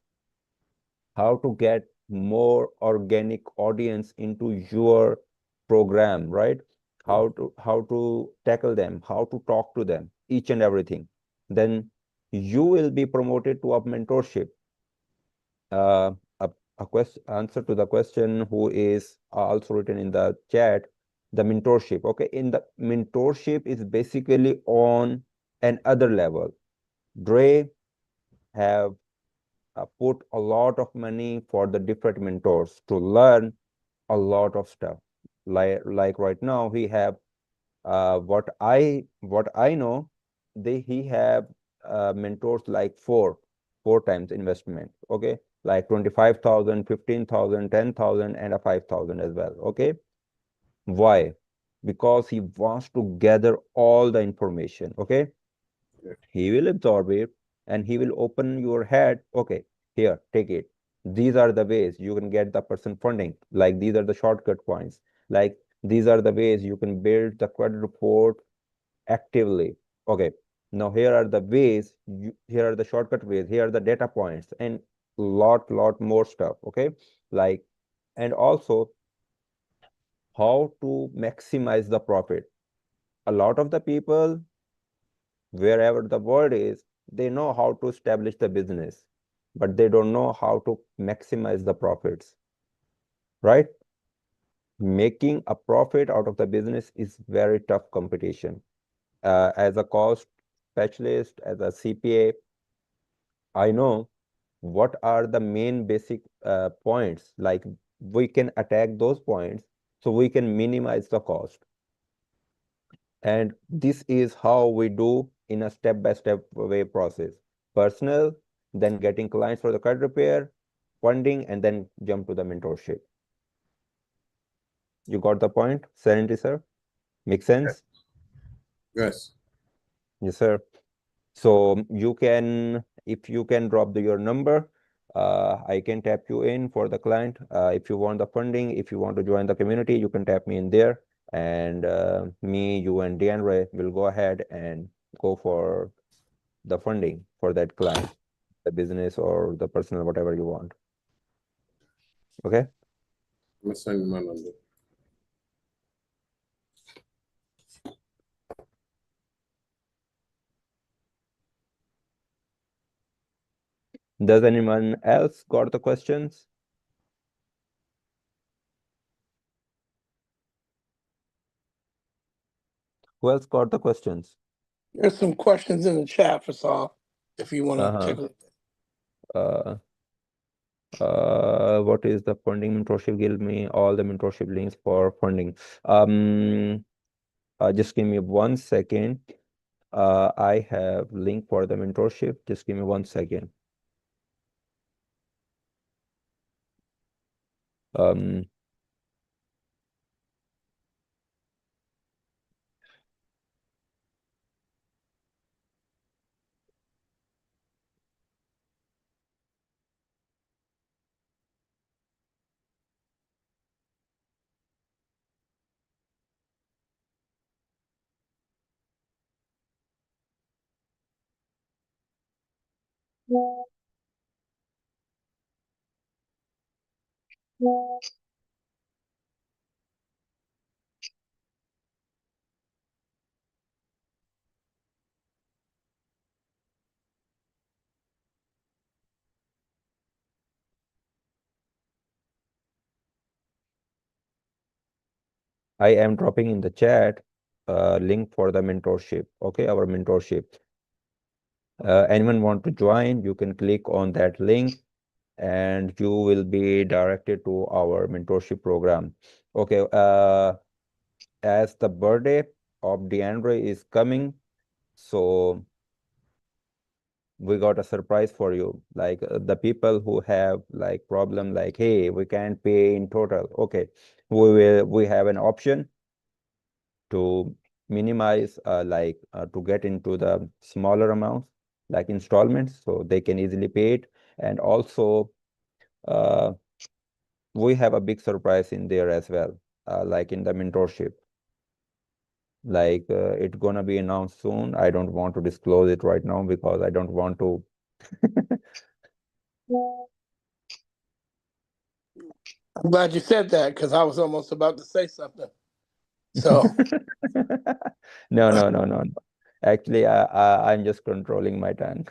how to get more organic audience into your program, right? How to tackle them, how to talk to them, each and everything. Then you will be promoted to a mentorship. A answer to the question who is also written in the chat, the mentorship. Okay, in the mentorship is basically on another level. Dre have put a lot of money for the different mentors to learn a lot of stuff. Like right now, he have what I know, he have mentors like four times investment. Okay, like 25,000, 15,000, 10,000, and a 5,000 as well. Okay, why? Because he wants to gather all the information. Okay, he will absorb it and he will open your head. Okay, here, take it. These are the ways you can get the person funding. Like these are the shortcut points. Like these are the ways you can build the credit report actively. Okay, now here are the ways, here are the shortcut ways, here are the data points, and lot more stuff. Okay, like, and also how to maximize the profit. A lot of the people, wherever the world is, they know how to establish the business, but they don't know how to maximize the profits, right? Making a profit out of the business is very tough competition. As a cost specialist, as a CPA, I know what are the main basic points. Like we can attack those points so we can minimize the cost. And this is how we do in a step-by-step way process. Personal, then getting clients for the credit repair, funding, and then jump to the mentorship. You got the point, Serenity, sir? Make sense? Yes. Yes, sir. So you can, if you can drop your number, I can tap you in for the client. If you want the funding, if you want to join the community, you can tap me in there. And me, you, and DeAndre will go ahead and go for the funding for that client, the business or the personal, whatever you want. Okay? I'm gonna send you my number. Does anyone else got the questions? Who else got the questions? There's some questions in the chat for Saul, if you want to Uh-huh. take a look. What is the funding mentorship? Give me all the mentorship links for funding. Just give me 1 second. I have link for the mentorship. Just give me 1 second. I am dropping in the chat link for the mentorship. Okay, our mentorship. Anyone want to join, you can click on that link and you will be directed to our mentorship program. Okay, as the birthday of DeAndre is coming, so we got a surprise for you. Like the people who have like problem, like, hey, we can't pay in total. Okay, we have an option to minimize to get into the smaller amounts like installments, so they can easily pay it. And also we have a big surprise in there as well, like in the mentorship. Like it's gonna be announced soon. I don't want to disclose it right now because I don't want to I'm glad you said that because I was almost about to say something. So no. Actually, I'm just controlling my tongue.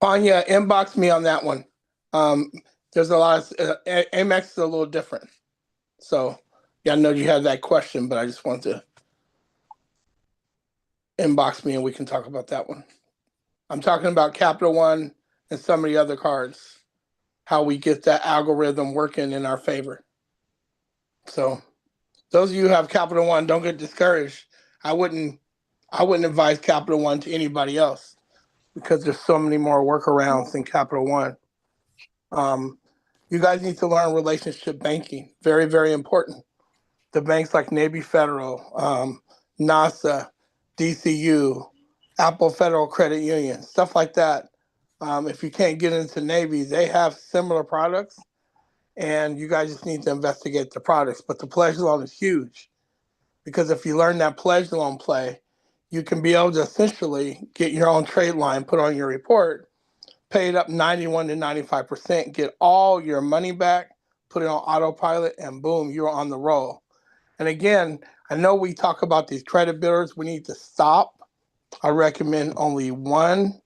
Anya, inbox me on that one. There's a lot of Amex is a little different. So yeah, I know you had that question, but I just want to inbox me and we can talk about that one. I'm talking about Capital One and some of the other cards, how we get that algorithm working in our favor. So those of you who have Capital One, don't get discouraged. I wouldn't advise Capital One to anybody else because there's so many more workarounds in Capital One. You guys need to learn relationship banking. Very, very important. The banks like Navy Federal, NASA, DCU, Apple Federal Credit Union, stuff like that. If you can't get into Navy, they have similar products, and you guys just need to investigate the products. But the pledge loan is huge because if you learn that pledge loan play, you can be able to essentially get your own trade line put on your report, pay it up 91 to 95%, get all your money back, put it on autopilot, and boom, you're on the roll. And again, I know we talk about these credit builders. We need to stop. I recommend only one,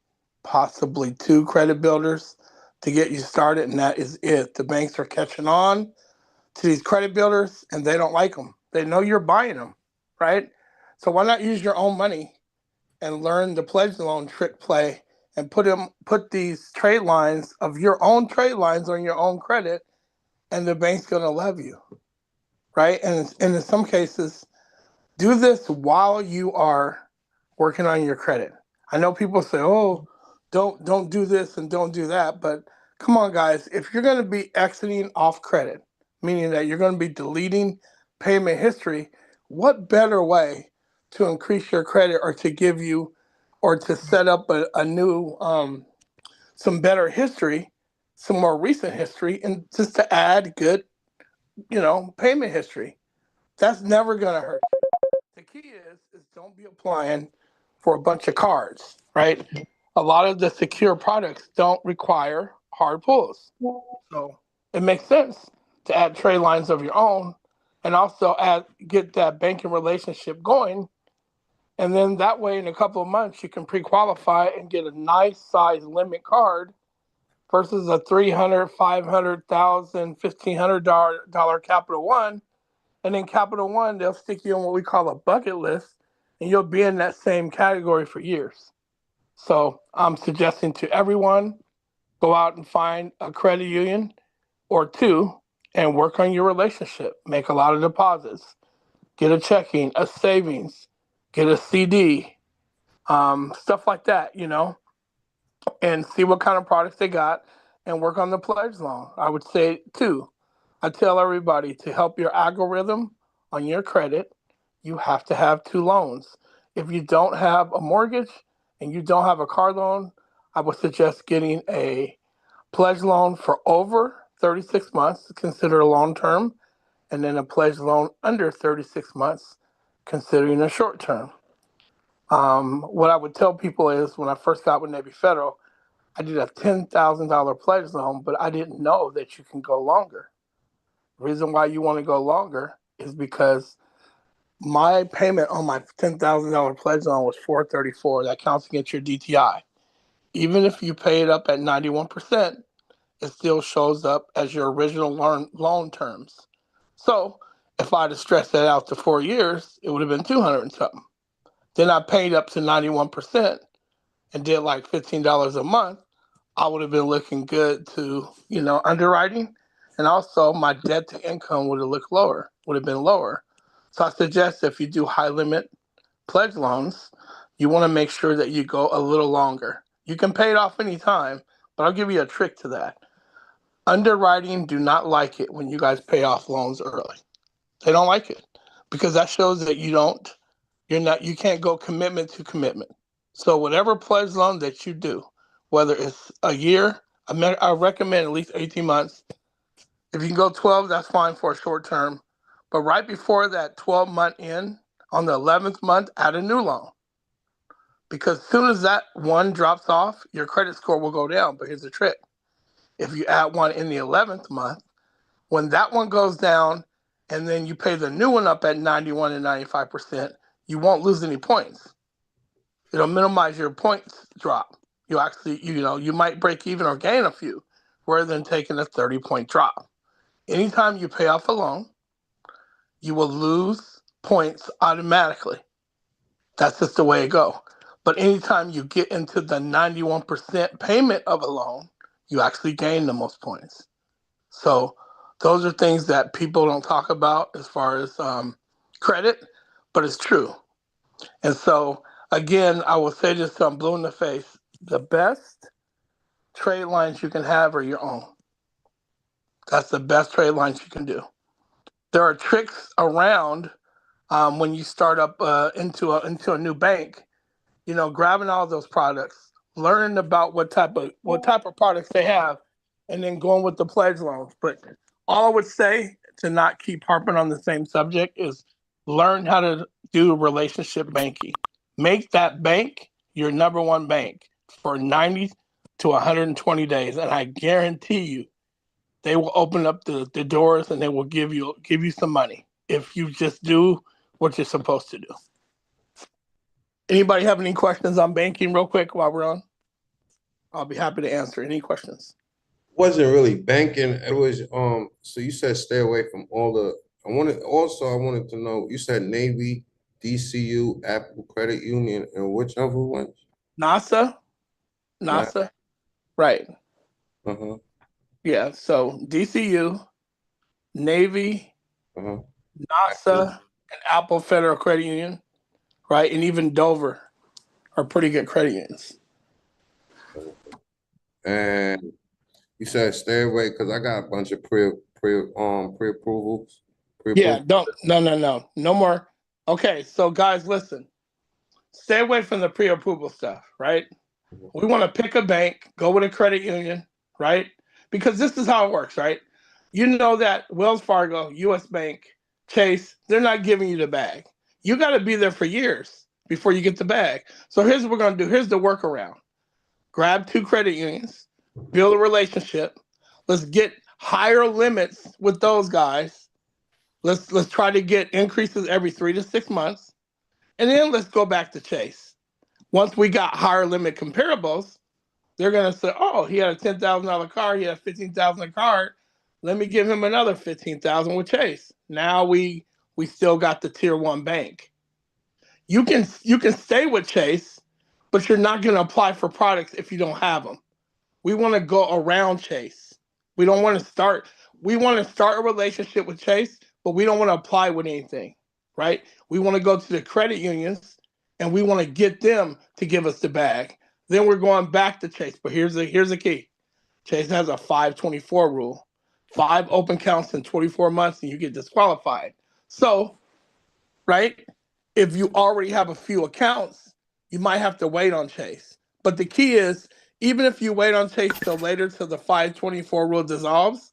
possibly two credit builders to get you started, and that is it. The banks are catching on to these credit builders, and they don't like them. They know you're buying them, right? So why not use your own money and learn the pledge loan trick play and put these trade lines of your own trade lines on your own credit, and the bank's gonna love you, right? And in some cases, do this while you are working on your credit. I know people say, "Oh, don't do this and don't do that," but come on, guys, if you're going to be exiting off credit, meaning that you're going to be deleting payment history, what better way to increase your credit or to give you or to set up a new some better history, some more recent history, and just to add good, payment history. That's never going to hurt. The key is don't be applying for a bunch of cards, right? A lot of the secure products don't require hard pulls. So it makes sense to add trade lines of your own and also get that banking relationship going. And then that way, in a couple of months, you can pre-qualify and get a nice size limit card versus a $300, $500,000, $1,500 Capital One. And in Capital One, they'll stick you on what we call a bucket list, and you'll be in that same category for years. So I'm suggesting to everyone, go out and find a credit union or two and work on your relationship. Make a lot of deposits. Get a checking, a savings, get a CD, stuff like that, and see what kind of products they got and work on the pledge loan. I would say, too, I tell everybody to help your algorithm on your credit, you have to have two loans. If you don't have a mortgage and you don't have a car loan, I would suggest getting a pledge loan for over 36 months, consider long term, and then a pledge loan under 36 months, considering a short term. What I would tell people is when I first got with Navy Federal, I did a $10,000 pledge loan, but I didn't know that you can go longer. The reason why you want to go longer is because my payment on my $10,000 pledge loan was $434. That counts against your DTI. Even if you pay it up at 91%, it still shows up as your original loan terms. So if I'd have stretched that out to 4 years, it would have been 200 and something. Then I paid up to 91% and did like $15 a month. I would have been looking good to, underwriting. And also my debt to income would have been lower. So I suggest if you do high limit pledge loans, you want to make sure that you go a little longer. You can pay it off anytime, but I'll give you a trick to that. Underwriting do not like it when you guys pay off loans early. They don't like it because that shows that you can't go commitment to commitment. So whatever pledge loan that you do, whether it's a year, I recommend at least 18 months. If you can go 12, that's fine for a short term. But right before that 12-month end, on the 11th month, add a new loan. Because as soon as that one drops off, your credit score will go down. But here's the trick. If you add one in the 11th month, when that one goes down and then you pay the new one up at 91 and 95%, you won't lose any points. It'll minimize your points drop. You actually, you might break even or gain a few rather than taking a 30-point drop. Anytime you pay off a loan, you will lose points automatically. That's just the way it goes. But anytime you get into the 91% payment of a loan, you actually gain the most points. So those are things that people don't talk about as far as credit, but it's true. And so, again, I will say this till I'm blue in the face. The best trade lines you can have are your own. That's the best trade lines you can do. There are tricks around when you start up into a new bank. Grabbing all those products, learning about what type of products they have, and then going with the pledge loans. But all I would say to not keep harping on the same subject is learn how to do relationship banking. Make that bank your number one bank for 90 to 120 days, and I guarantee you, they will open up the doors and they will give you some money if you just do what you're supposed to do. Anybody have any questions on banking real quick while we're on? I'll be happy to answer any questions. Wasn't really banking. It was so you said stay away from all the I wanted to know, you said Navy, DCU, Apple Credit Union, and which other ones? NASA. Right. Uh-huh. Yeah, so DCU, Navy, Uh-huh. NASA, and Apple Federal Credit Union, right? And even Dover are pretty good credit unions. And you said stay away because I got a bunch of pre-approvals. Yeah, no more. Okay, so guys, listen. Stay away from the pre-approval stuff, right? We want to pick a bank, go with a credit union, right? Because this is how it works, right? You know that Wells Fargo, US Bank, Chase, they're not giving you the bag. You got to be there for years before you get the bag. So here's what we're going to do. Here's the workaround. Grab 2 credit unions, build a relationship. Let's get higher limits with those guys. Let's try to get increases every 3 to 6 months. And then let's go back to Chase. Once we got higher limit comparables, they're gonna say, "Oh, he had a $10,000 card. He had a $15,000 card. Let me give him another $15,000 with Chase." Now we still got the tier 1 bank. You can stay with Chase, but you're not gonna apply for products if you don't have them. We want to go around Chase. We don't want to start. We want to start a relationship with Chase, but we don't want to apply with anything, right? We want to go to the credit unions and we want to get them to give us the bag. Then we're going back to Chase. But here's the key. Chase has a 524 rule. 5 open counts in 24 months and you get disqualified. So, right? If you already have a few accounts, you might have to wait on Chase. But the key is, even if you wait on Chase till later till the 524 rule dissolves,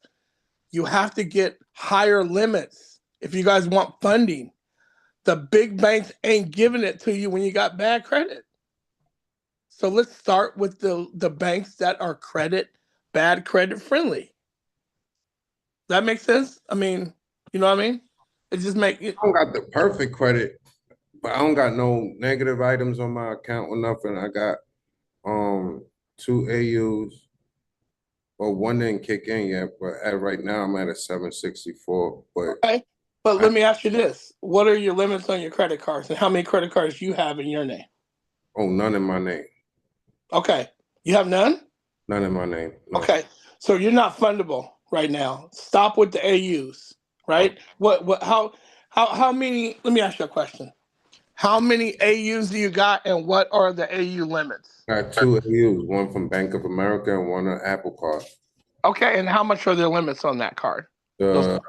you have to get higher limits if you guys want funding. The big banks ain't giving it to you when you got bad credit. So let's start with the banks that are bad credit friendly. That makes sense? I mean, you know what I mean? It just make it. I don't got the perfect credit, but I don't got no negative items on my account or nothing. I got 2 AUs, well, one didn't kick in yet, but right now I'm at a 764. But Okay. But let me ask you this. What are your limits on your credit cards and how many credit cards you have in your name? oh, none in my name. Okay. You have none? None in my name. No. Okay. So you're not fundable right now. Stop with the AUs, right? How many, let me ask you a question. How many AUs do you got and what are the AU limits? I got 2 AUs, one from Bank of America and one on Apple Card. Okay, and how much are the limits on that card? The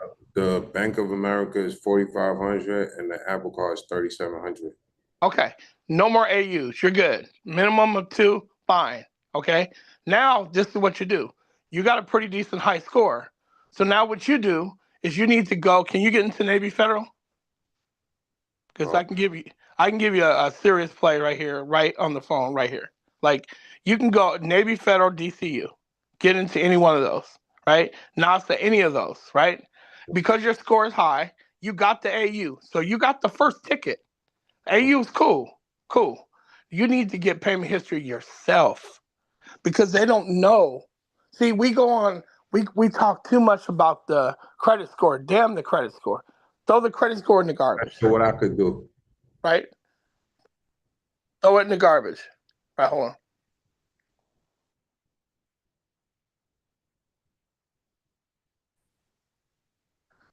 Bank of America is 4,500 and the Apple Card is 3,700. Okay, no more AUs. You're good. Minimum of 2, fine. Okay, now this is what you do. You got a pretty decent high score. So now what you do is you need to go. Can you get into Navy Federal? Because I can give you a serious play right here, right on the phone, right here. Like you can go Navy Federal, DCU, get into any one of those, right? NASA, any of those, right? Because your score is high, you got the AU, so you got the first ticket. AU is cool. You need to get payment history yourself because they don't know. See, we talk too much about the credit score. Damn the credit score. Throw the credit score in the garbage. That's what I could do. Right? Throw it in the garbage. Right, hold on.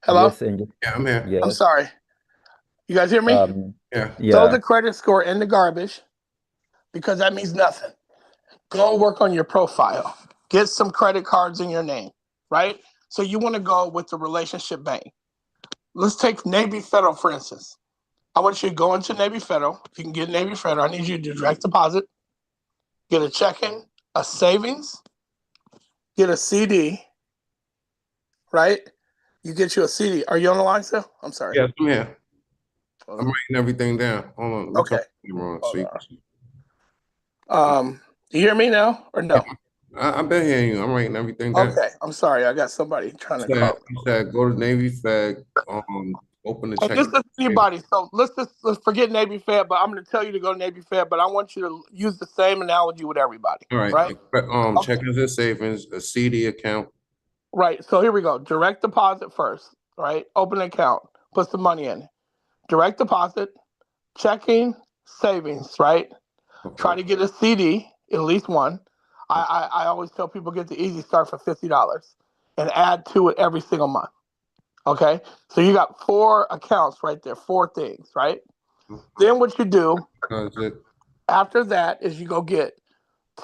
Hello? Yes, Angel. Yeah, I'm here. Yes. I'm sorry. You guys hear me? Yeah. Throw the credit score in the garbage because that means nothing. Go work on your profile. Get some credit cards in your name, right? So you want to go with the relationship bank. Let's take Navy Federal, for instance. I want you to go into Navy Federal. You can get Navy Federal. I need you to do direct deposit, get a checking, a savings, get a CD, right? You get you a CD. Are you on the line still? I'm sorry. Yes, I'm here. I'm writing everything down. Hold on. Okay. So Do you hear me now or no? I've been hearing you. I'm writing everything down. Okay. I'm sorry. I got somebody trying to call. You said go to Navy Fed, open the check. This is anybody. So let's forget Navy Fed, but I'm going to tell you to go to Navy Fed, but I want you to use the same analogy with everybody. All right. Right? Checkings and savings, a CD account. Right. So here we go. Direct deposit first, right? Open an account, put some money in. Direct deposit, checking, savings, right? Okay. Try to get a CD, at least one. I always tell people get the easy start for $50 and add to it every single month. Okay? So you got 4 accounts right there, 4 things, right? Then what you do after that is you go get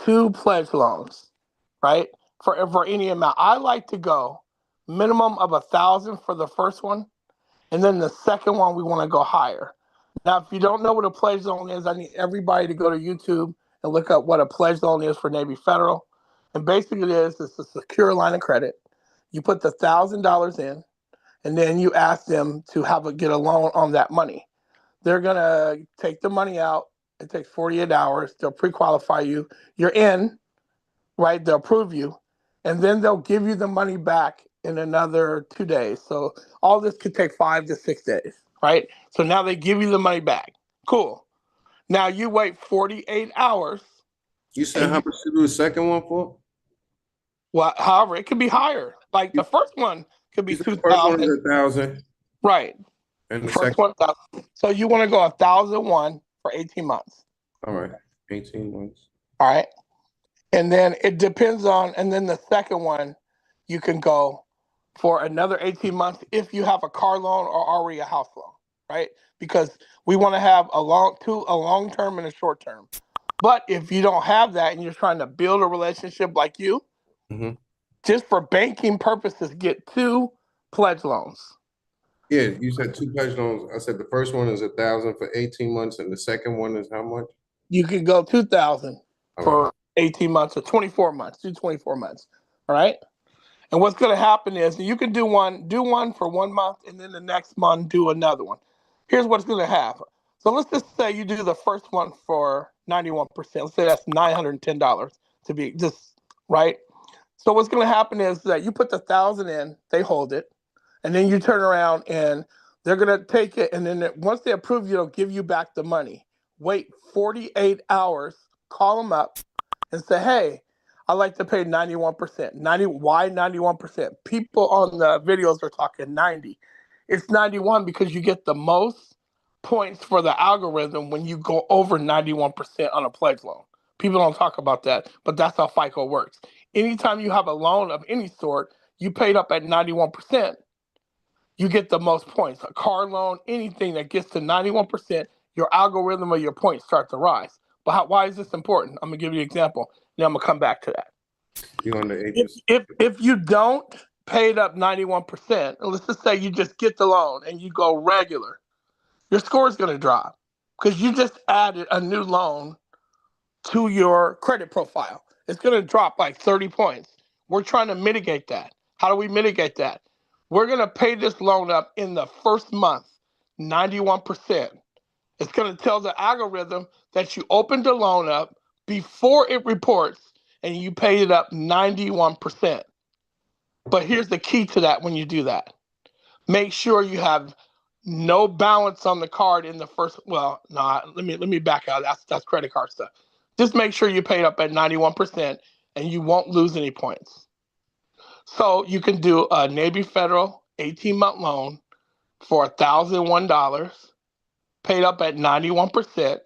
2 pledge loans, right? For any amount. I like to go minimum of 1,000 for the first one, and then the second one we want to go higher. Now, if you don't know what a pledge loan is, I need everybody to go to YouTube and look up what a pledge loan is for Navy Federal. And basically it's a secure line of credit. You put the $1,000 in, and then you ask them to get a loan on that money. They're gonna take the money out. It takes 48 hours. They'll pre-qualify you. You're in, right? They'll approve you, and then they'll give you the money back in another 2 days. So all this could take 5 to 6 days, right? So now they give you the money back. Cool. Now you wait 48 hours. You said how much to do the second one for? Well, however, it could be higher. Like the first one could be 2,000. First one is 1,000. Right. And the First second 1,000. So you want to go 1,001 for 18 months. All right. 18 months. All right. And then it depends on, and then the second one, you can go for another 18 months if you have a car loan or already a house loan, right? Because we want to have a long term and a short term. But if you don't have that and you're trying to build a relationship like you, just for banking purposes, get 2 pledge loans. Yeah, you said 2 pledge loans. I said the first one is 1,000 for 18 months, and the second one is how much? You can go 2,000 for 18 months or 24 months. Do 24 months. All right. And what's going to happen is you can do one for 1 month, and then the next month do another one. Here's what's going to happen. So let's just say you do the first one for 91%. Let's say that's $910 to be just right. So what's going to happen is that you put the 1,000 in, they hold it, and then you turn around and they're going to take it, and then once they approve you, they'll give you back the money. Wait 48 hours, call them up, and say, hey, I like to pay 91%. Why 91%? People on the videos are talking 90. It's 91 because you get the most points for the algorithm when you go over 91% on a pledge loan. People don't talk about that, but that's how FICO works. Anytime you have a loan of any sort, you paid up at 91%, you get the most points. A car loan, anything that gets to 91%, your algorithm or your points start to rise. But why is this important? I'm gonna give you an example. Then I'm gonna come back to that. If you don't pay it up 91%, let's just say you just get the loan and you go regular, your score is gonna drop because you just added a new loan to your credit profile. It's gonna drop like 30 points. We're trying to mitigate that. How do we mitigate that? We're gonna pay this loan up in the first month, 91%. It's gonna tell the algorithm that you opened the loan up before it reports and you paid it up 91%. But here's the key to that when you do that. Make sure you have no balance on the card in the first, let me back out. That's credit card stuff. Just make sure you paid up at 91% and you won't lose any points. So you can do a Navy Federal 18-month loan for $1,001, paid up at 91%,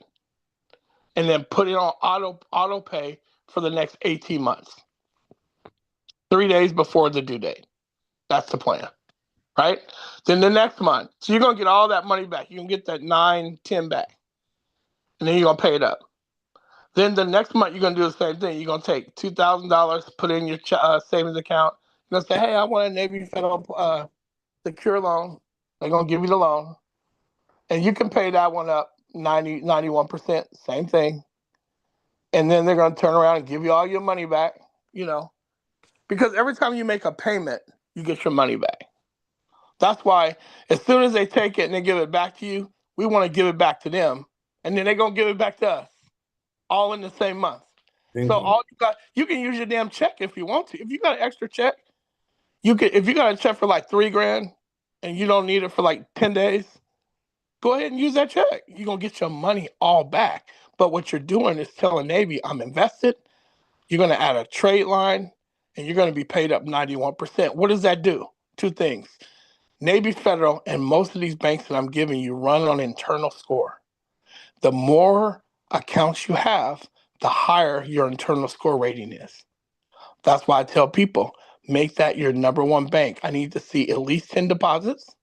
and then put it on auto pay for the next 18 months. 3 days before the due date. That's the plan, right? Then the next month, so you're gonna get all that money back. You can get that 910 back, and then you're gonna pay it up. Then the next month, you're gonna do the same thing. You're gonna take $2,000, put it in your savings account. You're gonna say, hey, I want a Navy Federal secure loan. They're gonna give you the loan, and you can pay that one up 91%, same thing. And then they're gonna turn around and give you all your money back, because every time you make a payment, you get your money back. That's why as soon as they take it and they give it back to you, we want to give it back to them. And then they're going to give it back to us all in the same month. So you can use your damn check if you want to. If you got an extra check, if you got a check for like $3,000 and you don't need it for like 10 days, go ahead and use that check. You're going to get your money all back. But what you're doing is telling Navy, I'm invested. You're going to add a trade line and you're going to be paid up 91%. What does that do? 2 things. Navy Federal and most of these banks that I'm giving you run on internal score. The more accounts you have, the higher your internal score rating is. That's why I tell people, make that your number 1 bank. I need to see at least 10 deposits,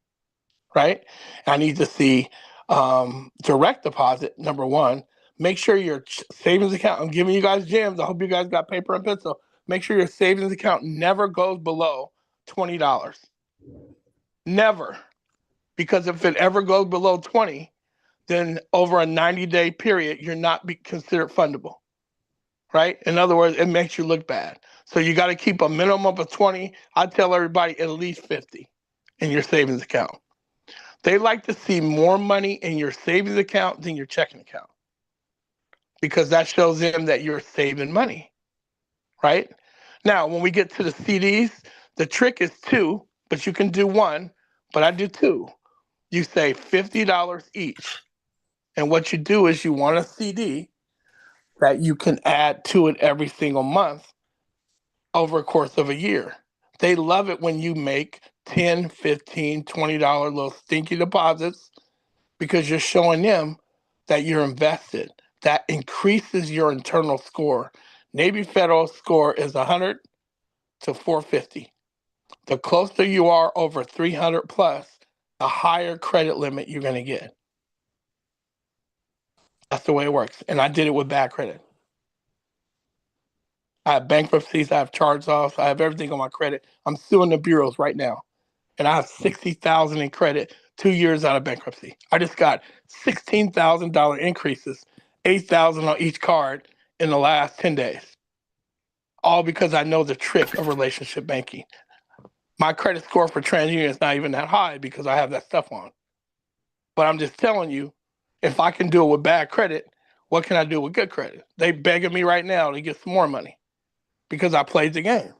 right? I need to see direct deposit, number 1. Make sure your savings account, I'm giving you guys gems. I hope you guys got paper and pencil. Make sure your savings account never goes below $20. Never. Because if it ever goes below 20, then over a 90-day period, you're not considered fundable, right? In other words, it makes you look bad. So you got to keep a minimum of 20. I tell everybody at least 50 in your savings account. They like to see more money in your savings account than your checking account because that shows them that you're saving money, right? Now, when we get to the CDs, the trick is 2, but you can do 1, but I do 2. You save $50 each. And what you do is you want a CD that you can add to it every single month over a course of a year. They love it when you make $10, $15, $20 little stinky deposits because you're showing them that you're invested. That increases your internal score. Navy Federal score is 100 to 450. The closer you are over 300 plus, the higher credit limit you're going to get. That's the way it works. And I did it with bad credit. I have bankruptcies, I have charge-offs, I have everything on my credit. I'm suing the bureaus right now. And I have $60,000 in credit 2 years out of bankruptcy. I just got $16,000 increases, $8,000 on each card in the last 10 days. All because I know the trick of relationship banking. My credit score for TransUnion is not even that high because I have that stuff on. But I'm just telling you, if I can do it with bad credit, what can I do with good credit? They begging me right now to get some more money because I played the game.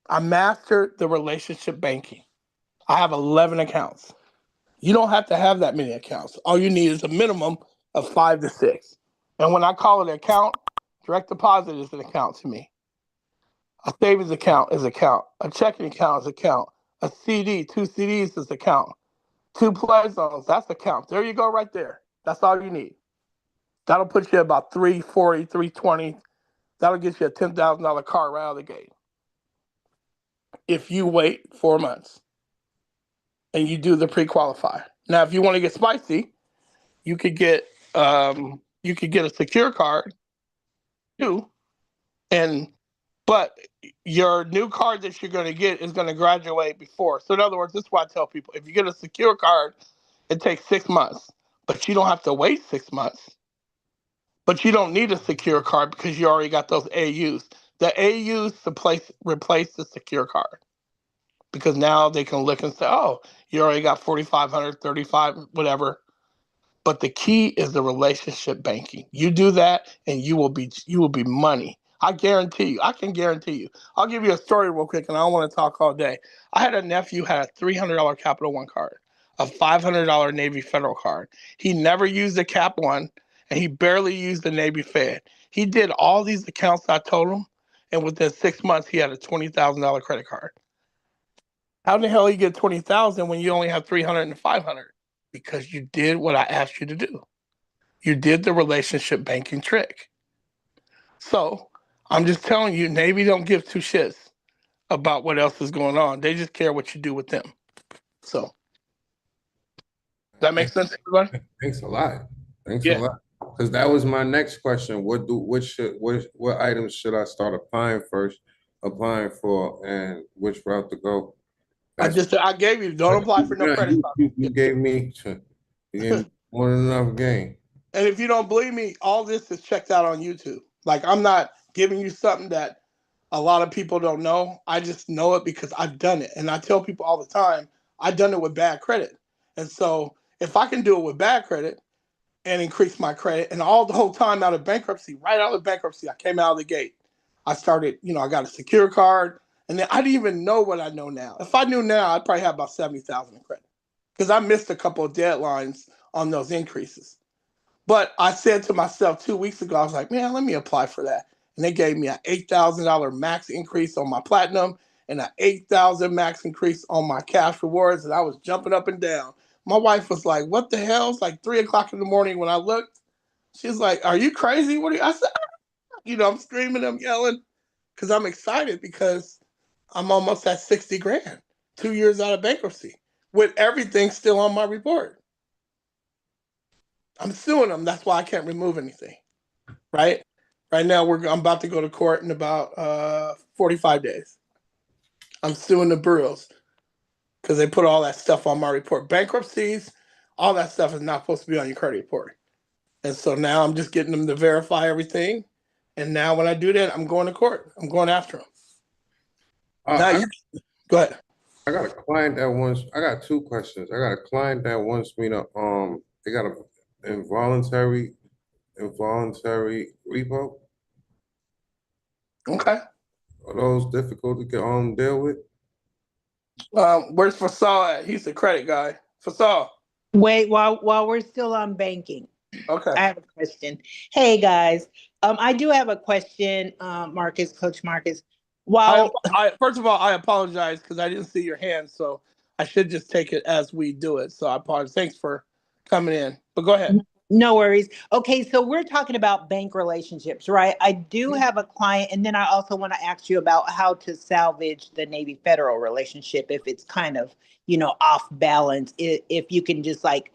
I mastered the relationship banking. I have 11 accounts. You don't have to have that many accounts. All you need is a minimum of 5 to 6. And when I call it an account, direct deposit is an account to me. A savings account is account. A checking account is account. A CD, 2 CDs is account. 2 play zones, that's account. There you go right there. That's all you need. That'll put you about 340, 320. That'll get you a $10,000 car right out of the gate. If you wait 4 months and you do the pre-qualify. Now, if you want to get spicy, you could get a secure card too, but your new card that you're going to get is going to graduate before. So in other words, this is why I tell people, if you get a secure card, it takes 6 months, but you don't have to wait 6 months. But you don't need a secure card because you already got those AUs. The AUs replace the secure card because now they can look and say, oh, you already got 4,500, 35, whatever. But the key is the relationship banking. You do that and you will be money. I guarantee you. I can guarantee you. I'll give you a story real quick and I don't want to talk all day. I had a nephew who had a $300 Capital One card, a $500 Navy Federal card. He never used the Cap One and he barely used the Navy Fed. He did all these accounts I told him, and within 6 months he had a $20,000 credit card. How in the hell you get 20,000 when you only have 300 and 500? Because you did what I asked you to do. You did the relationship banking trick. So I'm just telling you, Navy don't give 2 shits about what else is going on. They just care what you do with them. So does that make sense, everybody? Thanks a lot. Thanks a lot. Because that was my next question. What items should I start applying for, and which route to go? I gave you, don't apply for no credit card. You gave me more than enough game. And if you don't believe me, all this is checked out on YouTube. Like, I'm not giving you something that a lot of people don't know. I just know it because I've done it. And I tell people all the time, I've done it with bad credit. And so if I can do it with bad credit and increase my credit, and all the whole time out of bankruptcy, right out of bankruptcy, I came out of the gate. I started, I got a secure card. And then I didn't even know what I know now. If I knew now, I'd probably have about 70,000 in credit because I missed a couple of deadlines on those increases. But I said to myself 2 weeks ago, I was like, man, let me apply for that. And they gave me an $8,000 max increase on my platinum and an $8,000 max increase on my cash rewards. And I was jumping up and down. My wife was like, what the hell? It's like 3 o'clock in the morning when I looked. She's like, are you crazy? What are you? I said, I'm screaming, I'm yelling because I'm excited because I'm almost at 60 grand, 2 years out of bankruptcy with everything still on my report. I'm suing them. That's why I can't remove anything, right? Right now, I'm about to go to court in about 45 days. I'm suing the bureaus because they put all that stuff on my report. Bankruptcies, all that stuff is not supposed to be on your credit report. And so now I'm just getting them to verify everything. And now when I do that, I'm going to court. I'm going after them. Go ahead. I got a client that wants. I got two questions. I got a client that wants me to They got a involuntary repo. Okay. Are those difficult to get deal with? Where's Fasal at? He's the credit guy. Fasal. Wait, while we're still on banking, Okay. I have a question. Hey guys, I do have a question, Marcus, Coach Marcus. First of all, I apologize because I didn't see your hand, so I should just take it as we do it. So I apologize. Thanks for coming in. But go ahead. No worries. Okay, so we're talking about bank relationships, right? I do have a client, and then I also want to ask you about how to salvage the Navy Federal relationship if it's kind of, off balance. If you can just like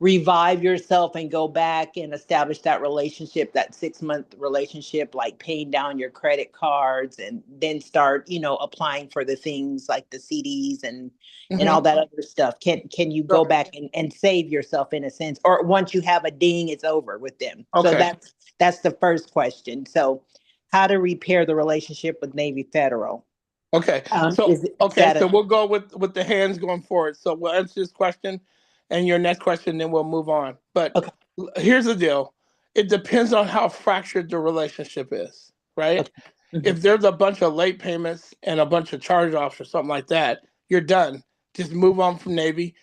revive yourself and go back and establish that relationship, that 6-month relationship, like paying down your credit cards and then start, applying for the things like the CDs and all that other stuff. Can you go back and save yourself in a sense, or once you have a ding, it's over with them? So that's the first question. So how to repair the relationship with Navy Federal? Okay. So we'll go with the hands going forward. So we'll answer this question and your next question, then we'll move on. But here's the deal. It depends on how fractured the relationship is, right? If there's a bunch of late payments and a bunch of charge-offs or something like that, you're done. Just move on from Navy.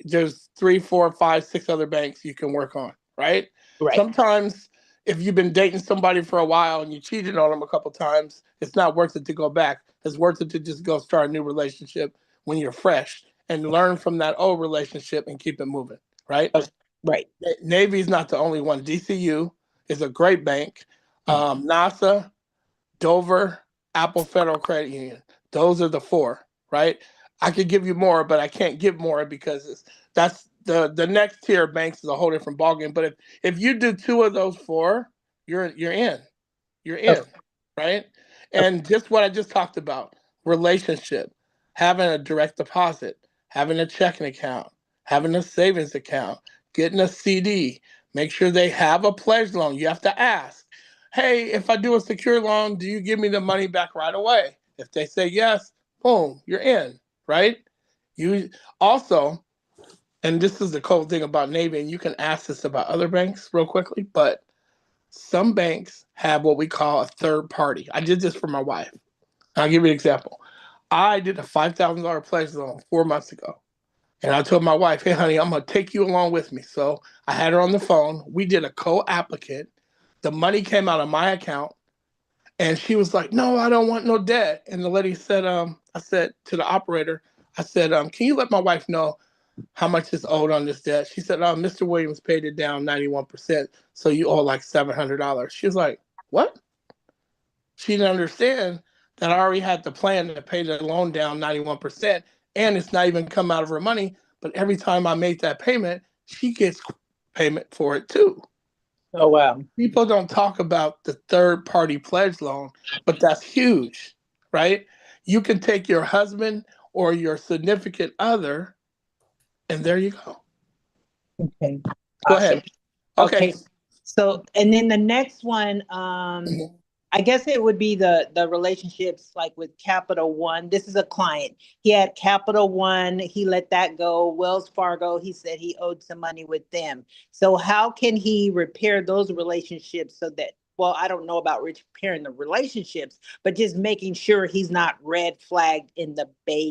There's 3, 4, 5, 6 other banks you can work on, right? Sometimes if you've been dating somebody for a while and you cheated on them a couple times, it's not worth it to go back. It's worth it to just go start a new relationship when you're fresh and learn from that old relationship and keep it moving, right? Right. Navy is not the only one. DCU is a great bank. NASA, Dover, Apple Federal Credit Union. Those are the 4, right? I could give you more, but I can't give more because that's the next tier of banks is a whole different ballgame. But if you do 2 of those 4, you're in. You're in, right? And just what I just talked about, relationship, having a direct deposit, having a checking account, having a savings account, getting a CD, make sure they have a pledge loan. You have to ask, hey, if I do a secure loan, do you give me the money back right away? If they say yes, boom, you're in, right? You also, and this is the cool thing about Navy, and you can ask this about other banks real quickly, but some banks have what we call a third party. I did this for my wife. I'll give you an example. I did a $5,000 pledge loan 4 months ago. And I told my wife, hey, honey, I'm going to take you along with me. So I had her on the phone. We did a co-applicant. The money came out of my account. And she was like, no, I don't want no debt. And the lady said, I said to the operator, I said, can you let my wife know how much is owed on this debt? She said, Mr. Williams paid it down 91%, so you owe like $700. She was like, what? She didn't understand that I already had the plan to pay the loan down 91%, and it's not even come out of her money. But every time I make that payment, she gets payment for it too. Oh, wow. People don't talk about the third party pledge loan, but that's huge, right? You can take your husband or your significant other, and there you go. Okay. Go ahead. Okay. So, and then the next one, I guess it would be the relationships like with Capital One. This is a client. He had Capital One. He let that go. Wells Fargo, he said he owed some money with them. So how can he repair those relationships so that, well, I don't know about repairing the relationships, but just making sure he's not red flagged in the banking